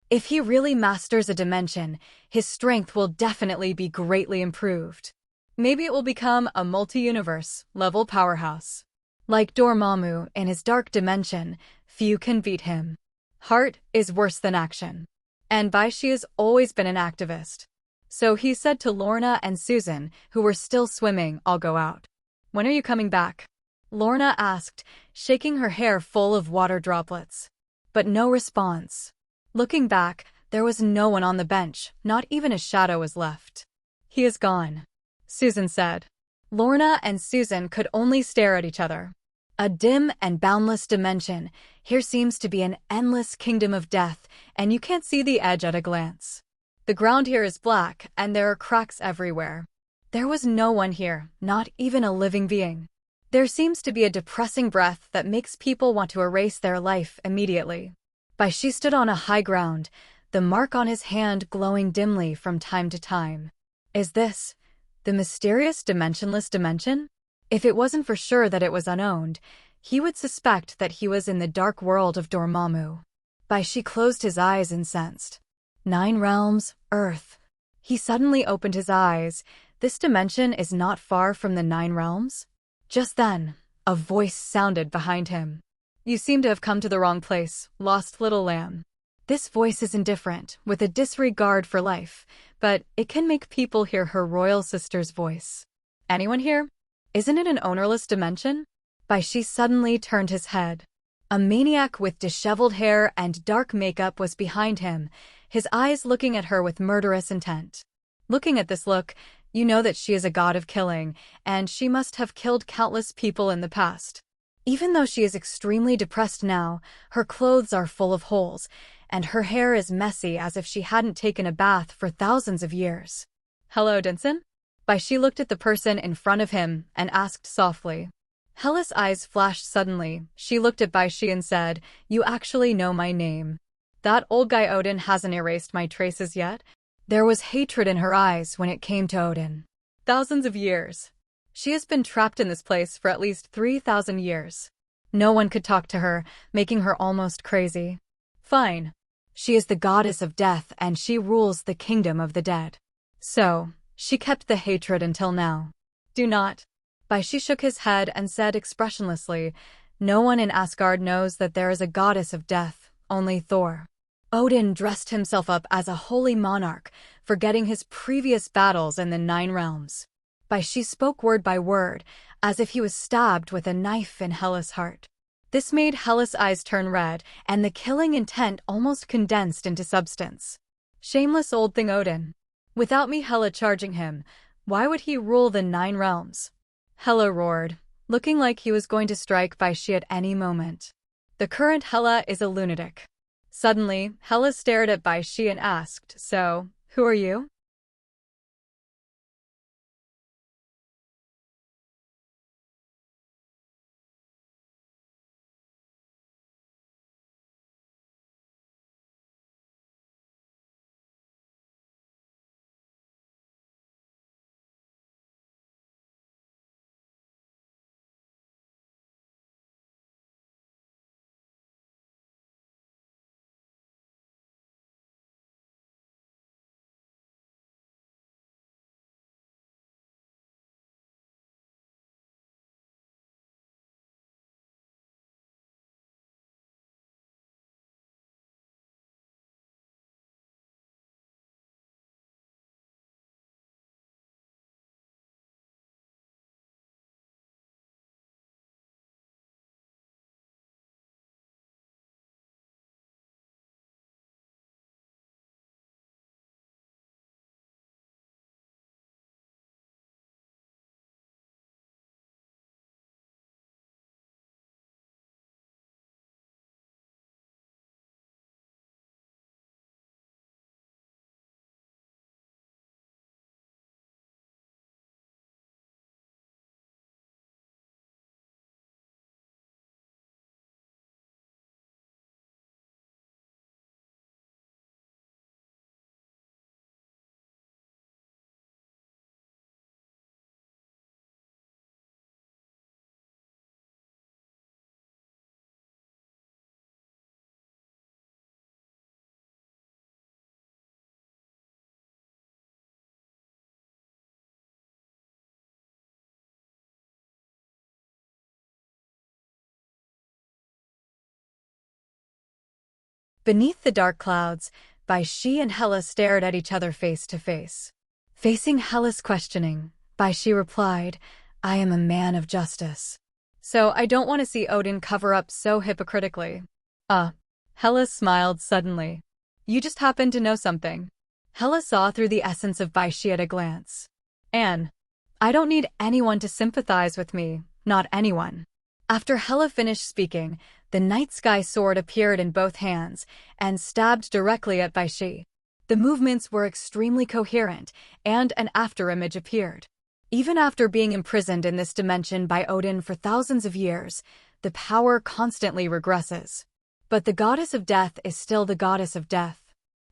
If he really masters a dimension, his strength will definitely be greatly improved. Maybe it will become a multi-universe level powerhouse. Like Dormammu in his dark dimension, few can beat him. Heart is worse than action. And Bai Xi has always been an activist. So he said to Lorna and Susan, who were still swimming, I'll go out. When are you coming back? Lorna asked, shaking her hair full of water droplets. But no response. Looking back, there was no one on the bench, not even a shadow was left. He is gone, Susan said. Lorna and Susan could only stare at each other. A dim and boundless dimension. Here seems to be an endless kingdom of death, and you can't see the edge at a glance. The ground here is black, and there are cracks everywhere. There was no one here, not even a living being. There seems to be a depressing breath that makes people want to erase their life immediately. Bai Xi stood on a high ground, the mark on his hand glowing dimly from time to time. Is this the mysterious dimensionless dimension? If it wasn't for sure that it was unowned, he would suspect that he was in the dark world of Dormammu. Bai Xi closed his eyes and sensed. 9 realms, Earth. He suddenly opened his eyes. This dimension is not far from the 9 realms? Just then, a voice sounded behind him. You seem to have come to the wrong place, lost little lamb. This voice is indifferent, with a disregard for life, but it can make people hear her royal sister's voice. Anyone here? Isn't it an ownerless dimension? Bai Xi suddenly turned his head. A maniac with disheveled hair and dark makeup was behind him, his eyes looking at her with murderous intent. Looking at this look, you know that she is a god of killing, and she must have killed countless people in the past. Even though she is extremely depressed now, her clothes are full of holes, and her hair is messy as if she hadn't taken a bath for thousands of years. Hello, Dinson? Bai Xi looked at the person in front of him and asked softly. Hella's eyes flashed suddenly. She looked at Bai Xi and said, You actually know my name. That old guy Odin hasn't erased my traces yet. There was hatred in her eyes when it came to Odin. Thousands of years. She has been trapped in this place for at least 3,000 years. No one could talk to her, making her almost crazy. Fine. She is the goddess of death and she rules the kingdom of the dead. So, she kept the hatred until now. Do not. Bai Xi shook his head and said expressionlessly, no one in Asgard knows that there is a goddess of death, only Thor. Odin dressed himself up as a holy monarch, forgetting his previous battles in the 9 realms. Bai Xi spoke word by word, as if he was stabbed with a knife in Hela's heart. This made Hela's eyes turn red, and the killing intent almost condensed into substance. Shameless old thing Odin. Without me Hela charging him, why would he rule the 9 realms? Hela roared, looking like he was going to strike Bai Xi at any moment. The current Hela is a lunatic. Suddenly, Hela stared at Bai Xi and asked, so, who are you? Beneath the dark clouds, Bai Xi and Hela stared at each other face to face. Facing Hela's questioning, Bai Xi replied, I am a man of justice. So I don't want to see Odin cover up so hypocritically. Hela smiled suddenly. You just happen to know something. Hela saw through the essence of Bai Xi at a glance. Anne, I don't need anyone to sympathize with me, not anyone. After Hela finished speaking, the night sky sword appeared in both hands and stabbed directly at Bai Xi. The movements were extremely coherent, and an afterimage appeared. Even after being imprisoned in this dimension by Odin for thousands of years, the power constantly regresses. But the goddess of death is still the goddess of death.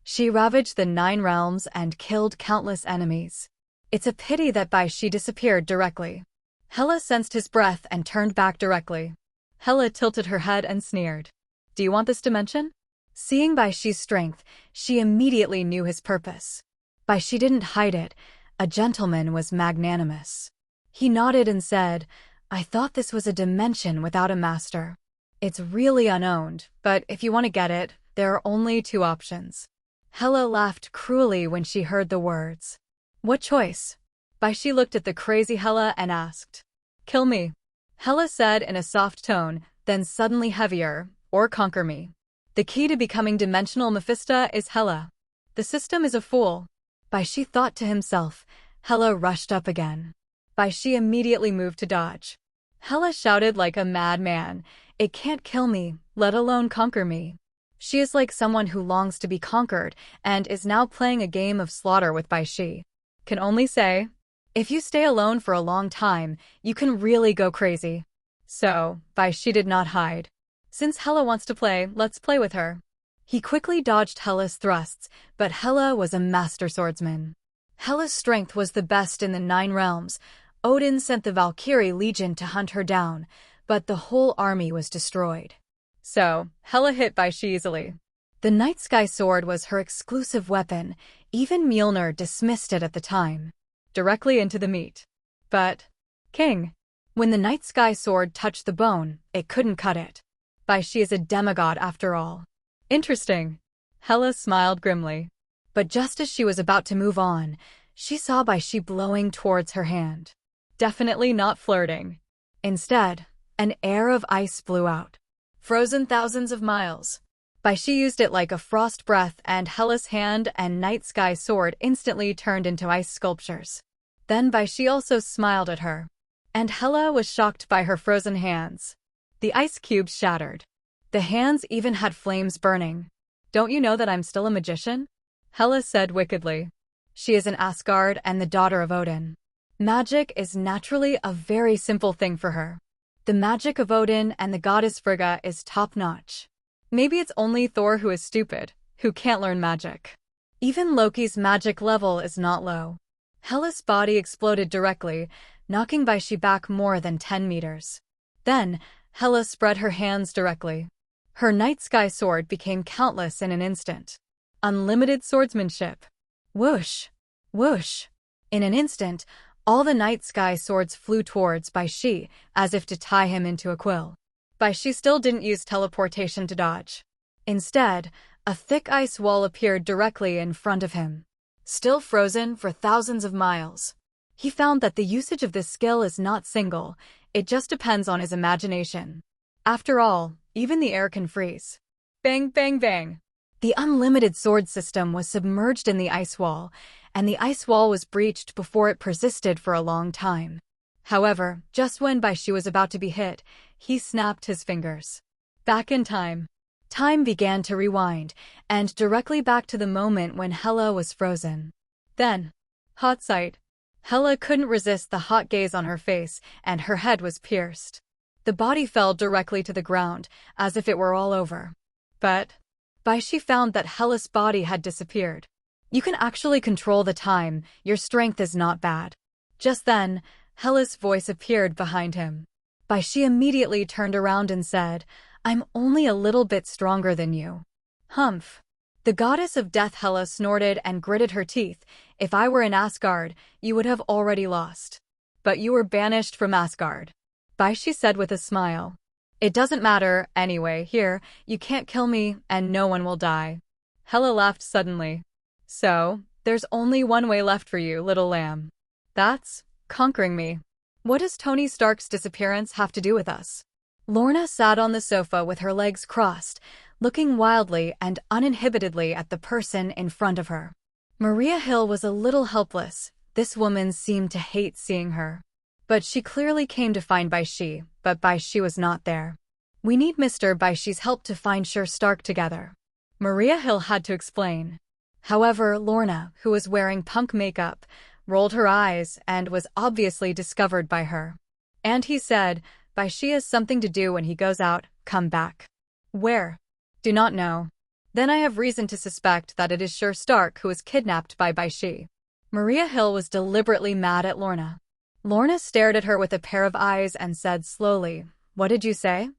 She ravaged the 9 realms and killed countless enemies. It's a pity that Bai Xi disappeared directly. Hela sensed his breath and turned back directly. Hela tilted her head and sneered. Do you want this dimension? Seeing Bai Xi's strength, she immediately knew his purpose. Bai Xi didn't hide it. A gentleman was magnanimous. He nodded and said, I thought this was a dimension without a master. It's really unowned, but if you want to get it, there are only 2 options. Hela laughed cruelly when she heard the words. What choice? Bai Xi looked at the crazy Hela and asked. Kill me. Hela said in a soft tone, then suddenly heavier, or conquer me. The key to becoming dimensional Mephisto is Hela. The system is a fool. Bai Xi thought to himself. Hela rushed up again. Bai Xi immediately moved to dodge. Hela shouted like a madman, it can't kill me, let alone conquer me. She is like someone who longs to be conquered and is now playing a game of slaughter with Bai Xi. Can only say, if you stay alone for a long time, you can really go crazy. So, Bai Xi did not hide. Since Hela wants to play, let's play with her. He quickly dodged Hela's thrusts, but Hela was a master swordsman. Hela's strength was the best in the 9 realms. Odin sent the Valkyrie Legion to hunt her down, but the whole army was destroyed. So, Hela hit Bai Xi easily. The Night Sky Sword was her exclusive weapon. Even Mjolnir dismissed it at the time. Directly into the meat. But, King, when the Night Sky Sword touched the bone, it couldn't cut it. Bai Xi is a demigod after all. Interesting. Hela smiled grimly. But just as she was about to move on, she saw Bai Xi blowing towards her hand. Definitely not flirting. Instead, an air of ice blew out. Frozen thousands of miles. Bai Xi used it like a frost breath, and Hela's hand and Night Sky Sword instantly turned into ice sculptures. Then Bai Xi also smiled at her. And Hela was shocked by her frozen hands. The ice cubes shattered. The hands even had flames burning. Don't you know that I'm still a magician? Hela said wickedly. She is an Asgard and the daughter of Odin. Magic is naturally a very simple thing for her. The magic of Odin and the goddess Frigga is top-notch. Maybe it's only Thor who is stupid, who can't learn magic. Even Loki's magic level is not low. Hela's body exploded directly, knocking Bai Xi back more than 10 meters. Then, Hela spread her hands directly. Her Night Sky Sword became countless in an instant. Unlimited swordsmanship. Whoosh! Whoosh! In an instant, all the Night Sky Swords flew towards Bai Xi, as if to tie him into a quill. Bai Xi still didn't use teleportation to dodge. Instead, a thick ice wall appeared directly in front of him. Still frozen for thousands of miles. He found that the usage of this skill is not single, it just depends on his imagination. After all, even the air can freeze. Bang, bang, bang. The unlimited sword system was submerged in the ice wall, and the ice wall was breached before it persisted for a long time. However, just when Bai Xi was about to be hit, he snapped his fingers. Back in time. Time began to rewind, and directly back to the moment when Hela was frozen. Then, hot sight. Hela couldn't resist the hot gaze on her face, and her head was pierced. The body fell directly to the ground, as if it were all over. But Bai Xi found that Hela's body had disappeared. You can actually control the time, your strength is not bad. Just then, Hela's voice appeared behind him. Bai Xi immediately turned around and said, I'm only a little bit stronger than you. Humph. The goddess of death Hela snorted and gritted her teeth. If I were in Asgard, you would have already lost. But you were banished from Asgard. Bai Xi said with a smile. It doesn't matter, anyway, here, you can't kill me, and no one will die. Hela laughed suddenly. So, there's only one way left for you, little lamb. That's conquering me. What does Tony Stark's disappearance have to do with us? Lorna sat on the sofa with her legs crossed, looking wildly and uninhibitedly at the person in front of her. Maria Hill was a little helpless. This woman seemed to hate seeing her. But she clearly came to find Bai Xi, but Bai Xi was not there. We need Mr. Bai Xi's help to find Sir Stark together. Maria Hill had to explain. However, Lorna, who was wearing punk makeup, rolled her eyes and was obviously discovered by her. And he said, Bai Xi has something to do when he goes out, come back. Where? Do not know. Then I have reason to suspect that it is Sir Stark who was kidnapped by Bai Xi. Maria Hill was deliberately mad at Lorna. Lorna stared at her with a pair of eyes and said slowly, What did you say?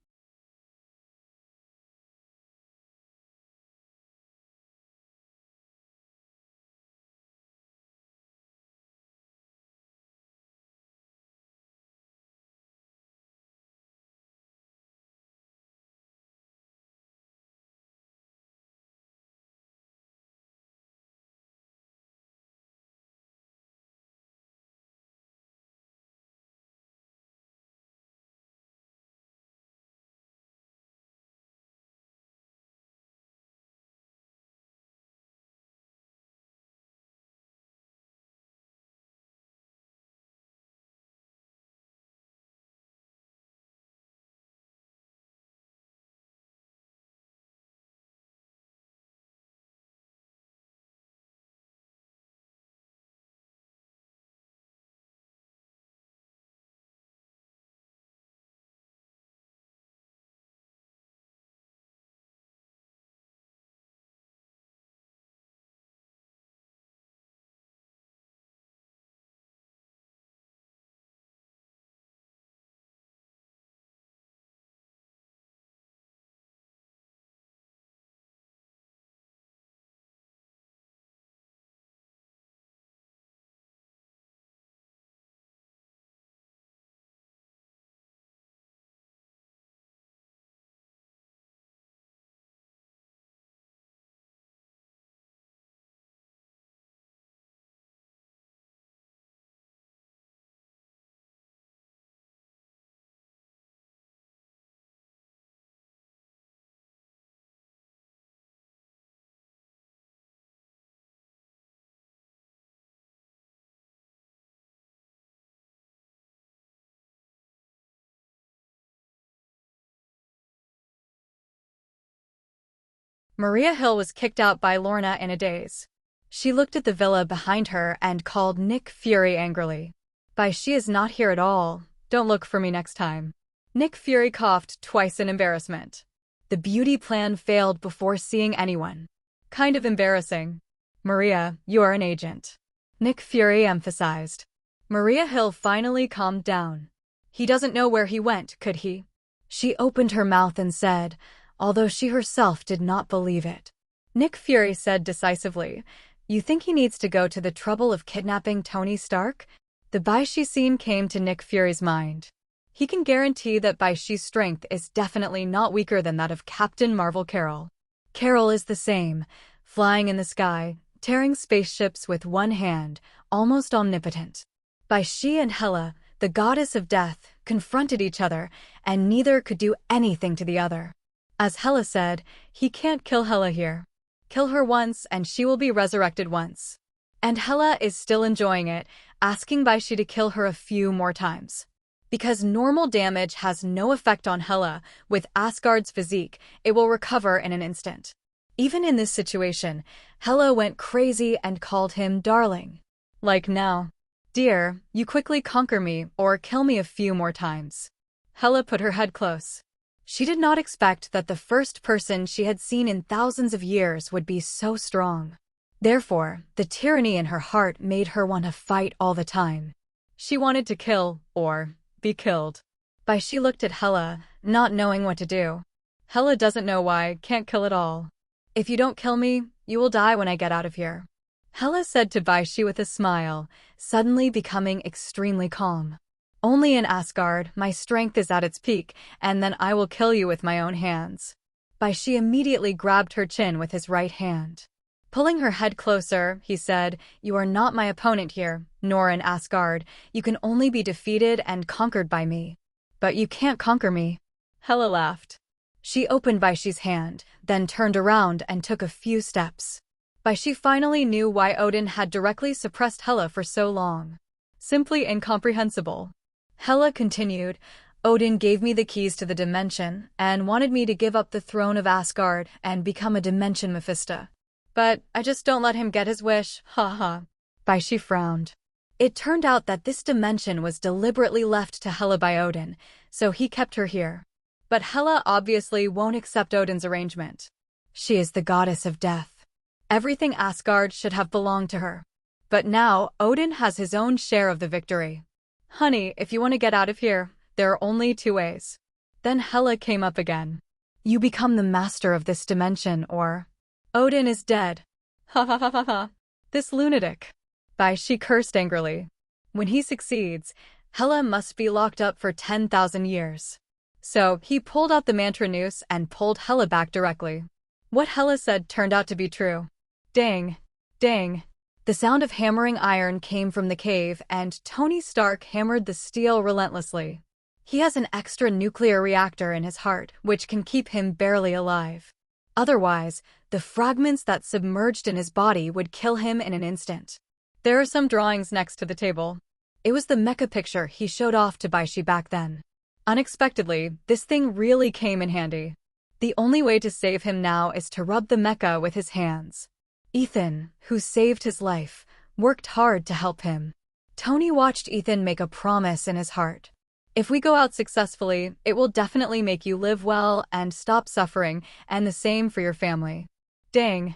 Maria Hill was kicked out by Lorna in a daze. She looked at the villa behind her and called Nick Fury angrily. Bai Xi is not here at all. Don't look for me next time. Nick Fury coughed twice in embarrassment. The beauty plan failed before seeing anyone. Kind of embarrassing. Maria, you are an agent. Nick Fury emphasized. Maria Hill finally calmed down. He doesn't know where he went, could he? She opened her mouth and said, although she herself did not believe it. Nick Fury said decisively, you think he needs to go to the trouble of kidnapping Tony Stark? The Bai Xi scene came to Nick Fury's mind. He can guarantee that Bai Xi's strength is definitely not weaker than that of Captain Marvel Carol. Carol is the same, flying in the sky, tearing spaceships with one hand, almost omnipotent. Bai Xi and Hela, the goddess of death, confronted each other, and neither could do anything to the other. As Hela said, he can't kill Hela here. Kill her once and she will be resurrected once. And Hela is still enjoying it, asking Bai Xi to kill her a few more times. Because normal damage has no effect on Hela, with Asgard's physique, it will recover in an instant. Even in this situation, Hela went crazy and called him darling. Like now. Dear, you quickly conquer me or kill me a few more times. Hela put her head close. She did not expect that the first person she had seen in thousands of years would be so strong. Therefore, the tyranny in her heart made her want to fight all the time. She wanted to kill, or be killed. Bai Xi looked at Hela, not knowing what to do. Hela doesn't know why, can't kill at all. If you don't kill me, you will die when I get out of here. Hela said to Bai Xi with a smile, suddenly becoming extremely calm. Only in Asgard, my strength is at its peak, and then I will kill you with my own hands. Bai Xi immediately grabbed her chin with his right hand. Pulling her head closer, he said, you are not my opponent here, nor in Asgard. You can only be defeated and conquered by me. But you can't conquer me. Hela laughed. She opened Bai Xi's hand, then turned around and took a few steps. Bai Xi finally knew why Odin had directly suppressed Hela for so long. Simply incomprehensible. Hela continued, Odin gave me the keys to the dimension and wanted me to give up the throne of Asgard and become a dimension Mephisto. But I just don't let him get his wish, ha. Bai Xi frowned. It turned out that this dimension was deliberately left to Hela by Odin, so he kept her here. But Hela obviously won't accept Odin's arrangement. She is the goddess of death. Everything Asgard should have belonged to her. But now, Odin has his own share of the victory. Honey, if you want to get out of here, there are only two ways. Then Hela came up again. You become the master of this dimension, or Odin is dead. Ha. This lunatic. Bai Xi cursed angrily. When he succeeds, Hela must be locked up for 10,000 years. So, he pulled out the mantra noose and pulled Hela back directly. What Hela said turned out to be true. Dang. The sound of hammering iron came from the cave, and Tony Stark hammered the steel relentlessly. He has an extra nuclear reactor in his heart, which can keep him barely alive. Otherwise, the fragments that submerged in his body would kill him in an instant. There are some drawings next to the table. It was the mecha picture he showed off to Bai Xi back then. Unexpectedly, this thing really came in handy. The only way to save him now is to rub the mecha with his hands. Ethan, who saved his life, worked hard to help him. Tony watched Ethan make a promise in his heart. If we go out successfully, it will definitely make you live well and stop suffering, and the same for your family. Dang.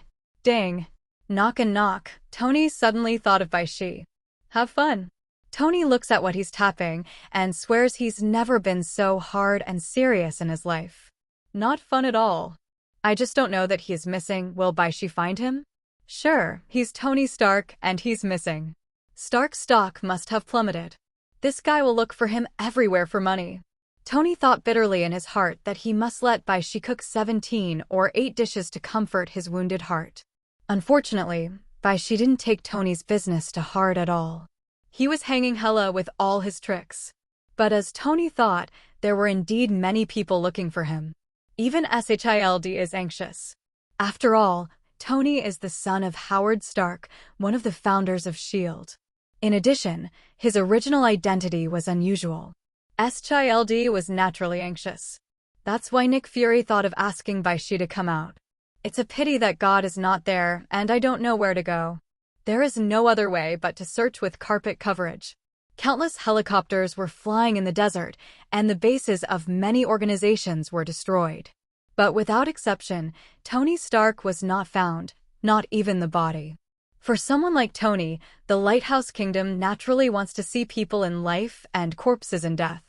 Knock and knock. Tony suddenly thought of Bai Xi. Have fun. Tony looks at what he's tapping and swears he's never been so hard and serious in his life. Not fun at all. I just don't know that he is missing. Will Bai Xi find him? Sure, he's Tony Stark and he's missing. Stark's stock must have plummeted. This guy will look for him everywhere for money. Tony thought bitterly in his heart that he must let Bai Xi cook 17 or 8 dishes to comfort his wounded heart. Unfortunately, Bai Xi didn't take Tony's business to heart at all. He was hanging Hela with all his tricks. But as Tony thought, there were indeed many people looking for him. Even SHILD is anxious. After all, Tony is the son of Howard Stark, one of the founders of S.H.I.E.L.D. In addition, his original identity was unusual. SHILD was naturally anxious. That's why Nick Fury thought of asking Bai Xi to come out. It's a pity that God is not there, and I don't know where to go. There is no other way but to search with carpet coverage. Countless helicopters were flying in the desert, and the bases of many organizations were destroyed. But without exception, Tony Stark was not found, not even the body. For someone like Tony, the Lighthouse Kingdom naturally wants to see people in life and corpses in death.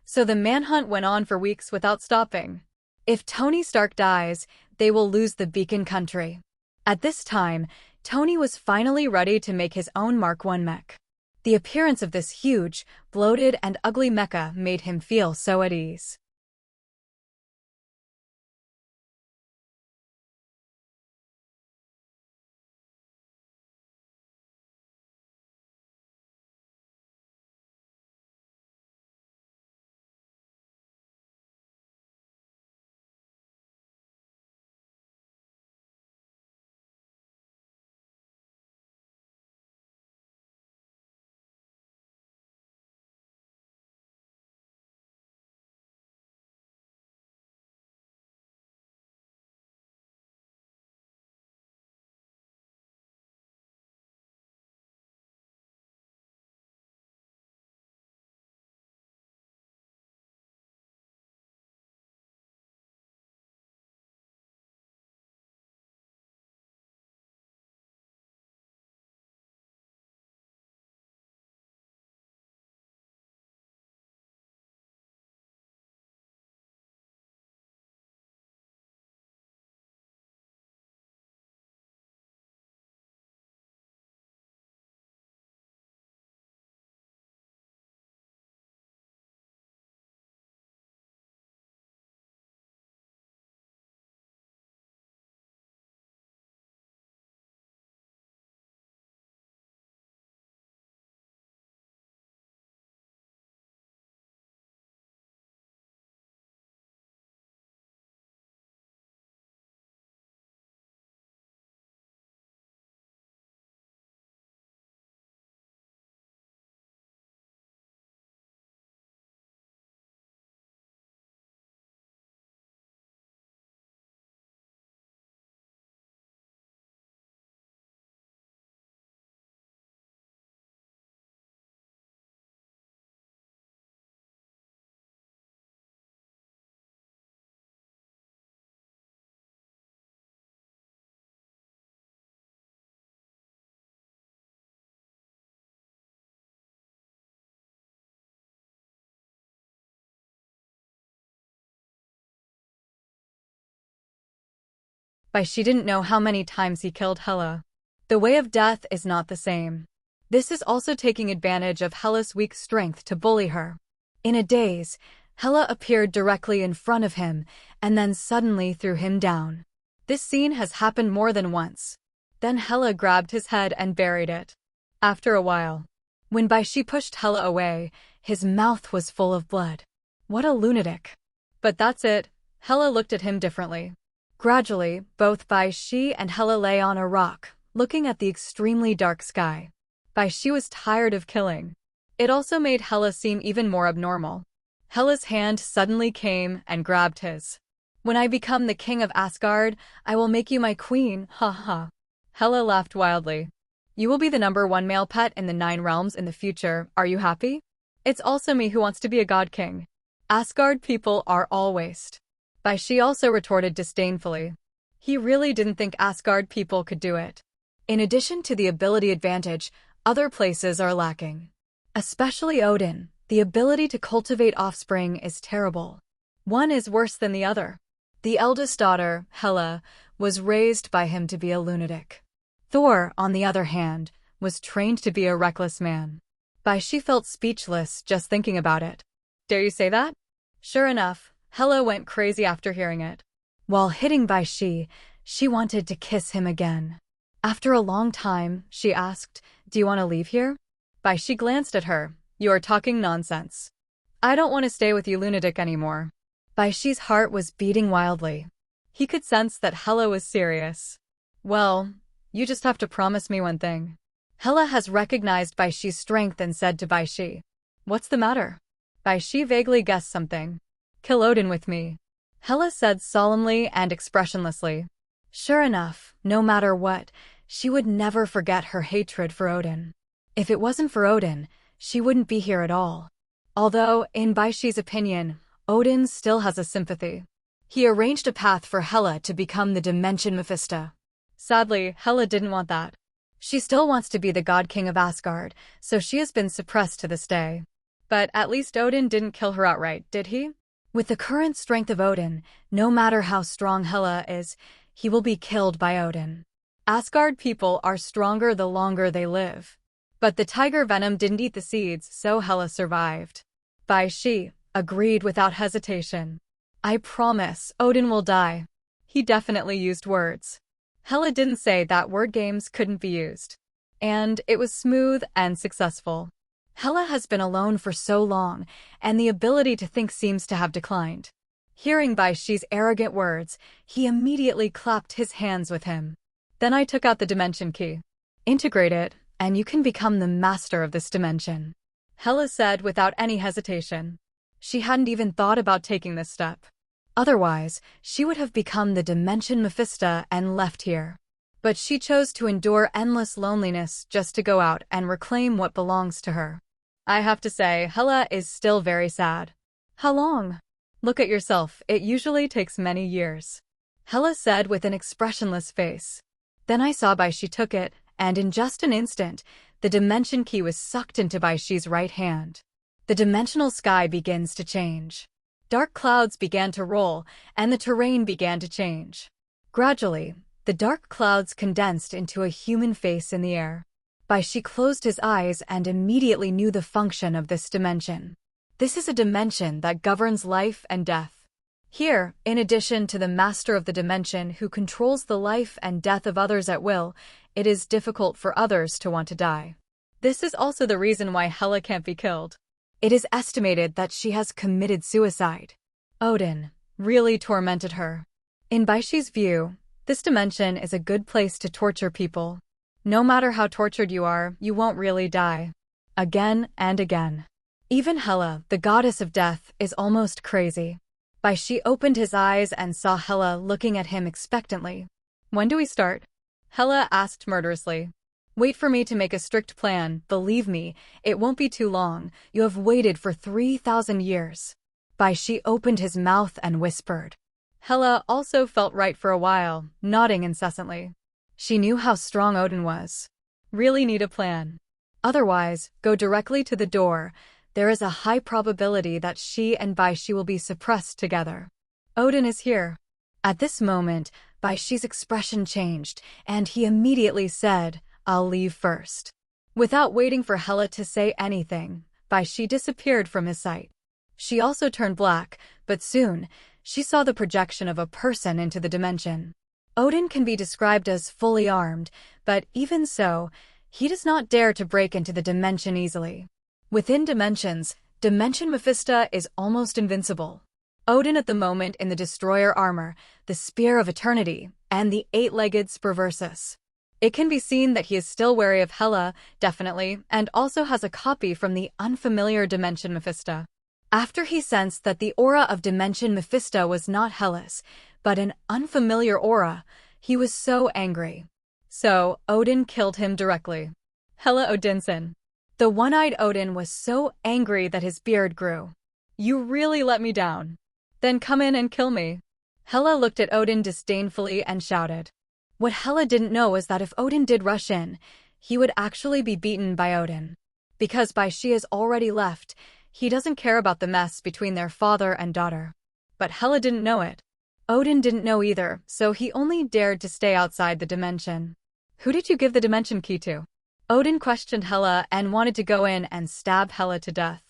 So the manhunt went on for weeks without stopping. If Tony Stark dies, they will lose the Beacon Country. At this time, Tony was finally ready to make his own Mark I mech. The appearance of this huge, bloated, and ugly mecha made him feel so at ease. Bai Xi didn't know how many times he killed Hela. The way of death is not the same. This is also taking advantage of Hela's weak strength to bully her. In a daze, Hela appeared directly in front of him and then suddenly threw him down. This scene has happened more than once. Then Hela grabbed his head and buried it. After a while, when Bai Xi pushed Hela away, his mouth was full of blood. What a lunatic. But that's it, Hela looked at him differently. Gradually, both Bai Xi and Hela lay on a rock, looking at the extremely dark sky. Bai Xi was tired of killing. It also made Hela seem even more abnormal. Hela's hand suddenly came and grabbed his. When I become the king of Asgard, I will make you my queen, ha ha. Hela laughed wildly. You will be the #1 male pet in the 9 realms in the future, are you happy? It's also me who wants to be a god king. Asgard people are all waste. Bai Xi also retorted disdainfully. He really didn't think Asgard people could do it. In addition to the ability advantage, other places are lacking. Especially Odin, the ability to cultivate offspring is terrible. One is worse than the other. The eldest daughter, Hela, was raised by him to be a lunatic. Thor, on the other hand, was trained to be a reckless man. Bai Xi felt speechless just thinking about it. Dare you say that? Sure enough, Hela went crazy after hearing it. While hitting Bai Xi, she wanted to kiss him again. After a long time, she asked, "Do you want to leave here?" Bai Xi glanced at her. "You are talking nonsense. I don't want to stay with you lunatic anymore." Bai Xi's heart was beating wildly. He could sense that Hela was serious. "Well, you just have to promise me one thing." Hela has recognized Bai Xi's strength and said to Bai Xi, "What's the matter?" Bai Xi vaguely guessed something. "Kill Odin with me," Hela said solemnly and expressionlessly. Sure enough, no matter what, she would never forget her hatred for Odin. If it wasn't for Odin, she wouldn't be here at all. Although, in Bai Xi's opinion, Odin still has a sympathy. He arranged a path for Hela to become the Dimension Mephisto. Sadly, Hela didn't want that. She still wants to be the God King of Asgard, so she has been suppressed to this day. But at least Odin didn't kill her outright, did he? With the current strength of Odin, no matter how strong Hela is, he will be killed by Odin. Asgard people are stronger the longer they live. But the tiger venom didn't eat the seeds, so Hela survived. Bai Xi agreed without hesitation. I promise, Odin will die. He definitely used words. Hela didn't say that word games couldn't be used. And it was smooth and successful. Hela has been alone for so long, and the ability to think seems to have declined. Hearing Bai Xi's arrogant words, he immediately clapped his hands with him. Then I took out the dimension key. Integrate it, and you can become the master of this dimension. Hela said without any hesitation. She hadn't even thought about taking this step. Otherwise, she would have become the Dimension Mephisto and left here. But she chose to endure endless loneliness just to go out and reclaim what belongs to her. I have to say, Hela is still very sad. How long? Look at yourself, it usually takes many years. Hela said with an expressionless face. Then I saw Bai Xi took it, and in just an instant, the dimension key was sucked into Bai Xi's right hand. The dimensional sky begins to change. Dark clouds began to roll, and the terrain began to change. Gradually, the dark clouds condensed into a human face in the air. Bai Xi closed his eyes and immediately knew the function of this dimension. This is a dimension that governs life and death. Here, in addition to the master of the dimension who controls the life and death of others at will, it is difficult for others to want to die. This is also the reason why Hela can't be killed. It is estimated that she has committed suicide. Odin really tormented her. In Bai Xi's view, this dimension is a good place to torture people. No matter how tortured you are, you won't really die. Again and again. Even Hela, the goddess of death, is almost crazy. Bai Xi opened his eyes and saw Hela looking at him expectantly. When do we start? Hela asked murderously. Wait for me to make a strict plan, believe me, it won't be too long, you have waited for 3,000 years. Bai Xi opened his mouth and whispered. Hela also felt right for a while, nodding incessantly. She knew how strong Odin was. Really need a plan. Otherwise, go directly to the door. There is a high probability that she and Bai Xi will be suppressed together. Odin is here. At this moment, Bai Xi's expression changed, and he immediately said, I'll leave first. Without waiting for Hela to say anything, Bai Xi disappeared from his sight. She also turned black, but soon, she saw the projection of a person into the dimension. Odin can be described as fully armed, but even so, he does not dare to break into the dimension easily. Within dimensions, Dimension Mephisto is almost invincible. Odin at the moment in the destroyer armor, the Spear of Eternity, and the eight-legged Spear Versus. It can be seen that he is still wary of Hela, definitely, and also has a copy from the unfamiliar Dimension Mephisto. After he sensed that the aura of Dimension Mephisto was not Hela's, but an unfamiliar aura, he was so angry. So, Odin killed him directly. Hela Odinson. The one-eyed Odin was so angry that his beard grew. You really let me down. Then come in and kill me. Hela looked at Odin disdainfully and shouted. What Hela didn't know was that if Odin did rush in, he would actually be beaten by Odin. Because Bai Xi has already left, he doesn't care about the mess between their father and daughter. But Hela didn't know it. Odin didn't know either, so he only dared to stay outside the dimension. Who did you give the dimension key to? Odin questioned Hela and wanted to go in and stab Hela to death.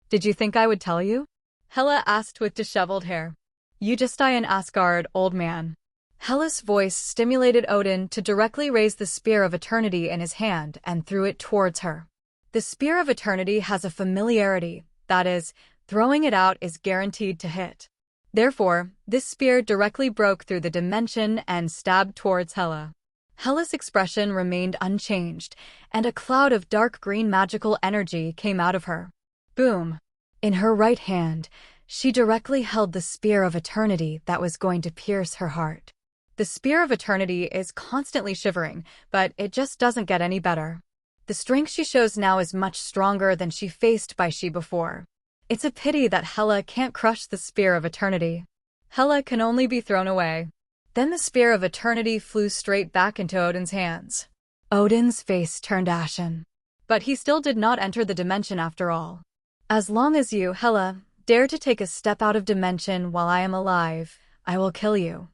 Did you think I would tell you? Hela asked with disheveled hair. You just die in Asgard, old man. Hela's voice stimulated Odin to directly raise the Spear of Eternity in his hand and threw it towards her. The Spear of Eternity has a familiarity, that is, throwing it out is guaranteed to hit. Therefore, this spear directly broke through the dimension and stabbed towards Hela. Hela's expression remained unchanged, and a cloud of dark green magical energy came out of her. Boom! In her right hand, she directly held the Spear of Eternity that was going to pierce her heart. The Spear of Eternity is constantly shivering, but it just doesn't get any better. The strength she shows now is much stronger than she faced Bai Xi before. It's a pity that Hela can't crush the Spear of Eternity. Hela can only be thrown away. Then the Spear of Eternity flew straight back into Odin's hands. Odin's face turned ashen. But he still did not enter the dimension after all. As long as you, Hela, dare to take a step out of dimension while I am alive, I will kill you.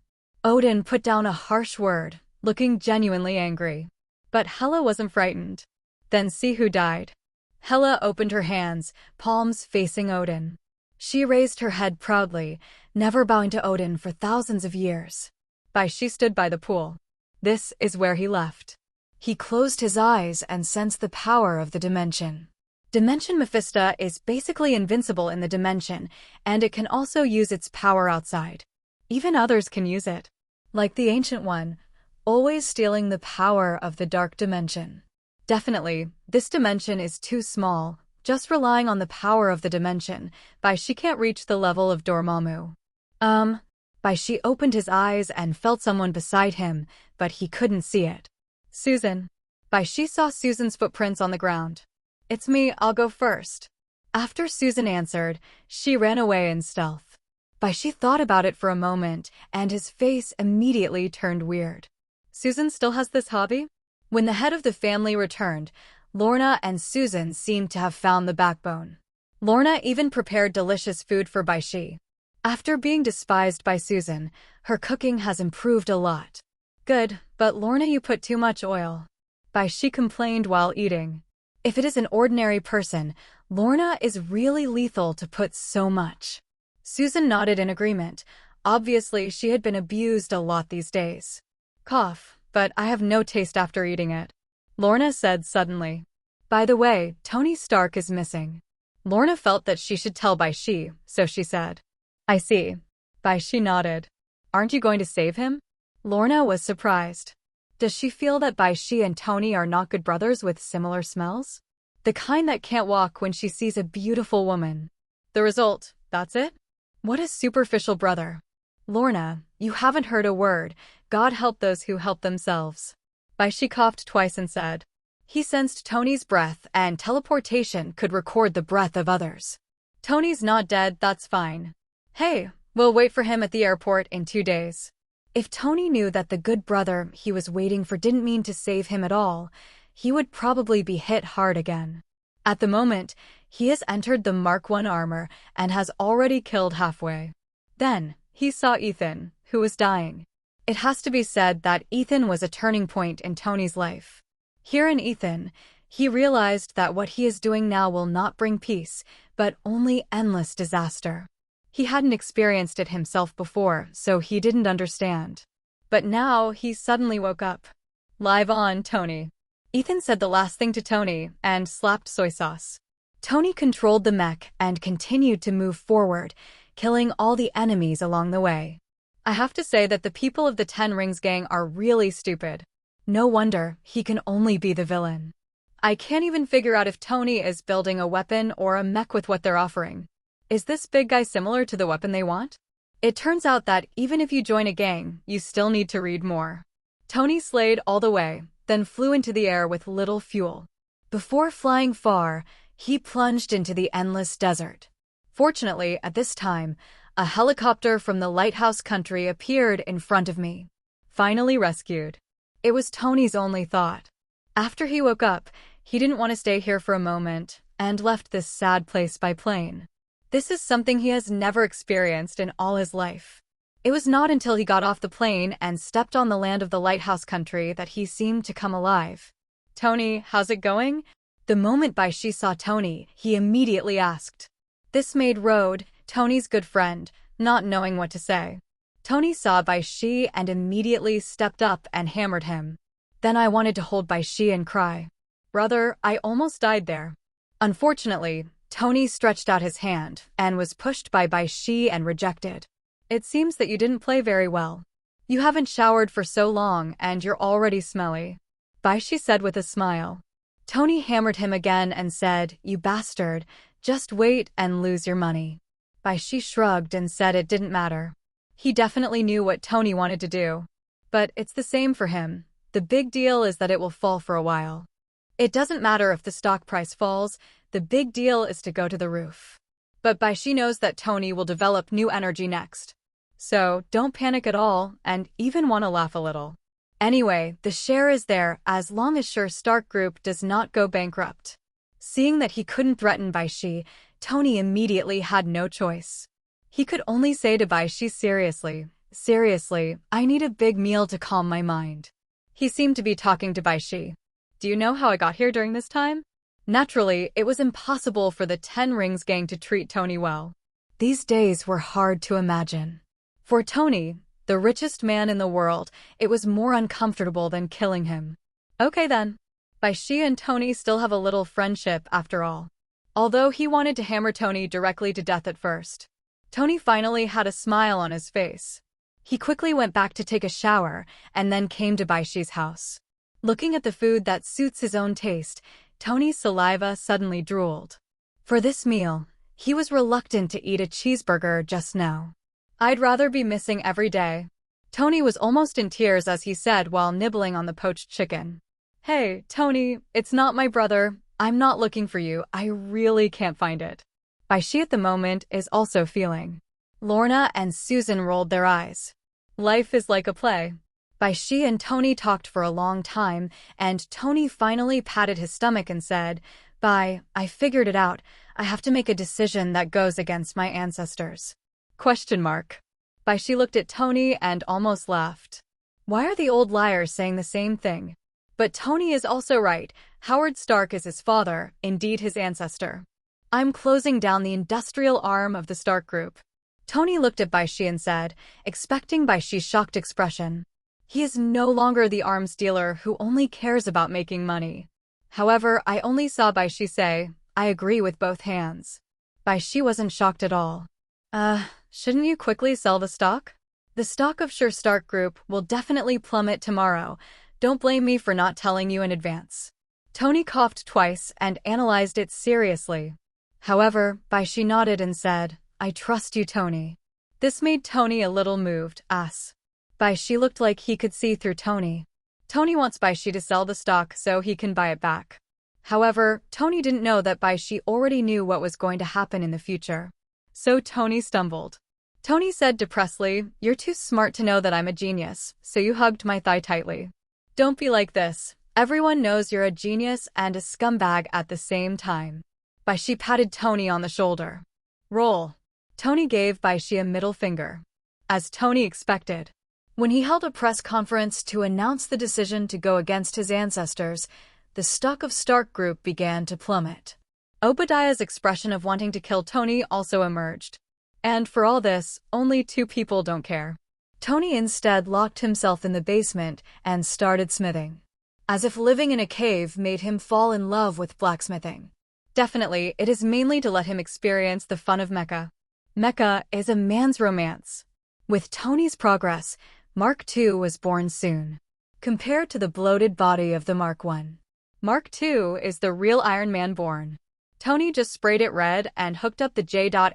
Odin put down a harsh word, looking genuinely angry. But Hela wasn't frightened. Then see who died. Hela opened her hands, palms facing Odin. She raised her head proudly, never bowing to Odin for thousands of years. Bai Xi stood by the pool. This is where he left. He closed his eyes and sensed the power of the dimension. Dimension Mephisto is basically invincible in the dimension, and it can also use its power outside. Even others can use it. Like the Ancient One, always stealing the power of the dark dimension. Definitely, this dimension is too small. Just relying on the power of the dimension, Bai Xi can't reach the level of Dormammu. Bai Xi opened his eyes and felt someone beside him, but he couldn't see it. Susan. Bai Xi saw Susan's footprints on the ground. It's me, I'll go first. After Susan answered, she ran away in stealth. Bai Xi thought about it for a moment, and his face immediately turned weird. Susan still has this hobby? When the head of the family returned, Lorna and Susan seemed to have found the backbone. Lorna even prepared delicious food for Bai Xi. After being despised by Susan, her cooking has improved a lot. Good, but Lorna, you put too much oil. Bai Xi complained while eating. If it is an ordinary person, Lorna is really lethal to put so much. Susan nodded in agreement. Obviously, she had been abused a lot these days. Cough, but I have no taste after eating it. Lorna said suddenly. By the way, Tony Stark is missing. Lorna felt that she should tell Bai Xi, so she said. I see. Bai Xi nodded. Aren't you going to save him? Lorna was surprised. Does she feel that Bai Xi and Tony are not good brothers with similar smells? The kind that can't walk when she sees a beautiful woman. The result, that's it? What a superficial brother. Lorna, you haven't heard a word. God help those who help themselves. Bai Xi coughed twice and said. He sensed Tony's breath, and teleportation could record the breath of others. Tony's not dead, that's fine. Hey, we'll wait for him at the airport in 2 days. If Tony knew that the good brother he was waiting for didn't mean to save him at all, he would probably be hit hard again. At the moment, he has entered the Mark I armor and has already killed halfway. Then, he saw Ethan, who was dying. It has to be said that Ethan was a turning point in Tony's life. Here in Ethan, he realized that what he is doing now will not bring peace, but only endless disaster. He hadn't experienced it himself before, so he didn't understand. But now he suddenly woke up. Live on, Tony. Ethan said the last thing to Tony and slapped soy sauce. Tony controlled the mech and continued to move forward, killing all the enemies along the way. I have to say that the people of the Ten Rings gang are really stupid. No wonder he can only be the villain. I can't even figure out if Tony is building a weapon or a mech with what they're offering. Is this big guy similar to the weapon they want? It turns out that even if you join a gang, you still need to read more. Tony slayed all the way, then flew into the air with little fuel. Before flying far, he plunged into the endless desert. Fortunately, at this time, a helicopter from the lighthouse country appeared in front of me. Finally rescued. It was Tony's only thought. After he woke up, he didn't want to stay here for a moment and left this sad place by plane. This is something he has never experienced in all his life. It was not until he got off the plane and stepped on the land of the lighthouse country that he seemed to come alive. Tony, how's it going? The moment Bai Xi saw Tony, he immediately asked. This made Rode, Tony's good friend, not knowing what to say. Tony saw Bai Xi and immediately stepped up and hammered him. Then I wanted to hold Bai Xi and cry. Brother, I almost died there. Unfortunately, Tony stretched out his hand and was pushed by Bai Xi and rejected. It seems that you didn't play very well. You haven't showered for so long and you're already smelly. Bai Xi said with a smile. Tony hammered him again and said, You bastard, just wait and lose your money. Bai Xi shrugged and said it didn't matter. He definitely knew what Tony wanted to do. But it's the same for him. The big deal is that it will fall for a while. It doesn't matter if the stock price falls, the big deal is to go to the roof. But Bai Xi knows that Tony will develop new energy next. So, don't panic at all, and even want to laugh a little. Anyway, the share is there as long as Sure Stark Group does not go bankrupt. Seeing that he couldn't threaten Bai Xi, Tony immediately had no choice. He could only say to Bai Xi seriously, I need a big meal to calm my mind. He seemed to be talking to Bai Xi. Do you know how I got here during this time? Naturally, it was impossible for the Ten Rings gang to treat Tony well. These days were hard to imagine. For Tony, the richest man in the world, it was more uncomfortable than killing him. Okay then. Bai Xi and Tony still have a little friendship after all. Although he wanted to hammer Tony directly to death at first. Tony finally had a smile on his face. He quickly went back to take a shower and then came to Bai Xi's house. Looking at the food that suits his own taste, Tony's saliva suddenly drooled. For this meal, he was reluctant to eat a cheeseburger just now. I'd rather be missing every day. Tony was almost in tears as he said while nibbling on the poached chicken. Hey, Tony, it's not my brother. I'm not looking for you. I really can't find it. Bai Xi at the moment is also feeling. Lorna and Susan rolled their eyes. Life is like a play. Bai Xi and Tony talked for a long time, and Tony finally patted his stomach and said, Bai, I figured it out. I have to make a decision that goes against my ancestors. ? Bai Xi looked at Tony and almost laughed. Why are the old liars saying the same thing? But Tony is also right. Howard Stark is his father, indeed his ancestor. I'm closing down the industrial arm of the Stark Group. Tony looked at Bai Xi and said, expecting Bai Xi's shocked expression. He is no longer the arms dealer who only cares about making money. However, I only saw Bai Xi say, I agree with both hands. Bai Xi wasn't shocked at all. Shouldn't you quickly sell the stock? The stock of Sure Stark Group will definitely plummet tomorrow. Don't blame me for not telling you in advance. Tony coughed twice and analyzed it seriously. However, Bai Xi nodded and said, I trust you, Tony. This made Tony a little moved. Bai Xi looked like he could see through Tony. Tony wants Bai Xi to sell the stock so he can buy it back. However, Tony didn't know that Bai Xi already knew what was going to happen in the future. So Tony stumbled. Tony said depressedly, You're too smart to know that I'm a genius, so you hugged my thigh tightly. Don't be like this. Everyone knows you're a genius and a scumbag at the same time. Bai Xi patted Tony on the shoulder. Roll. Tony gave Bai Xi a middle finger. As Tony expected. When he held a press conference to announce the decision to go against his ancestors, the stock of Stark Group began to plummet. Obadiah's expression of wanting to kill Tony also emerged. And for all this, only two people don't care. Tony instead locked himself in the basement and started smithing. As if living in a cave made him fall in love with blacksmithing. Definitely, it is mainly to let him experience the fun of mecha. Mecha is a man's romance. With Tony's progress, Mark II was born soon. Compared to the bloated body of the Mark I. Mark II is the real Iron Man born. Tony just sprayed it red and hooked up the J.A.R.V.I.S.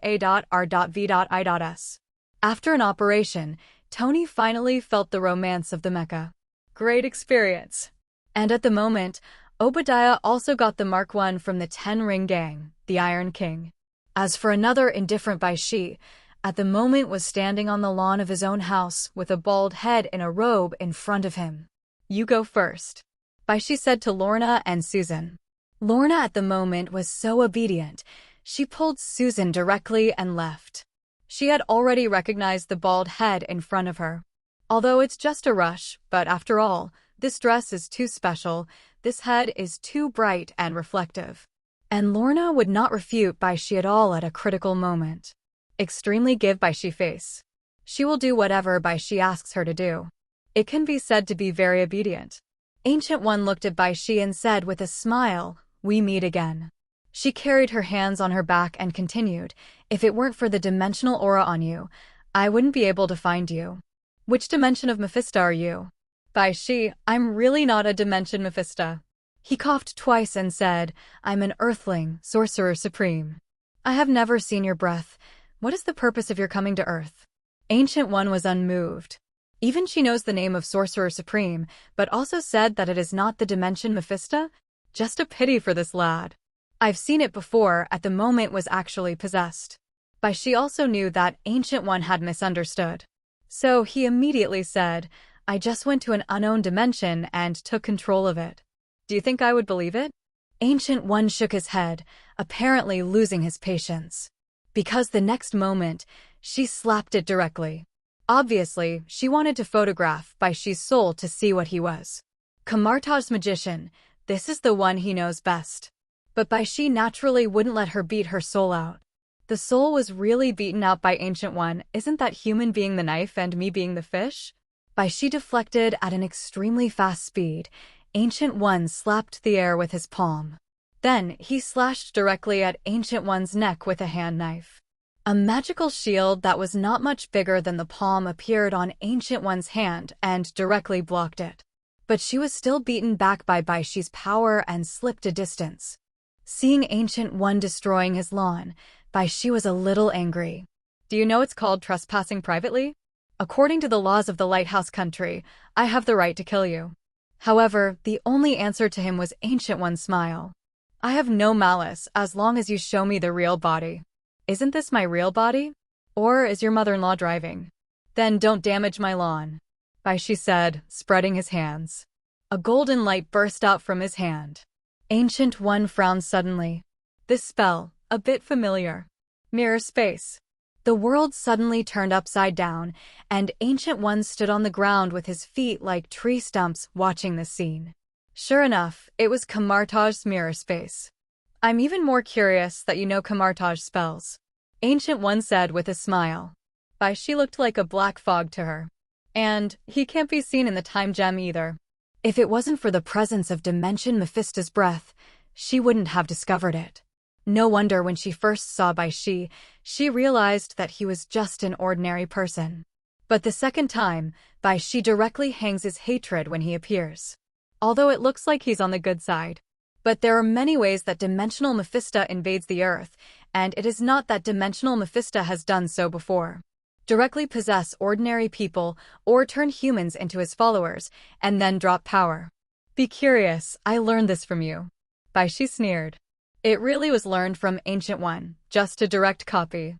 After an operation, Tony finally felt the romance of the mecha. Great experience. And at the moment, Obadiah also got the Mark I from the Ten Ring Gang, the Iron King. As for another indifferent Bai Xi, at the moment was standing on the lawn of his own house with a bald head in a robe in front of him. You go first. Bai Xi said to Lorna and Susan. Lorna at the moment was so obedient, she pulled Susan directly and left. She had already recognized the bald head in front of her. Although it's just a rush, but after all, this dress is too special, this head is too bright and reflective. And Lorna would not refute Bai Xi at all at a critical moment. Extremely give Bai Xi face. She will do whatever Bai Xi asks her to do. It can be said to be very obedient. Ancient One looked at Bai Xi and said with a smile, We meet again. She carried her hands on her back and continued, If it weren't for the dimensional aura on you, I wouldn't be able to find you. Which dimension of Mephisto are you? Bai Xi, I'm really not a dimension Mephisto. He coughed twice and said, I'm an earthling, sorcerer supreme. I have never seen your breath. What is the purpose of your coming to Earth? Ancient One was unmoved. Even she knows the name of Sorcerer Supreme, but also said that it is not the dimension Mephisto? Just a pity for this lad. I've seen it before, at the moment was actually possessed. Bai Xi also knew that Ancient One had misunderstood. So he immediately said, I just went to an unknown dimension and took control of it. Do you think I would believe it? Ancient One shook his head, apparently losing his patience. Because the next moment, she slapped it directly. Obviously, she wanted to photograph Bai Xi's soul to see what he was. Kamartaj's magician, this is the one he knows best. But Bai Xi naturally wouldn't let her beat her soul out. The soul was really beaten out by Ancient One. Isn't that human being the knife and me being the fish? Bai Xi deflected at an extremely fast speed. Ancient One slapped the air with his palm. Then, he slashed directly at Ancient One's neck with a hand knife. A magical shield that was not much bigger than the palm appeared on Ancient One's hand and directly blocked it. But she was still beaten back by Bai Xi's power and slipped a distance. Seeing Ancient One destroying his lawn, Bai Xi was a little angry. Do you know it's called trespassing privately? According to the laws of the lighthouse country, I have the right to kill you. However, the only answer to him was Ancient One's smile. I have no malice as long as you show me the real body. Isn't this my real body? Or is your mother-in-law driving? Then don't damage my lawn, Bai Xi said, spreading his hands. A golden light burst out from his hand. Ancient One frowned suddenly. This spell, a bit familiar. Mirror space. The world suddenly turned upside down, and Ancient One stood on the ground with his feet like tree stumps watching the scene. Sure enough, it was Kamartaj's mirror space. I'm even more curious that you know Kamartaj's spells, Ancient One said with a smile. Bai Xi looked like a black fog to her. And he can't be seen in the time gem either. If it wasn't for the presence of Dimension Mephisto's breath, she wouldn't have discovered it. No wonder when she first saw Bai Xi, she realized that he was just an ordinary person. But the second time, Bai Xi directly hangs his hatred when he appears. Although it looks like he's on the good side. But there are many ways that Dimensional Mephisto invades the Earth, and it is not that Dimensional Mephisto has done so before. Directly possess ordinary people or turn humans into his followers, and then drop power. Be curious, I learned this from you. Bai Xi sneered. It really was learned from Ancient One, just a direct copy. ?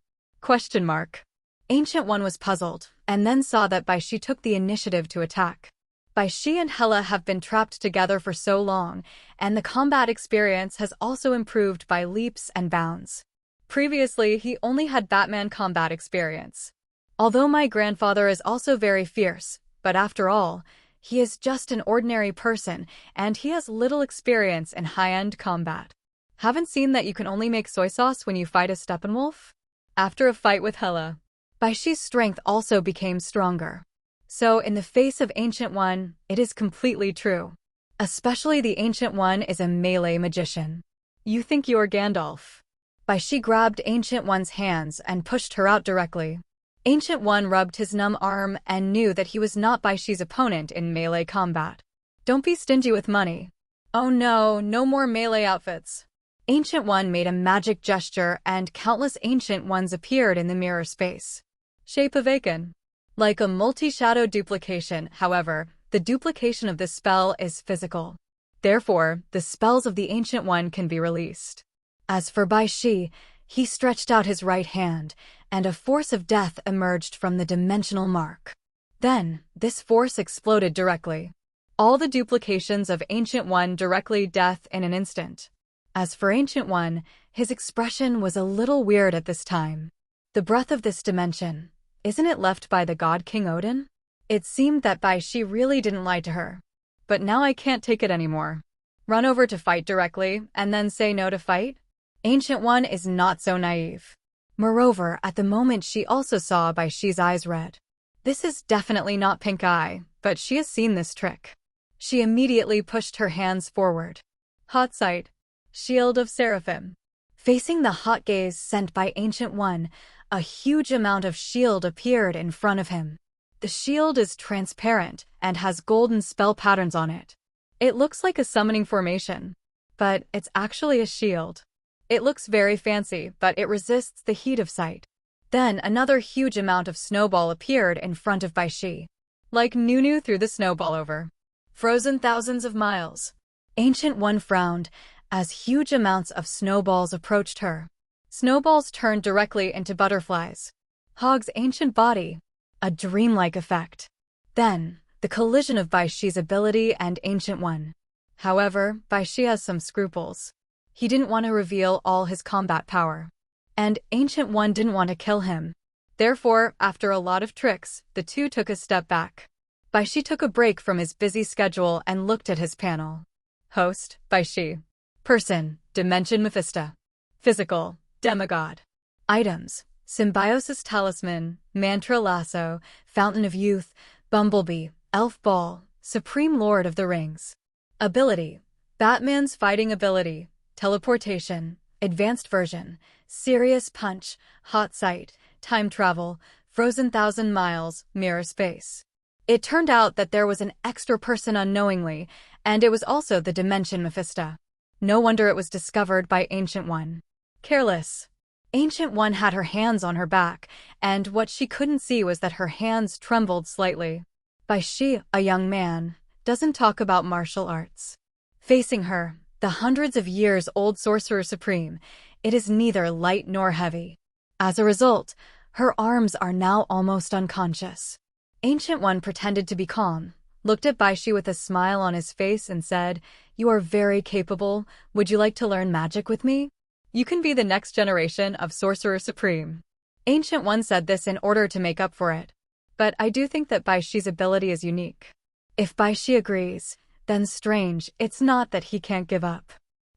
Ancient One was puzzled, and then saw that Bai Xi took the initiative to attack. Bai Xi and Hela have been trapped together for so long, and the combat experience has also improved by leaps and bounds. Previously, he only had Batman combat experience. Although my grandfather is also very fierce, but after all, he is just an ordinary person, and he has little experience in high-end combat. Haven't seen that you can only make soy sauce when you fight a Steppenwolf? After a fight with Hela, Bai Xi's strength also became stronger. So, in the face of Ancient One, it is completely true. Especially the Ancient One is a melee magician. You think you're Gandalf. Bai Xi grabbed Ancient One's hands and pushed her out directly. Ancient One rubbed his numb arm and knew that he was not Bai Xi's opponent in melee combat. Don't be stingy with money. Oh no, no more melee outfits. Ancient One made a magic gesture and countless Ancient Ones appeared in the mirror space. Shape of Akin. Like a multi-shadow duplication, however, the duplication of this spell is physical. Therefore, the spells of the Ancient One can be released. As for Bai Xi, he stretched out his right hand, and a force of death emerged from the dimensional mark. Then, this force exploded directly. All the duplications of Ancient One directly death in an instant. As for Ancient One, his expression was a little weird at this time. The breath of this dimension, isn't it left by the god King Odin? It seemed that Bai Xi really didn't lie to her. But now I can't take it anymore. Run over to fight directly, and then say no to fight? Ancient One is not so naive. Moreover, at the moment she also saw Bai Xi's eyes red. This is definitely not pink eye, but she has seen this trick. She immediately pushed her hands forward. Hot sight. Shield of Seraphim. Facing the hot gaze sent by Ancient One, a huge amount of shield appeared in front of him. The shield is transparent and has golden spell patterns on it. It looks like a summoning formation, but it's actually a shield. It looks very fancy, but it resists the heat of sight. Then another huge amount of snowball appeared in front of Bai Xi. like Nunu threw the snowball over. Frozen thousands of miles. Ancient One frowned as huge amounts of snowballs approached her. Snowballs turned directly into butterflies. Hog's ancient body. A dreamlike effect. Then, the collision of Bai Xi's ability and Ancient One. However, Bai Xi has some scruples. He didn't want to reveal all his combat power. And Ancient One didn't want to kill him. Therefore, after a lot of tricks, the two took a step back. Bai Xi took a break from his busy schedule and looked at his panel. Host, Bai Xi. Person, Dimension Mephisto. Physical, Demigod. Items, Symbiosis Talisman, Mantra Lasso, Fountain of Youth, Bumblebee, Elf Ball, Supreme Lord of the Rings. Ability, Batman's fighting ability, Teleportation, Advanced Version, Serious Punch, Hot Sight, Time Travel, Frozen Thousand Miles, Mirror Space. It turned out that there was an extra person unknowingly, and it was also the Dimension Mephisto. No wonder it was discovered by Ancient One. Careless. Ancient One had her hands on her back, and what she couldn't see was that her hands trembled slightly. Bai Xi, a young man, doesn't talk about martial arts. Facing her, the hundreds of years old Sorcerer Supreme, it is neither light nor heavy. As a result, her arms are now almost unconscious. Ancient One pretended to be calm, looked at Bai Xi with a smile on his face and said, "You are very capable. Would you like to learn magic with me? You can be the next generation of Sorcerer Supreme." Ancient One said this in order to make up for it. But I do think that Bai Xi's ability is unique. If Bai Xi agrees, then Strange, it's not that he can't give up.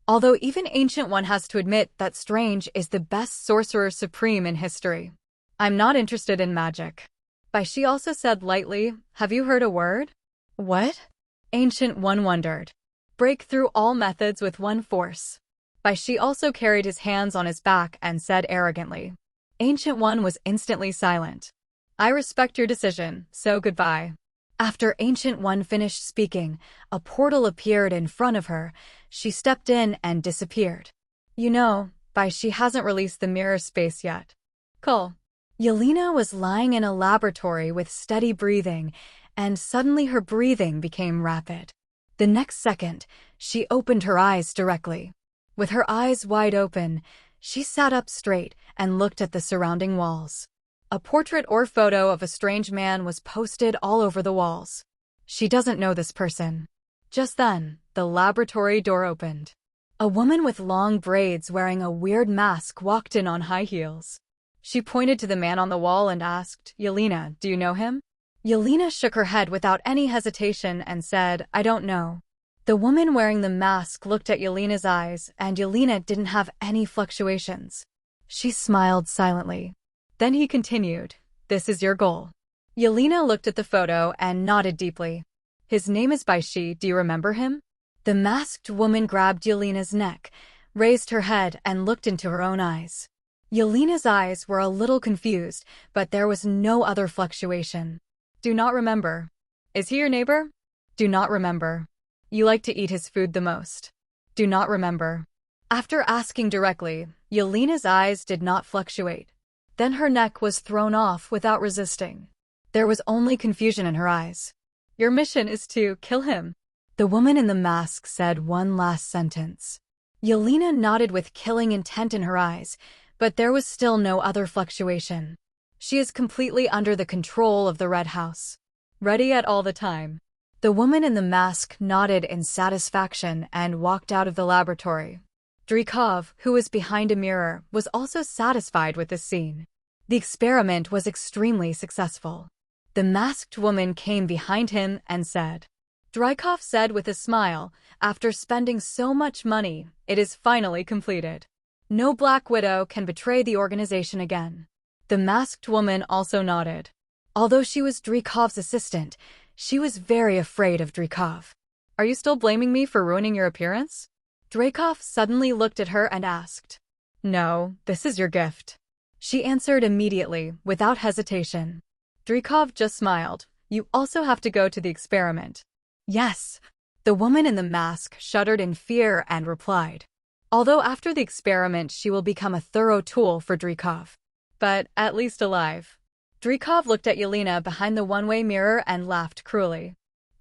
Although even Ancient One has to admit that Strange is the best Sorcerer Supreme in history. I'm not interested in magic. Bai Xi also said lightly, "Have you heard a word?" What? Ancient One wondered. Break through all methods with one force. Bai Xi also carried his hands on his back and said arrogantly. Ancient One was instantly silent. I respect your decision, so goodbye. After Ancient One finished speaking, a portal appeared in front of her. She stepped in and disappeared. You know, Bai Xi hasn't released the mirror space yet. Cool. Yelena was lying in a laboratory with steady breathing, and suddenly her breathing became rapid. The next second, she opened her eyes directly. With her eyes wide open, she sat up straight and looked at the surrounding walls. A portrait or photo of a strange man was posted all over the walls. She doesn't know this person. Just then, the laboratory door opened. A woman with long braids wearing a weird mask walked in on high heels. She pointed to the man on the wall and asked, Yelena, do you know him? Yelena shook her head without any hesitation and said, I don't know. The woman wearing the mask looked at Yelena's eyes, and Yelena didn't have any fluctuations. She smiled silently. Then he continued, this is your goal. Yelena looked at the photo and nodded deeply. His name is Bai Xi, do you remember him? The masked woman grabbed Yelena's neck, raised her head and looked into her own eyes. Yelena's eyes were a little confused, but there was no other fluctuation. Do not remember. Is he your neighbor? Do not remember. You like to eat his food the most. Do not remember. After asking directly, Yelena's eyes did not fluctuate. Then her neck was thrown off without resisting. There was only confusion in her eyes. Your mission is to kill him. The woman in the mask said one last sentence. Yelena nodded with killing intent in her eyes, but there was still no other fluctuation. She is completely under the control of the Red House. Ready at all the time. The woman in the mask nodded in satisfaction and walked out of the laboratory. Dreykov, who was behind a mirror, was also satisfied with this scene. The experiment was extremely successful. The masked woman came behind him and said, Dreykov said with a smile, after spending so much money, it is finally completed. No Black Widow can betray the organization again. The masked woman also nodded. Although she was Dreykov's assistant, she was very afraid of Dreykov. Are you still blaming me for ruining your appearance? Dreykov suddenly looked at her and asked. No, this is your gift. She answered immediately, without hesitation. Dreykov just smiled. You also have to go to the experiment. Yes. The woman in the mask shuddered in fear and replied. Although after the experiment she will become a thorough tool for Dreykov. But at least alive. Dreykov looked at Yelena behind the one-way mirror and laughed cruelly.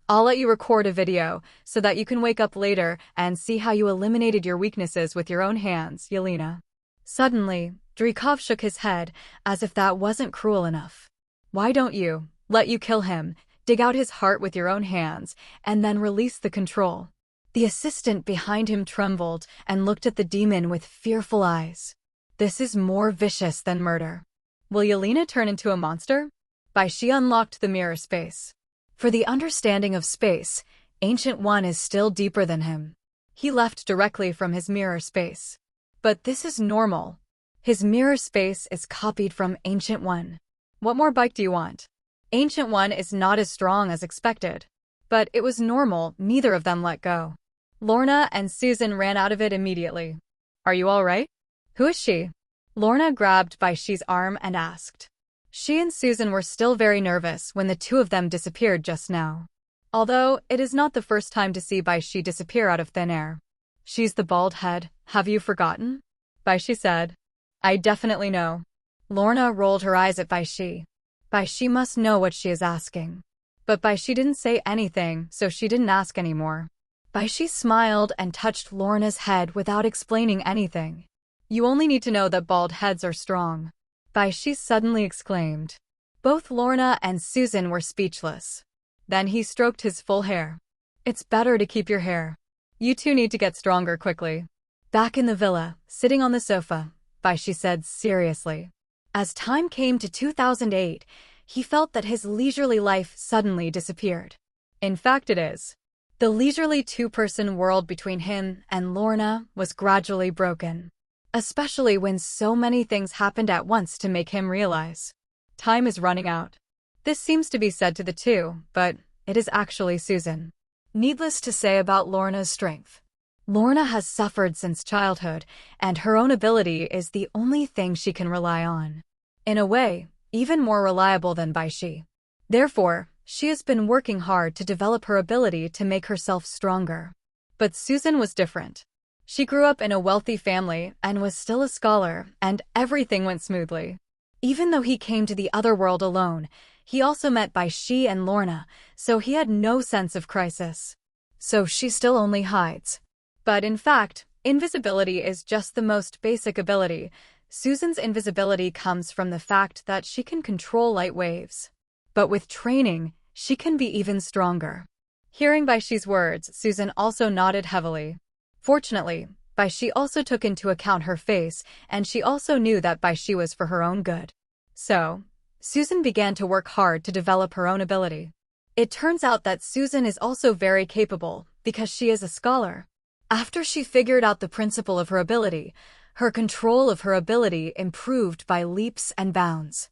I'll let you record a video so that you can wake up later and see how you eliminated your weaknesses with your own hands, Yelena. Suddenly, Dreykov shook his head as if that wasn't cruel enough. Why don't you let you kill him, dig out his heart with your own hands, and then release the control? The assistant behind him trembled and looked at the demon with fearful eyes. This is more vicious than murder. Will Yelena turn into a monster? Bai Xi unlocked the mirror space. For the understanding of space, Ancient One is still deeper than him. He left directly from his mirror space. But this is normal. His mirror space is copied from Ancient One. What more bike do you want? Ancient One is not as strong as expected. But it was normal, neither of them let go. Lorna and Susan ran out of it immediately. Are you all right? Who is she? Lorna grabbed Bai Xi's arm and asked. She and Susan were still very nervous when the two of them disappeared just now. Although, it is not the first time to see Bai Xi disappear out of thin air. She's the bald head, have you forgotten? Bai Xi said. I definitely know. Lorna rolled her eyes at Bai Xi. Bai Xi must know what she is asking. But Bai Xi didn't say anything, so she didn't ask anymore. Bai Xi smiled and touched Lorna's head without explaining anything. You only need to know that bald heads are strong. Bai Xi suddenly exclaimed. Both Lorna and Susan were speechless. Then he stroked his full hair. It's better to keep your hair. You two need to get stronger quickly. Back in the villa, sitting on the sofa, Bai Xi said seriously. As time came to 2008, he felt that his leisurely life suddenly disappeared. In fact, it is. The leisurely two-person world between him and Lorna was gradually broken. Especially when so many things happened at once to make him realize. Time is running out. This seems to be said to the two, but it is actually Susan. Needless to say about Lorna's strength. Lorna has suffered since childhood, and her own ability is the only thing she can rely on. In a way, even more reliable than Bai Xi. Therefore, she has been working hard to develop her ability to make herself stronger. But Susan was different. She grew up in a wealthy family and was still a scholar, and everything went smoothly. Even though he came to the other world alone, he also met Bai Xi and Lorna, so he had no sense of crisis. So she still only hides. But in fact, invisibility is just the most basic ability. Susan's invisibility comes from the fact that she can control light waves. But with training, she can be even stronger. Hearing Bai Xi's words, Susan also nodded heavily. Fortunately, Bai Xi also took into account her face, and she also knew that Bai Xi was for her own good. So, Susan began to work hard to develop her own ability. It turns out that Susan is also very capable, because she is a scholar. After she figured out the principle of her ability, her control of her ability improved by leaps and bounds.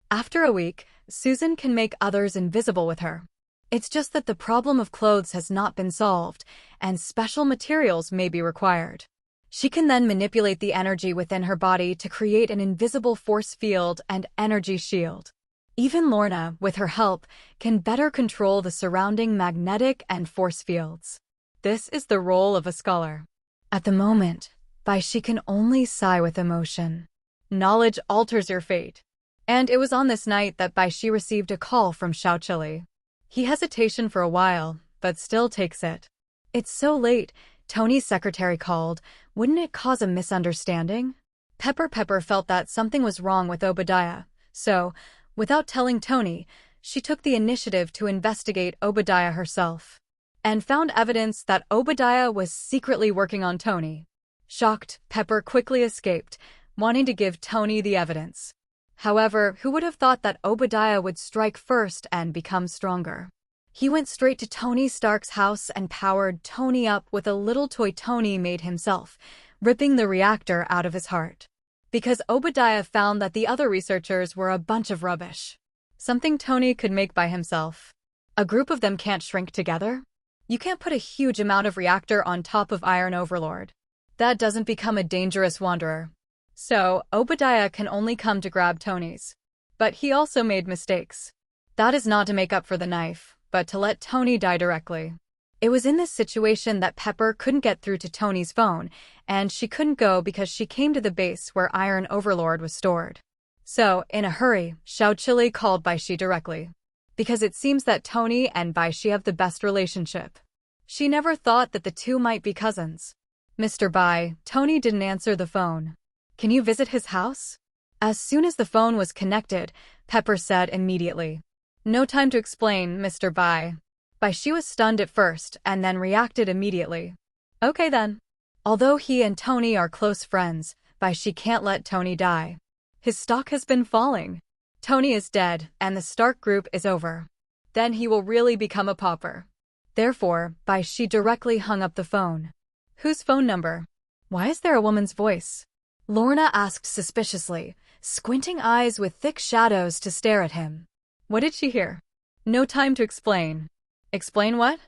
After a week, Susan can make others invisible with her. It's just that the problem of clothes has not been solved, and special materials may be required. She can then manipulate the energy within her body to create an invisible force field and energy shield. Even Lorna, with her help, can better control the surrounding magnetic and force fields. This is the role of a scholar. At the moment, Bai Xi can only sigh with emotion. Knowledge alters your fate. And it was on this night that Bai Xi received a call from Xiao Chili. He hesitated for a while, but still takes it. It's so late, Tony's secretary called. Wouldn't it cause a misunderstanding? Pepper felt that something was wrong with Obadiah, so, without telling Tony, she took the initiative to investigate Obadiah herself and found evidence that Obadiah was secretly working on Tony. Shocked, Pepper quickly escaped, wanting to give Tony the evidence. However, who would have thought that Obadiah would strike first and become stronger? He went straight to Tony Stark's house and powered Tony up with a little toy Tony made himself, ripping the reactor out of his heart. Because Obadiah found that the other researchers were a bunch of rubbish. Something Tony could make by himself. A group of them can't shrink together? You can't put a huge amount of reactor on top of Iron Overlord. That doesn't become a dangerous wanderer. So, Obadiah can only come to grab Tony's. But he also made mistakes. That is not to make up for the knife, but to let Tony die directly. It was in this situation that Pepper couldn't get through to Tony's phone, and she couldn't go because she came to the base where Iron Overlord was stored. So, in a hurry, Xiao Chili called Bai Xi directly. Because it seems that Tony and Bai Xi have the best relationship. She never thought that the two might be cousins. Mr. Bai, Tony didn't answer the phone. Can you visit his house? As soon as the phone was connected, Pepper said immediately. No time to explain, Mr. Bai. Bai Xi was stunned at first and then reacted immediately. Okay then. Although he and Tony are close friends, Bai Xi can't let Tony die. His stock has been falling. Tony is dead and the Stark group is over. Then he will really become a pauper. Therefore, Bai Xi directly hung up the phone. Whose phone number? Why is there a woman's voice? Lorna asked suspiciously, squinting eyes with thick shadows to stare at him. What did she hear? No time to explain. Explain what?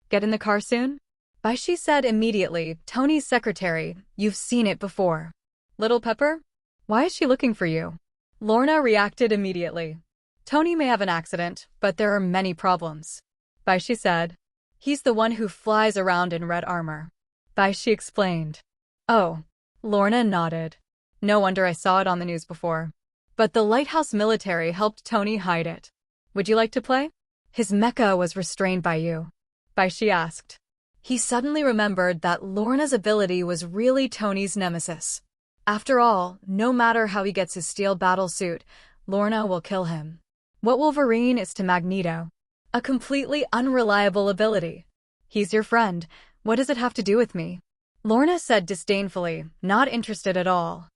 Get in the car soon? Bai Xi said immediately, Tony's secretary, you've seen it before. Little Pepper? Why is she looking for you? Lorna reacted immediately. Tony may have an accident, but there are many problems. Bai Xi said. He's the one who flies around in red armor. Bai Xi explained. Oh. Lorna nodded. No wonder I saw it on the news before. But the Lighthouse military helped Tony hide it. Would you like to play? His mecha was restrained by you. Bai Xi asked. He suddenly remembered that Lorna's ability was really Tony's nemesis. After all, no matter how he gets his steel battle suit, Lorna will kill him. What Wolverine is to Magneto? A completely unreliable ability. He's your friend. What does it have to do with me? Lorna said disdainfully, not interested at all.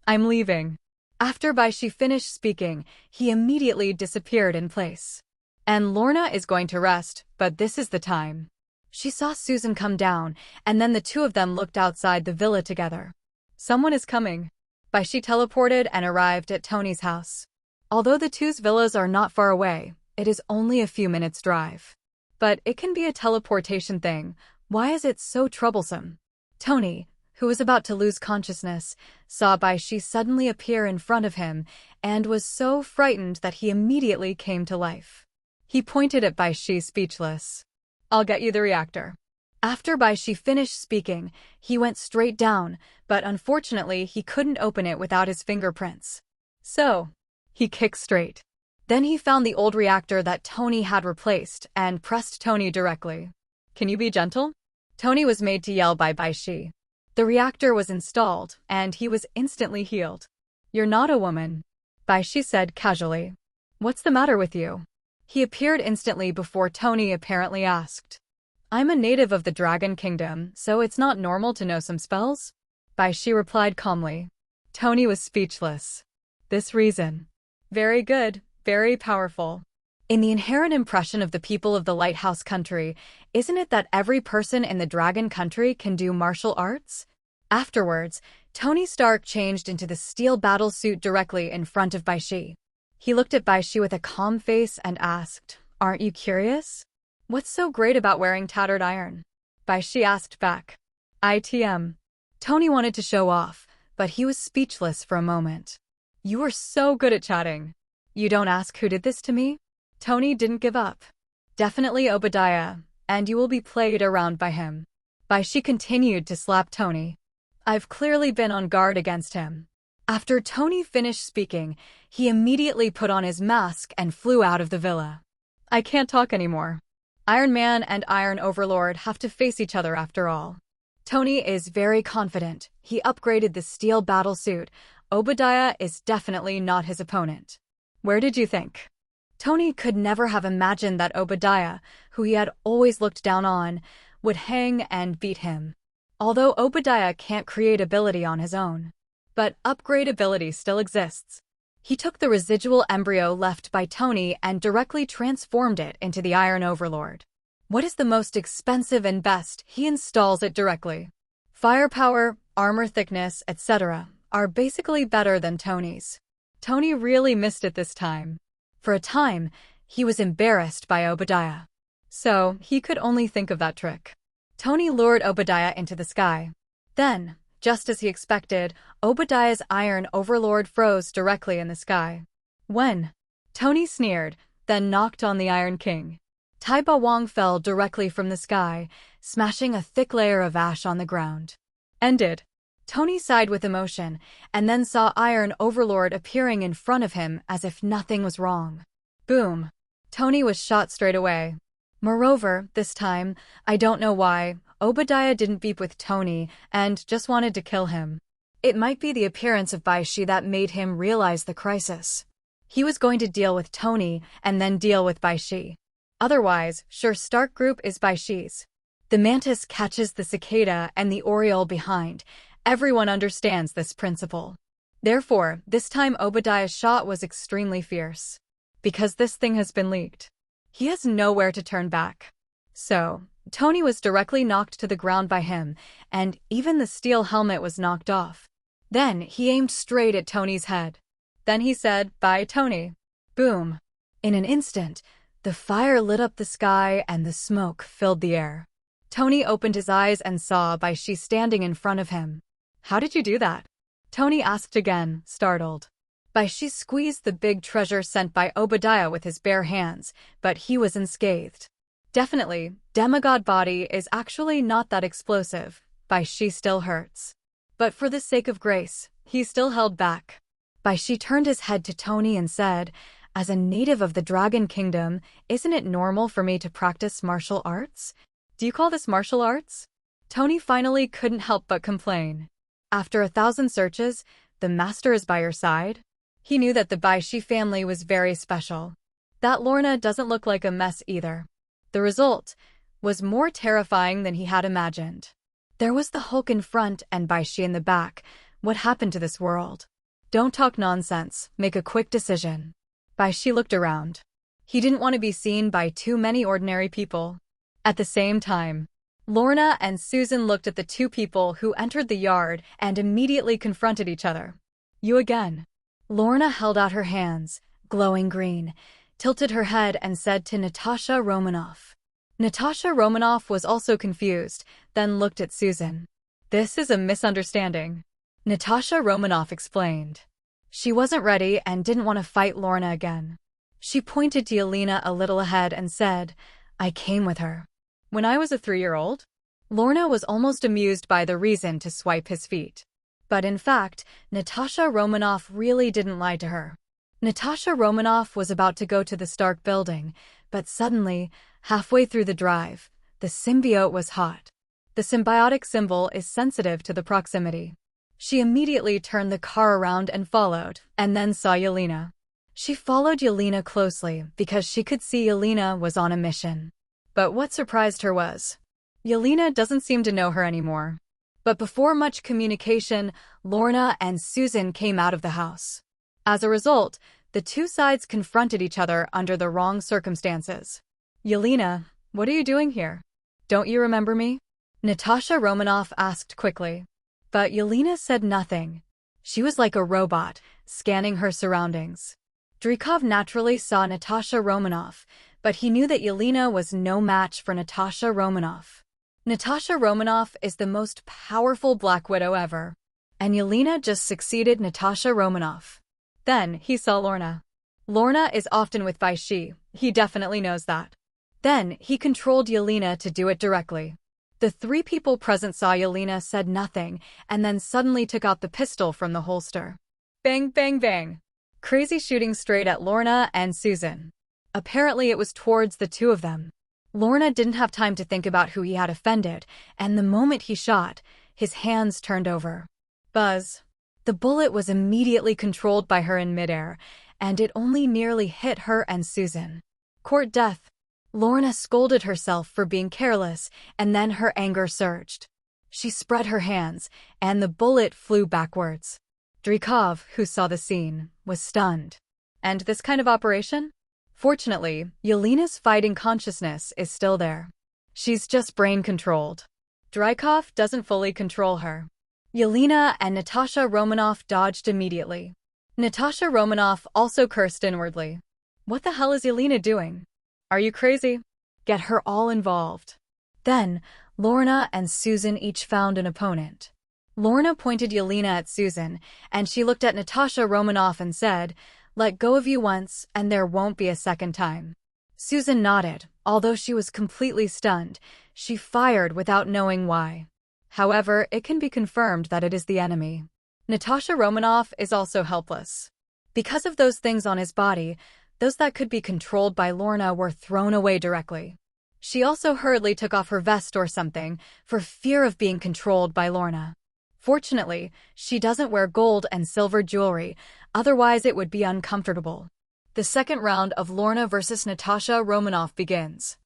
I'm leaving. After Bai Xi finished speaking, he immediately disappeared in place. And Lorna is going to rest, but this is the time. She saw Susan come down, and then the two of them looked outside the villa together. Someone is coming. Bai Xi teleported and arrived at Tony's house. Although the two's villas are not far away, it is only a few minutes' drive. But it can be a teleportation thing. Why is it so troublesome? Tony, who was about to lose consciousness, saw Bai Xi suddenly appear in front of him and was so frightened that he immediately came to life. He pointed at Bai Xi speechless. I'll get you the reactor. After Bai Xi finished speaking, he went straight down, but unfortunately he couldn't open it without his fingerprints. So, he kicked straight. Then he found the old reactor that Tony had replaced and pressed Tony directly. Can you be gentle? Tony was made to yell by Bai Xi. The reactor was installed, and he was instantly healed. You're not a woman, Bai Xi said casually. What's the matter with you? He appeared instantly before Tony apparently asked. I'm a native of the Dragon Kingdom, so it's not normal to know some spells? Bai Xi replied calmly. Tony was speechless. This reason. Very good, very powerful. In the inherent impression of the people of the Lighthouse Country, isn't it that every person in the Dragon Country can do martial arts? Afterwards, Tony Stark changed into the steel battle suit directly in front of Bai Xi. He looked at Bai Xi with a calm face and asked, Aren't you curious? What's so great about wearing tattered iron? Bai Xi asked back. ITM. Tony wanted to show off, but he was speechless for a moment. You are so good at chatting. You don't ask who did this to me? Tony didn't give up. Definitely Obadiah, and you will be played around by him. Bai Xi continued to slap Tony. I've clearly been on guard against him. After Tony finished speaking, he immediately put on his mask and flew out of the villa. I can't talk anymore. Iron Man and Iron Overlord have to face each other after all. Tony is very confident. He upgraded the steel battle suit. Obadiah is definitely not his opponent. Where did you think? Tony could never have imagined that Obadiah, who he had always looked down on, would hang and beat him. Although Obadiah can't create ability on his own, but upgrade ability still exists. He took the residual embryo left by Tony and directly transformed it into the Iron Overlord. What is the most expensive and best? He installs it directly. Firepower, armor thickness, etc. are basically better than Tony's. Tony really missed it this time. For a time, he was embarrassed by Obadiah. So, he could only think of that trick. Tony lured Obadiah into the sky. Then, just as he expected, Obadiah's Iron Overlord froze directly in the sky. When? Tony sneered, then knocked on the Iron King. Taiba Wong fell directly from the sky, smashing a thick layer of ash on the ground. Ended. Tony sighed with emotion, and then saw Iron Overlord appearing in front of him as if nothing was wrong. Boom. Tony was shot straight away. Moreover, this time, I don't know why, Obadiah didn't beep with Tony and just wanted to kill him. It might be the appearance of Bai Xi that made him realize the crisis. He was going to deal with Tony and then deal with Bai Xi. Otherwise, sure, Stark Group is Bai Xi's. The mantis catches the cicada and the oriole behind. Everyone understands this principle. Therefore, this time Obadiah's shot was extremely fierce. Because this thing has been leaked. He has nowhere to turn back. So, Tony was directly knocked to the ground by him, and even the steel helmet was knocked off. Then, he aimed straight at Tony's head. Then he said, "Bye, Tony." Boom. In an instant, the fire lit up the sky and the smoke filled the air. Tony opened his eyes and saw Bai Xi standing in front of him. "How did you do that?" Tony asked again, startled. Bai Xi squeezed the big treasure sent by Obadiah with his bare hands, but he was unscathed. Definitely, demigod body is actually not that explosive. Bai Xi still hurts. But for the sake of grace, he still held back. Bai Xi turned his head to Tony and said, "As a native of the Dragon Kingdom, isn't it normal for me to practice martial arts? Do you call this martial arts?" Tony finally couldn't help but complain. After 1,000 searches, the master is by your side? He knew that the Bai Xi family was very special. That Lorna doesn't look like a mess either. The result was more terrifying than he had imagined. There was the Hulk in front and Bai Xi in the back. What happened to this world? Don't talk nonsense, make a quick decision. Bai Xi looked around. He didn't want to be seen by too many ordinary people. At the same time, Lorna and Susan looked at the two people who entered the yard and immediately confronted each other. "You again." Lorna held out her hands, glowing green, tilted her head and said to Natasha Romanoff. Natasha Romanoff was also confused, then looked at Susan. "This is a misunderstanding." Natasha Romanoff explained. She wasn't ready and didn't want to fight Lorna again. She pointed to Yelena a little ahead and said, "I came with her when I was a 3-year-old. Lorna was almost amused by the reason to swipe his feet. But in fact, Natasha Romanoff really didn't lie to her. Natasha Romanoff was about to go to the Stark building, but suddenly, halfway through the drive, the symbiote was hot. The symbiotic symbol is sensitive to the proximity. She immediately turned the car around and followed, and then saw Yelena. She followed Yelena closely because she could see Yelena was on a mission. But what surprised her was, Yelena doesn't seem to know her anymore. But before much communication, Lorna and Susan came out of the house. As a result, the two sides confronted each other under the wrong circumstances. "Yelena, what are you doing here? Don't you remember me?" Natasha Romanoff asked quickly. But Yelena said nothing. She was like a robot, scanning her surroundings. Dreykov naturally saw Natasha Romanoff, but he knew that Yelena was no match for Natasha Romanoff. Natasha Romanoff is the most powerful Black Widow ever, and Yelena just succeeded Natasha Romanoff. Then he saw Lorna. Lorna is often with Bai Xi, he definitely knows that. Then he controlled Yelena to do it directly. The 3 people present saw Yelena said nothing, and then suddenly took out the pistol from the holster. Bang, bang, bang. Crazy shooting straight at Lorna and Susan. Apparently it was towards the two of them. Lorna didn't have time to think about who he had offended, and the moment he shot, his hands turned over. Buzz. The bullet was immediately controlled by her in midair, and it only nearly hit her and Susan. Court death. Lorna scolded herself for being careless, and then her anger surged. She spread her hands, and the bullet flew backwards. Dreykov, who saw the scene, was stunned. And this kind of operation? Fortunately, Yelena's fighting consciousness is still there. She's just brain-controlled. Dreykov doesn't fully control her. Yelena and Natasha Romanoff dodged immediately. Natasha Romanoff also cursed inwardly. What the hell is Yelena doing? Are you crazy? Get her all involved. Then, Lorna and Susan each found an opponent. Lorna pointed Yelena at Susan, and she looked at Natasha Romanoff and said, "Let go of you once, and there won't be a second time." Susan nodded. Although she was completely stunned, she fired without knowing why. However, it can be confirmed that it is the enemy. Natasha Romanoff is also helpless. Because of those things on his body, those that could be controlled by Lorna were thrown away directly. She also hurriedly took off her vest or something, for fear of being controlled by Lorna. Fortunately, she doesn't wear gold and silver jewelry, otherwise it would be uncomfortable. The second round of Lorna versus Natasha Romanoff begins.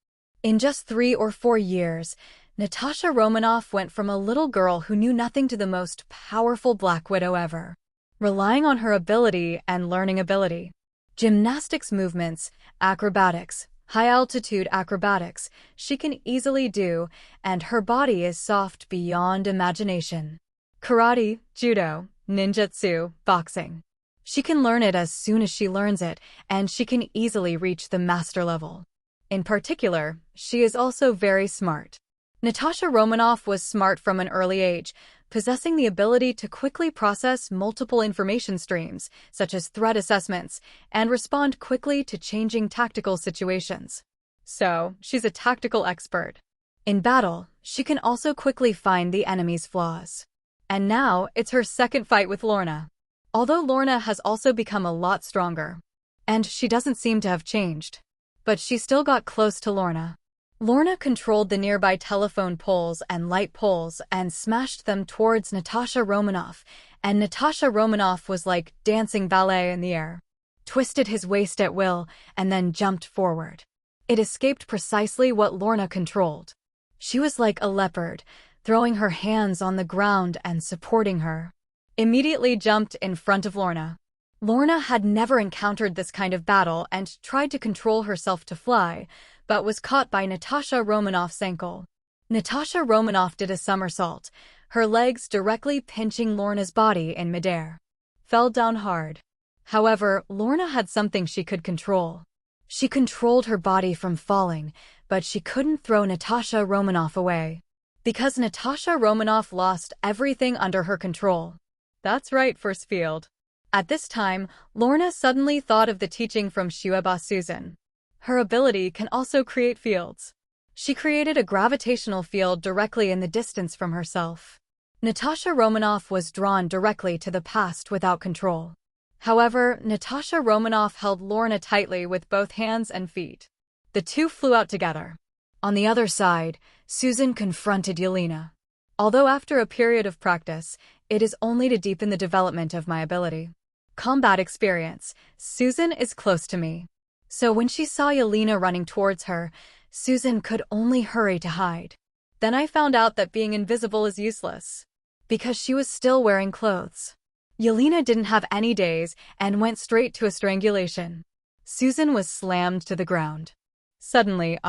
In just 3 or 4 years, Natasha Romanoff went from a little girl who knew nothing to the most powerful Black Widow ever, relying on her ability and learning ability. Gymnastics movements, acrobatics, high-altitude acrobatics, she can easily do, and her body is soft beyond imagination. Karate, judo, ninjutsu, boxing. She can learn it as soon as she learns it, and she can easily reach the master level. In particular, she is also very smart. Natasha Romanoff was smart from an early age, possessing the ability to quickly process multiple information streams, such as threat assessments, and respond quickly to changing tactical situations. So, she's a tactical expert. In battle, she can also quickly find the enemy's flaws. And now, it's her second fight with Lorna. Although Lorna has also become a lot stronger. And she doesn't seem to have changed. But she still got close to Lorna. Lorna controlled the nearby telephone poles and light poles and smashed them towards Natasha Romanoff, and Natasha Romanoff was like dancing ballet in the air. Twisted his waist at will, and then jumped forward. It escaped precisely what Lorna controlled. She was like a leopard, throwing her hands on the ground and supporting her. Immediately jumped in front of Lorna. Lorna had never encountered this kind of battle and tried to control herself to fly, but was caught by Natasha Romanoff's ankle. Natasha Romanoff did a somersault, her legs directly pinching Lorna's body in midair. Fell down hard. However, Lorna had something she could control. She controlled her body from falling, but she couldn't throw Natasha Romanoff away. Because Natasha Romanoff lost everything under her control. That's right, First Field. At this time, Lorna suddenly thought of the teaching from Shueba Susan. Her ability can also create fields. She created a gravitational field directly in the distance from herself. Natasha Romanoff was drawn directly to the past without control. However, Natasha Romanoff held Lorna tightly with both hands and feet. The two flew out together. On the other side, Susan confronted Yelena. Although after a period of practice, it is only to deepen the development of my ability. Combat experience, Susan is close to me. So when she saw Yelena running towards her, Susan could only hurry to hide. Then I found out that being invisible is useless. Because she was still wearing clothes. Yelena didn't have any days and went straight to a strangulation. Susan was slammed to the ground. Suddenly,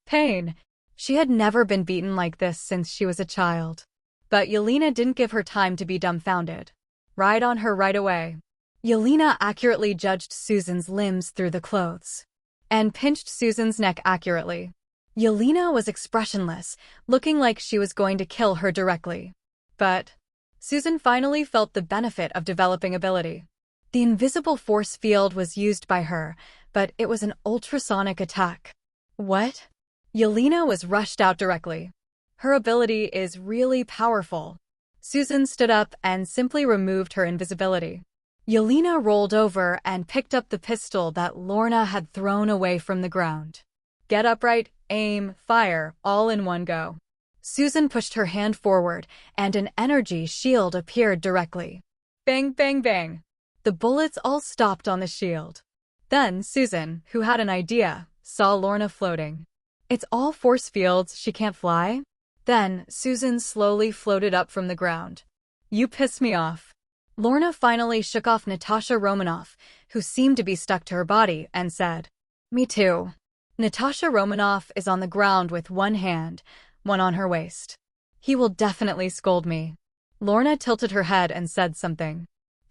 pain. She had never been beaten like this since she was a child. But Yelena didn't give her time to be dumbfounded. Right on her right away. Yelena accurately judged Susan's limbs through the clothes. And pinched Susan's neck accurately. Yelena was expressionless, looking like she was going to kill her directly. But Susan finally felt the benefit of developing ability. The invisible force field was used by her, but it was an ultrasonic attack. What? Yelena was rushed out directly. Her ability is really powerful. Susan stood up and simply removed her invisibility. Yelena rolled over and picked up the pistol that Lorna had thrown away from the ground. Get upright, aim, fire, all in one go. Susan pushed her hand forward, and an energy shield appeared directly. Bang, bang, bang. The bullets all stopped on the shield. Then Susan, who had an idea, saw Lorna floating. It's all force fields, she can't fly? Then Susan slowly floated up from the ground. You piss me off. Lorna finally shook off Natasha Romanoff, who seemed to be stuck to her body, and said, Me too. Natasha Romanoff is on the ground with one hand, one on her waist. He will definitely scold me. Lorna tilted her head and said something.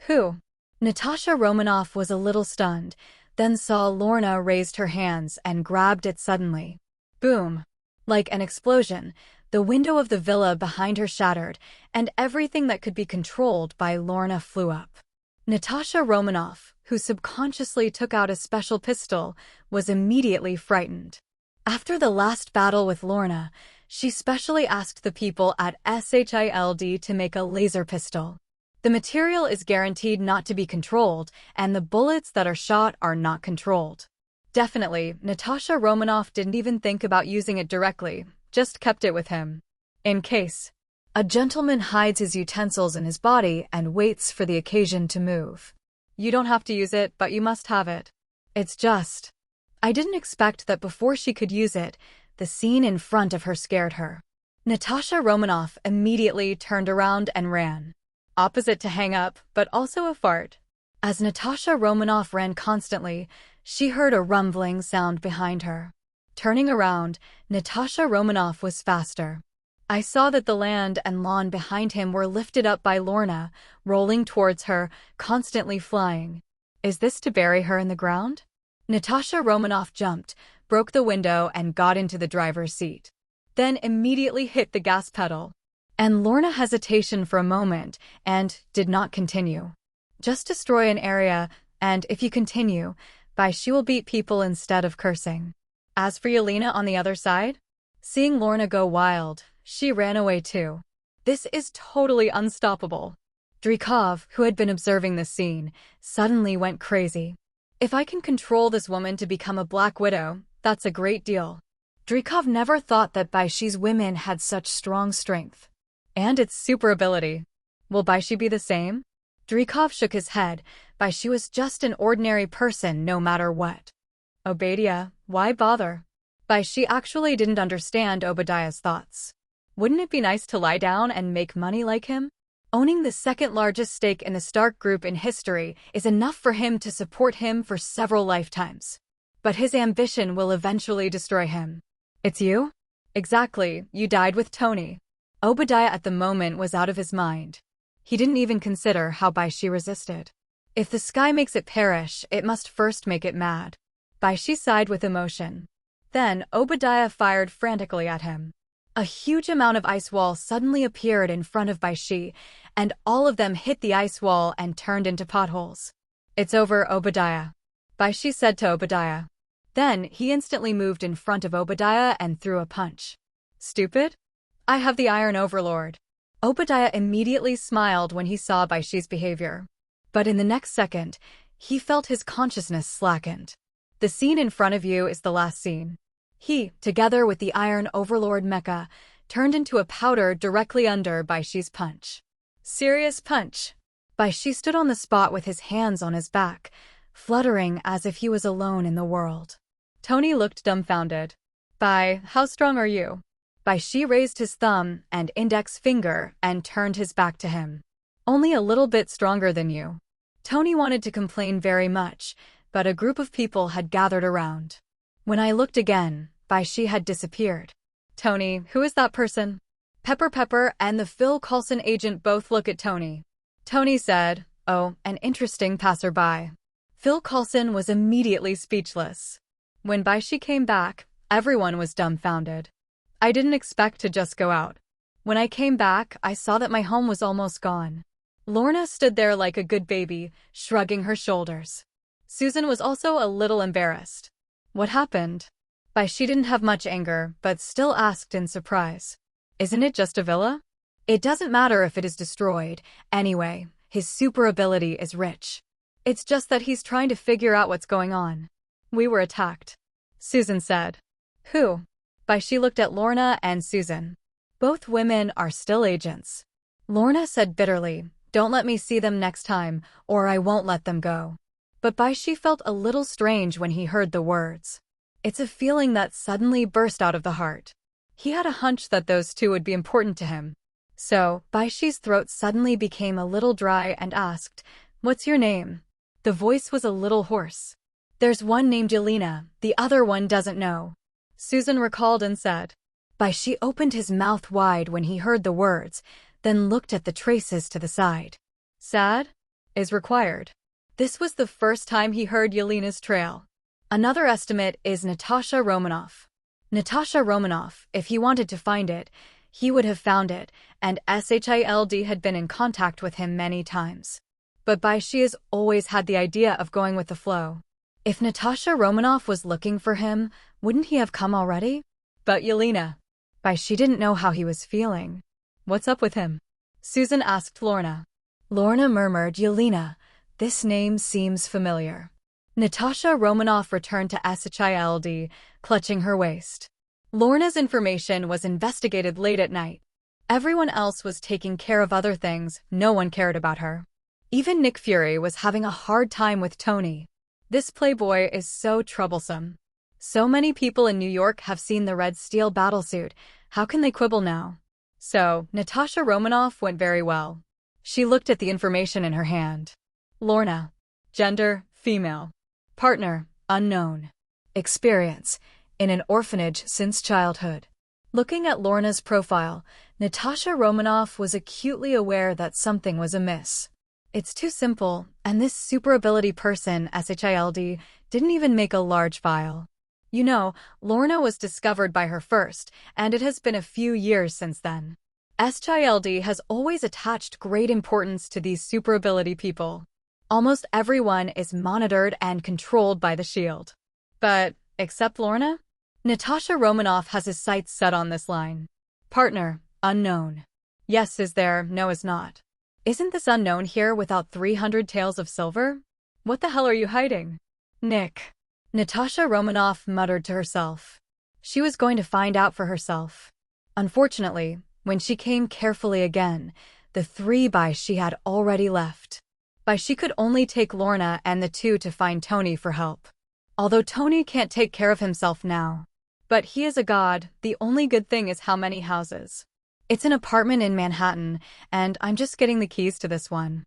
Who? Natasha Romanoff was a little stunned, then saw Lorna raised her hands and grabbed it suddenly. Boom! Like an explosion, the window of the villa behind her shattered, and everything that could be controlled by Lorna flew up. Natasha Romanoff, who subconsciously took out a special pistol, was immediately frightened. After the last battle with Lorna, she specially asked the people at SHILD to make a laser pistol. The material is guaranteed not to be controlled, and the bullets that are shot are not controlled. Definitely, Natasha Romanoff didn't even think about using it directly, just kept it with him. In case. A gentleman hides his utensils in his body and waits for the occasion to move. You don't have to use it, but you must have it. It's just. I didn't expect that before she could use it, the scene in front of her scared her. Natasha Romanoff immediately turned around and ran. Opposite to hang up, but also a fart. As Natasha Romanoff ran constantly, she heard a rumbling sound behind her. Turning around, Natasha Romanoff was faster. I saw that the land and lawn behind him were lifted up by Lorna, rolling towards her, constantly flying. Is this to bury her in the ground? Natasha Romanoff jumped, broke the window and got into the driver's seat. Then immediately hit the gas pedal. And Lorna hesitation for a moment and did not continue. Just destroy an area, and if you continue, Bai Xi will beat people instead of cursing. As for Yelena on the other side, seeing Lorna go wild, she ran away too. This is totally unstoppable. Dreykov, who had been observing this scene, suddenly went crazy. If I can control this woman to become a Black Widow, that's a great deal. Dreykov never thought that Bai Xi's women had such strong strength. And its super ability. Will Bai Xi be the same? Dreykov shook his head. Bai Xi was just an ordinary person no matter what. Obadiah, why bother? Bai Xi actually didn't understand Obadiah's thoughts. Wouldn't it be nice to lie down and make money like him? Owning the second largest stake in the Stark Group in history is enough for him to support him for several lifetimes. But his ambition will eventually destroy him. It's you? Exactly, you died with Tony. Obadiah at the moment was out of his mind. He didn't even consider how Bai Xi resisted. If the sky makes it perish, it must first make it mad. Bai Xi sighed with emotion. Then Obadiah fired frantically at him. A huge amount of ice wall suddenly appeared in front of Bai Xi, and all of them hit the ice wall and turned into potholes. It's over, Obadiah. Bai Xi said to Obadiah. Then he instantly moved in front of Obadiah and threw a punch. Stupid? I have the Iron Overlord. Obadiah immediately smiled when he saw Bai Xi's behavior. But in the next second, he felt his consciousness slackened. The scene in front of you is the last scene. He, together with the Iron Overlord mecha, turned into a powder directly under Bai Xi's punch. Serious punch. Bai Xi stood on the spot with his hands on his back, fluttering as if he was alone in the world. Tony looked dumbfounded. Bai, how strong are you? Bai Xi raised his thumb and index finger and turned his back to him. Only a little bit stronger than you. Tony wanted to complain very much, but a group of people had gathered around. When I looked again, Bai Xi had disappeared. Tony, who is that person? Pepper and the Phil Coulson agent both look at Tony. Tony said, Oh, an interesting passerby. Phil Coulson was immediately speechless. When Bai Xi came back, everyone was dumbfounded. I didn't expect to just go out. When I came back, I saw that my home was almost gone. Lorna stood there like a good baby, shrugging her shoulders. Susan was also a little embarrassed. What happened? Bai Xi didn't have much anger, but still asked in surprise. Isn't it just a villa? It doesn't matter if it is destroyed. Anyway, his super ability is rich. It's just that he's trying to figure out what's going on. We were attacked. Susan said. Who? Bai Xi looked at Lorna and Susan. Both women are still agents. Lorna said bitterly, Don't let me see them next time, or I won't let them go. But Bai Xi felt a little strange when he heard the words. It's a feeling that suddenly burst out of the heart. He had a hunch that those two would be important to him. So, Bai Xi's throat suddenly became a little dry and asked, "What's your name?" The voice was a little hoarse. "There's one named Yelena, the other one doesn't know," Susan recalled and said. Bai Xi opened his mouth wide when he heard the words, then looked at the traces to the side. "Sad? Is required." This was the first time he heard Yelena's trail. Another estimate is Natasha Romanoff. Natasha Romanoff, if he wanted to find it, he would have found it, and SHILD had been in contact with him many times. But Bai Xi has always had the idea of going with the flow. If Natasha Romanoff was looking for him, wouldn't he have come already? But Yelena. Bai Xi didn't know how he was feeling. "What's up with him?" Susan asked Lorna. Lorna murmured, "Yelena, this name seems familiar." Natasha Romanoff returned to SHILD, clutching her waist. Lorna's information was investigated late at night. Everyone else was taking care of other things, no one cared about her. Even Nick Fury was having a hard time with Tony. This playboy is so troublesome. So many people in New York have seen the red steel battlesuit, how can they quibble now? So, Natasha Romanoff went very well. She looked at the information in her hand. Lorna. Gender, female. Partner, unknown. Experience, in an orphanage since childhood. Looking at Lorna's profile, Natasha Romanoff was acutely aware that something was amiss. It's too simple, and this super ability person, SHILD, didn't even make a large file. You know, Lorna was discovered by her first, and it has been a few years since then. SHILD has always attached great importance to these super ability people. Almost everyone is monitored and controlled by the shield. But, except Lorna? Natasha Romanoff has his sights set on this line. Partner, unknown. Yes is there, no is not. Isn't this unknown here without 300 taels of silver? What the hell are you hiding? Nick. Natasha Romanoff muttered to herself. She was going to find out for herself. Unfortunately, when she came carefully again, the 3 Bai Xi had already left. Bai Xi could only take Lorna and the 2 to find Tony for help. Although Tony can't take care of himself now. But he is a god, the only good thing is how many houses. It's an apartment in Manhattan, and I'm just getting the keys to this one.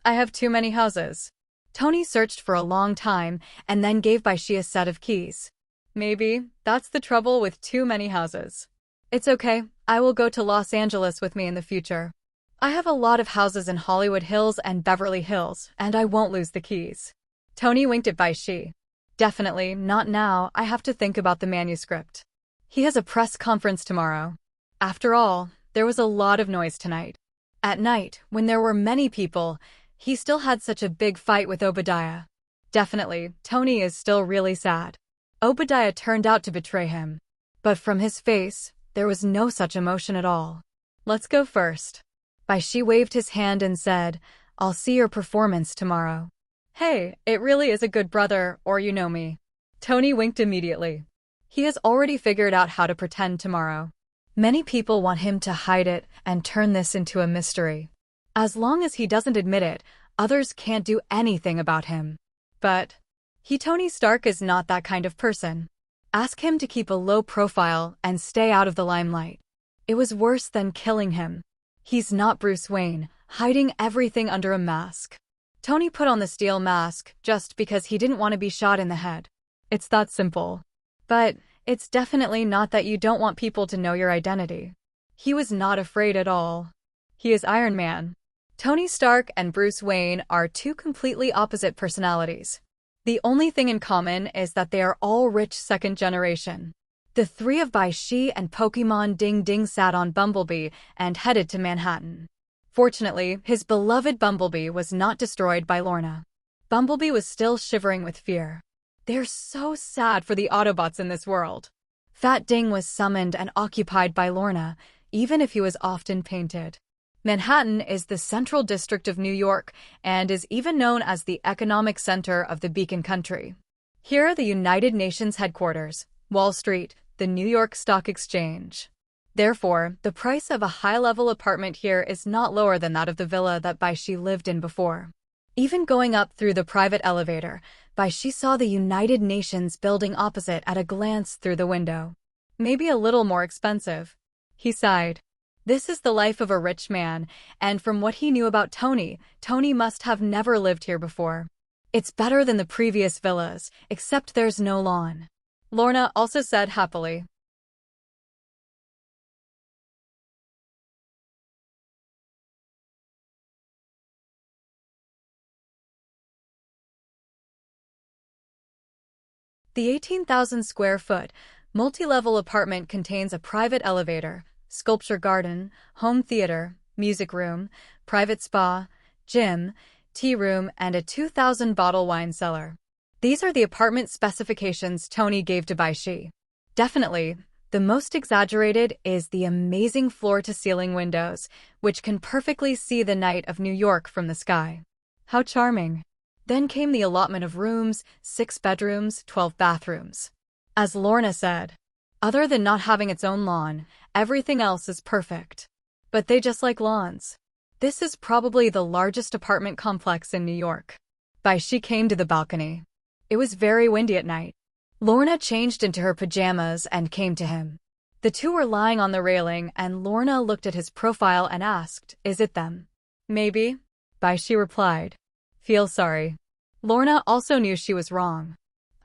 I have too many houses. Tony searched for a long time, and then gave Bai Xi a set of keys. Maybe, that's the trouble with too many houses. It's okay, I will go to Los Angeles with me in the future. I have a lot of houses in Hollywood Hills and Beverly Hills, and I won't lose the keys. Tony winked at Bai Xi. Definitely, not now, I have to think about the manuscript. He has a press conference tomorrow. After all, there was a lot of noise tonight. At night, when there were many people, he still had such a big fight with Obadiah. Definitely, Tony is still really sad. Obadiah turned out to betray him. But from his face, there was no such emotion at all. Let's go first. Bai Xi waved his hand and said, I'll see your performance tomorrow. Hey, it really is a good brother, or you know me. Tony winked immediately. He has already figured out how to pretend tomorrow. Many people want him to hide it and turn this into a mystery. As long as he doesn't admit it, others can't do anything about him. But Tony Stark is not that kind of person. Ask him to keep a low profile and stay out of the limelight. It was worse than killing him. He's not Bruce Wayne, hiding everything under a mask. Tony put on the steel mask just because he didn't want to be shot in the head. It's that simple. But it's definitely not that you don't want people to know your identity. He was not afraid at all. He is Iron Man. Tony Stark and Bruce Wayne are 2 completely opposite personalities. The only thing in common is that they are all rich second generation. The 3 of Bai Xi and Pokemon Ding Ding sat on Bumblebee and headed to Manhattan. Fortunately, his beloved Bumblebee was not destroyed by Lorna. Bumblebee was still shivering with fear. They're so sad for the Autobots in this world. Fat Ding was summoned and occupied by Lorna, even if he was often painted. Manhattan is the central district of New York and is even known as the economic center of the Beacon Country. Here are the United Nations headquarters, Wall Street, the New York Stock Exchange. Therefore, the price of a high-level apartment here is not lower than that of the villa that Bai Xi lived in before. Even going up through the private elevator, Bai Xi saw the United Nations building opposite at a glance through the window. Maybe a little more expensive. He sighed. This is the life of a rich man, and from what he knew about Tony, Tony must have never lived here before. It's better than the previous villas, except there's no lawn. Lorna also said happily. The 18,000 square foot, multi-level apartment contains a private elevator, sculpture garden, home theater, music room, private spa, gym, tea room, and a 2,000-bottle wine cellar. These are the apartment specifications Tony gave to Bai Xi. Definitely, the most exaggerated is the amazing floor-to-ceiling windows, which can perfectly see the night of New York from the sky. How charming. Then came the allotment of rooms, 6 bedrooms, 12 bathrooms. As Lorna said, other than not having its own lawn, everything else is perfect. But they just like lawns. This is probably the largest apartment complex in New York. Bai Xi came to the balcony. It was very windy at night. Lorna changed into her pajamas and came to him. The two were lying on the railing, and Lorna looked at his profile and asked, "Is it them?" "Maybe," Bai Xi replied. "Feel sorry." Lorna also knew she was wrong.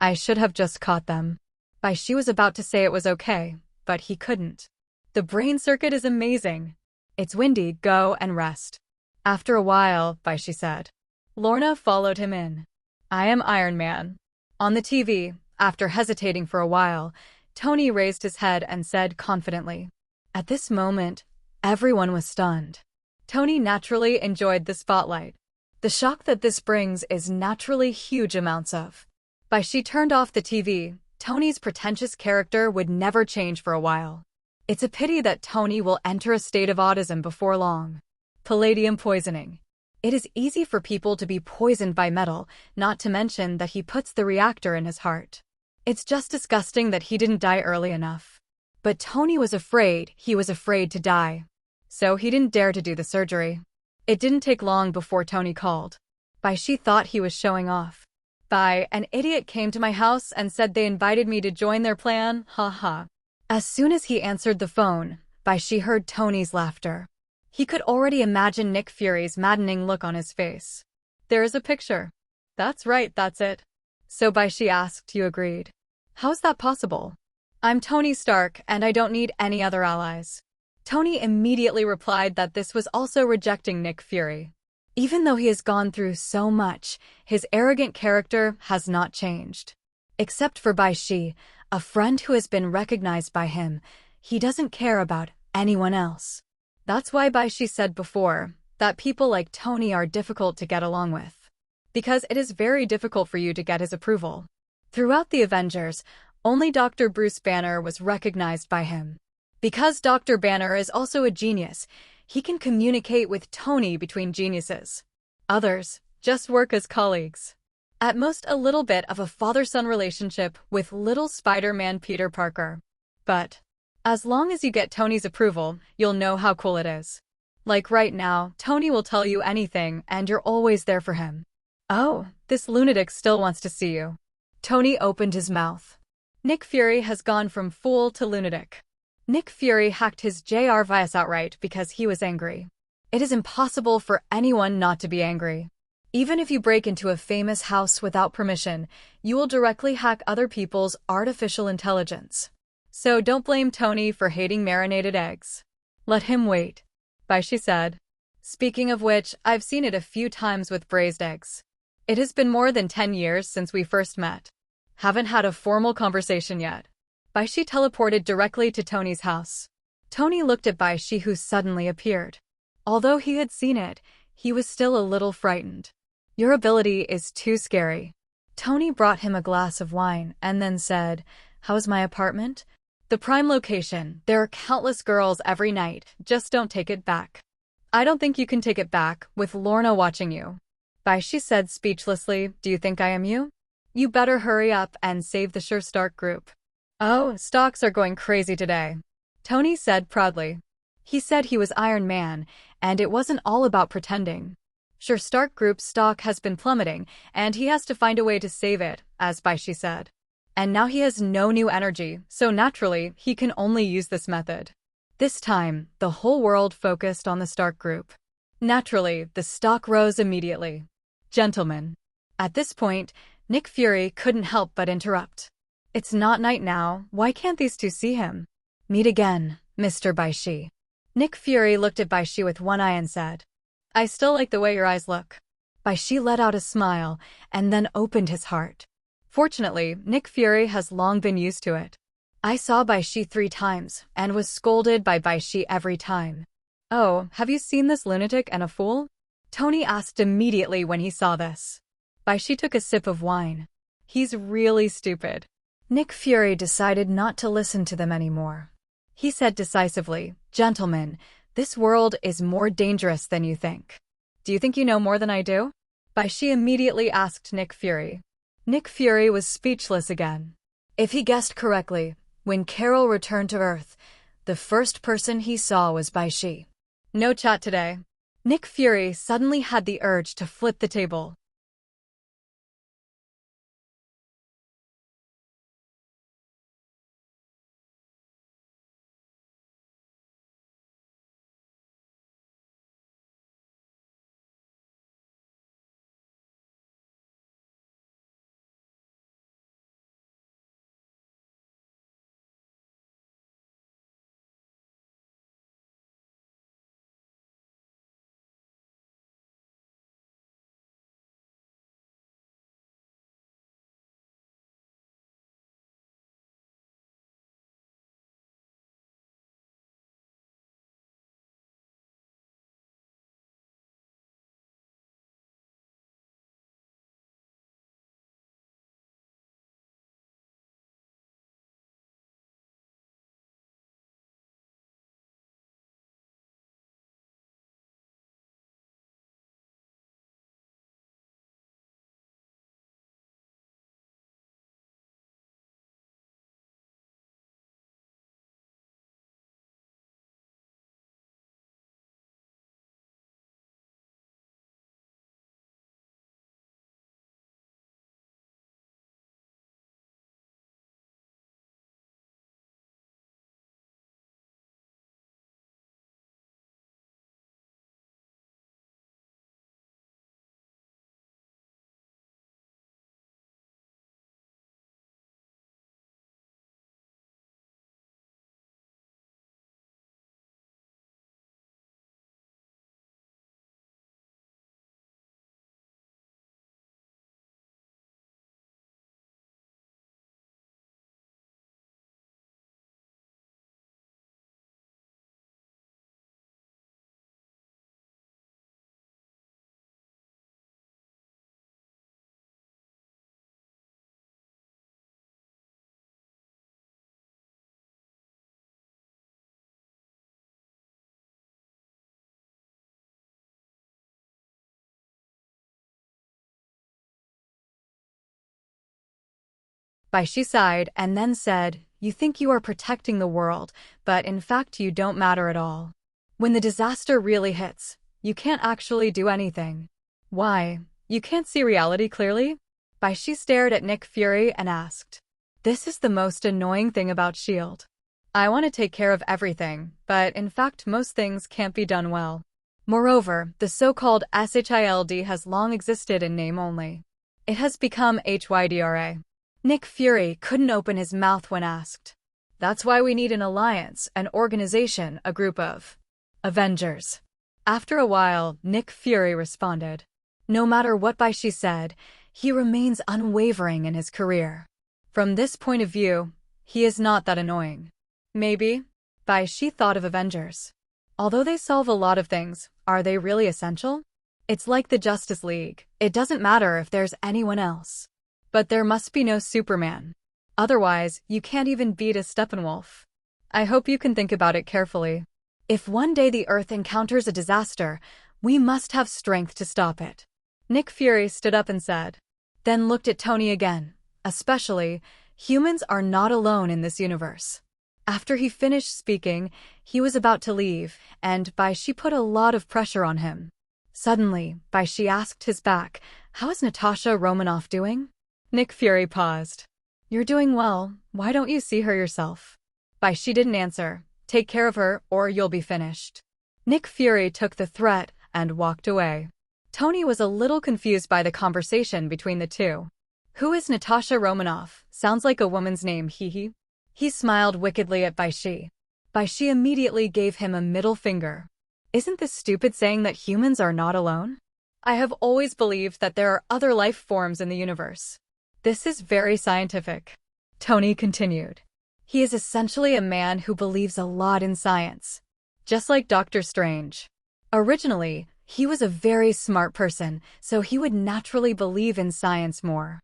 "I should have just caught them." Bai Xi was about to say it was okay, but he couldn't. "The brain circuit is amazing. It's windy, go and rest." After a while, Bai Xi said. Lorna followed him in. "I am Iron Man." On the TV, after hesitating for a while, Tony raised his head and said confidently. At this moment, everyone was stunned. Tony naturally enjoyed the spotlight. The shock that this brings is naturally huge amounts of. Bai Xi turned off the TV. Tony's pretentious character would never change for a while. It's a pity that Tony will enter a state of autism before long. Palladium poisoning. It is easy for people to be poisoned by metal, not to mention that he puts the reactor in his heart. It's just disgusting that he didn't die early enough. But Tony was afraid he was afraid to die. So he didn't dare to do the surgery. It didn't take long before Tony called. Bai Xi thought he was showing off. An idiot came to my house and said they invited me to join their plan, ha ha. As soon as he answered the phone, Bai Xi heard Tony's laughter. He could already imagine Nick Fury's maddening look on his face. "There is a picture." "That's right, that's it." So Bai Xi asked, "You agreed?" "How's that possible?" "I'm Tony Stark, and I don't need any other allies." Tony immediately replied that this was also rejecting Nick Fury. Even though he has gone through so much, his arrogant character has not changed. Except for Bai Xi, a friend who has been recognized by him, he doesn't care about anyone else. That's why Bai Xi said before that people like Tony are difficult to get along with. Because it is very difficult for you to get his approval. Throughout the Avengers, only Dr. Bruce Banner was recognized by him. Because Dr. Banner is also a genius, he can communicate with Tony between geniuses. Others just work as colleagues. At most a little bit of a father-son relationship with little Spider-Man Peter Parker. But as long as you get Tony's approval, you'll know how cool it is. Like right now, Tony will tell you anything and you're always there for him. "Oh, this lunatic still wants to see you." Tony opened his mouth. Nick Fury has gone from fool to lunatic. Nick Fury hacked his JR virus outright because he was angry. It is impossible for anyone not to be angry. Even if you break into a famous house without permission, you will directly hack other people's artificial intelligence. So don't blame Tony for hating marinated eggs. Let him wait, Bai Xi said. Speaking of which, I've seen it a few times with braised eggs. It has been more than 10 years since we first met. Haven't had a formal conversation yet. Bai Xi teleported directly to Tony's house. Tony looked at Bai Xi, who suddenly appeared. Although he had seen it, he was still a little frightened. "Your ability is too scary." Tony brought him a glass of wine and then said, "How's my apartment?" "The prime location. There are countless girls every night. Just don't take it back." "I don't think you can take it back, with Lorna watching you." Bai Xi said speechlessly, "Do you think I am you? You better hurry up and save the Stark group." "Oh, stocks are going crazy today." Tony said proudly. He said he was Iron Man, and it wasn't all about pretending. Sure, Stark Group's stock has been plummeting, and he has to find a way to save it, as Bai Xi said. And now he has no new energy, so naturally, he can only use this method. This time, the whole world focused on the Stark Group. Naturally, the stock rose immediately. Gentlemen. At this point, Nick Fury couldn't help but interrupt. It's not night now, why can't these two see him? Meet again, Mr. Bai Xi. Nick Fury looked at Bai Xi with one eye and said, I still like the way your eyes look. Bai Xi let out a smile, and then opened his heart. Fortunately, Nick Fury has long been used to it. I saw Bai Xi 3 times, and was scolded by Bai Xi every time. Oh, have you seen this lunatic and a fool? Tony asked immediately when he saw this. Bai Xi took a sip of wine. He's really stupid. Nick Fury decided not to listen to them anymore. He said decisively, Gentlemen, this world is more dangerous than you think. Do you think you know more than I do? Bai Xi immediately asked Nick Fury. Nick Fury was speechless again. If he guessed correctly, when Carol returned to Earth, the first person he saw was Bai Xi. No chat today. Nick Fury suddenly had the urge to flip the table. Bai Xi sighed and then said, You think you are protecting the world, but in fact you don't matter at all. When the disaster really hits, you can't actually do anything. Why? You can't see reality clearly? Bai Xi stared at Nick Fury and asked. This is the most annoying thing about S.H.I.E.L.D. I want to take care of everything, but in fact most things can't be done well. Moreover, the so-called S.H.I.L.D. has long existed in name only. It has become HYDRA. Nick Fury couldn't open his mouth when asked. That's why we need an alliance, an organization, a group of Avengers. After a while, Nick Fury responded. No matter what Bai Xi said, he remains unwavering in his career. From this point of view, he is not that annoying. Maybe. Bai Xi thought of Avengers. Although they solve a lot of things, are they really essential? It's like the Justice League. It doesn't matter if there's anyone else. But there must be no Superman. Otherwise, you can't even beat a Steppenwolf. I hope you can think about it carefully. If one day the Earth encounters a disaster, we must have strength to stop it. Nick Fury stood up and said. Then looked at Tony again. Especially, humans are not alone in this universe. After he finished speaking, he was about to leave, and Bai Xi put a lot of pressure on him. Suddenly, Bai Xi asked his back, "How is Natasha Romanoff doing?" Nick Fury paused. "You're doing well, why don't you see her yourself?" Bai Xi didn't answer. "Take care of her, or you'll be finished." Nick Fury took the threat and walked away. Tony was a little confused by the conversation between the two. "Who is Natasha Romanoff? Sounds like a woman's name, hee." He smiled wickedly at Bai Xi. Bai Xi immediately gave him a middle finger. "Isn't this stupid saying that humans are not alone? I have always believed that there are other life forms in the universe. This is very scientific." Tony continued. "He is essentially a man who believes a lot in science. Just like Doctor Strange. Originally, he was a very smart person, so he would naturally believe in science more.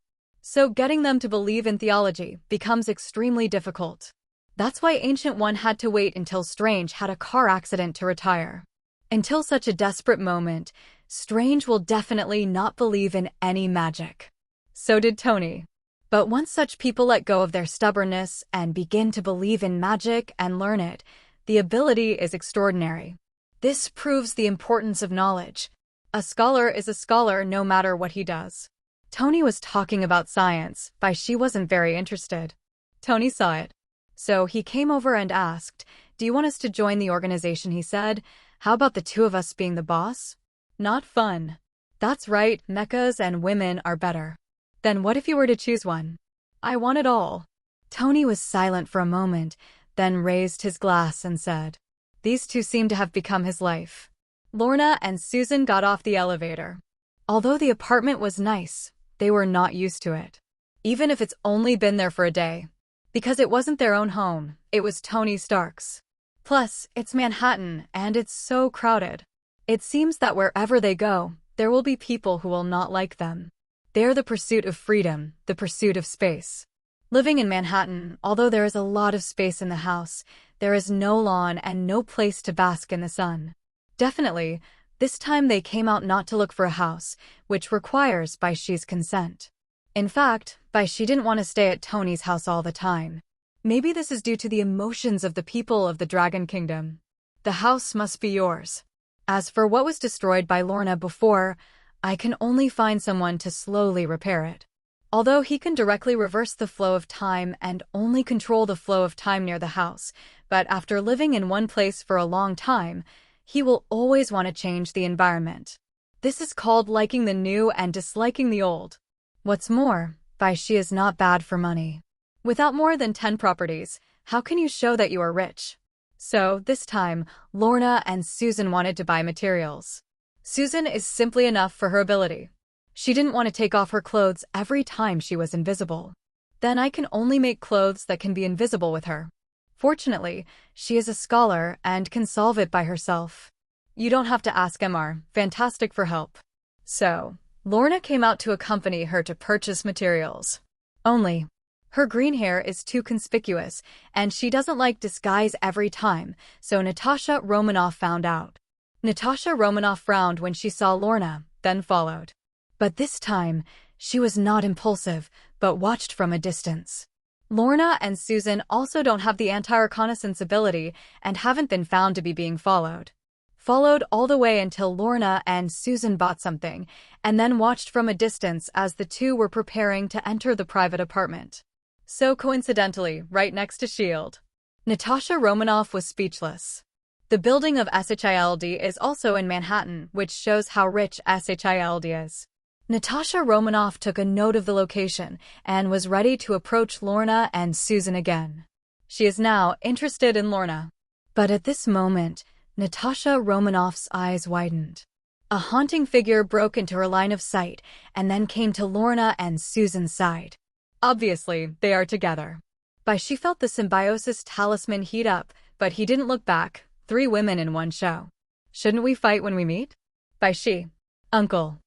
So getting them to believe in theology becomes extremely difficult. That's why Ancient One had to wait until Strange had a car accident to retire. Until such a desperate moment, Strange will definitely not believe in any magic." So did Tony. But once such people let go of their stubbornness and begin to believe in magic and learn it, the ability is extraordinary. This proves the importance of knowledge. A scholar is a scholar no matter what he does. Tony was talking about science, Bai Xi wasn't very interested. Tony saw it. So he came over and asked, "Do you want us to join the organization?" He said. "How about the two of us being the boss?" "Not fun." "That's right, mechas and women are better." "Then what if you were to choose one?" "I want it all." Tony was silent for a moment, then raised his glass and said, "These two seem to have become his life." Lorna and Susan got off the elevator. Although the apartment was nice, they were not used to it. Even if it's only been there for a day. Because it wasn't their own home, it was Tony Stark's. Plus, it's Manhattan, and it's so crowded. It seems that wherever they go, there will be people who will not like them. They're the pursuit of freedom, the pursuit of space. Living in Manhattan, although there is a lot of space in the house, there is no lawn and no place to bask in the sun. Definitely, this time they came out not to look for a house, which requires Bai Xi's consent. In fact, Bai Xi didn't want to stay at Tony's house all the time. Maybe this is due to the emotions of the people of the Dragon Kingdom. The house must be yours. As for what was destroyed by Lorna before, I can only find someone to slowly repair it. Although he can directly reverse the flow of time and only control the flow of time near the house, but after living in one place for a long time, he will always want to change the environment. This is called liking the new and disliking the old. What's more, Bai Xi is not bad for money. Without more than 10 properties, how can you show that you are rich? So, this time, Lorna and Susan wanted to buy materials. Susan is simply enough for her ability. She didn't want to take off her clothes every time she was invisible. Then I can only make clothes that can be invisible with her. Fortunately, she is a scholar and can solve it by herself. You don't have to ask MR, fantastic for help. So, Lorna came out to accompany her to purchase materials. Only, her green hair is too conspicuous, and she doesn't like disguise every time, so Natasha Romanoff found out. Natasha Romanoff frowned when she saw Lorna, then followed. But this time, she was not impulsive, but watched from a distance. Lorna and Susan also don't have the anti-reconnaissance ability and haven't been found to be being followed. Followed all the way until Lorna and Susan bought something, and then watched from a distance as the two were preparing to enter the private apartment. So coincidentally, right next to S.H.I.E.L.D. Natasha Romanoff was speechless. The building of S.H.I.E.L.D. is also in Manhattan, which shows how rich S.H.I.E.L.D. is. Natasha Romanoff took a note of the location and was ready to approach Lorna and Susan again. She is now interested in Lorna. But at this moment, Natasha Romanoff's eyes widened. A haunting figure broke into her line of sight and then came to Lorna and Susan's side. Obviously, they are together. Bai Xi felt the symbiosis talisman heat up, but he didn't look back. 3 women in one show. Shouldn't we fight when we meet? Bai Xi. Uncle.